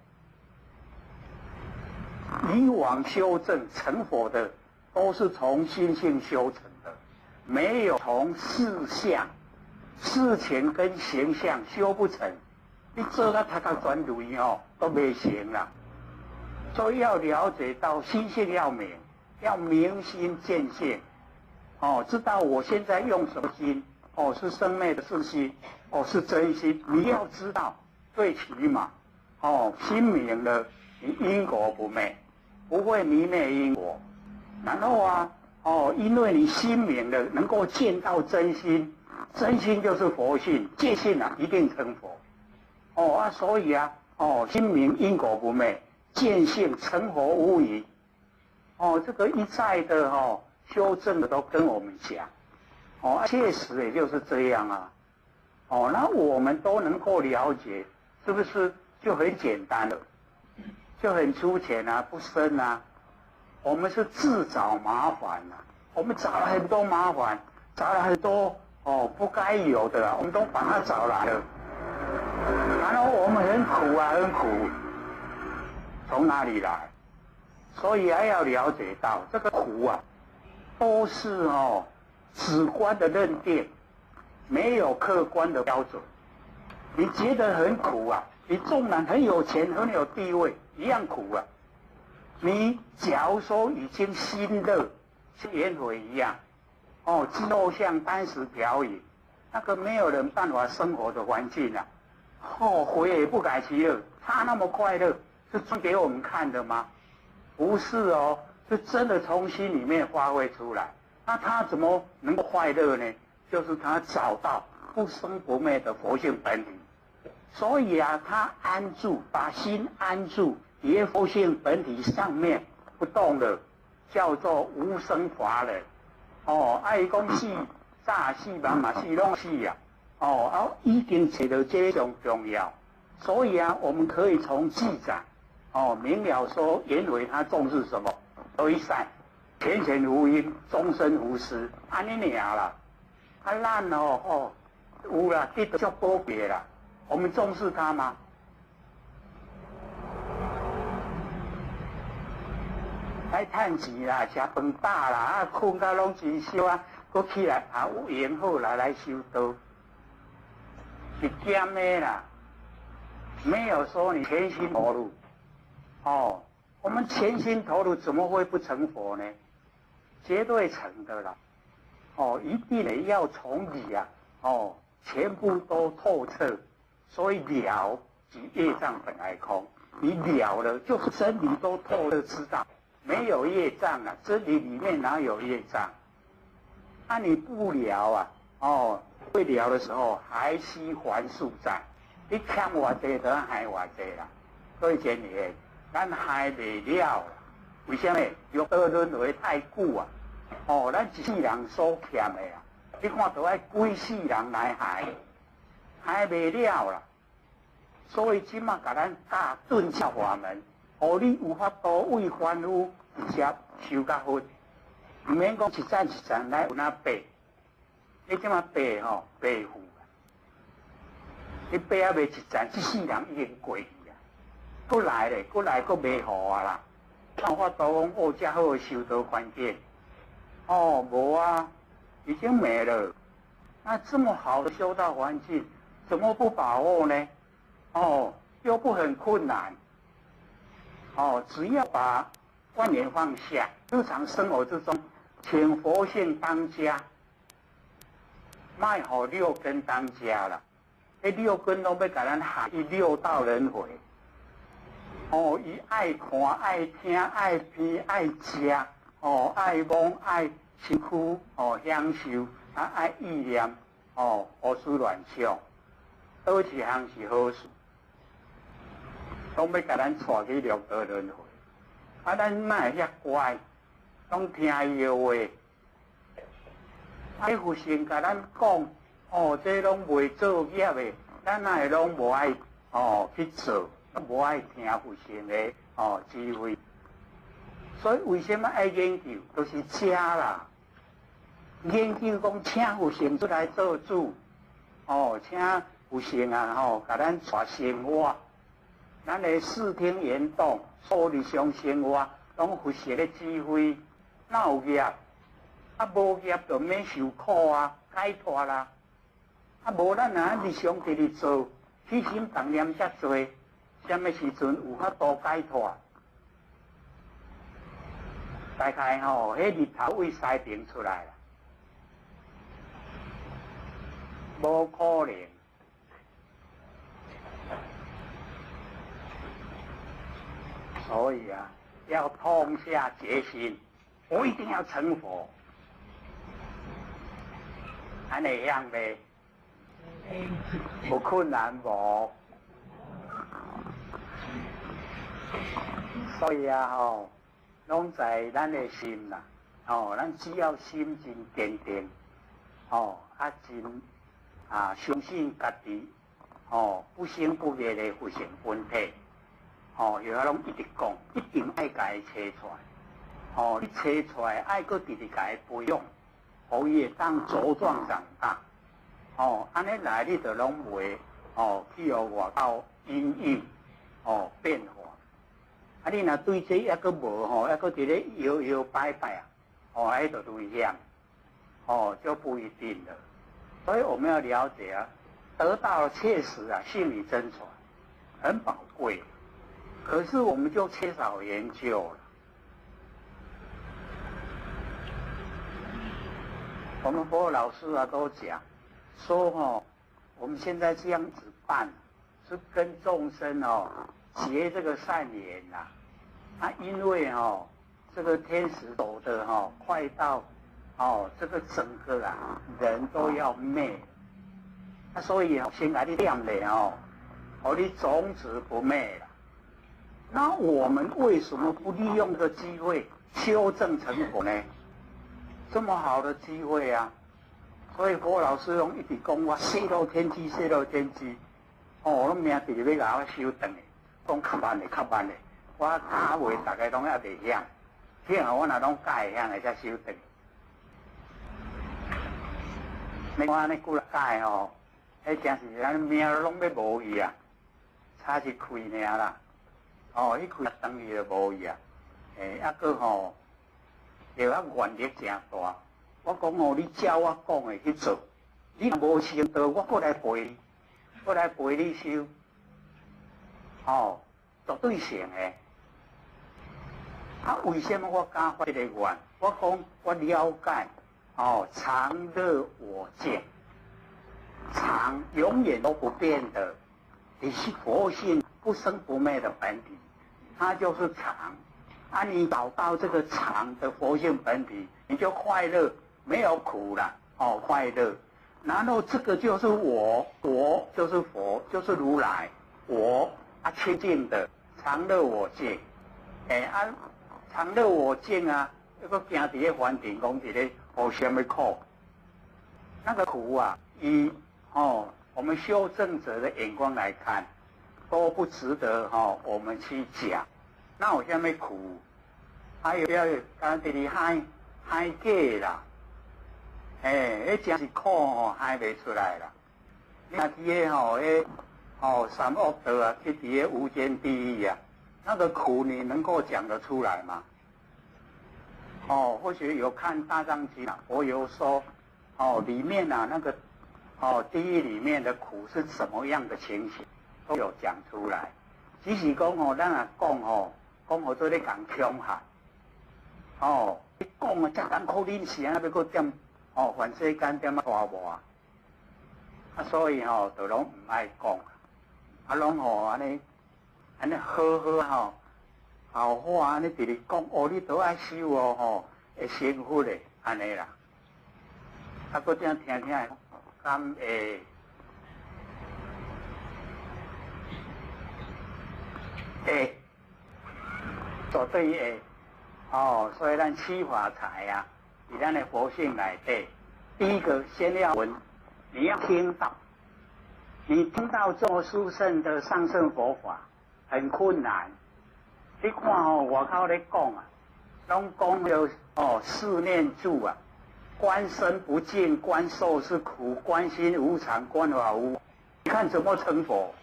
以往修正成佛的，都是从心性修成的，没有从事相、事情跟形象修不成。你做到他转轮都没行了。所以要了解到心性要明，要明心见性，知道我现在用什么心。是生灭的是心，是真心。你要知道，最起码，心明了，你因果不昧，不会迷昧因果。然后因为你心明了，能够见到真心，真心就是佛性，见性一定成佛。所以啊，心明因果不昧，见性成佛无疑。这个一再的修正的都跟我们讲，确实也就是这样啊。那我们都能够了解，是不是就很简单了，就很粗浅啊，不深啊。我们是自找麻烦啊，我们找了很多麻烦，找了很多不该有的，我们都把它找来了。然后我们很苦啊，很苦，从哪里来？所以还要了解到这个苦啊，都是主观的认定，没有客观的标准。你觉得很苦啊，你纵然很有钱、很有地位，一样苦啊。你假如说已经心乐，像颜回一样，肌肉像单食瓢饮，那个没有人办法生活的环境啊。回也不改其乐，他那么快乐，是装给我们看的吗？不是是真的从心里面发挥出来。那他怎么能够快乐呢？就是他找到不生不灭的佛性本体。所以啊，他安住，把心安住于佛性本体上面不动了，叫做无生法忍。爱讲死早死晚嘛死拢死啊。一定找到这种重要。所以啊，我们可以从记载明了说颜回他重视什么？为善，前前无因，终身无私，安尼尔啦。咱有啦，得到宝别啦。我们重视他吗？来趁钱啦，吃饭饱啦，困到拢真少啊，搁起来有缘好来修道，是减的啦。没有说你全心投入。我们全心投入怎么会不成佛呢？绝对成的啦。一定得要从理啊，全部都透彻。所以了即业障本来空，你了了就真理都透了知道，没有业障啊，真理里面哪有业障？你不了啊，会了的时候还需还数债，你欠我这就还我这啦。所以前年咱还未了，为什么？欲得轮回太久啊！咱一世人所欠的啊，你看都要几世人来还未了啦。所以即马甲咱教顿教法门，你有法度为凡夫直接修甲好，唔免讲一站一站来有哪背。你即马背背负，你背啊未一站，一世人已经过去啊。搁来咧，搁来搁袂好啊啦。有法度讲遮好的修道环境，无啊，已经没了。那这么好的修道环境，怎么不把握呢？又不很困难。只要把观念放下，日常生活之中，请佛性当家，卖好六根当家了。六根都要给咱下去六道轮回。伊爱看、爱听、爱闻、爱食，爱摸、爱身躯，享受，爱意念，胡思乱想，倒一项是好事，拢要甲咱带去六道轮回。咱莫遐乖，拢听伊的话。佛性甲咱讲，这拢袂做业的，咱哪会拢无爱去做？无爱听佛性的智慧，所以为什么爱研究？就是这啦。研究讲请佛性出来做主，请佛性啊，甲咱带生活，咱的视听言动，所日常生活，拢佛性的智慧，哪有业？无业就免受苦啊，解脱啦。无咱日常直直做，起心动念遮多。什么时阵有法度解脱？大概迄日头为西边出来啦，无可能。所以啊，要痛下决心，我一定要成佛。安尼样呗，有困难无？所以啊拢在咱的心啦，咱只要心真坚定，真相信家己，不生不灭的复性本体，后来拢一直讲，一定爱家己找出来，你找出来爱搁直直家己培养，互伊会当茁壮长大，安尼来你就拢袂，去互外口阴影，变化。你若对这还阁无还阁伫咧摇摇摆摆迄就危险，就不一定了。所以我们要了解得到了确实信以真传，很宝贵。可是我们就缺少研究了。我们佛老师都讲说我们现在这样子办，是跟众生结这个善缘因为这个天时走的快到这个整个人都要灭，所以先给你念了你种子不灭了。那我们为什么不利用这个机会修正成佛呢？这么好的机会所以佛老师一直讲我泄露天机，泄露天机，我命直要甲我修正的，讲较慢的，较慢的。我打话大家拢还袂晓，晓我若拢改晓的才修正。我安尼久了改迄真是咱命拢要无去差是开尔啦。迄开等于就无去还佫就愿力诚大。我讲你照我讲的去做，你若无成道，我过来陪你，过来陪你修，绝对成的。为什么我敢发这个愿？我讲我了解，常乐我见，常永远都不变的，你是佛性不生不灭的本体，它就是常。你找到这个常的佛性本体，你就快乐，没有苦了，快乐。然后这个就是我就是佛，就是如来，我清净的常乐我见，常乐我见那个行伫咧梵庭讲伫咧互什么苦？那个苦以我们修正者的眼光来看，都不值得我们去讲。那有什么苦？还有刚伫咧海假啦，迄真是苦海袂出来啦。你若去三恶道去伫咧无间地狱那个苦你能够讲得出来吗？或许有看大藏经我有说里面那个地狱里面的苦是什么样的情形，都有讲出来。只是讲咱讲好做咧讲伤害，你讲才艰苦恁时要搁点凡世间点大磨所以就拢唔爱讲，拢安尼好好话安尼直直讲，你都爱修会幸福的安尼啦。搁这样听敢会绝对会所以咱七法财在咱的佛性内底，第一个先要闻，你要听到，你听到这么殊胜的上乘佛法很困难。你看外口咧讲拢讲了四念住观身不净，观受是苦，观心无常，观法无。你看怎么成佛？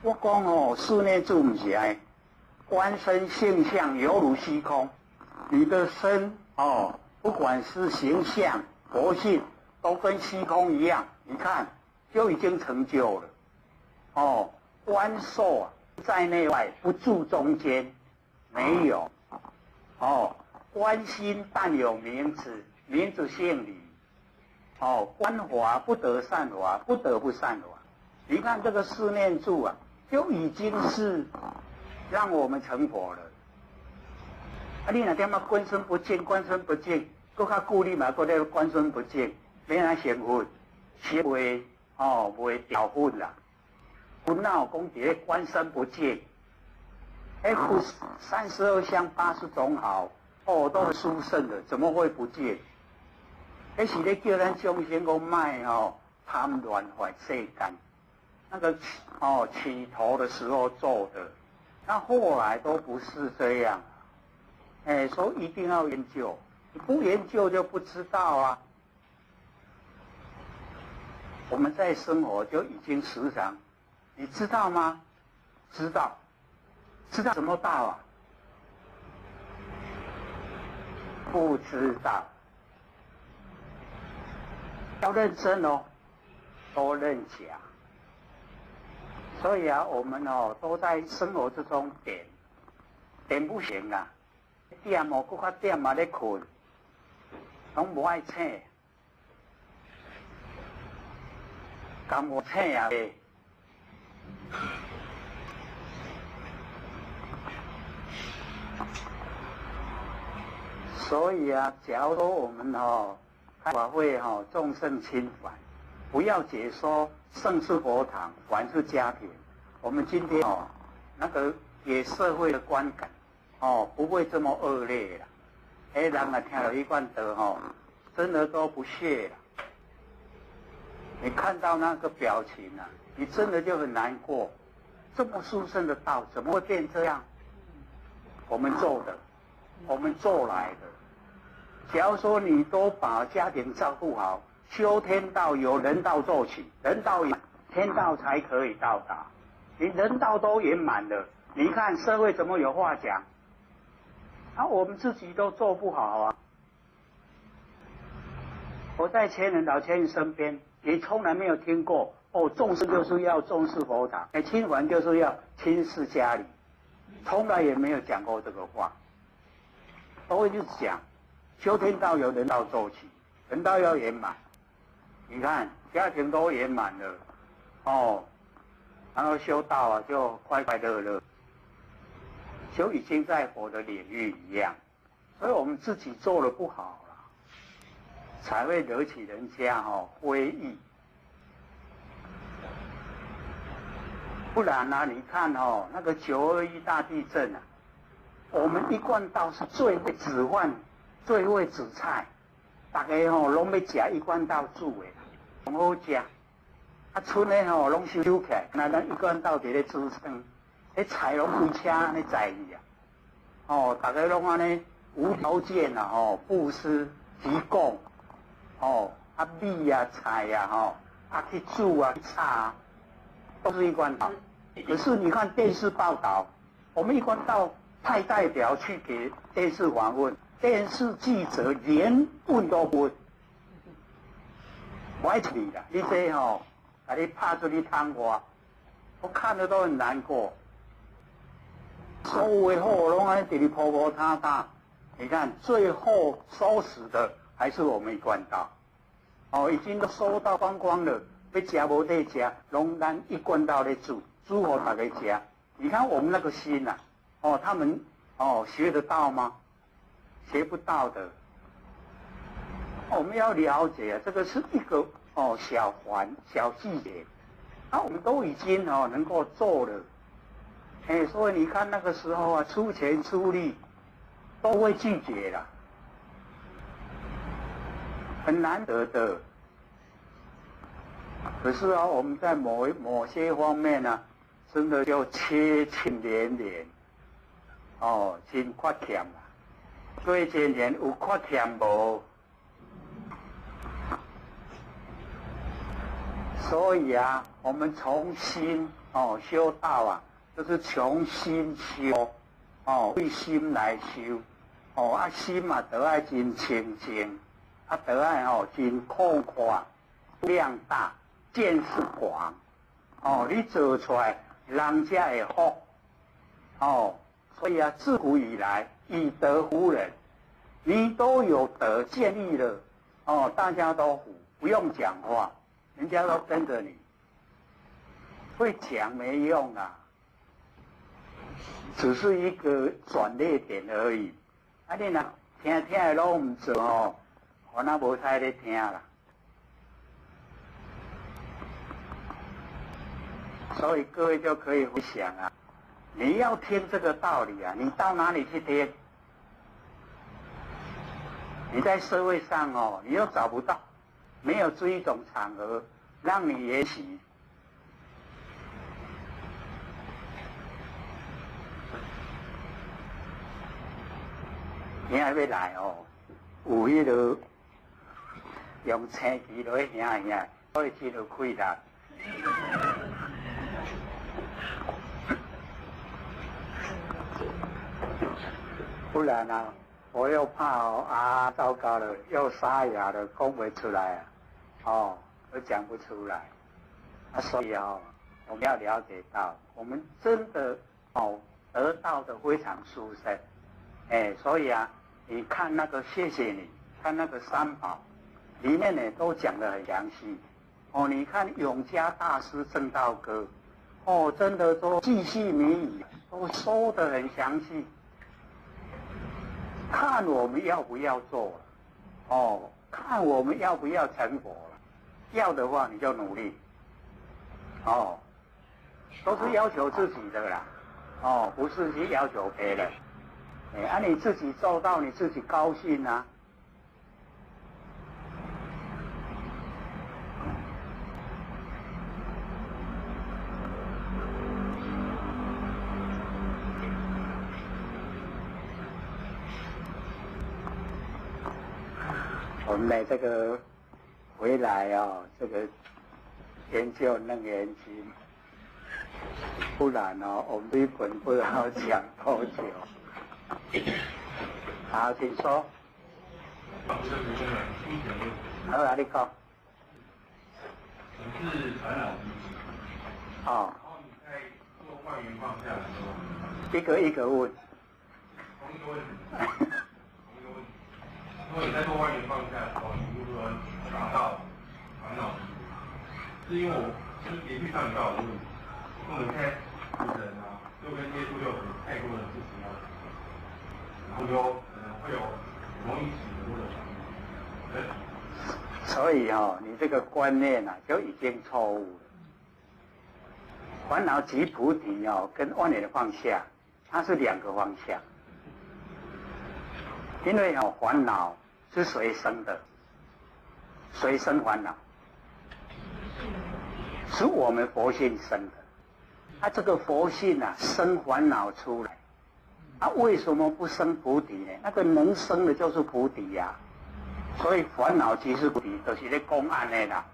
我讲四念住不是观身性相犹如虚空，你的身不管是形象、佛性，都跟虚空一样。你看就已经成就了。观受在内外不住中间，没有。观心但有名字，名字性理。观法不得善法，不得不善法。你看这个四念住就已经是让我们成佛了。你若点观身不净，观身不净，搁较久你嘛搁咧观身不净，免来成佛，是袂袂掉粉啦。烦恼讲伫咧观身不净， F 32项80种好，哦，都是殊胜的，怎么会不见？那是咧叫咱众生讲卖哦，贪乱坏世间，那个起头的时候做的，那后来都不是这样。所以一定要研究，你不研究就不知道啊。我们在生活就已经时常，你知道吗？知道，知道怎么到啊？不知道，要认真哦，都认假。所以啊，我们都在生活之中点不行啊，点哦，搁较点嘛咧困，拢无爱醒。咁我听啊，所以啊，假如说我们开法会众圣亲凡，不要解说圣是佛堂，凡是家庭。我们今天那个给社会的观感不会这么恶劣了。人啊听了一贯道真的都不屑了。你看到那个表情啊，你真的就很难过。这么殊胜的道，怎么会变这样？我们做的，我们做来的。假如说你都把家庭照顾好，修天道由人道做起，人道圆，天道才可以到达。你人道都圆满了，你看社会怎么有话讲？我们自己都做不好啊。我在老前人身边。也从来没有听过重视就是要重视佛堂，亲凡就是要亲视家里，从来也没有讲过这个话。都会去讲，修天道由人道做起，人道要圆满。你看家庭都圆满了，然后修道啊就快快乐乐，就已经在佛的领域一样。所以我们自己做的不好。才会惹起人家非议，不然啊，你看那个921大地震啊，我们一贯道是最会指唤、最会指菜，大家拢要吃一贯道煮的，很好吃。村的拢收起来，那咱一贯道伫咧煮汤，那菜拢规车安尼在去啊，大家拢安尼无条件啊，布施提供。米啊、菜啊，去煮啊、去炒啊，都是一贯道。可是你看电视报道，我们一贯道派代表去给电视访问，电视记者连问都不问，我爱你啦！你这把你拍出去汤话，我看了都很难过。所有的货拢安尼直直铺铺塌塌，你看最后收拾的。还是我们一贯道，已经都收到光光了，要吃无得吃，拢咱一贯道咧煮给大家吃。你看我们那个心啊，他们学得到吗？学不到的。我们要了解这个是一个小细节，我们都已经能够做了。所以你看那个时候啊，出钱出力都会拒绝了。很难得的，可是我们在某些方面呢，真的就缺欠连连，真缺欠啦。最近年有缺欠无？所以啊，我们重新修道啊，就是重新修，为心来修，心嘛得爱真清净。得爱真空阔、量大、见识广，你做出来，人家会福，所以啊，自古以来以德服人，你都有德建立了，大家都服，不用讲话，人家都跟着你，会讲没用啊，只是一个转捩点而已。你若听的拢唔做我那无太咧听啦，所以各位就可以回想啊，你要听这个道理啊，你到哪里去听？你在社会上哦，你又找不到，没有这一种场合让你学习。你还要来哦，有迄个用青旗落去行，所以只就开啦。不然啊，我又怕哦啊，糟糕了，又沙哑了，讲不出来啊，哦，我讲不出来。啊，所以哦，我们要了解到，我们真的哦得到的非常殊胜，哎，所以啊。你看那个谢谢你，看那个三宝，里面呢都讲得很详细。哦，你看永嘉大师正道歌，哦，真的都记细靡遗，都说得很详细。看我们要不要做了，哦，看我们要不要成佛了。要的话你就努力，哦，都是要求自己的啦，哦，不是去要求别人。哎，啊，你自己做到，你自己高兴啊。我们的这个回来哦，这个研究楞严经，不然哦，我们这一本不知道讲多久。好，请说。好啊，你讲。你是烦恼集。哦。然后你在做万缘放下的时候，一个一个问。同一个问题。同一个问题。如果你在做万缘放下的时候，你如何达到烦恼集？是因为我就是连续上一道的问题，因为我们现在人啊，就跟接触有太多的事情要。然后有可能会有容易起伏的。所以哦，你这个观念啊就已经错误了。烦恼即菩提哦，跟万缘放下，它是两个方向。因为哦，烦恼是谁生的？谁生烦恼？是我们佛性生的。它这个佛性啊，生烦恼出来。啊，为什么不生菩提呢？那个能生的就是菩提呀、所以烦恼即是菩提，就是咧讲安尼啦。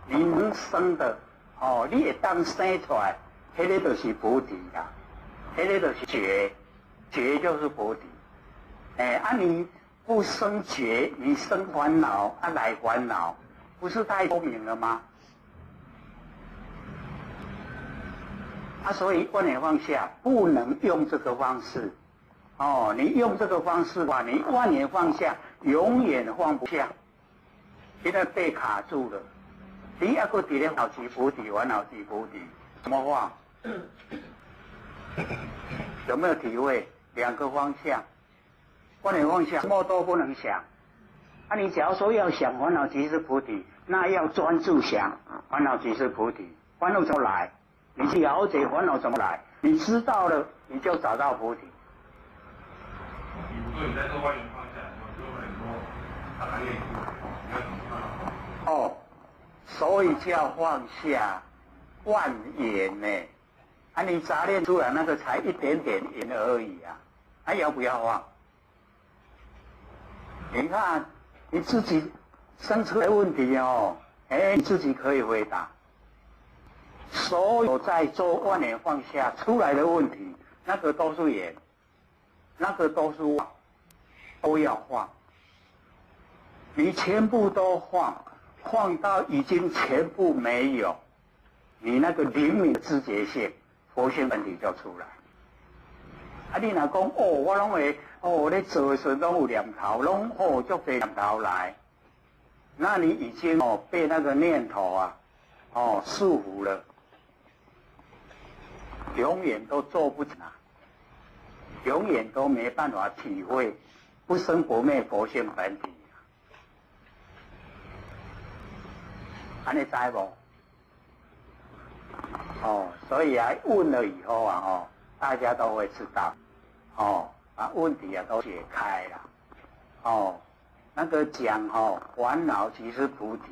你能生的，哦，你会当生出来，迄个就是菩提啦，迄个就是觉，觉就是菩提。哎，啊你不生觉，你生烦恼，啊来烦恼，不是太聪明了吗？啊，所以万缘放下不能用这个方式，哦，你用这个方式吧，你万缘放下永远放不下，因为被卡住了。你要个伫咧脑即菩提，烦恼即菩提，怎么放？有没有体会？两个方向，万缘放下，什么都不能想。啊，你假如说要想烦恼即是菩提，那要专注想烦恼即是菩提，烦恼怎么来？你去了解烦恼怎么来，你知道了，你就找到菩提。比如说你在做万缘放下的时候，就有很多他的念头，你要怎么办？哦，所以叫放下万缘呢。啊，你杂念出来那个才一点点缘而已啊，还要不要放？你看你自己生出来问题哦，哎，你自己可以回答。所有在做万缘放下出来的问题，那个都是缘，那个都是妄，都要放。你全部都放，放到已经全部没有，你那个灵敏的知觉性，佛性问题就出来。啊，你若讲哦，我拢会哦，咧做的时候拢有念头，拢哦足多念头来，那你已经哦被那个念头啊哦束缚了。永远都做不成，永远都没办法体会不生不灭佛性本体。安尼知无？哦，所以啊，问了以后啊，哦，大家都会知道，把问题都解开了，那个讲烦恼即是菩提，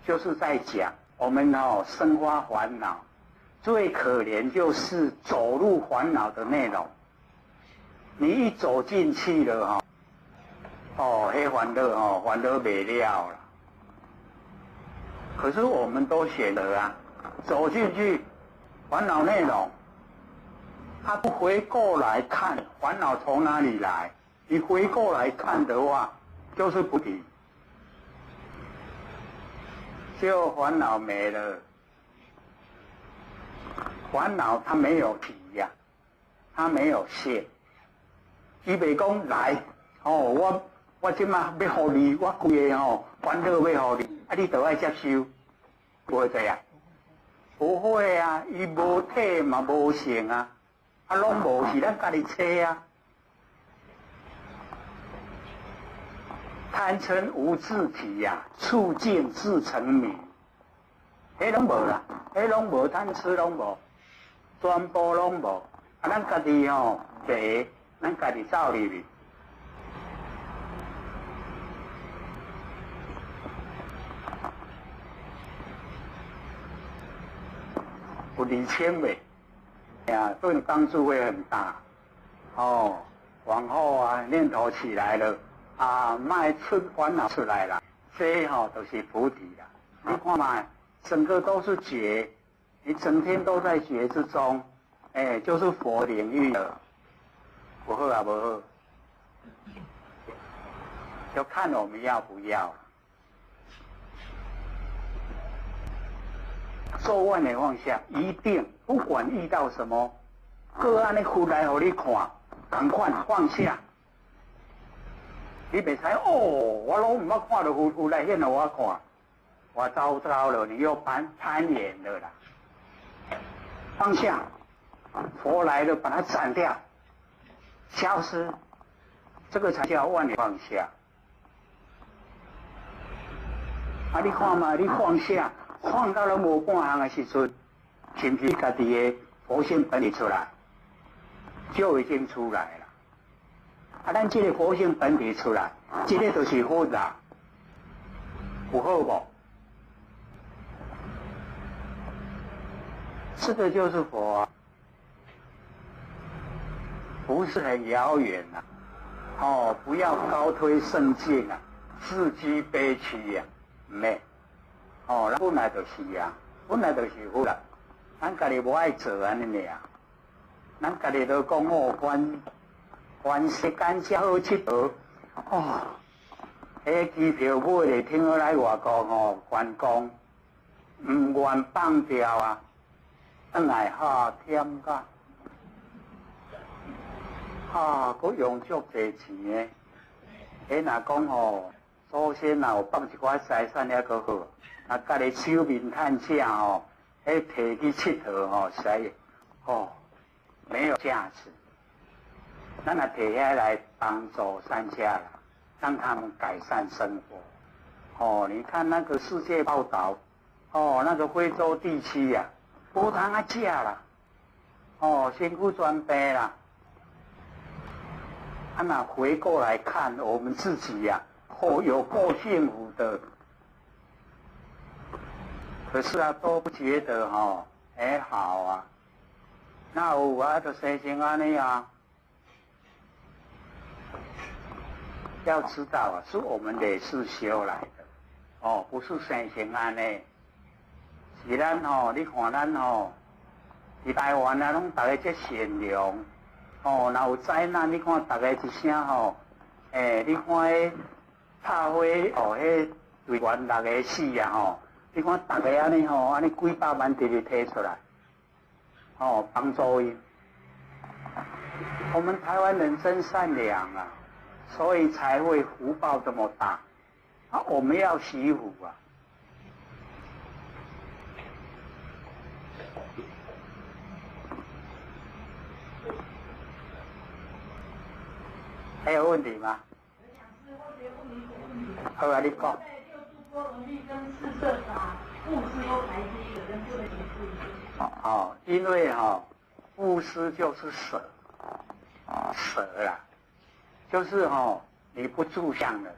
就是在讲我们生发烦恼，最可怜就是走入烦恼的内容。你一走进去了黑烦恼烦恼没了了。可是我们都选择走进去烦恼内容，他不回过来看烦恼从哪里来，你回过来看的话，就是菩提，就烦恼没了。烦恼它没有体它没有现，伊袂讲来我即马要互你，我规个烦恼要互你，你就爱接受，不会这样。不会啊，伊无体嘛无性拢无是咱家己找贪嗔无自体促进自成迷，迄拢无啦，迄拢无贪嗔拢无，全部拢无，咱家己迷，咱家己走入去。有2000未？对你帮助会很大。往后念头起来了卖出烦恼出来了，这就是菩提了。你看嘛，整个都是觉，你整天都在觉之中，就是佛领域了。不好不好，就看我们要不要。做万的放下，一定不管遇到什么个案的出来给你看，赶快放下。你别猜我拢唔捌看到出来现给我看，我糟糕了，你又攀岩了啦。放下，佛来了，把它斩掉，消失，这个才叫万的放下。你看嘛，你放下。放到了无半项的时阵，是不是家己的佛性本体出来，就已经出来了。咱这个佛性本体出来，这个就是佛啦，有好不？这个就是佛不是很遥远不要高推圣境自居悲屈没。咱本来就是本来就是佛啦，咱家己无爱做安尼尔，咱家己都讲凡世间才好佚佗迄机票买咧，听说来外国观光，唔愿放掉转来忝甲佫用足侪钱诶，若讲祖先有放一寡财产还佫好。家己手面趁正摕去佚佗实在没有价值。咱也摕遐来帮助山下啦，让他们改善生活。你看那个世界报道，那个非洲地区无通食啦，身躯全病啦。那回过来看我们自己有够幸福的。可是都不觉得好那有就生成安尼要知道是我们累世修来的不是生成安尼。是咱你看咱伫台湾拢大家这善良若有灾难，你看大家一声你看迄拍火迄队员6个死你看大家安尼安尼几百万直直摕出来，帮助伊。我们台湾人真善良所以才会福报这么大。我们要惜福还有问题吗？好你讲。波罗蜜跟四摄法，布施都排第一个，跟不能不一样。因为布施就是舍，舍啦，就是你不住相了，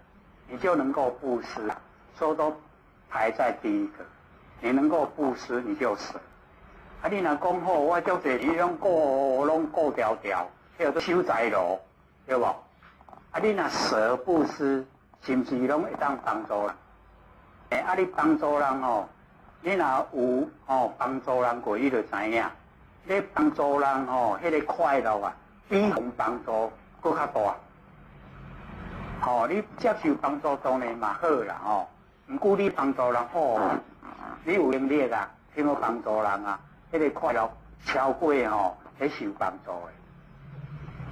你就能够布施，所以都排在第一个。你能够布施，你就舍。啊，你若讲好，我足侪你拢顾条条，叫做守财路，对无？啊，你若舍布施，是毋是拢会当帮助人？啊，你帮助人你若有帮助人过，你就知影，你帮助人迄个快乐啊，比互帮助搁较大。你接受帮助当然嘛好啦毋过你帮助人好，你有能力啊，听我帮助人啊，迄个快乐超过迄受帮助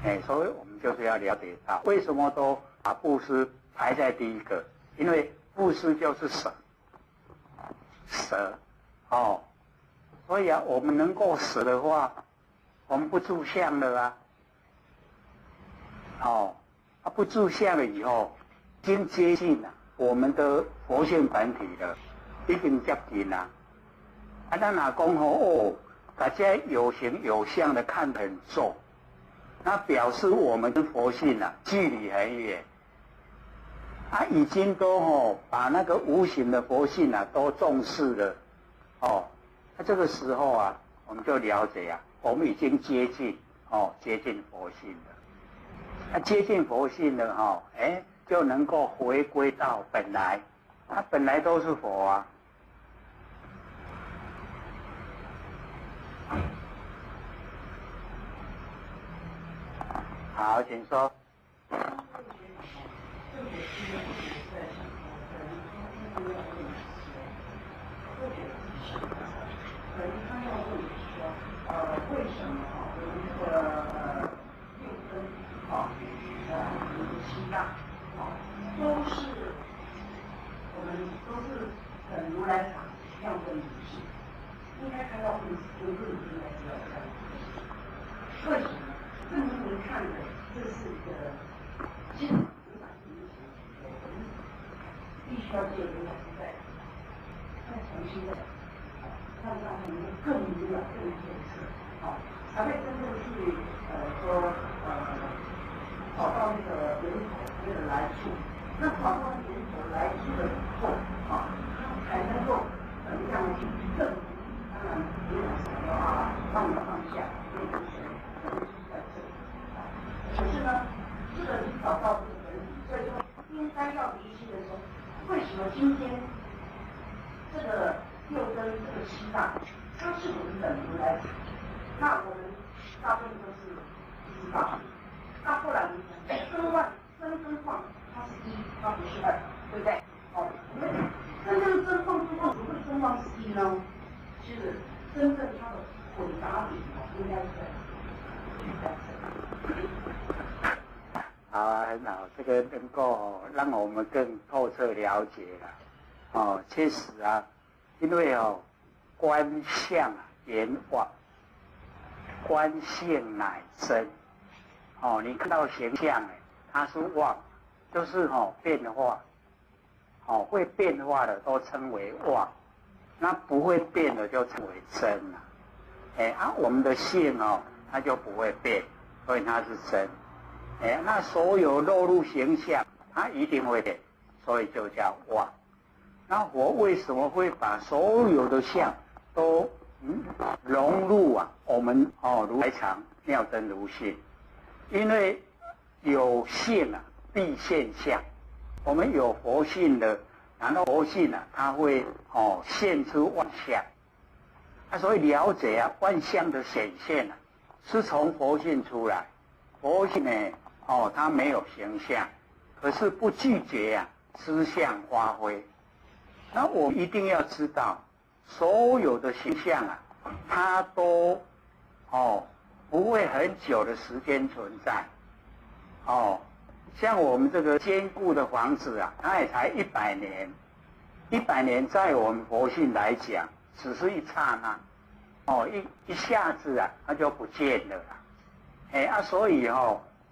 的。所以我们就是要了解到，为什么都把布施排在第一个？因为布施就是舍，所以我们能够舍的话，我们不住相了不住相了以后，已经接近了我们的佛性本体了，已经接近了。咱若讲大家有形有相的看得很重，那表示我们跟佛性距离很远。已经都把那个无形的佛性都重视了那这个时候我们就了解我们已经接近佛性了。接近佛性了就能够回归到本来，它本来都是佛好，请说。为什么我们的六根七大都是很如来藏样的理性，应该看到论应该知道这样的。为什么？这您看的这是一个基本无法理解的，必须要借由再重新的让他们更明了、更透彻，才会真正去找到那个源头、那个来处。那找到源头来处了以后，才能够怎么样去证明？当然，没有想要放下，没有在这里。可是呢，这个你找到这个本体，所以说应该要厘清的说，为什么今天这个六根这个七大，它是我们等如来藏？那我们大部分都是知道。那后来你讲真跟妄，它是一，它不是二，对不对？真正真妄跟妄，怎么会真妄是一呢？其实真正它的混杂点应该是在很好，这个能够让我们更透彻了解了。确实因为观相言妄，观性乃真。你看到形象它是妄，就是变化，会变化的都称为妄，那不会变的就称为真了。我们的性它就不会变，所以它是真。那所有落入形象，它一定会变，所以就叫妄。那我为什么会把所有的相都融入我们如来藏妙真如性？因为有性必现象，我们有佛性的，然后佛性它会现出万象。所以了解万象的显现是从佛性出来。佛性它没有形象，可是不拒绝思相发挥。那我们一定要知道，所有的形象它都不会很久的时间存在。像我们这个坚固的房子它也才100年，100年在我们佛性来讲，只是一刹那，一下子它就不见了啦。所以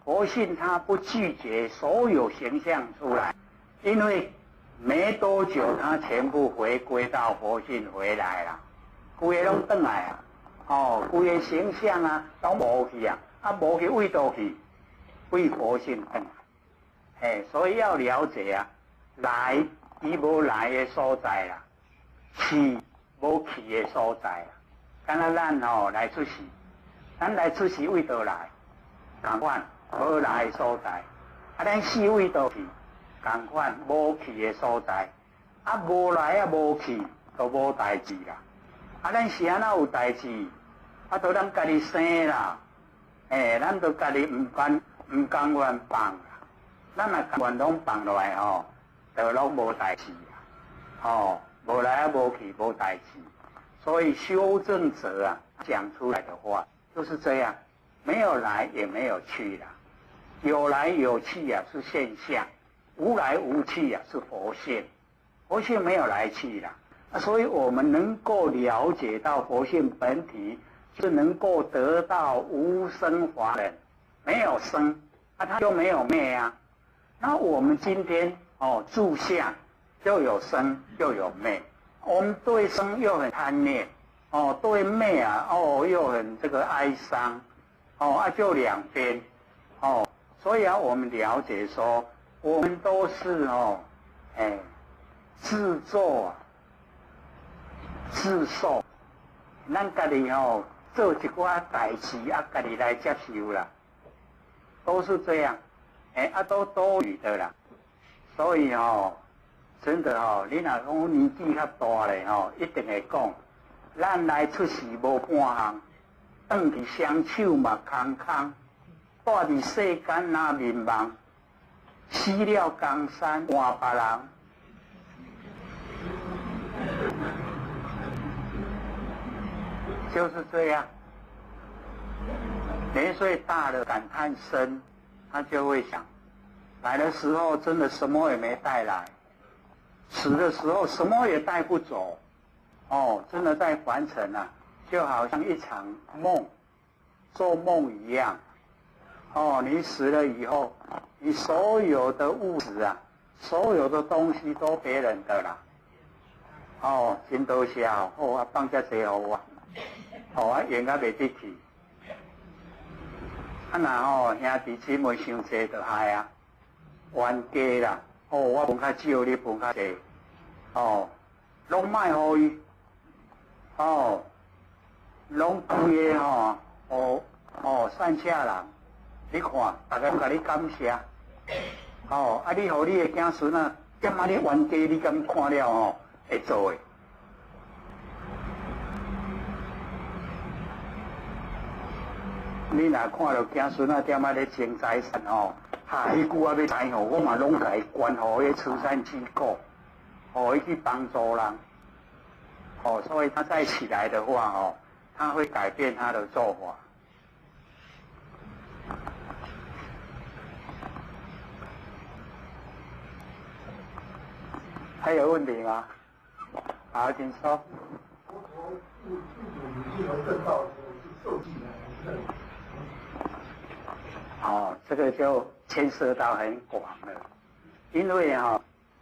佛性它不拒绝所有形象出来，因为没多久它全部回归到佛性回来了，规个拢转来规个形象啊都无去啊，无去为倒去，为佛性等。所以要了解啊，来伊无来的所在啦，去无去的所在啦。敢若咱来出世，咱来出世为倒来，同款无来的所在。咱死为倒去，同款无去的所在。无来无去，都无代志啦。咱是安怎有代志？都咱家己生啦。咱都家己唔甘愿放啦。咱若甘愿拢放落来就拢无代志啦。无来无去，无代志。所以修正者啊，讲出来的话就是这样，没有来也没有去啦。有来有去啊是现象，无来无去啊是佛性。佛性没有来去啦，所以我们能够了解到佛性本体，是能够得到无生法忍，没有生，它就没有灭啊。那我们今天住相就有生就有灭，我们对生又很贪念，对灭啊又很这个哀伤，就两边，所以我们了解说，我们都是自作自受，咱家己做一寡代志家己来接受啦，都是这样，都多余的啦。所以真的你若讲年纪较大咧一定会讲，咱来出世无半项，转去双手嘛空空，带伫世间哪迷茫，死了江山换别人。就是这样，年岁大了感叹深，他就会想，来的时候真的什么也没带来，死的时候什么也带不走，真的在凡尘啊，就好像一场梦，做梦一样，你死了以后，你所有的物质啊，所有的东西都别人的啦，真多谢放遮济互我。用甲袂得去，若兄弟姊妹伤济就害啊，冤家啦，我分较少，你分较济，拢莫互伊，拢规个善下人，你看，大家甲你感谢，你互你的子孙啊，点你冤家，你敢看了会做诶？你若看到子孙啊，点咧争财产迄句要知我嘛拢甲伊捐互迄慈善机构，伊去帮助人，所以他再起来的话他会改变他的做法。还有问题吗？好，请说。这个就牵涉到很广了，因为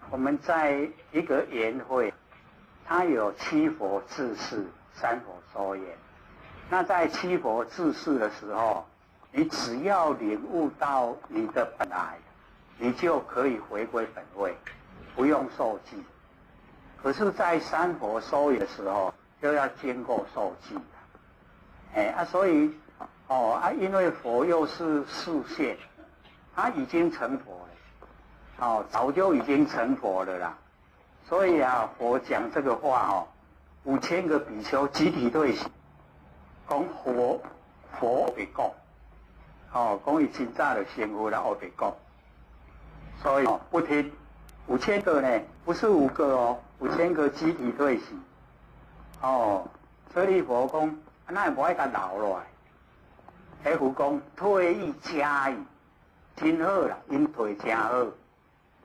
我们在一个言会，它有七佛治世、三佛说言。那在七佛治世的时候，你只要领悟到你的本来，你就可以回归本位，不用受记。可是，在三佛说言的时候，就要经过受记所以因为佛又是示现，他已经成佛了，早就已经成佛了啦。所以佛讲这个话5000个比丘集体退席，讲佛未讲，讲伊真早就成佛了，未讲。所以不听，5000个呢，不是5个5000个集体退席。所以佛讲，那也无爱甲留落来。迄佛讲退意加意，真好啦，因退真好，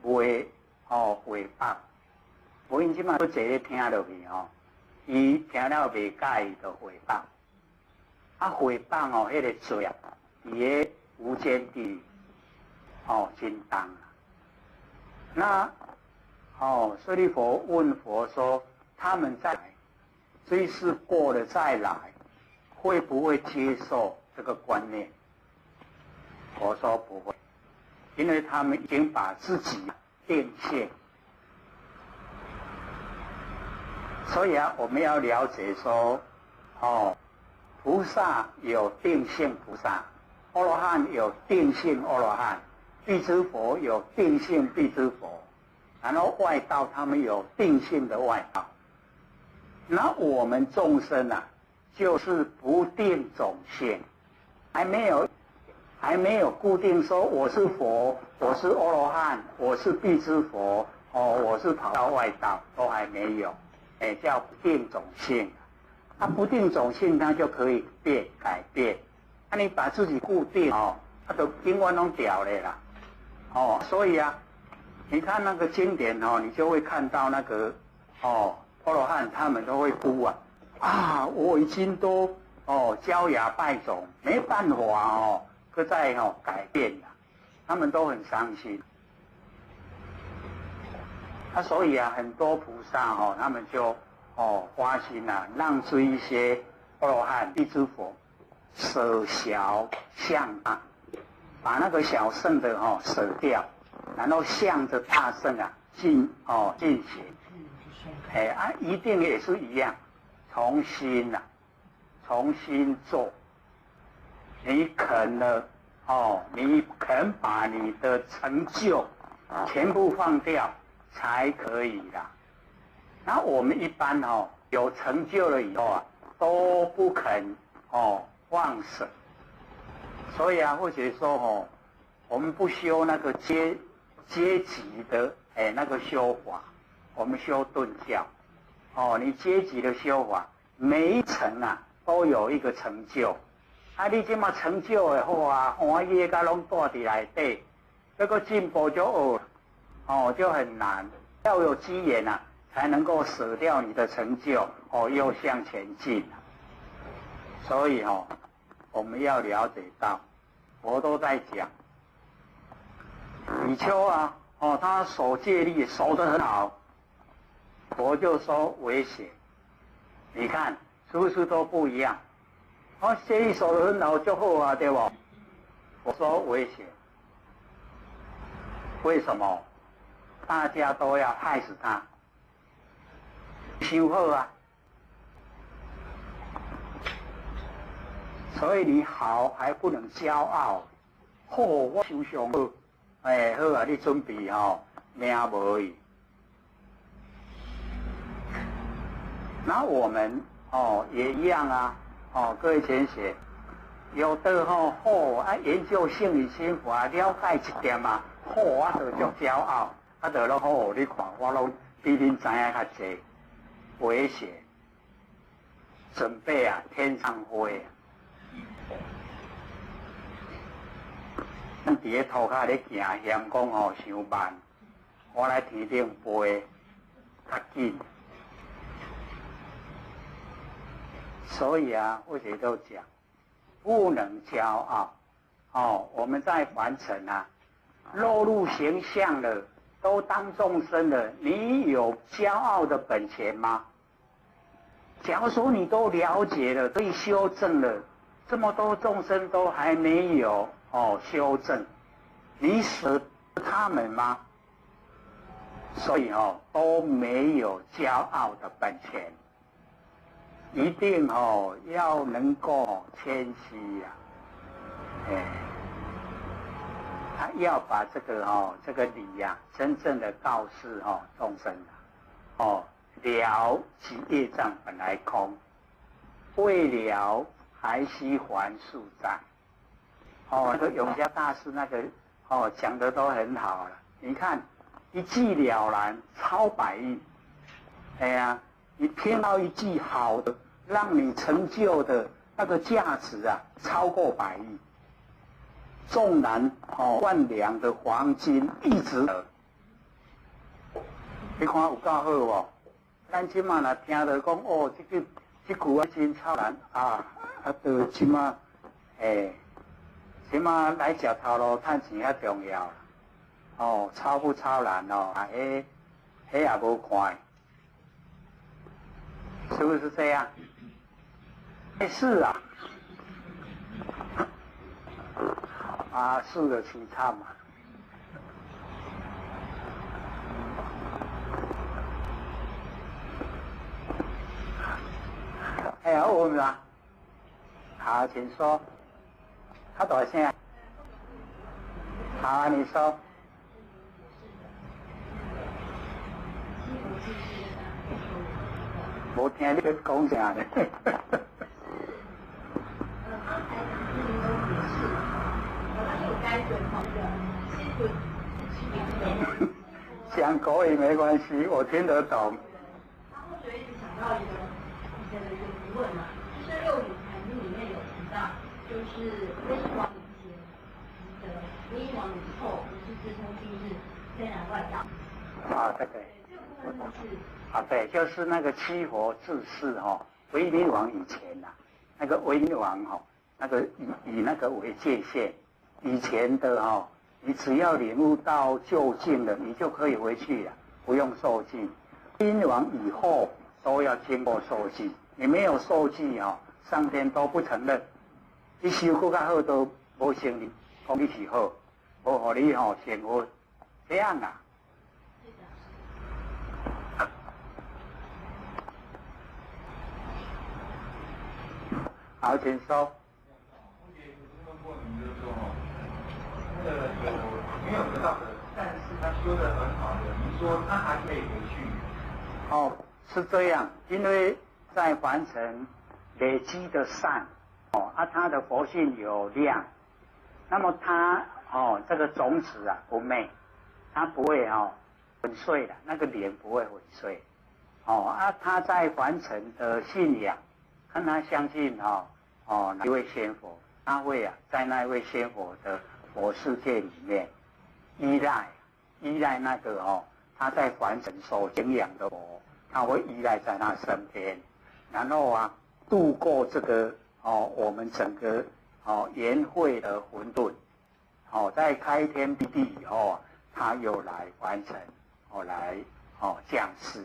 袂诽谤。无因即摆都坐咧听落去伊听了袂介意就诽谤。诽谤迄个罪啊，伫个无间地狱真重啊。那舍利佛问佛说：他们再来，这一世过了再来，会不会接受这个观念？我说不会，因为他们已经把自己定性。所以啊，我们要了解说，菩萨有定性菩萨，阿罗汉有定性阿罗汉，辟支佛有定性辟支佛，然后外道他们有定性的外道。那我们众生啊，就是不定种性，还没有固定说我是佛，我是阿罗汉，我是辟支佛，我是跑到外道，都还没有，叫不定种性。不定种性，它就可以改变。你把自己固定它都永远都掉了啦。所以啊，你看那个经典你就会看到那个阿罗汉他们都会哭我已经都焦芽败种，没办法可再改变了，他们都很伤心。所以啊，很多菩萨他们就发心让这一些阿罗汉、辟支佛舍小向大，把那个小圣的舍掉，然后向着大圣进行。一定也是一样，重新做。你肯了你肯把你的成就全部放掉才可以啦。那我们一般有成就了以后都不肯放舍。所以或者说我们不修那个阶级的那个修法，我们修顿教。你阶级的修法，每一层都有一个成就。你这么成就的好欢喜的拢带伫内底，那个进步就就很难。要有机缘才能够舍掉你的成就，又向前进。所以我们要了解到，佛都在讲，比丘他守戒律守得很好，佛就说危险。你看是不是都不一样？戒律守得很好就好对不？我说危险，为什么？大家都要害死他，修好所以你好还不能骄傲。我修上好，好你准备命无去。那我们也一样各位前学，有的研究性理心法了解一点我就足骄傲，就你看我拢比恁知影较济，危险，准备天上飞。咱伫咧涂骹咧行，嫌讲伤慢，我来天顶飞较紧。所以或者都讲，不能骄傲。我们在凡尘落入形象了，都当众生了，你有骄傲的本钱吗？假如说你都了解了，可以修正了，这么多众生都还没有修正，你舍他们吗？所以都没有骄傲的本钱。一定要能够谦虚他要把这个理真正的告示众生了其业障本来空，未了还须还数债。那个永嘉大师那个讲的都很好了。你看一句了然超百亿，你听到一句好的，让你成就的那个价值超过100亿。纵然万两的黄金一直得，你看有够好无？咱即马若听到讲这句真超难就即马即马来食头路赚钱较重要超不超难迄也无看。是不是这样？是啊，是的惆怅嘛。哎呀，我们啊，好，请说。他多少钱啊？好啊，你说。我听你讲啥呢？讲国语没关系，我听得懂。然后所以想到一个以前的一个疑问嘛，就是六祖坛经里面有提到，就是威王以前的威王以后，不是自通经是天然外道。对。对，就是那个七佛治世威灵王以前那个威灵王那个以那个为界限，以前的你只要领悟到究竟了，你就可以回去了，不用受记。威灵王以后都要经过受记，你没有受记上天都不承认。你修过较好都无承认，讲你是好，无互你成佛，这样啊。好，请说。我也问过你，就是说没有得到的，但是他修得很好的，你说他还可以回去？是这样，因为在凡尘累积的善，他的佛性有量，那么他这个种子不昧，他不会粉碎的，那个莲不会粉碎，他在凡尘的信仰。看他相信哪一位仙佛，他会在那一位仙佛的佛世界里面依赖那个他在凡尘所敬仰的佛，他会依赖在他身边，然后度过这个我们整个圆会的混沌，在开天辟地以后他又来完成来降世。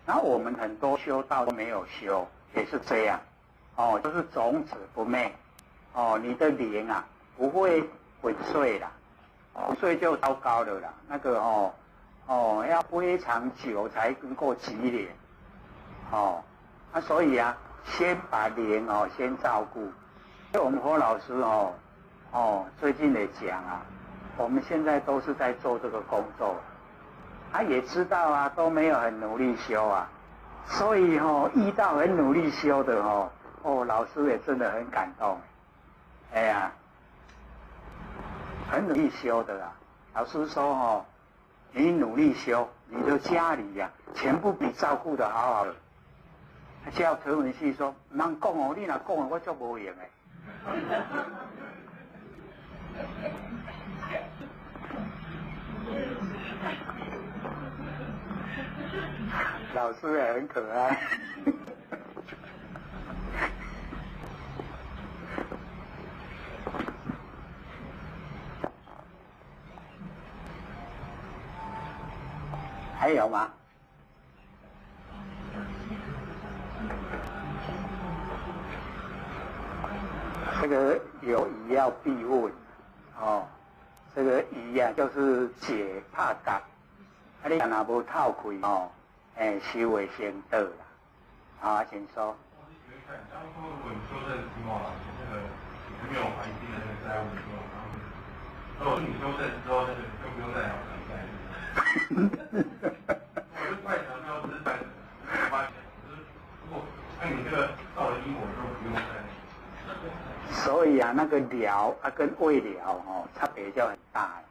然后我们很多修道都没有修。也是这样，就是种子不昧，你的灵不会粉碎啦，粉碎就糟糕了啦。那个要非常久才能够积累，所以先把灵先照顾。我们侯老师最近也讲我们现在都是在做这个工作，他也知道都没有很努力修所以遇到很努力修的老师也真的很感动。哎呀，很努力修的老师说你努力修，你的家里全部比照顾得好好的。叫陈文熙说，唔通讲你若讲我就无用的。老师也很可爱。还有吗？这个有疑要必问这个疑就是解怕感，你若无透开修为先得啦。请说。当初如果你修正之后那个没有还清的那个债务的时候，如果你修正之后，那个就不用再还债。我就怪强调是在花钱，就是如果按你这个到了因果之后不用再。所以那个了跟未了差别就很大了。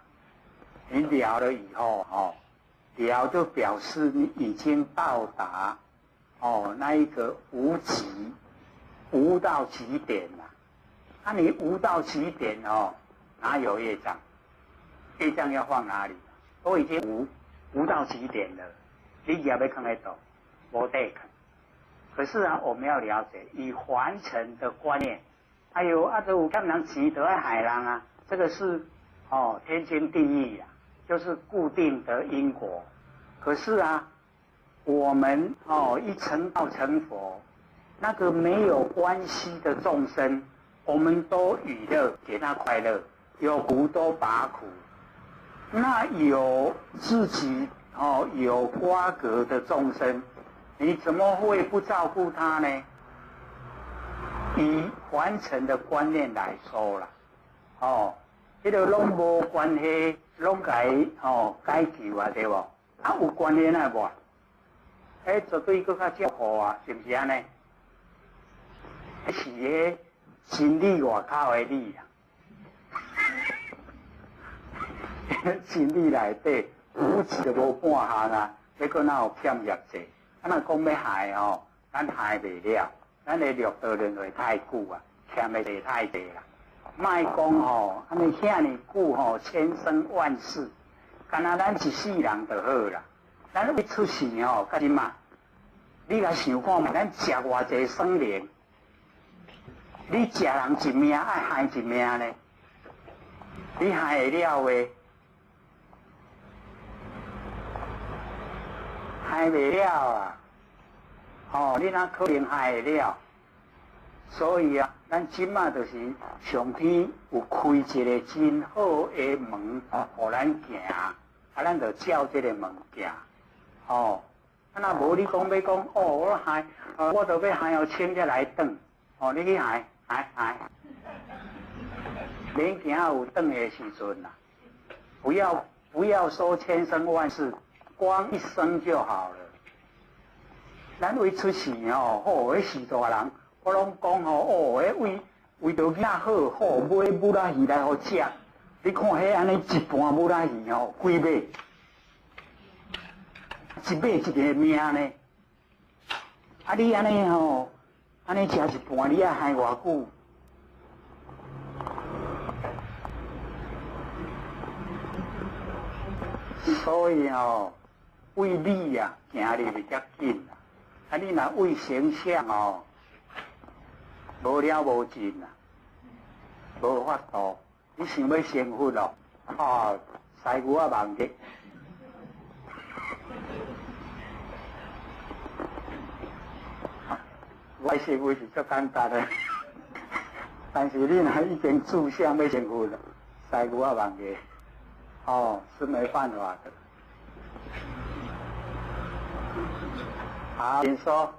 你了了以后了就表示你已经到达那一个无极，无到极点了。你无到极点哪有业障？业障要放哪里？都已经无到极点了，你也要看得到，没得看。可是我们要了解以凡尘的观念，还有都有看人钱都要害人这个是天经地义就是固定的因果。可是我们一成道成佛，那个没有关系的众生，我们都娱乐，给他快乐，有苦都拔苦。那有自己有瓜葛的众生，你怎么会不照顾他呢？以凡尘的观念来说啦，这个拢无关系，拢解解救啊，对不？啊，有关系啊无？绝对更较照顾啊，是不是安尼？是个心理外口的理啊，心理内底有一就无半项啊，要搁哪有欠业债？啊，若讲要害咱害袂了，咱的掠夺轮回太久啊，欠的债太济啦。莫讲安尼遐尼久千生万世，干那咱一世人就好啦。咱要出世甲即嘛，你来想看嘛，咱食偌济生灵。你食人一命，爱害一命呢？你害会了诶？害袂了啊！你哪可能害会了？所以啊，咱即马就是上天有开一个真好诶门，互咱行，咱就照这个门行。啊，若无你讲要讲我害，我就要害清才来转。你去害。免行有转的时阵啦，不要说千生万世，光一生就好了。咱为出世迄时大人，我拢讲为着囝好，买母仔鱼来互食。你看迄安尼一盘母仔鱼几尾，一尾一个命呢？啊，你安尼安尼食一盘，你爱害偌久？所以为理啊，行入会较紧啦。啊，你若为形象无了无尽啦，无法度。你想要成佛师牛啊忙的。我成为是足简单的，但是你若已经志向要成佛了，师牛啊忙的，是没办法的。好，请说。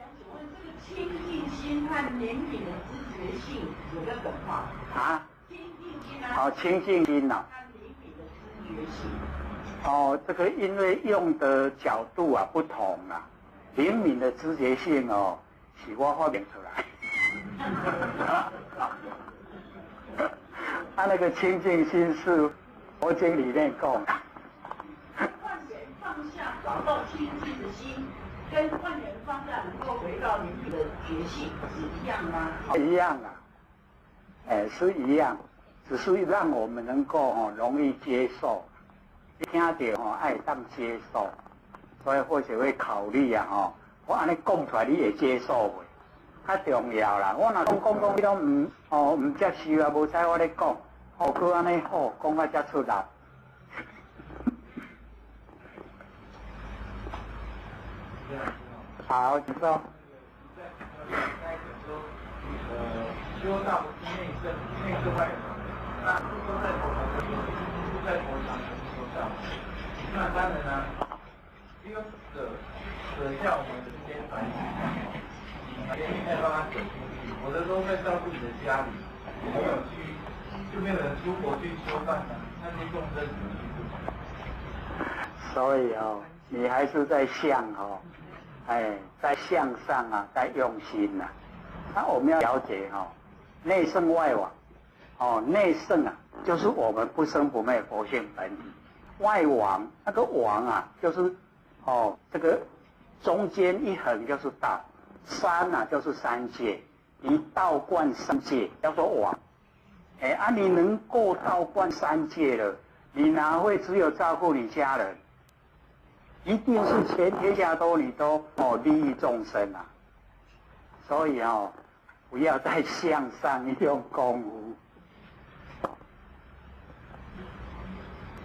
请问这个清净心和怜悯的知觉性有没有等号？清净心啊。清净心呐。和怜悯的知觉性。这个因为用的角度啊不同啦，怜悯的知觉性是我发明出来。他那个清净心是佛经里面讲的。万缘放下，找到清净的心，跟万缘放下能够回到怜悯的觉性是一样吗？一样啊，是一样，只是让我们能够容易接受。一听到爱当接受，所以或许会考虑啊我安尼讲出来你会接受袂？较重要啦。我若讲你都唔接受啊，无采我咧讲，佮安尼好讲啊才出来。好，请说。修道不是内圣外圣，那都在头上，都在头上，头上。那当然呢，一个舍下我们的这些团体，再帮他舍出去。我的时候在照顾你的家里，就没有人出国去修饭了，那些众生怎么去？所以你还是在向在向上啊，在用心啊。那我们要了解内圣外王，内圣啊，就是我们不生不灭佛性本体；外王那个王啊，就是这个中间一横就是道，三啊就是三界，你道观三界叫做王。你能够道观三界了，你哪会只有照顾你家人？一定是全天下你都利益众生啊！所以不要再向上用功夫，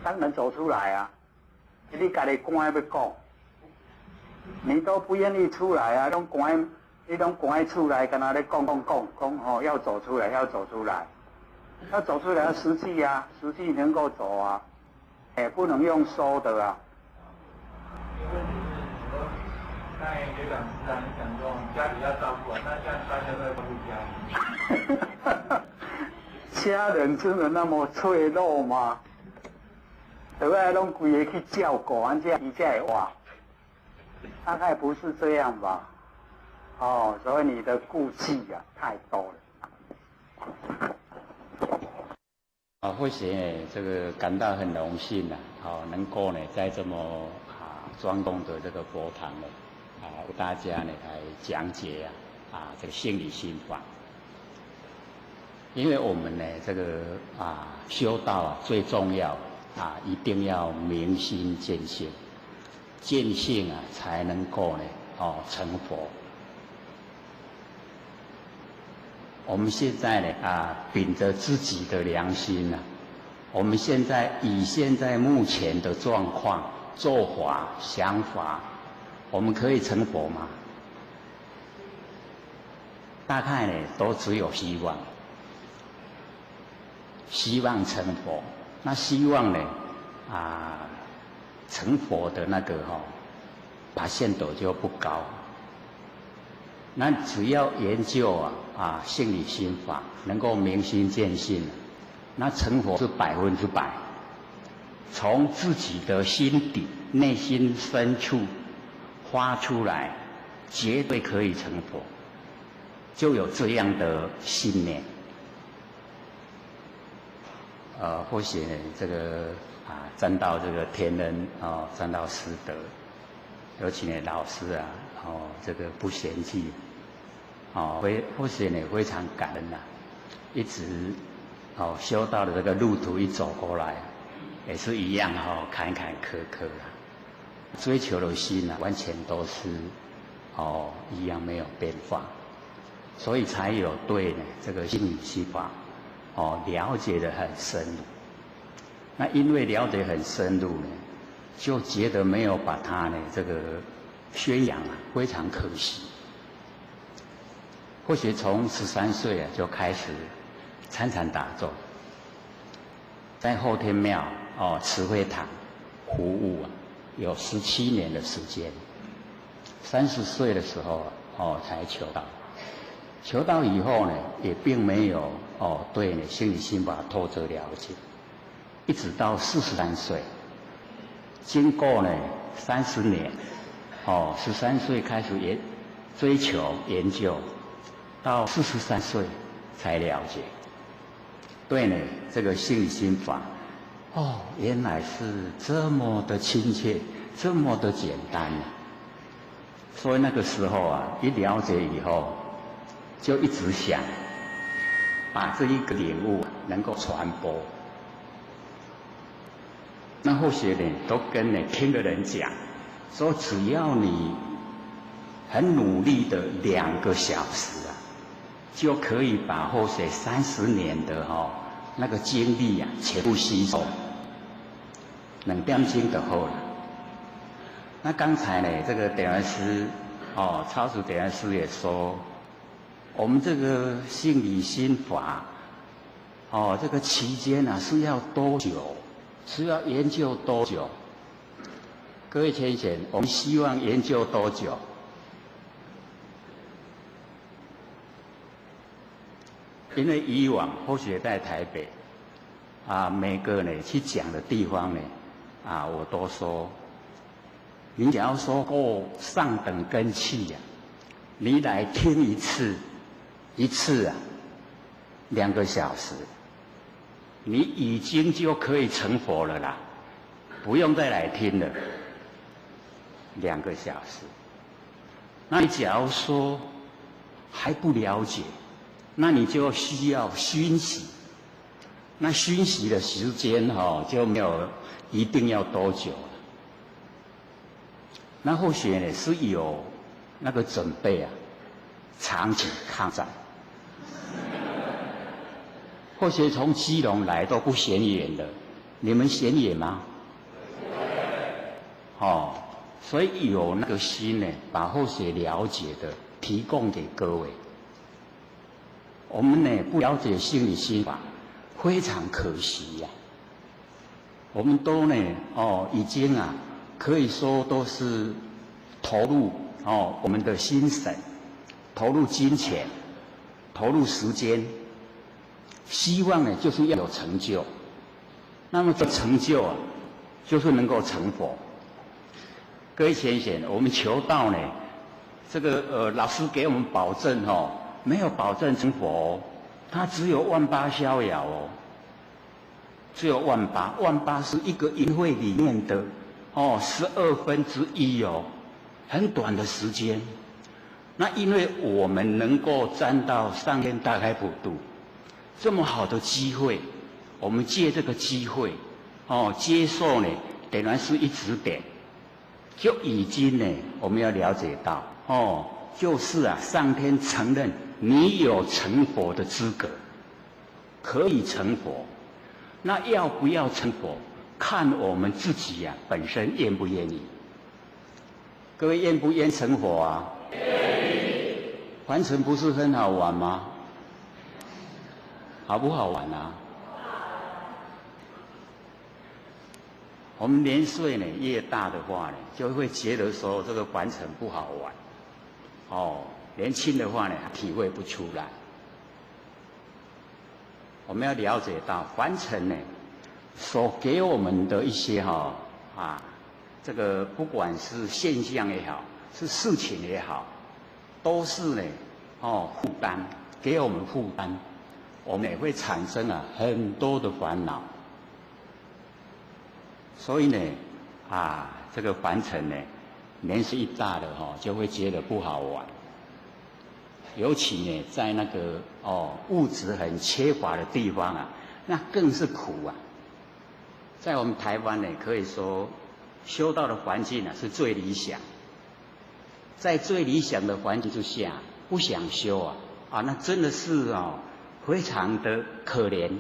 当然走出来啊！你家己关要讲，你都不愿意出来啊，拢关你拢关在厝内，跟他咧讲哦，要走出来，要走出来，要走出来要实际啊，实际能够走啊，不能用说的啊。问题是说，刚才学长师长讲说，家里要照顾啊，那像大家都在照顾家里。家人真的那么脆弱吗？对不对？拢规个去照顾，安这伊才会活。大概不是这样吧？哦，所以你的顾忌啊太多了。或许呢，这个感到很荣幸啊，能够呢在这么庄重的这个佛堂呢，为大家呢来讲解这个性理心法。因为我们呢这个修道最重要一定要明心见性，见性才能够呢成佛。我们现在呢秉着自己的良心我们现在以现在目前的状况、做法、想法，我们可以成佛吗？大概呢都只有希望，希望成佛。那希望呢成佛的那个把限度就不高。那只要研究性理心法，能够明心见性，那成佛是100%，从自己的心底、内心深处发出来，绝对可以成佛，就有这样的信念。或许呢，这个沾到这个天恩沾到师德，尤其呢老师这个不嫌弃，或许呢非常感恩一直修道的这个路途一走过来，也是一样坎坎坷坷追求的心完全都是一样没有变化，所以才有对呢这个性理心法了解得很深入。那因为了解很深入呢，就觉得没有把它呢这个宣扬非常可惜。或许从13岁就开始参禅打坐，在后天庙慈惠堂服务有17年的时间。30岁的时候才求道。求道以后呢，也并没有对呢性理心法透彻了解，一直到43岁，经过呢30年，13岁开始追求研究，到43岁才了解，对呢这个性理心法，原来是这么的亲切，这么的简单所以那个时候一了解以后，就一直想把这一个领悟能够传播。那后学呢，都跟听的人讲，说只要你很努力的2个小时就可以把后学30年的那个经历全部吸收，2点钟就好了。那刚才呢，这个点恩师超主点恩师也说，我们这个性理心法这个期间是要多久？是要研究多久？各位先生，我们希望研究多久？因为以往或许在台北每个呢去讲的地方呢我都说，你只要说过上等根器你来听一次2个小时，你已经就可以成佛了啦，不用再来听了。2个小时，那你假如说还不了解，那你就需要熏习。那熏习的时间就没有一定要多久了。那或许呢是有那个准备长期抗战。或许从基隆来都不嫌远的，你们嫌远吗？所以有那个心呢，把后学了解的提供给各位。我们呢不了解心理心法，非常可惜呀、我们都呢已经可以说都是投入我们的心神，投入金钱，投入时间，希望呢就是要有成就。那么这成就就是能够成佛。各位先生，我们求道呢，这个老师给我们保证没有保证成佛他只有18000逍遥只有18000是一个音会里面的1/12很短的时间。那因为我们能够沾到上天大开普度，这么好的机会，我们借这个机会接受呢，等于是一指点，就已经呢，我们要了解到就是上天承认你有成佛的资格，可以成佛。那要不要成佛，看我们自己本身愿不愿意。各位愿不愿成佛啊？凡尘不是很好玩吗？好不好玩啊？我们年岁呢越大的话呢，就会觉得说这个凡尘不好玩。年轻的话呢，体会不出来。我们要了解到凡尘呢，所给我们的一些这个不管是现象也好，是事情也好，都是呢负担，给我们负担，我们也会产生很多的烦恼。所以呢这个凡尘呢，年岁一大的就会觉得不好玩。尤其呢，在那个物质很缺乏的地方那更是苦在我们台湾呢，可以说修道的环境是最理想。在最理想的环境之下，不想修那真的是非常的可怜，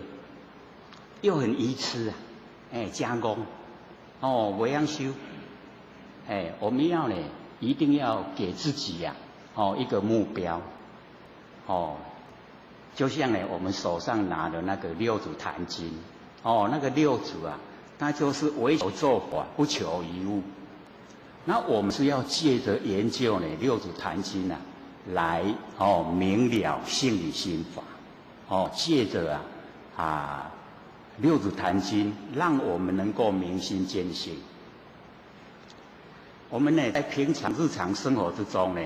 又很愚痴加工不要修。我们要呢，一定要给自己一个目标。就像呢，我们手上拿的那个六祖坛经，那个六祖那就是为求做法，不求一物。那我们是要借着研究呢六祖坛经来明了性理心法。借着六祖坛经，让我们能够明心见性。我们呢，在平常日常生活之中呢，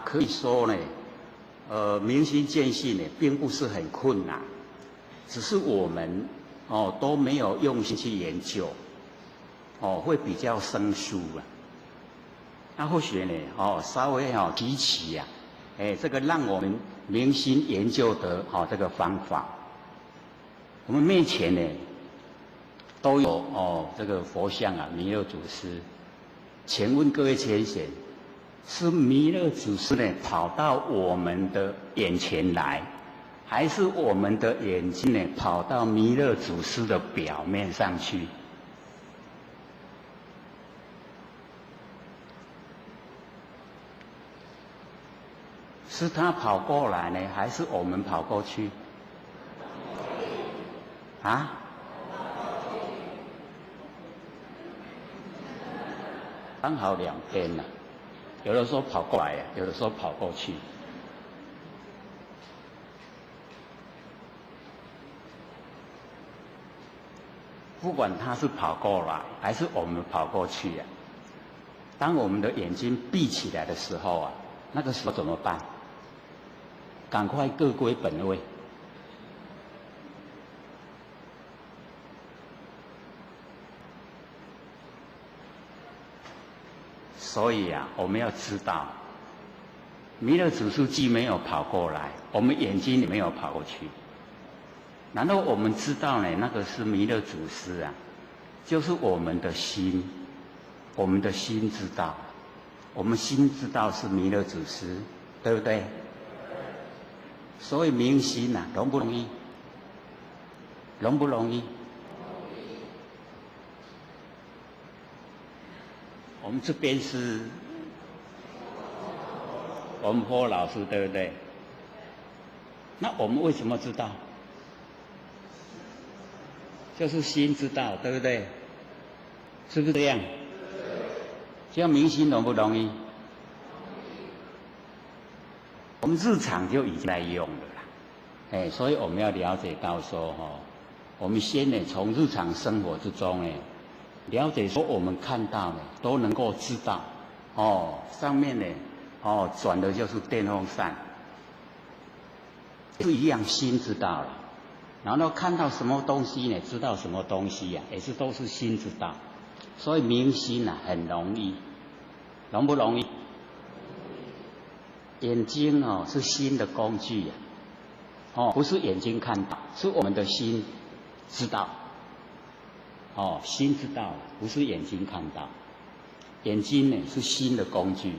可以说呢，明心见性呢，并不是很困难，只是我们都没有用心去研究，会比较生疏那或许呢，稍微提起这个让我们明心研究的这个方法。我们面前呢，都有这个佛像弥勒祖师。请问各位先生，是弥勒祖师呢跑到我们的眼前来，还是我们的眼睛呢跑到弥勒祖师的表面上去？是他跑过来呢，还是我们跑过去？刚好两边有的时候跑过来有的时候跑过去。不管他是跑过来还是我们跑过去当我们的眼睛闭起来的时候那个时候怎么办？赶快各归本位。所以我们要知道，弥勒祖师既没有跑过来，我们眼睛也没有跑过去。然后我们知道呢，那个是弥勒祖师就是我们的心，我们的心知道，我们心知道是弥勒祖师，对不对？所以明心容不容易？容不容易？我们这边是我们佛老师，对不对？那我们为什么知道？就是心知道，对不对？是不是这样？这样明心容不容易？我们日常就已经在用了啦，所以我们要了解到说，我们先呢从日常生活之中呢，了解说我们看到呢都能够知道，上面呢，转的就是电风扇，是一样心知道了。然后看到什么东西呢？知道什么东西呀？也是都是心知道，所以明心啊很容易，容不容易？眼睛是心的工具呀，不是眼睛看到，是我们的心知道，心知道，不是眼睛看到。眼睛呢是心的工具，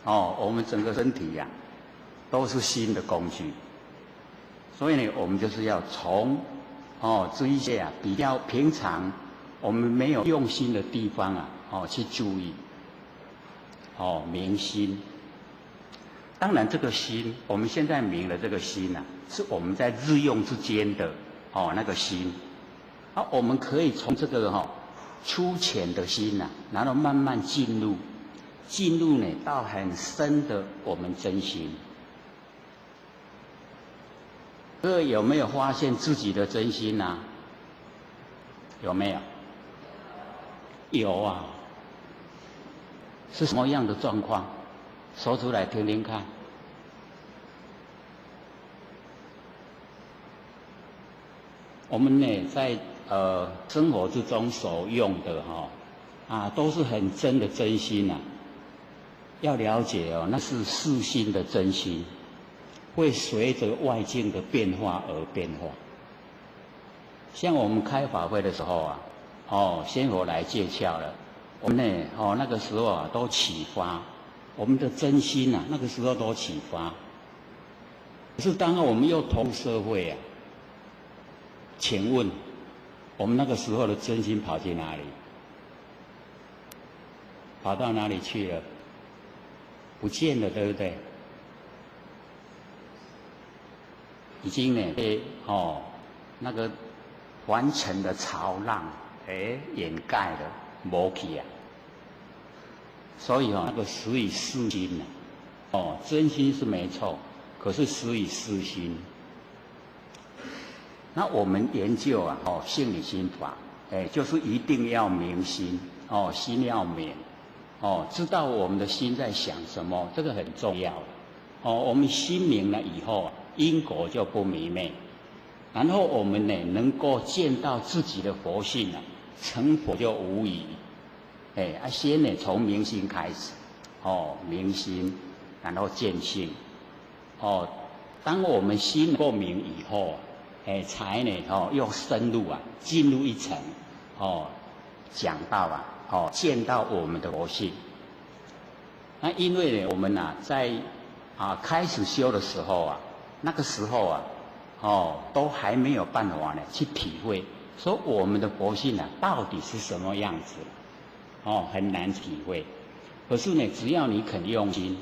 我们整个身体呀都是心的工具。所以呢，我们就是要从这一些比较平常我们没有用心的地方去注意，明心。当然，这个心我们现在明了，这个心是我们在日用之间的那个心，我们可以从这个粗浅的心然后慢慢进入呢到很深的我们真心。有没有发现自己的真心啊？有没有？有啊。是什么样的状况？说出来听听看。我们呢，在生活之中所用的都是很真的真心要了解那是世心的真心。会随着外境的变化而变化。像我们开法会的时候仙佛来接窍了，我们呢那个时候都启发，我们的真心那个时候都启发。可是当我们又投入社会请问我们那个时候的真心跑去哪里？跑到哪里去了？不见了，对不对？已经呢被那个完成的潮浪掩盖了，没去啊。所以那个实以私心真心是没错，可是实以私心。那我们研究性理心法，就是一定要明心心要明知道我们的心在想什么，这个很重要我们心明了以后因果就不迷昧，然后我们呢能够见到自己的佛性成佛就无疑。先呢从明心开始明心，然后见性当我们心能够明以后才呢又深入进入一层讲到见到我们的佛性。那因为呢我们在开始修的时候那个时候都还没有办法呢去体会说我们的佛性到底是什么样子很难体会。可是呢只要你肯用心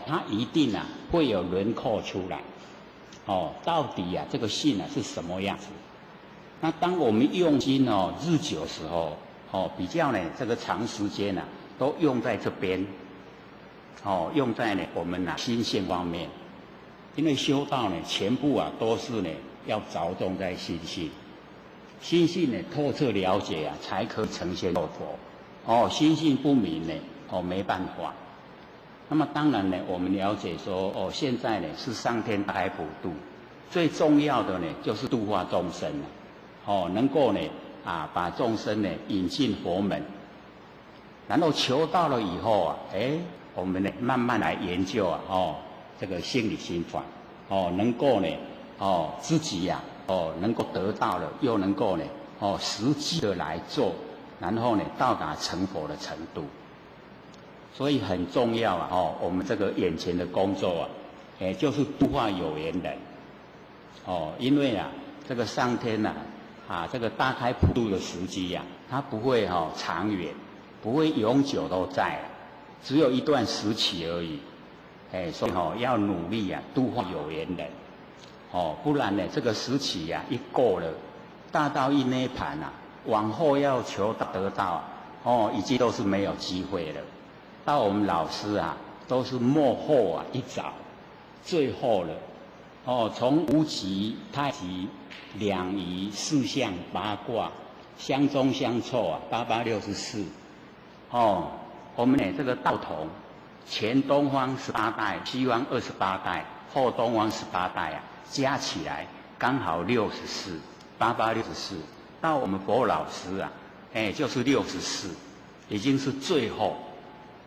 它一定会有轮廓出来到底这个性是什么样子。那当我们用心日久的时候比较呢这个长时间都用在这边用在呢我们心性方面。因为修道呢全部都是呢要着重在心性，心性呢透彻了解才可以成仙成佛心性不明呢没办法。那么当然呢我们了解说现在呢是上天大开普度，最重要的呢就是度化众生能够呢把众生呢引进佛门，然后求到了以后我们呢慢慢来研究这个性理心法能够呢自己能够得到了，又能够呢实际的来做，然后呢到达成佛的程度。所以很重要我们这个眼前的工作就是度化有缘人因为这个上天这个大开普度的时机它不会长远，不会永久都在只有一段时期而已所以要努力啊，度化有缘人，不然呢，这个时期一过了，大道一涅盘啊，往后要求得到已经都是没有机会了。到我们老师啊，都是幕后一早，最后了，从无极、太极、两仪、四象、八卦、相中相凑8864，我们呢这个道统。前东方18代，西方28代，后东方18代加起来刚好64，8864。到我们佛老师啊，就是64，已经是最后，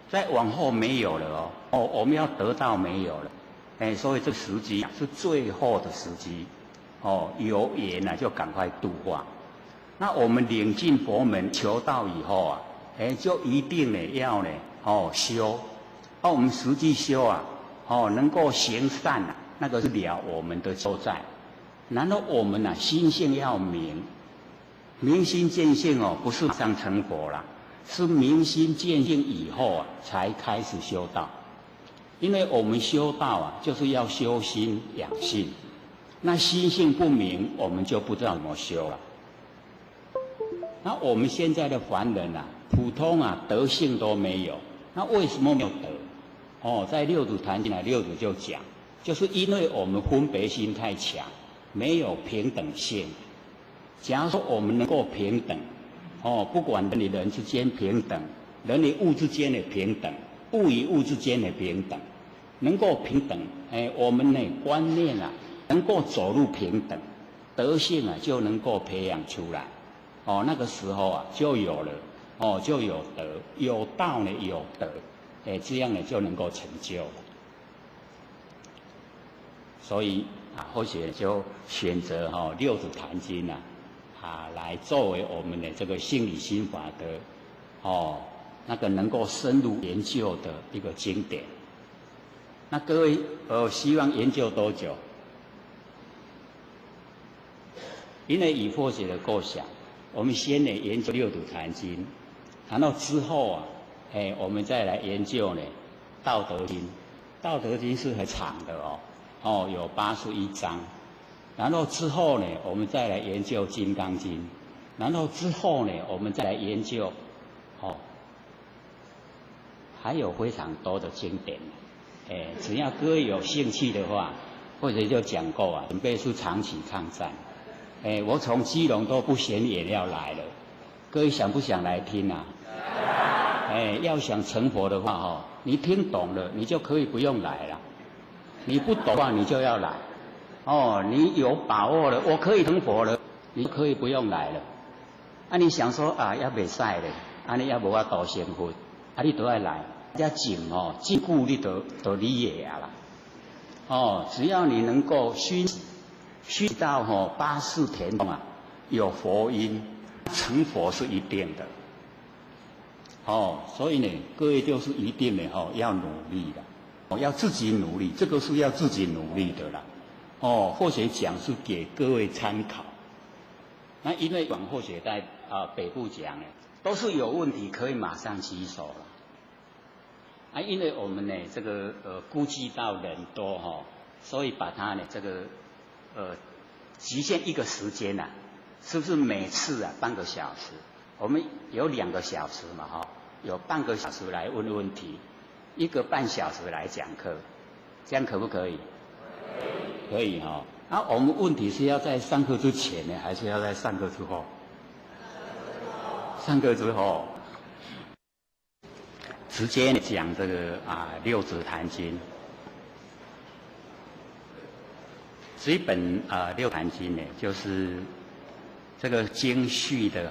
再往后没有了我们要得到没有了，所以这个时机是最后的时机，有缘就赶快度化。那我们领进佛门求道以后啊，就一定呢要呢修。我们实际修啊，能够行善啊，那个是了我们的所在。然后我们心性要明，明心见性不是马上成佛啦，是明心见性以后才开始修道。因为我们修道就是要修心养性，那心性不明，我们就不知道怎么修了。那我们现在的凡人普通德性都没有，那为什么没有德？在六祖坛经六祖就讲，就是因为我们分别心太强，没有平等性。假如说我们能够平等，不管人与人之间平等，人与物之间的平等，物与物之间的平等，能够平等，我们的观念能够走入平等，德性就能够培养出来。那个时候就有了，就有德，有道呢有德。这样呢就能够成就了。所以或许就选择六祖坛经来作为我们的这个心理心法的那个能够深入研究的一个经典。那各位希望研究多久？因为以或许的构想，我们先呢研究六祖坛经，然后之后我们再来研究呢《道德经》。《道德经》是很长的有81章。然后之后呢，我们再来研究《金刚经》。然后之后呢，我们再来研究还有非常多的经典。只要各位有兴趣的话，或者就讲过准备是长期抗战。我从基隆都不嫌远要来了，各位想不想来听啊？要想成佛的话你听懂了，你就可以不用来了；你不懂的话，你就要来。你有把握了，我可以成佛了，你可以不用来了。你想说也袂使咧，你也无法度成佛，你都要来。这静禁锢你都理会啦。只要你能够熏到八识田中有佛音，成佛是一定的。所以呢，各位就是一定的要努力的，要自己努力，这个是要自己努力的啦。或许讲是给各位参考。那因为或许在北部讲都是有问题可以马上棘手了。因为我们呢这个估计到人多所以把它呢这个局限一个时间是不是每次半个小时？我们有2个小时嘛有半个小时来问问题，1个半小时来讲课，这样可不可以？可以我们问题是要在上课之前呢，还是要在上课之后？上课之后，直接讲这个六祖坛经。这一本六坛经呢，就是这个经序的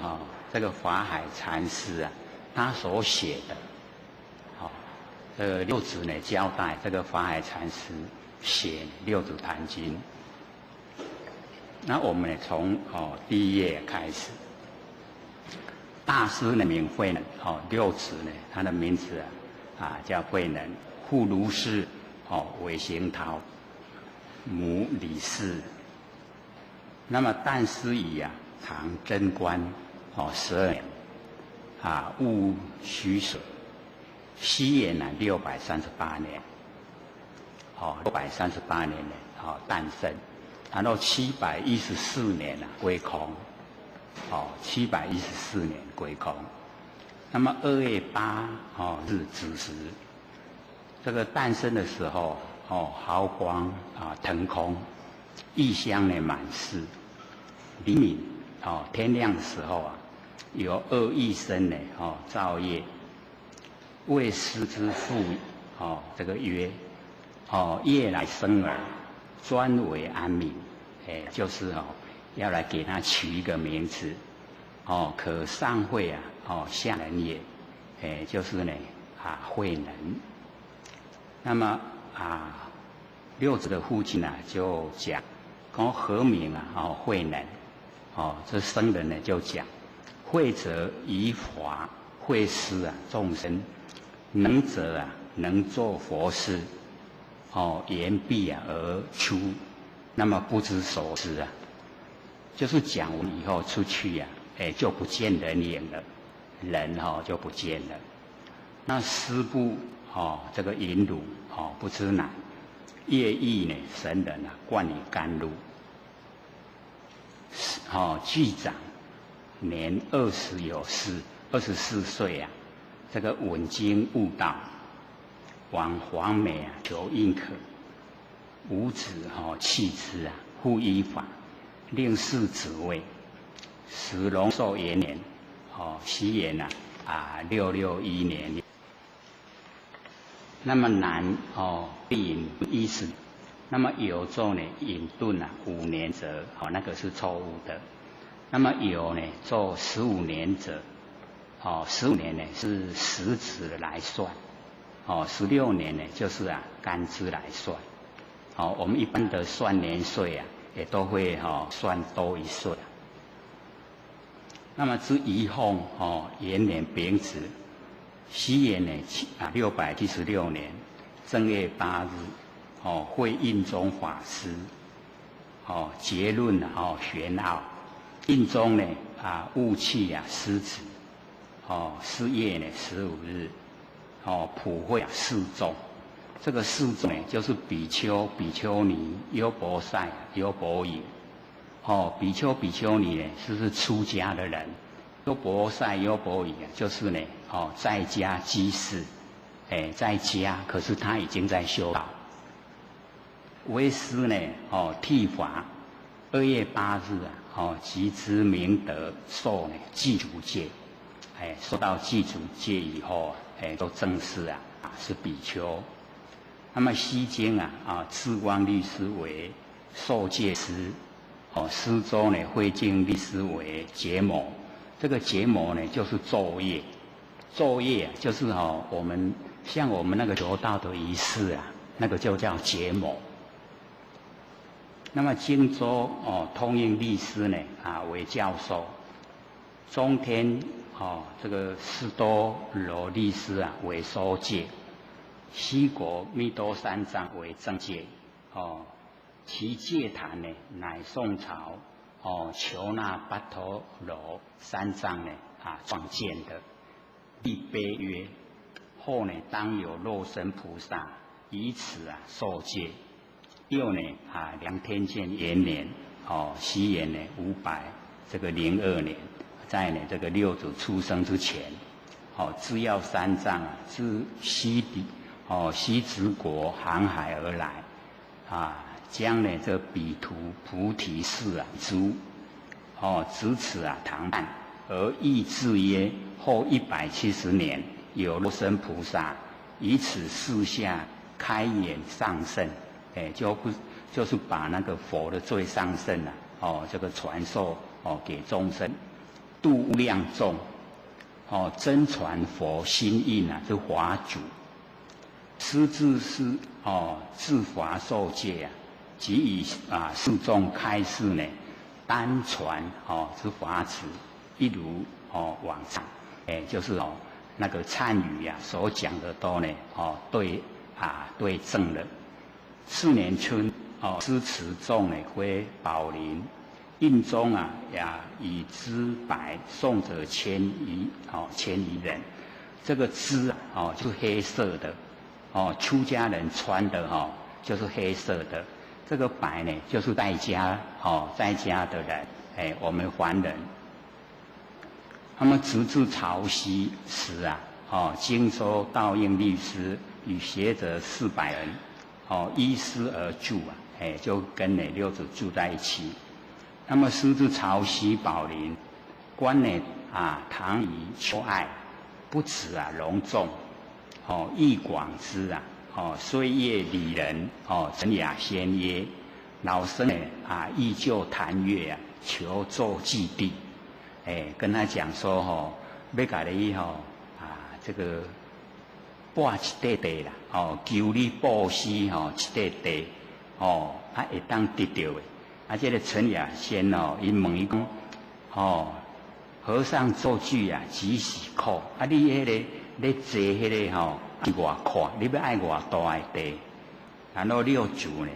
这个法海禅师他所写的。这个六祖呢交代这个法海禅师写六祖坛经。那我们呢从第1页开始。大师的名慧能，六祖呢他的名字叫慧能，父卢氏韦行陶，母李氏。那么诞师以唐贞观12年，戊戌水，西元638年。638年呢诞生，然后714年归空，714年归空。那么2月8日子时，这个诞生的时候毫光腾空，异香呢满室。黎明天亮的时候有2亿声呢照夜，为师之父这个曰夜来生儿，专为安民，就是要来给他取一个名字可上会下人也，就是呢慧能。那么六祖的父亲就讲何名慧能这僧人呢就讲慧者以法慧施众生，能者能做佛事言毕而出，那么不知所知就是讲完以后出去就不见人影了，人就不见了。那师父这个引乳不知难，业意呢神人灌以甘露。具长年20有4， 24岁这个闻经悟道，往黄梅求印可，五子弃之复依法，令侍子位，时龙寿元年西元661年。那么南引10，那么有做呢引顿5年者那个是错误的。那么有呢做15年者15年呢是时子来算，16年呢就是干支来算。我们一般的算年岁也都会算多1岁。那么至宜凤元年丙子，西元呢676年正月8日会印宗法师结论玄奥，印宗呢戊戌失子4月呢15日普会4众。这个4众呢就是比丘、比丘尼、优婆塞、优婆夷。比丘、比丘尼呢是出家的人，优婆塞、优婆夷就是呢在家居士，在家可是他已经在修道。为师呢剃发2月8日即知明德，受呢祭祖戒，受到祭祖戒以后都正式是比丘。那么西经智光律师为受戒师，施州呢慧净律师为结魔。这个结魔呢就是昼夜，昼夜就是我们像我们那个求道的仪式那个就叫结魔。那么荆州通应律师呢为教授，中天这个士多罗律师为收戒，西国密多三藏为正戒其戒坛呢乃宋朝求那跋陀罗三藏呢创建的，立碑曰：后呢当有肉身菩萨以此受戒。又呢梁天监元年西元呢502年，在呢这个六祖出生之前智药三藏自西直国航海而来将呢这彼图菩提寺诸执此唐办，而译字曰：后170年有肉身菩萨以此事下开眼上圣。就是把那个佛的最上圣这个传授给众生，度无量众真传佛心印是华主。师自是自法受戒即以示众开示呢，单传之法子，一如往常，就是那个忏语所讲的都呢对正了。次年春师持众呢归宝林，印宗也以资白，送者千余人。这个资就是黑色的出家人穿的就是黑色的，这个白呢就是在家在家的人，我们凡人。那么直至潮汐时啊，荆州道应律师与学者400人，依师而住啊，就跟六祖住在一起。那么师至潮汐宝林，观呢唐夷求爱，不辞隆重，意广之啊，岁月里人，陈雅仙曰：老僧依旧谈乐啊，求作祭地。跟他讲说要甲你这个拨一块地啦，求你布施一块地，会当得到的。这个陈雅仙因问伊讲，和尚做剧极是苦，你迄个咧坐迄个是偌阔，你要爱偌大的地？然后六祖呢，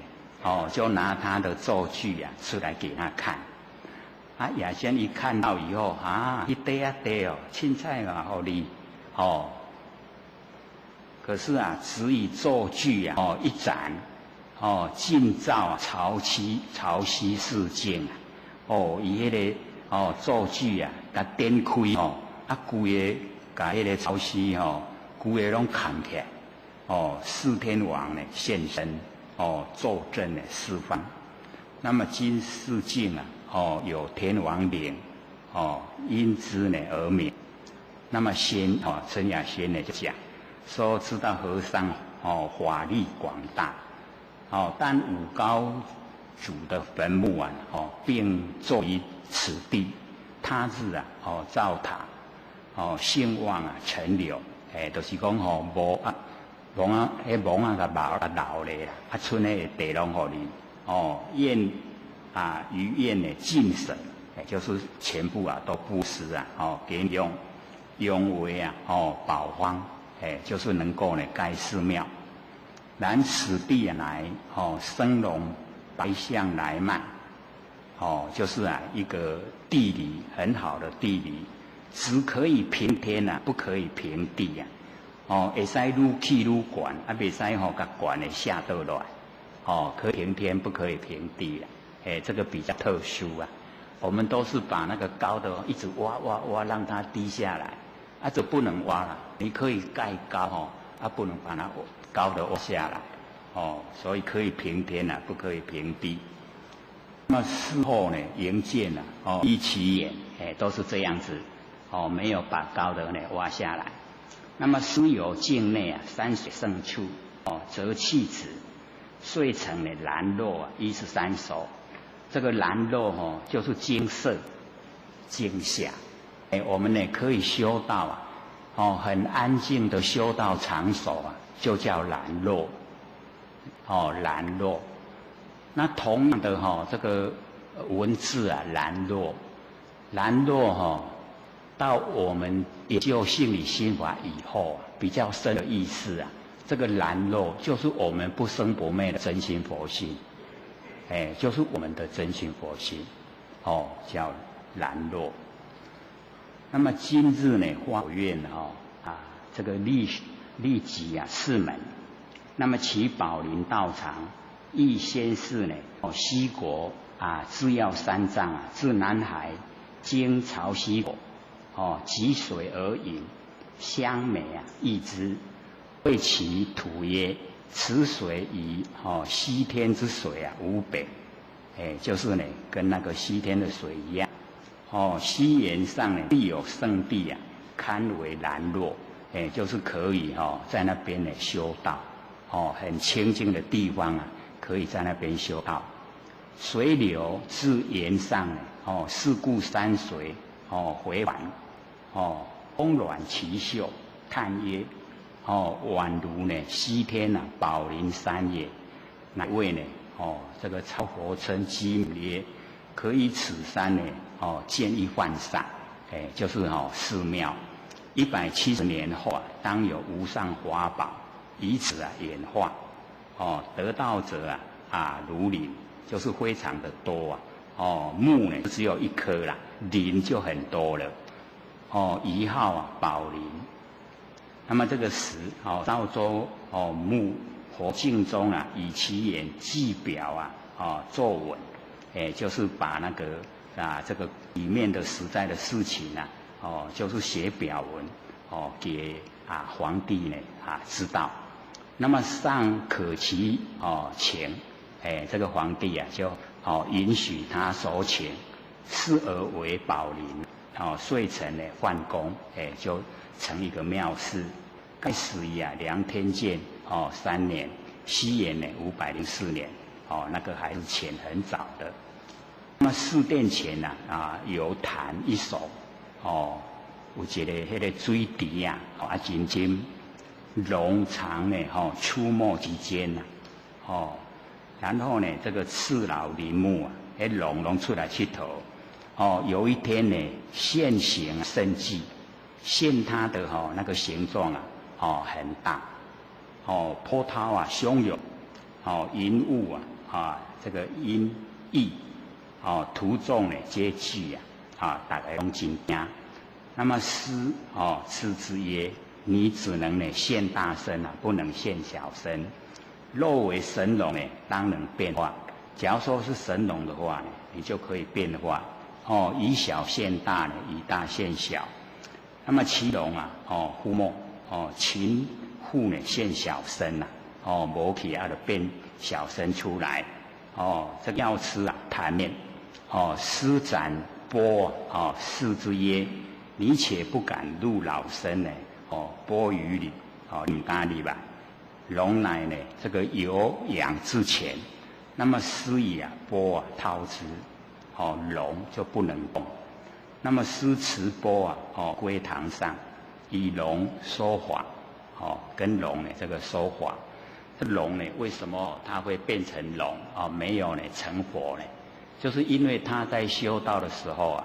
就拿他的做剧出来给他看。雅仙一看到以后一地地凊彩互你可是只以做具一盏尽照潮汐世境伊迄个做具甲点开规个甲迄个潮汐规个拢扛起来四天王呢现身坐镇的四方。那么今世境有天王灵，因之呢而名。那么陈雅仙呢就讲说，知道和尚法力广大，但武高祖的坟墓并坐于此地，他日造塔，兴旺陈柳，就是讲无蒙迄蒙甲老咧啦，剩的地拢互你宴于宴的尽省，就是全部都布施给你用为宝方，就是能够盖寺庙。然此地来生龙白象来漫，就是一个地理很好的地理，只可以平天不可以平地会使愈起愈悬，袂使甲悬的下倒来，可以平天不可以平地啦。这个比较特殊我们都是把那个高的一直挖，让它低下来，这不能挖了。你可以盖高不能把它高的挖下来，所以可以平天不可以平地。那么事后呢，营建依其言，都是这样子，没有把高的挖下来。那么虽有境内山水胜处，则弃此，遂成兰若13首。这个兰若就是精舍、精下，我们呢可以修道很安静的修道场所就叫兰若，兰若。那同样的这个文字兰若，兰若到我们研究性理心法以后比较深的意思这个兰若就是我们不生不灭的真心佛性。就是我们的真心佛心，叫兰若。那么今日呢，法院这个立即4门。那么其宝林道场，亦先是呢，西国制药3藏自南海经潮汐国，汲水而饮，香美益之，谓其土曰。此水与西天之水无别，就是呢跟那个西天的水一样。西岩上呢必有圣地堪为兰若，就是可以在那边呢修道，很清净的地方可以在那边修道。水流至岩上呢，四顾山水回环，丰卵其秀，叹曰。宛如呢西天宝林山也，乃谓呢这个超佛称基母曰，可以此山呢建一幻上，就是寺庙。170年后当有无上法宝，以此演化，得道者如林，就是非常的多木呢只有1棵啦，林就很多了，一号宝林。那么这个石，赵州木佛经中啊，以其言记表啊，作文，就是把那个这个里面的实在的事情就是写表文给皇帝呢知道。那么尚可其请，这个皇帝就允许他所请，视而为宝林，遂成呢换宫，就成一个庙寺。盖始于梁天监3年，西元呢504年，那个还是前很早的。那么寺殿前有潭一首，有一个迄个水池真深，龙常呢出没其间然后呢这个次老林木龙出来佚佗，有一天呢现形生迹，现它的那个形状很大，波涛汹涌，云雾这个阴翳，途众呢皆惧大家拢真惊。那么师嗤之曰：你只能呢现大身不能现小身。若为神龙呢，当能变化。假如说是神龙的话呢，你就可以变化以小现大呢，以大现小。那么其龙忽没禽户呢现小身无起就变小身出来这个要吃坛面施展钵视之曰：你且不敢入老身呢钵于里你哪里吧？龙乃呢这个有养之前，那么施以钵掏之龙就不能动。那么施持钵归堂上，以龙说法跟龙呢这个说法。这龙呢为什么它会变成龙没有呢成佛呢？就是因为他在修道的时候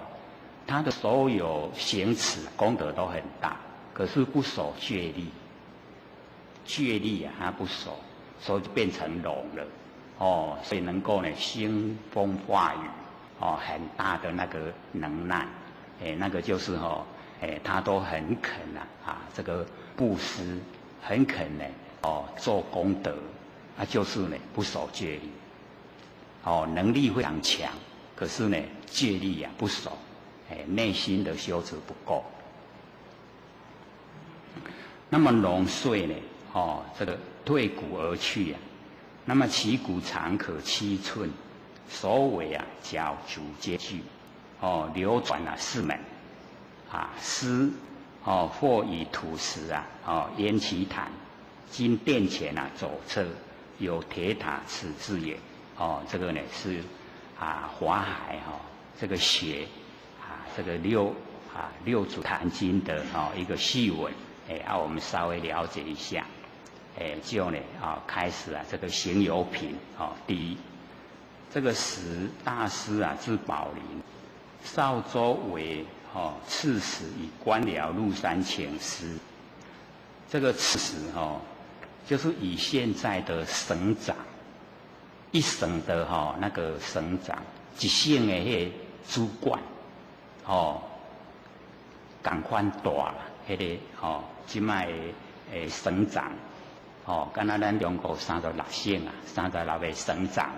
他的所有行持功德都很大，可是不守戒律，戒律他不守，所以就变成龙了所以能够呢兴风化雨很大的那个能耐那个就是他都很肯这个布施，很肯呢做功德就是呢不守戒律能力非常强，可是呢戒律不守内心的修持不够。那么龙遂呢这个退骨而去那么其骨长可7寸，首尾角足皆具流转4门师或以土石淹其坛。今殿前左侧有铁塔，此之也这个呢是华海这个写这个六祖坛经的一个细文我们稍微了解一下就呢开始这个行有品第一，这个时大师之宝林，少州为刺史以官僚入山请师。这个刺史就是以现在的省长，一省的那个省长，一省的迄个主管同款大啦，迄个即摆的省长敢若咱中国36省36个省长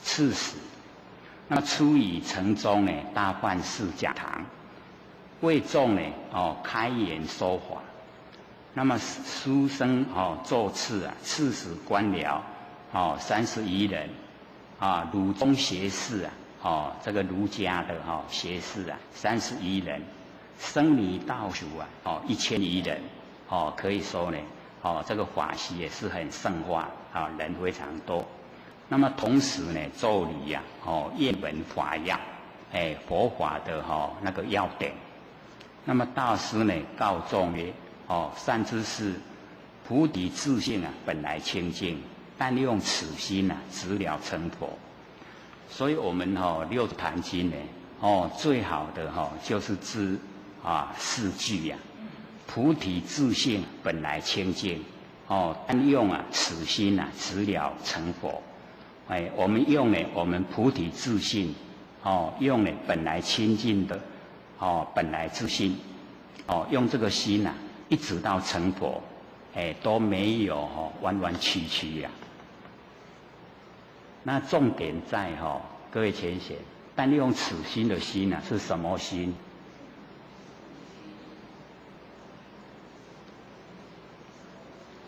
刺史。那出以城中呢，大梵寺讲堂，为众呢开言说法。那么书生奏次刺史官僚31人儒宗学士这个儒家的学士31人，僧尼道俗1000余人可以说呢这个法席也是很盛化人非常多。那么同时呢奏理验闻法要佛法的那个要点。那么大师呢告众曰善知识，菩提自性本来清净，但用此心直了成佛。所以我们六坛经呢最好的就是知4句菩提自性本来清净但用此心直了成佛。我们用呢我们菩提自性用呢本来清净的本来自性用这个心一直到成佛都没有弯弯曲曲呀。那重点在各位浅显，但用此心的心啊，是什么心？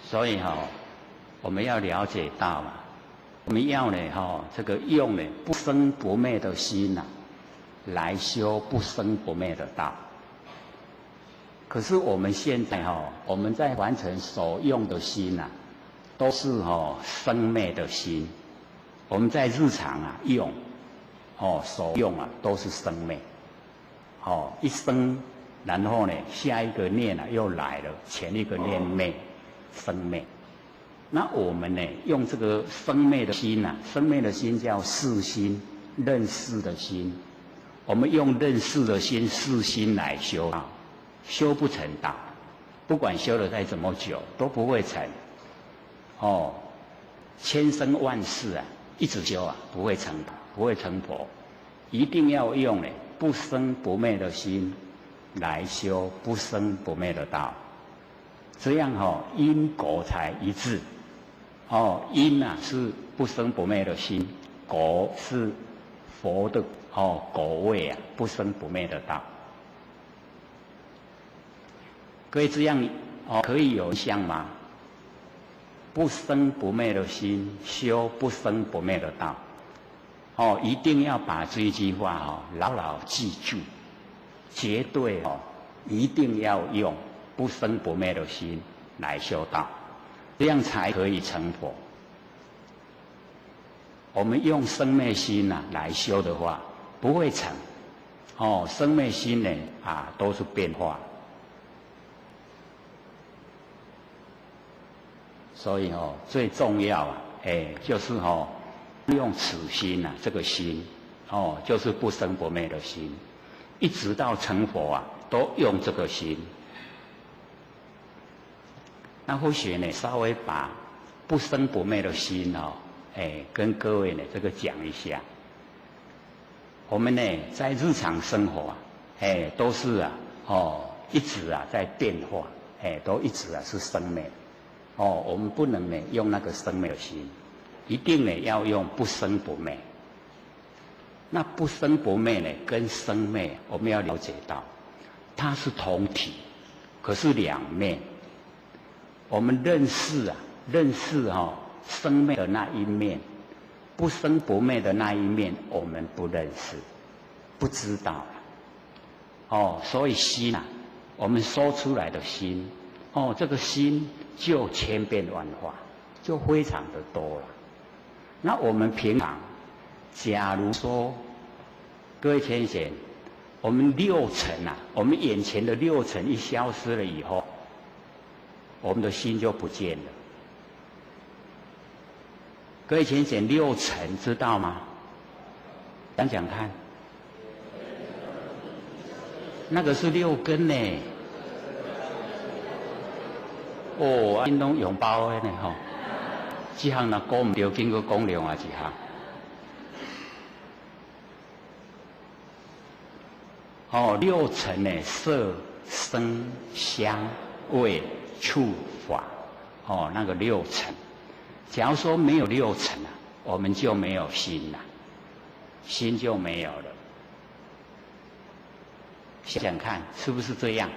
所以我们要了解到啊，我们要呢这个用呢不生不灭的心呐，来修不生不灭的道。可是我们现在我们在完成所用的心呐，都是生灭的心。我们在日常啊用，所用啊都是生灭，一生，然后呢下一个念啊又来了，前一个念灭，生灭。那我们呢用这个生灭的心啊，生灭的心叫识心，认识的心。我们用认识的心、识心来修道，修不成道，不管修的再怎么久都不会成。千生万世啊。一直修啊，不会成，不会成佛，一定要用不生不灭的心来修不生不灭的道，这样因果才一致。因啊是不生不灭的心，果是佛的果位啊，不生不灭的道。各位这样可以有像吗？不生不灭的心，修不生不灭的道。一定要把这一句话牢牢记住，绝对一定要用不生不灭的心来修道，这样才可以成佛。我们用生灭心来修的话，不会成。生灭心呢都是变化。所以最重要就是用此心这个心就是不生不灭的心，一直到成佛都用这个心。那或许呢，稍微把不生不灭的心跟各位呢这个讲一下。我们呢在日常生活都是一直在变化，都一直是生灭。我们不能呢用那个生灭的心，一定呢要用不生不灭。那不生不灭呢，跟生灭我们要了解到，它是同体，可是两面。我们认识生灭的那一面，不生不灭的那一面，我们不认识，不知道所以心我们说出来的心，这个心就千变万化，就非常的多了。那我们平常，假如说，各位浅显，我们六尘我们眼前的六尘一消失了以后，我们的心就不见了。各位浅显，六尘知道吗？讲讲看。那个是六根呢。因拢用包的呢这项讲唔对，经过讲另外一项。六尘呢，色、声、香、味、触、法，那个六尘。假如说没有六尘我们就没有心心就没有了。想想看，是不是这样？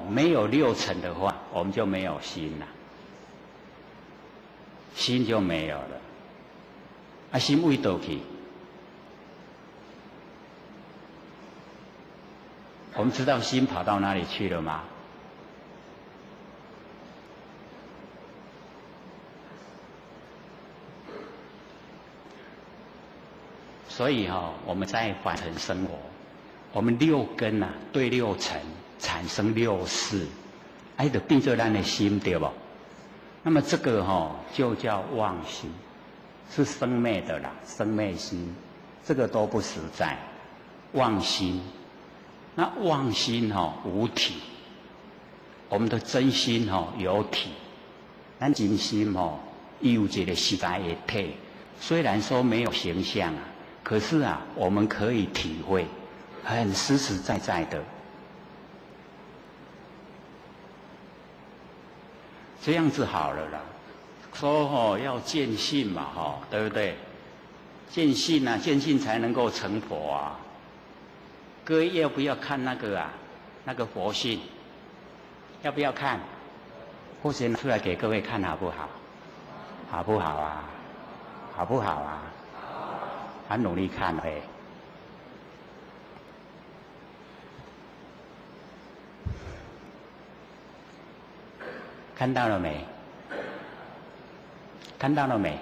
没有六尘的话，我们就没有心心就没有了。心为倒去？我们知道心跑到哪里去了吗？所以我们在凡尘生活，我们六根对六尘产生六识，就变作咱的心，对不？那么这个就叫妄心，是生灭的啦，生灭心，这个都不实在。妄心，那妄心无体，我们的真心有体，咱真心有一个实在的体，虽然说没有形象可是我们可以体会，很实实在在的。这样子好了啦。说要见性嘛对不对？见性啊，见性才能够成佛啊。各位要不要看那个啊？那个佛性，要不要看？或者拿出来给各位看好不好？好不好啊？好不好啊？很努力看嘿。看到了没？看到了没？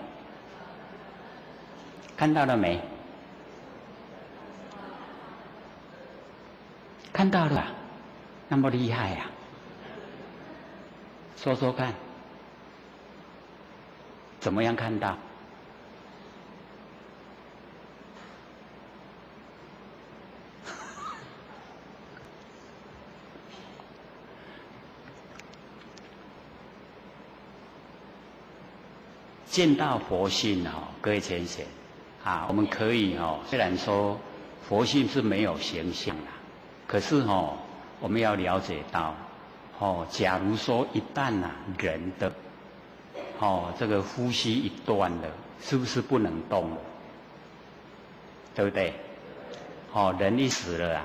看到了没？看到了，那么厉害呀！说说看，怎么样看到？见到佛性各位浅显我们可以虽然说佛性是没有形象啦，可是我们要了解到假如说一旦人的这个呼吸一断了，是不是不能动了？对不对？人一死了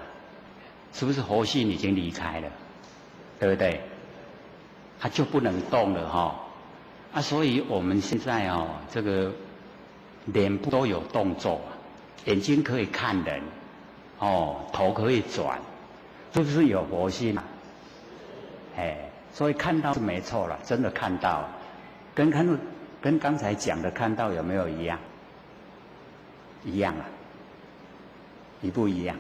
是不是活性已经离开了？对不对？他就不能动了所以我们现在这个脸部都有动作眼睛可以看人头可以转，是不是有活性所以看到是没错了，真的看到，跟刚才讲的看到有没有一样？一样一不一样？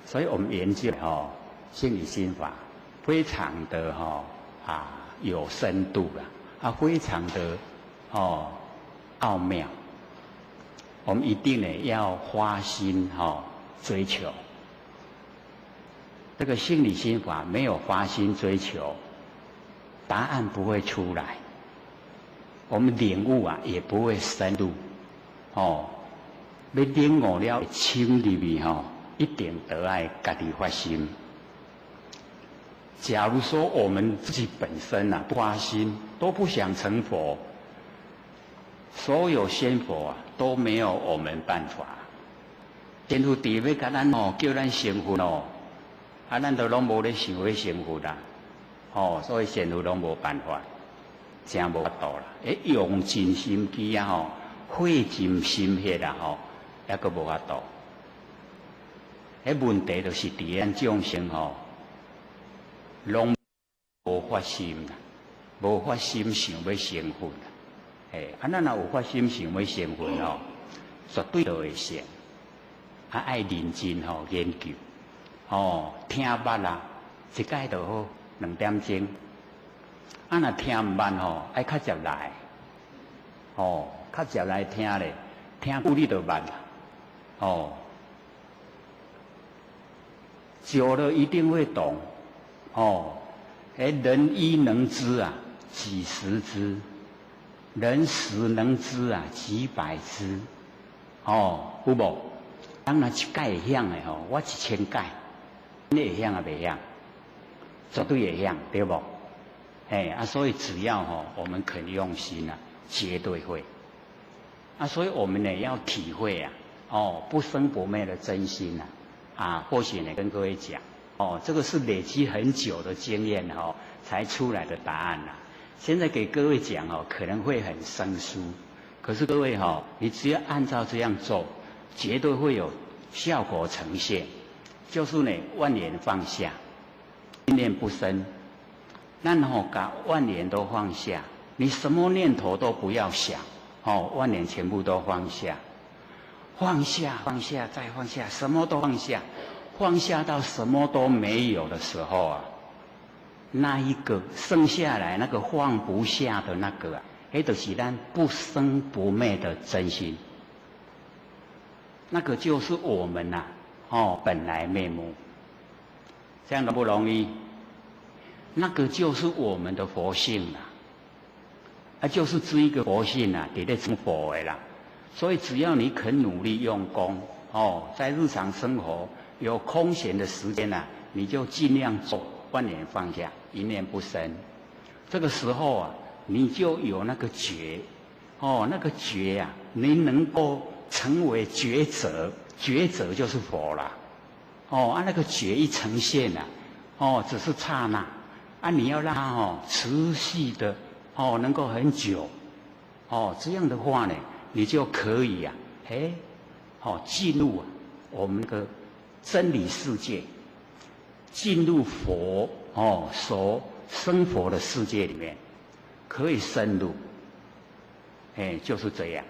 所以我们研究心理心法非常的有深度非常的奥妙。我们一定要花心追求。这个心理心法没有花心追求，答案不会出来，我们领悟也不会深入。要领悟了深入去一定得爱家己发心。假如说我们自己本身不花心，都不想成佛，所有仙佛都没有我们办法。天父地要甲咱叫咱成佛咱都拢无咧想要成佛啦，所以仙佛拢无办法，真无法度啦。用尽心机费尽心血还阁无法度。问题就是伫咱众生拢无发心啦，无发心想要成佛啦。咱若有发心想要成佛绝对就会成。爱认真研究听捌啦，一摆就好，2点钟。若听唔捌爱较接来较接来听咧，听久你就捌啦久了一定会懂人一能知几十知，人十能知几百知有无？当然一解会晓的我1000解，你会晓袂晓？绝对会晓，对不？所以只要我们肯用心绝对会。所以我们呢要体会不生不灭的真心或许呢跟各位讲这个是累积很久的经验才出来的答案现在给各位讲可能会很生疏，可是各位你只要按照这样做，绝对会有效果呈现。就是呢万念放下，一念不生。咱把万念都放下，你什么念头都不要想万念全部都放下，放下放下再放下，什么都放下，放下到什么都没有的时候那一个剩下来那个放不下的那个就是咱不生不灭的真心，那个就是我们本来面目。这样都不容易，那个就是我们的佛性就是这一个佛性在咧成佛的啦。所以只要你肯努力用功在日常生活有空闲的时间啊，你就尽量做万年放下，一念不生。这个时候啊，你就有那个觉，那个觉啊，你能够成为觉者，觉者就是佛了。那个觉一呈现啊，只是刹那，你要让它持续的能够很久，这样的话呢，你就可以啊，进入我们的真理世界，进入佛所生活的世界里面，可以深入，就是这样。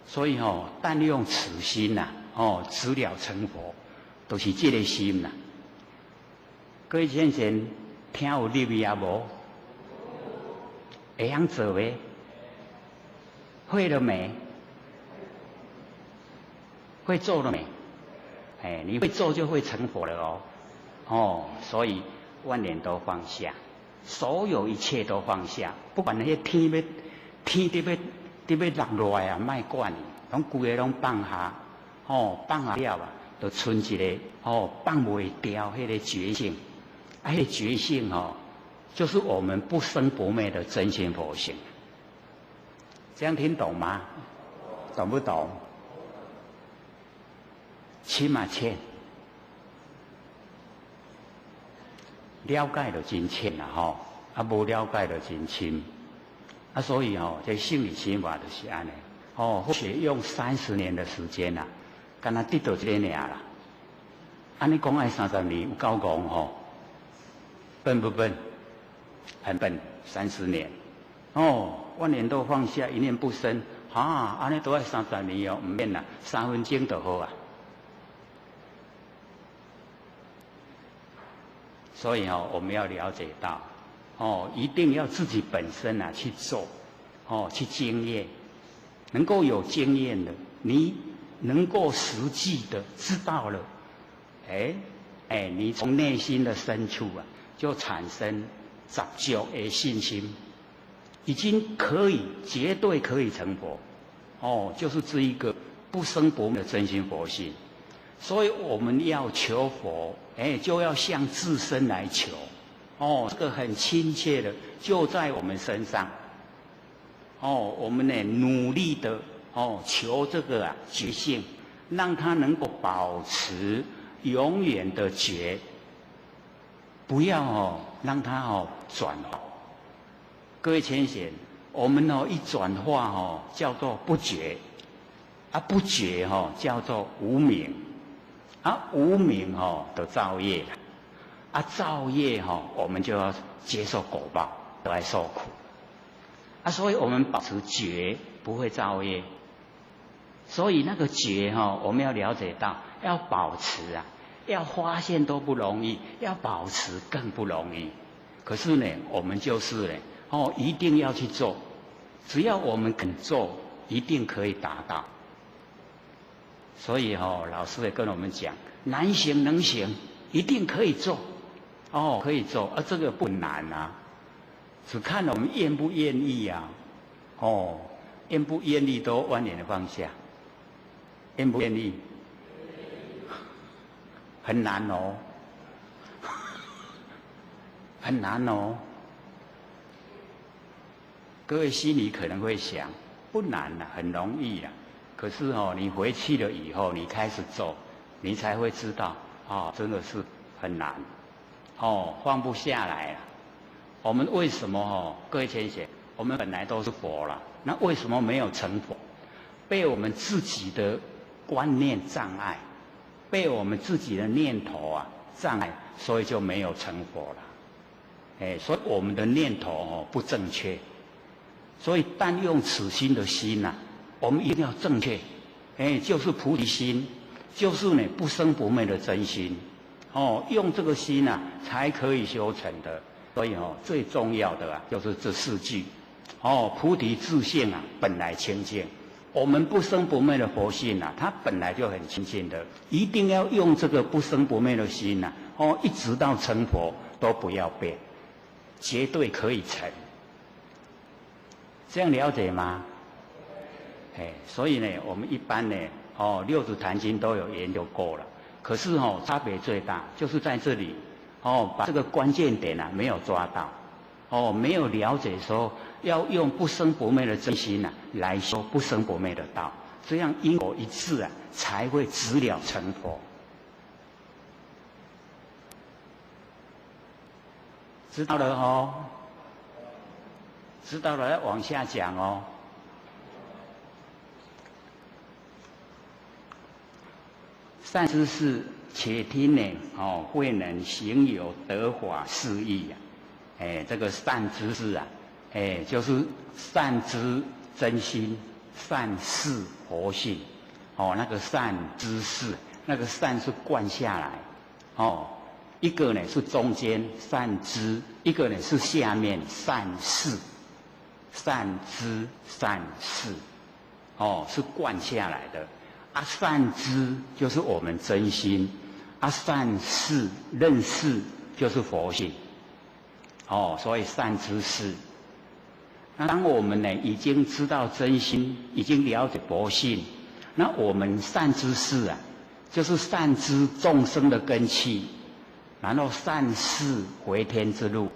所以但用此心呐，直了成佛，都是这个心呐。各位先生，听有入去啊无？会晓做没？会了没？会做了没？你会做就会成佛了所以万念都放下，所有一切都放下，不管那些天要落来啊，莫管你，拢规个拢放下，放下了啊，就剩一个放袂掉迄个觉性，迄个觉性就是我们不生不灭的真心佛性。这样听懂吗？懂不懂？深嘛浅，了解就真浅啦无了解就真深。所以这心理心法就是安尼或许用30年的时间啦，敢若得到这个尔啦。安尼讲爱30年有够戆笨不笨？很笨，30年万念都放下，一念不生安尼都要30年唔免啦，3分钟就好啊。所以我们要了解到一定要自己本身去做去经验，能够有经验的，你能够实际的知道了，你从内心的深处就产生十足的信心，已经可以绝对可以成佛就是这一个不生不灭的真心佛性。所以我们要求佛就要向自身来求这个很亲切的就在我们身上我们呢努力的求这个觉性，让它能够保持永远的觉，不要让它转化。各位浅显，我们一转化叫做不觉不觉叫做无明无明的造业造业我们就要接受果报，都来受苦所以我们保持觉，不会造业。所以那个觉我们要了解到，要保持要发现都不容易，要保持更不容易。可是呢，我们就是呢一定要去做，只要我们肯做，一定可以达到。所以老师也跟我们讲，难行能行，一定可以做可以做，这个不难只看我们愿不愿意愿不愿意都万年的放下，愿不愿意很难很难各位心里可能会想，不难很容易可是你回去了以后，你开始做，你才会知道真的是很难放不下来了。我们为什么各位浅显，我们本来都是佛了，那为什么没有成佛？被我们自己的观念障碍，被我们自己的念头障碍，所以就没有成佛了。所以我们的念头不正确，所以但用此心的心我们一定要正确，就是菩提心，就是呢不生不灭的真心，用这个心才可以修成的。所以最重要的就是这4句，菩提自性本来清净，我们不生不灭的佛性它本来就很清净的，一定要用这个不生不灭的心一直到成佛都不要变，绝对可以成。这样了解吗？所以呢，我们一般呢，六祖坛经都有研究过了。可是差别最大就是在这里，把这个关键点没有抓到，没有了解说要用不生不灭的真心来修不生不灭的道，这样因果一致才会直了成佛。知道了知道了，要往下讲善知识，且听呢，慧能行有得法事义这个善知识就是善知真心，善事佛性，那个善知识，那个善是贯下来，一个呢是中间善知，一个呢是下面善事，善知善事，是贯下来的。善知就是我们真心，善事认识就是佛性，所以善知识。那当我们呢已经知道真心，已经了解佛性，那我们善知识就是善知众生的根器，然后善事回天之路，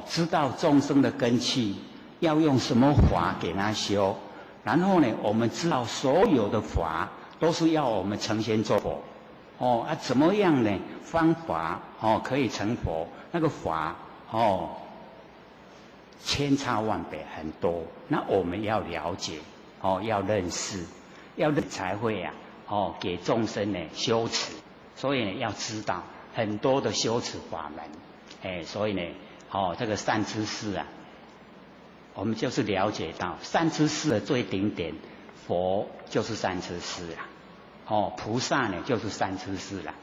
知道众生的根器要用什么法给他修。然后呢，我们知道所有的法都是要我们成仙做佛，怎么样呢？方法可以成佛，那个法千差万别很多，那我们要了解，要认识，要才会给众生呢修持，所以呢要知道很多的修持法门，所以呢，这个善知识我们就是了解到善知识的最顶点，佛就是善知识菩萨呢就是善知识啦。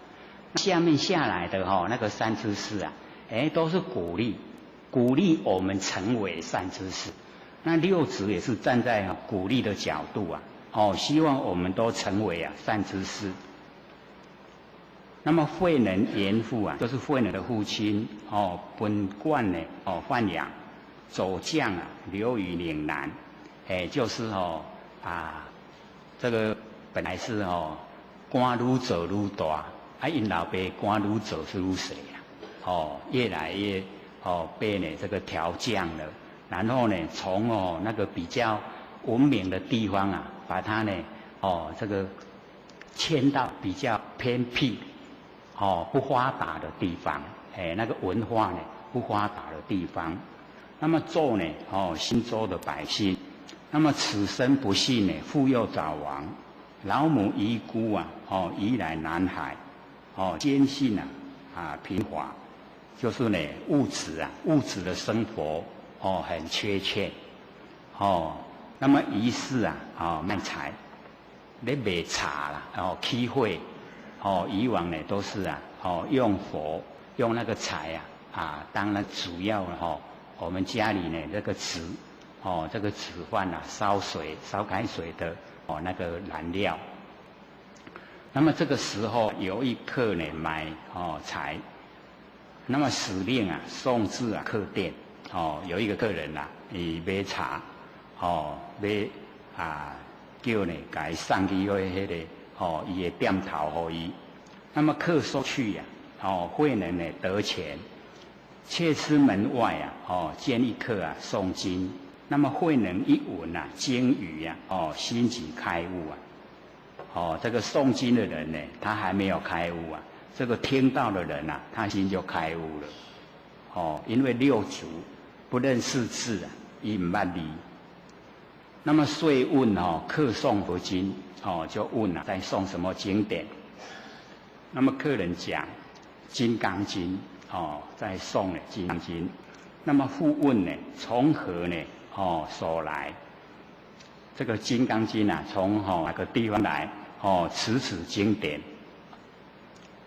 下面下来的那个善知识都是鼓励我们成为善知识。那六祖也是站在鼓励的角度希望我们都成为善知识。那么慧能严父就是慧能的父亲本观呢范养。走将流于岭南，就是这个本来是官愈做愈大，因老爸官愈做愈细越来越被呢这个调降了，然后呢从那个比较文明的地方把他呢这个迁到比较偏僻不发达的地方，那个文化呢不发达的地方。那么咒呢新州的百姓，那么此生不幸呢父幼早亡，老母遗孤移来南海，坚信贫乏，就是呢物质的生活很缺欠那么于是卖财，咧卖茶啦起会以往呢都是用佛用那个财当那主要我们家里呢这个这个吃饭烧开水的那个燃料。那么这个时候有一客呢买柴，那么使令送至客店有一个客人买茶买叫呢给他送去迄个伊的店头给伊。那么客收去慧能呢得钱。却吃门外见一客诵经，那么慧能一闻经语心即开悟这个诵经的人呢，他还没有开悟这个听到的人他心就开悟了因为六祖不认识字伊唔捌字。那么遂问客诵佛经就问在诵什么经典？那么客人讲《金刚经》。在诵呢《金刚经》，那么复问呢，从何呢？所来？这个《金刚经》从哪个地方来？此经典。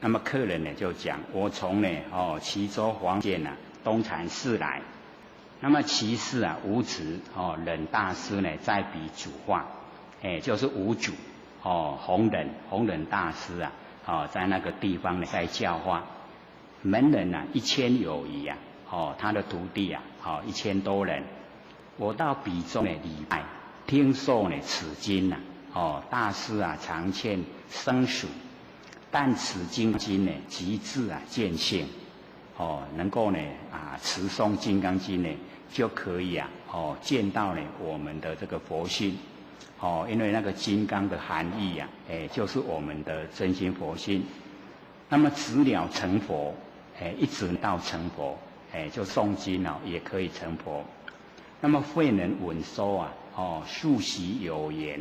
那么客人呢就讲，我从呢衢州黄建东禅寺来。那么其次无子忍大师呢在彼主化，就是无主弘忍大师在那个地方呢在教化。门人1000有余他的徒弟1000多人。我到彼中呢礼拜，听说呢此经大师常劝生属，但此金经呢，即自见性，能够呢持诵金刚经呢，就可以见到呢我们的这个佛性，因为那个金刚的含义就是我们的真心佛性。那么直了成佛，一直到成佛，就诵经也可以成佛。那么慧能稳收数习有言，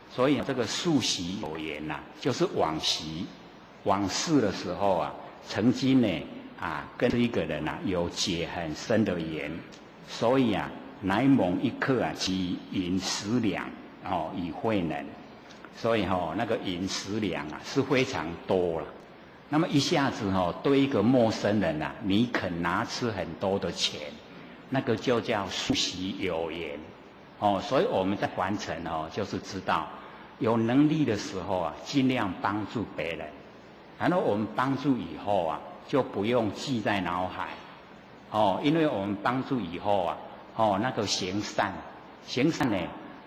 所以这个数习有言就是往昔往事的时候曾经呢跟一个人有结很深的缘，所以乃蒙一刻即饮食粮以慧能，所以那个饮食粮是非常多了。那么一下子对一个陌生人你肯拿出很多的钱，那个就叫数习有缘所以我们在凡尘就是知道有能力的时候尽量帮助别人，然后我们帮助以后就不用记在脑海因为我们帮助以后那个行善呢，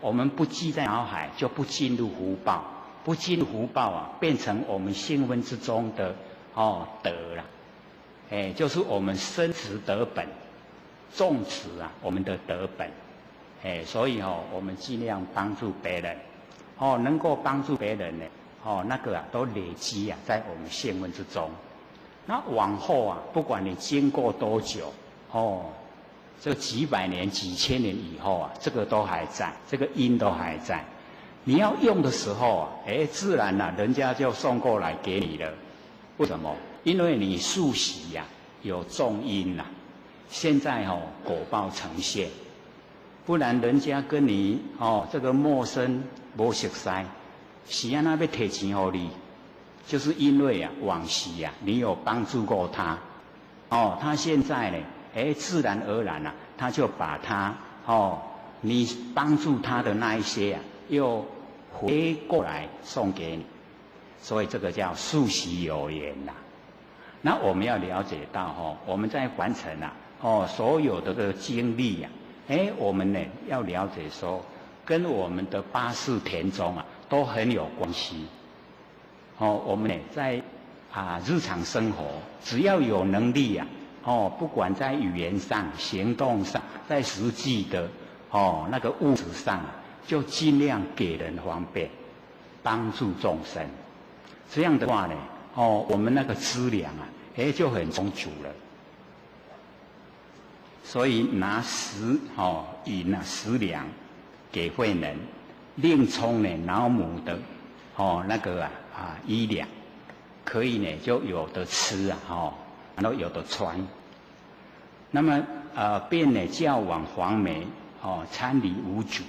我们不记在脑海，就不进入福报，不进入福报变成我们性分之中的德了，就是我们生持德本，重持我们的德本，所以我们尽量帮助别人，能够帮助别人呢，那个都累积在我们性分之中。那往后不管你经过多久，这几百年、几千年以后这个都还在，这个因都还在。你要用的时候自然人家就送过来给你了。为什么？因为你数习有种因现在果报呈现，不然人家跟你这个陌生没熟悉，是安那要提钱给你，就是因为往昔你有帮助过他，他现在呢自然而然他就把他你帮助他的那一些又回过来送给你，所以这个叫数习有缘那我们要了解到我们在凡尘所有的这个经历我们呢要了解说，跟我们的八识田中都很有关系。我们呢在日常生活，只要有能力不管在语言上、行动上，在实际的那个物质上就尽量给人方便，帮助众生。这样的话呢，我们那个资粮就很充足了。所以拿饮食粮给慧能，另充呢老母的那个衣粮，可以呢就有的吃然后有的穿。那么便呢叫往黄梅参礼五祖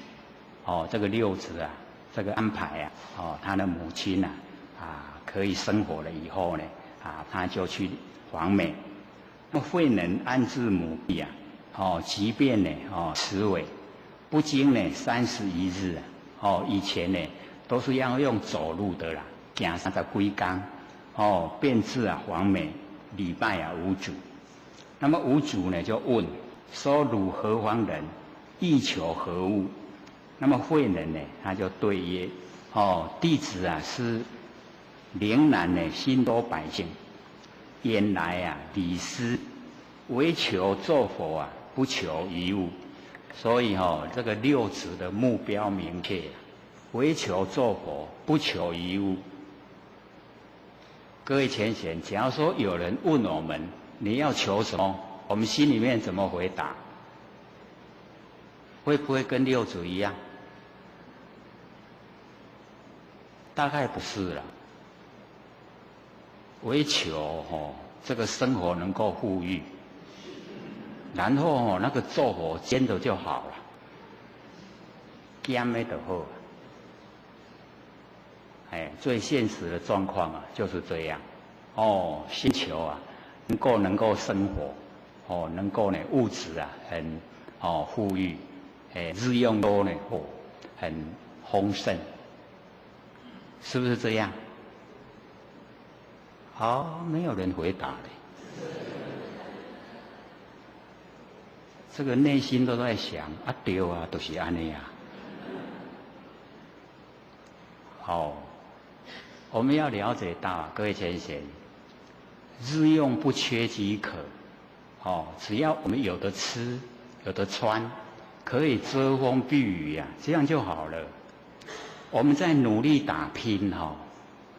这个六子这个安排他的母亲可以生活了以后呢他就去黄梅。那么慧能安置母婢即便呢慈尾，不经呢31日以前呢都是要用走路的啦，行30几天便至黄梅礼拜五祖。那么五祖呢就问说：汝何方人？欲求何物？那么慧能呢他就对曰：弟子是岭南的新多百姓，远来礼师，唯求做佛不求一物。所以这个六子的目标明确，唯求做佛不求一物。各位浅显，假如说有人问我们你要求什么，我们心里面怎么回答？会不会跟六祖一样？大概不是了。唯求这个生活能够富裕，然后那个做佛真的就好了，减的就好。最现实的状况就是这样。心求能够生活，能够呢物质很富裕，日用都呢很丰盛，是不是这样？没有人回答嘞。这个内心都在想对都是安尼我们要了解到啊，各位先贤，日用不缺饥渴，只要我们有的吃，有的穿，可以遮风避雨啊，这样就好了。我们在努力打拼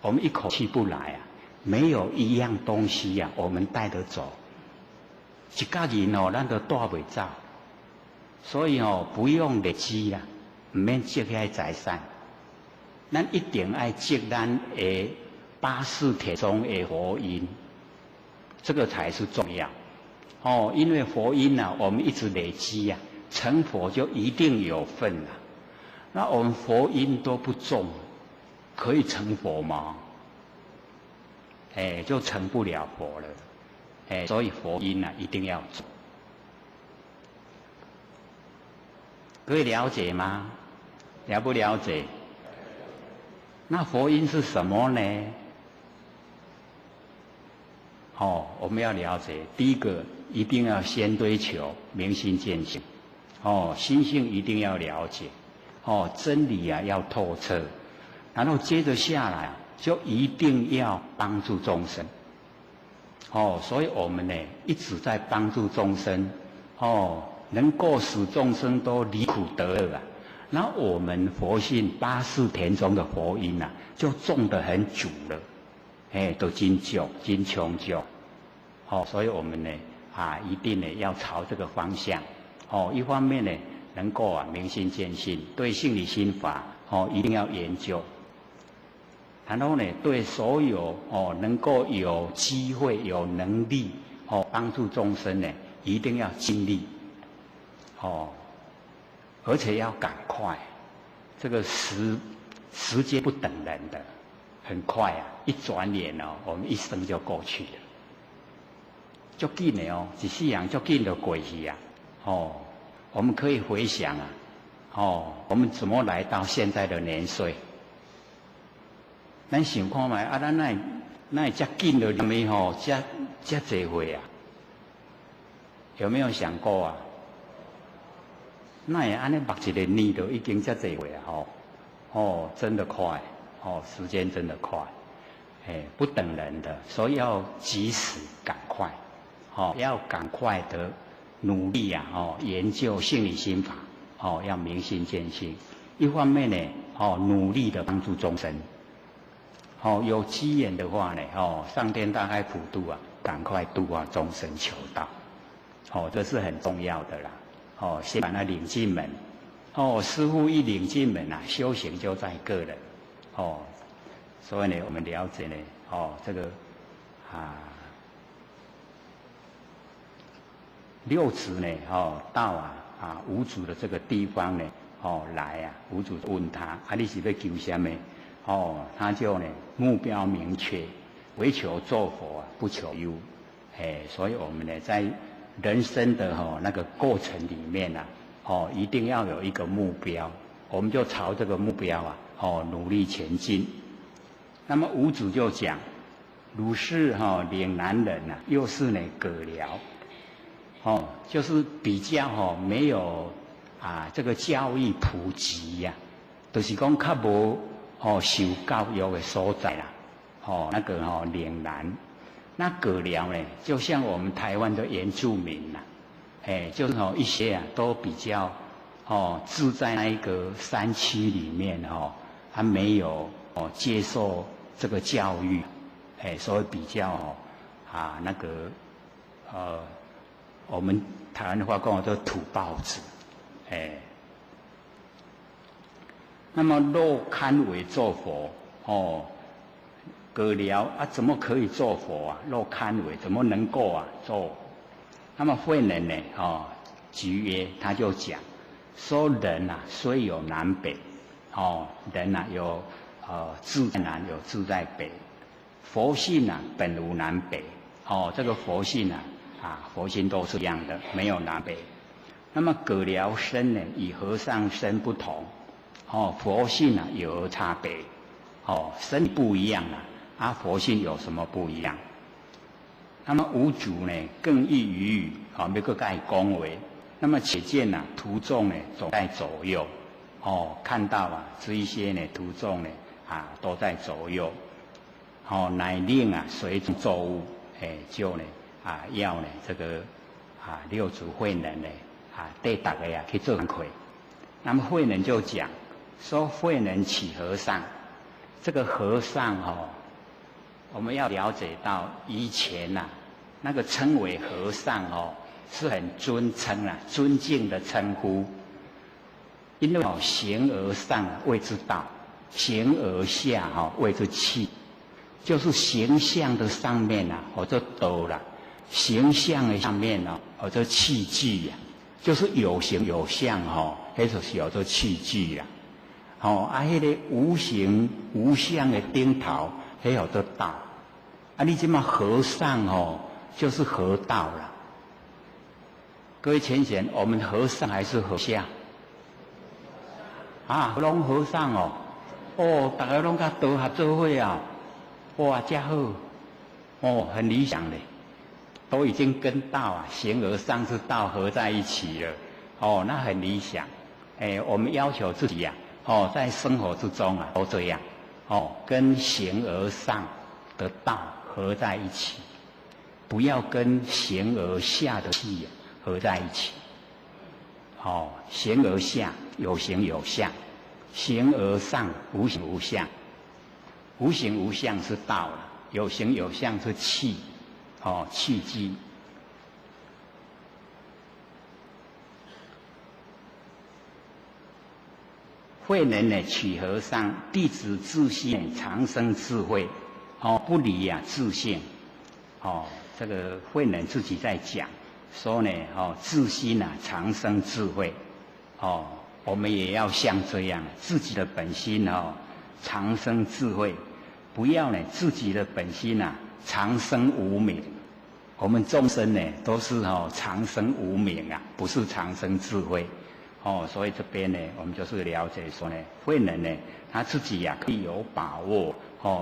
我们一口气不来啊，没有一样东西啊，我们带得走。一家人咱都带不走，所以不用累积啦，唔免积起来财产，咱一定要积咱的84田中的佛因，这个才是重要。因为佛因啊，我们一直累积啊，成佛就一定有份了。那我们佛因都不重，可以成佛吗？就成不了佛了。所以佛因啊一定要重。各位了解吗？了不了解？那佛因是什么呢？我们要了解，第一个一定要先追求明心见性，心性一定要了解，真理啊要透彻，然后接着下来就一定要帮助众生。所以我们呢一直在帮助众生，能够使众生都离苦得乐啊。那我们佛性84田中的佛因啊，就种得很足了，都真足真充足。所以我们呢一定呢要朝这个方向。一方面呢能够明心见性，对性理心法一定要研究。然后呢，对所有能够有机会、有能力帮助众生呢，一定要尽力而且要赶快。这个时间不等人的，很快啊，一转眼我们一生就过去了，就紧的一世人就紧就过去啊。我们可以回想我们怎么来到现在的年岁。咱想看卖咱那遮紧就没遮济岁啊？有没有想过啊？那也安尼目一个年就已经遮济岁啊！真的快时间真的快，不等人的，所以要及时赶快，要赶快的努力啊！研究性理心法，要明心见性。一方面呢，努力的帮助众生。有机缘的话呢，上天大开普度啊，赶快度化众生求道，这是很重要的啦。先把它领进门，师父一领进门啊，修行就在个人。所以呢，我们了解呢，这个六祖呢，到五祖的这个地方呢，来啊，五祖问他，你是要求什么？他就呢目标明确，唯求做佛不求有。所以我们呢在人生的那个过程里面一定要有一个目标，我们就朝这个目标努力前进。那么五祖就讲，汝是岭南人又是呢粿寮，就是比较没有这个教育普及呀，就是讲较无受教育的所在啦，那个岭南，那粿寮呢，就像我们台湾的原住民啦，就是一些都比较住在那一个山区里面还没有接受这个教育，所以比较那个我们台湾的话讲叫土包子，那么若堪为做佛，粿寮怎么可以做佛啊？若堪为怎么能够做？那么慧能呢？集约他就讲说人虽有南北，人有住在南，有住在北。佛性本无南北，这个佛性佛性都是一样的，没有南北。那么粿寮身呢，与和尚身不同。佛性有何差别？身体不一样佛性有什么不一样？那么五祖呢，更易于语，要搁加讲话。那么且见徒众呢总在左右，看到这一些呢徒众呢都在左右，乃令随众作物，就呢要呢这个六祖慧能呢对大家去做功课。那么慧能就讲说，慧能起和尚，这个和尚我们要了解到以前那个称为和尚是很尊称尊敬的称呼，因为形而上谓之道，形而下谓之器，就是形象的上面或者道啦，形象的上面或者器具就是有形有相那就是叫做器具啦。那个无形无相的顶头，那叫做道。你这么和尚就是合道了。各位浅显，我们和尚还是和尚？拢和尚大家拢甲道合作伙哇，真好很理想的，都已经跟道形而上之道合在一起了那很理想。我们要求自己在生活之中都这样跟形而上的道合在一起，不要跟形而下的气合在一起。形而下有形有相，形而上无形无相，无形无相是道了，有形有相是气气机。慧能呢取和尚，弟子自性长生智慧，不离自性。这个慧能自己在讲说呢，自心长生智慧。我们也要像这样，自己的本心长生智慧，不要呢自己的本心长生无明。我们众生呢都是长生无明不是长生智慧。所以这边呢，我们就是了解说呢，慧能呢他自己可以有把握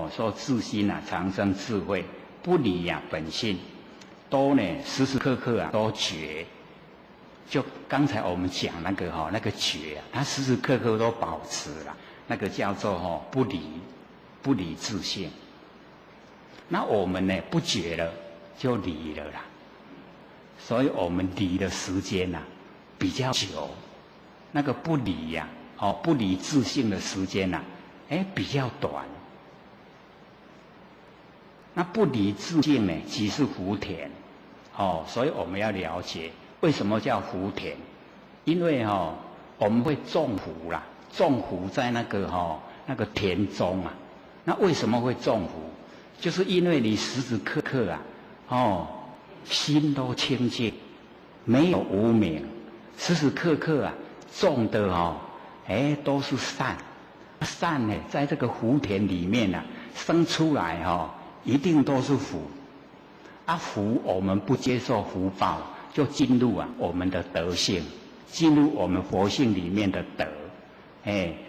说自心长生智慧，不离本性，都呢时时刻刻都觉。就刚才我们讲那个觉他时时刻刻都保持了，那个叫做不离自性。那我们呢不觉了就离了啦，所以我们离的时间比较久。那个不离不离自性的时间比较短。那不离自性呢，即是福田。所以我们要了解为什么叫福田，因为我们会种福啦，种福在那个田中那为什么会种福？就是因为你时时刻刻心都清净，没有无明，时时刻刻种的都是善，善呢在这个福田里面生出来一定都是福。福我们不接受福报，就进入我们的德性，进入我们佛性里面的德。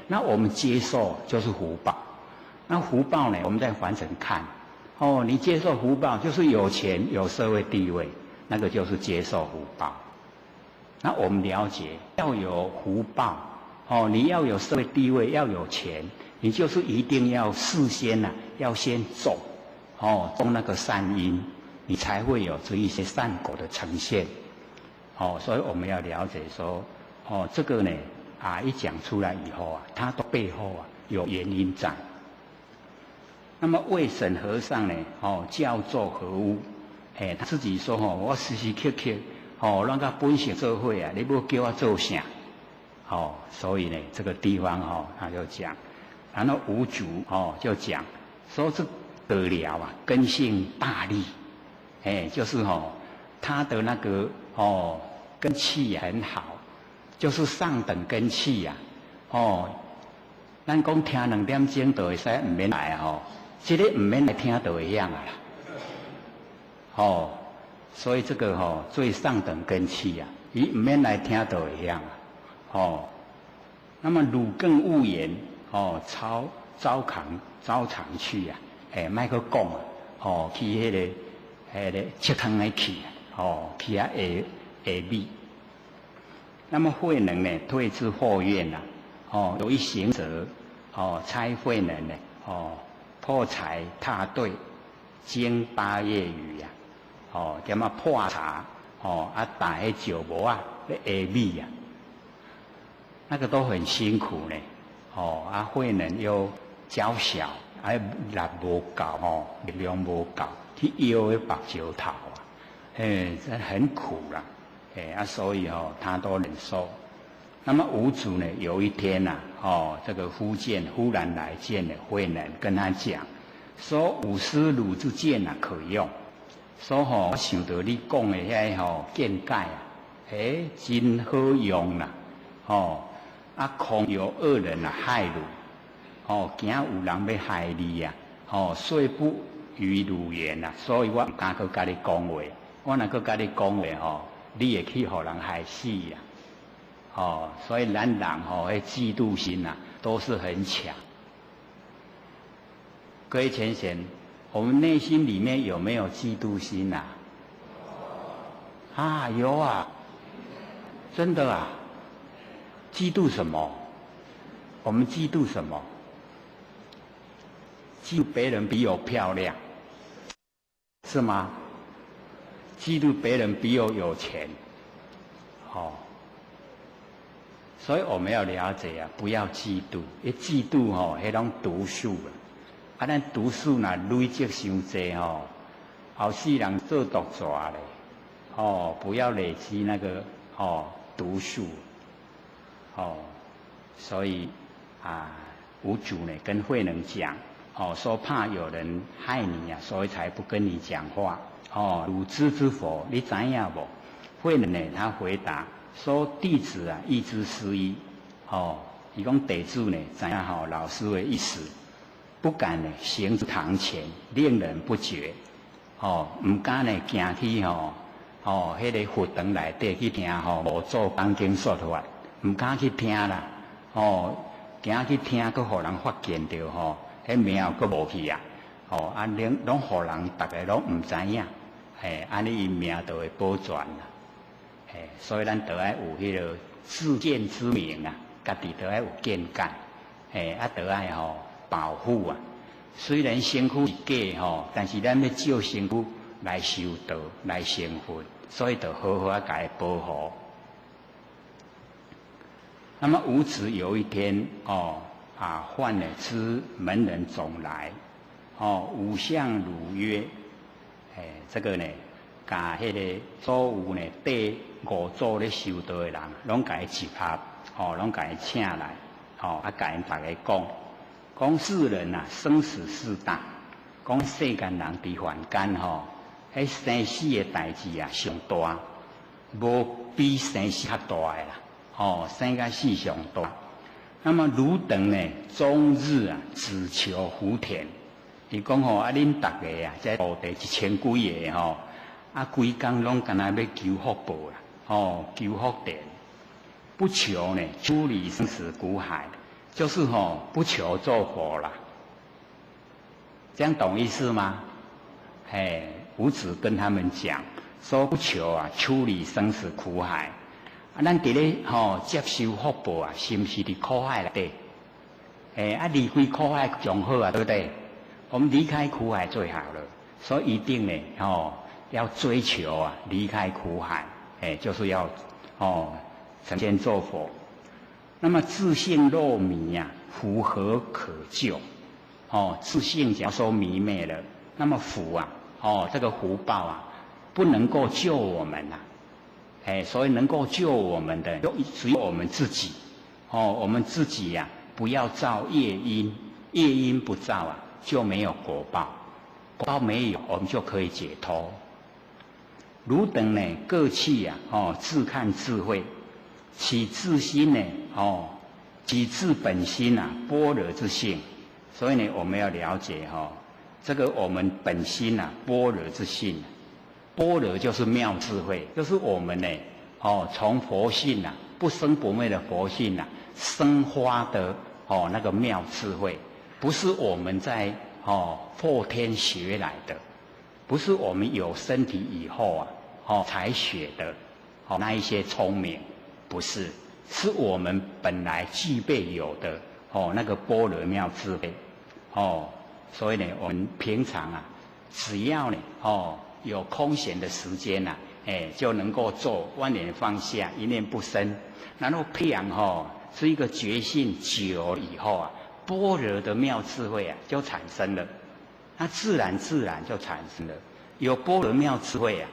那我们接受就是福报。那福报呢，我们在凡尘看，你接受福报就是有钱有社会地位，那个就是接受福报。那我们了解要有福报你要有社会地位，要有钱，你就是一定要事先要先种种那个善因，你才会有这一些善果的呈现。所以我们要了解说这个呢一讲出来以后它的背后有原因在。那么魏沈和尚呢叫做何物？他自己说我时时刻刻咱甲本性做伙你要叫我做啥？所以呢这个地方他就讲，然后五祖就讲说这得了根性大利，就是他的那个根气很好，就是上等根气咱讲听2点钟就会使唔免来这个唔免来听就会样所以这个最上等根气伊唔免来听就会样那么汝更勿言招常去莫去讲去迄个切汤来去去下米。那么慧能呢退至后院有一行者差慧能呢破财踏对，经8月雨呀，点啊破茶，打迄酒窝啊，咧下米呀，那个都很辛苦呢，慧能又娇小，力无够，力量无够，去摇迄白石头啊，这很苦啦，所以他都忍受。那么五祖呢，有一天呐，这个福建忽然来见了慧能，跟他讲，说五师汝之剑啊可用，说我想到你讲的遐见解啊，真好用啦，恐有恶人啊害汝，惊有人要害你呀，虽不与汝言啊，所以我唔敢去甲你讲话，我若去甲你讲话你会去互人害死呀。所以咱人嫉妒心呐，都是很强。各位浅显，我们内心里面有没有嫉妒心呐？有啊，真的啊。嫉妒什么？我们嫉妒什么？嫉妒别人比我漂亮，是吗？嫉妒别人比我有钱，所以我们要了解啊，不要嫉妒。嫉妒迄种毒素啊，咱毒素若累积伤济后世人做毒蛇咧。不要累积那个毒素。所以五祖呢跟慧能讲，说怕有人害你啊，所以才不跟你讲话。汝知之否？你知影无？慧能呢，他回答。说弟子啊，亦知师意。伊讲弟子呢，知影老师的意思，不敢呢行至堂前，令人不觉。唔敢呢行去迄个佛堂内底去听无做讲经说法，唔敢去听啦。行去听，佮互人发现着迄名佮无去啊。拢互人大家拢唔知影，安尼伊名就会保全啦。所以咱都要有迄个自见之明啊，家己都要有见解，都要保护啊。虽然身躯是假但是咱要照身躯来修道来成佛，所以就好好甲伊保护。那么五子有一天唤了知门人总来，五相汝曰，这个呢，甲迄个所有呢对五祖咧修道的人，拢甲伊集合，拢甲伊请来，甲因大家讲世人啊，生死事大，讲世间人伫凡间迄生死的代志啊上大，无比生死较大的啦，生甲死上大。那么汝等呢，终日啊只求福田。伊讲恁大家啊，这土地1000几个规工拢干那要求福报啦，求福田，不求呢出离生死苦海，就是不求做佛啦。这样懂意思吗？五子跟他们讲说，不求啊出离生死苦海。咱伫咧接受福报啊，是不是伫苦海内底？离开苦海仲好啊，对不对？我们离开苦海最好了，所以一定呢要追求啊离开苦海，就是要成仙做佛。那么自性若迷啊，福何可救？自性假如说迷昧了，那么福啊，这个福报啊，不能够救我们呐。所以能够救我们的，只有我们自己。我们自己呀，不要造业因，业因不造啊，就没有果报，果报没有，我们就可以解脱。汝等呢，各弃呀，自看自慧，起自心呢，起自本心啊，般若之性。所以呢，我们要了解这个我们本心啊，般若之性。般若就是妙智慧，就是我们呢，从佛性啊，不生不灭的佛性啊，生发的那个妙智慧，不是我们在后天学来的，不是我们有身体以后才学的，那一些聪明，不是，是我们本来具备有的那个般若妙智慧，所以呢，我们平常啊，只要呢有空闲的时间呐，就能够做万念放下，一念不生，然后培养是一个觉性久了以后啊，般若的妙智慧啊就产生了，那自然就产生了。有般若妙智慧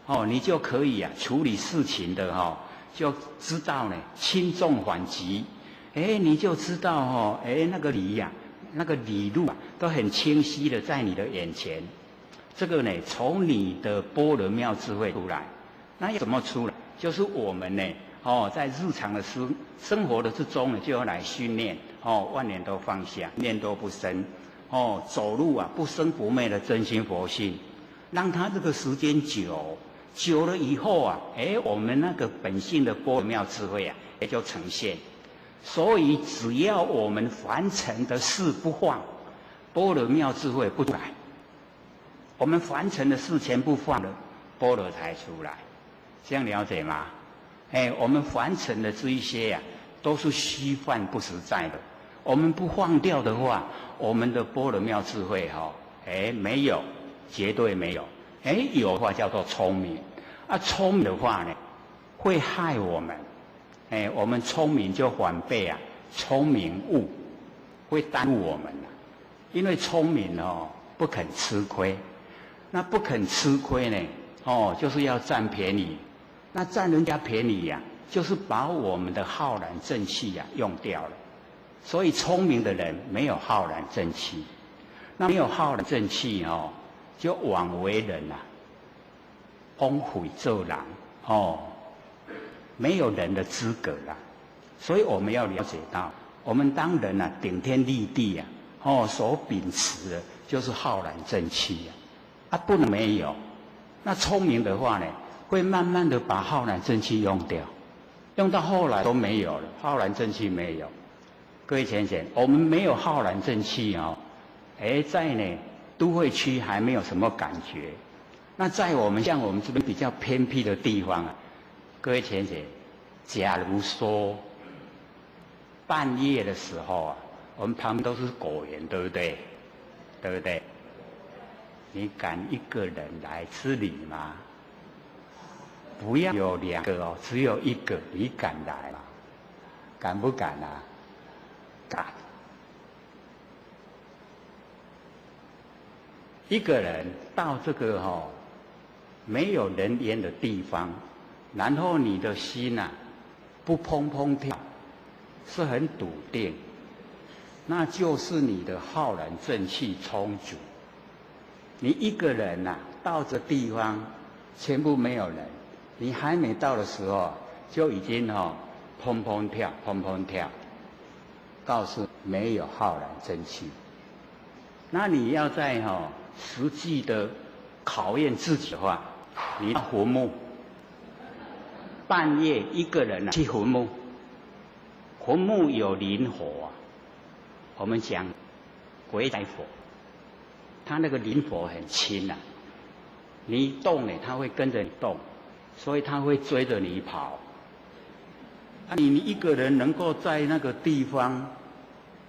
啊，你就可以啊处理事情的就知道呢轻重缓急，你就知道那个理路啊都很清晰的在你的眼前。这个呢，从你的般若妙智慧出来，那要怎么出来？就是我们呢，在日常的生活的之中呢，就要来训练，万念都放下，念都不生，走路啊不生不灭的真心佛性，让它这个时间久了以后啊，我们那个本性的般若妙智慧啊，也就呈现。所以只要我们凡尘的事不放，般若妙智慧不出来。我们凡尘的事全部放了，般若才出来，这样了解吗？我们凡尘的这一些都是虚幻不实在的。我们不放掉的话，我们的般若妙智慧没有，绝对没有。有的话叫做聪明，聪明的话呢，会害我们。我们聪明就反被聪明误，会耽误我们因为聪明不肯吃亏。那不肯吃亏呢？就是要占便宜。那占人家便宜就是把我们的浩然正气用掉了。所以聪明的人没有浩然正气，那没有浩然正气就枉为人荒废做人没有人的资格啦。所以我们要了解到，我们当人顶天立地所秉持的就是浩然正气不能没有。那聪明的话呢，会慢慢的把浩然正气用掉，用到后来都没有了，浩然正气没有。各位浅显，我们没有浩然正气在呢都会区还没有什么感觉。那在像我们这边比较偏僻的地方各位浅显，假如说半夜的时候我们旁边都是果园，对不对？对不对？你敢一个人来吃礼吗？不要有2个只有1个，你敢来吗？敢不敢敢。一个人到这个没有人烟的地方，然后你的心不砰砰跳，是很笃定，那就是你的浩然正气充足。你一个人到这地方全部没有人，你还没到的时候就已经砰砰跳砰砰跳，告诉没有浩然正气。那你要在实际的考验自己的话，你到坟墓，半夜一个人去坟墓，坟墓有灵火我们讲鬼仔火，他那个灵火很轻你一动呢，他会跟着你动，所以他会追着你跑。你一个人能够在那个地方，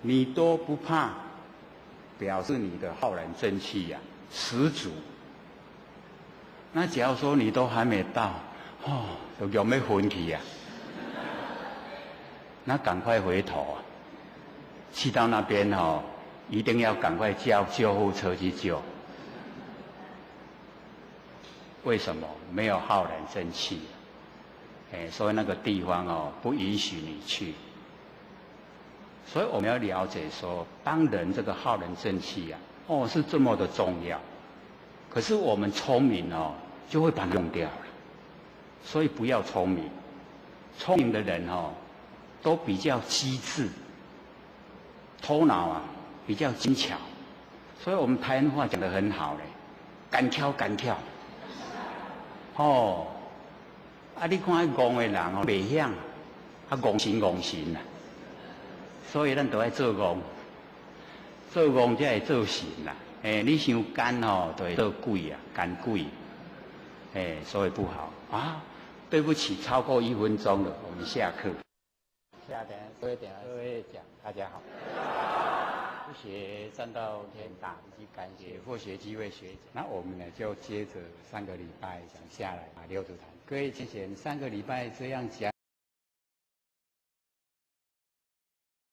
你都不怕，表示你的浩然正气十足。那假如说你都还没到，都有没有昏去那赶快回头去到那边一定要赶快叫救护车去救。为什么？没有浩然正气所以那个地方不允许你去。所以我们要了解说，当人这个浩然正气是这么的重要，可是我们聪明就会把它用掉了。所以不要聪明，聪明的人都比较机智，头脑比较精巧。所以我们台湾话讲得很好敢跳敢跳。你看戆的人袂晓，戆神所以咱都爱做戆，做戆才会做神你伤奸就会做鬼奸鬼所以不好对不起，超过1分钟了，我们下课。下等各位讲，大家好。学站到天大，以及感谢佛学机会学讲。那我们呢就接着3个礼拜讲下来6祖坛。各位先贤3个礼拜这样讲。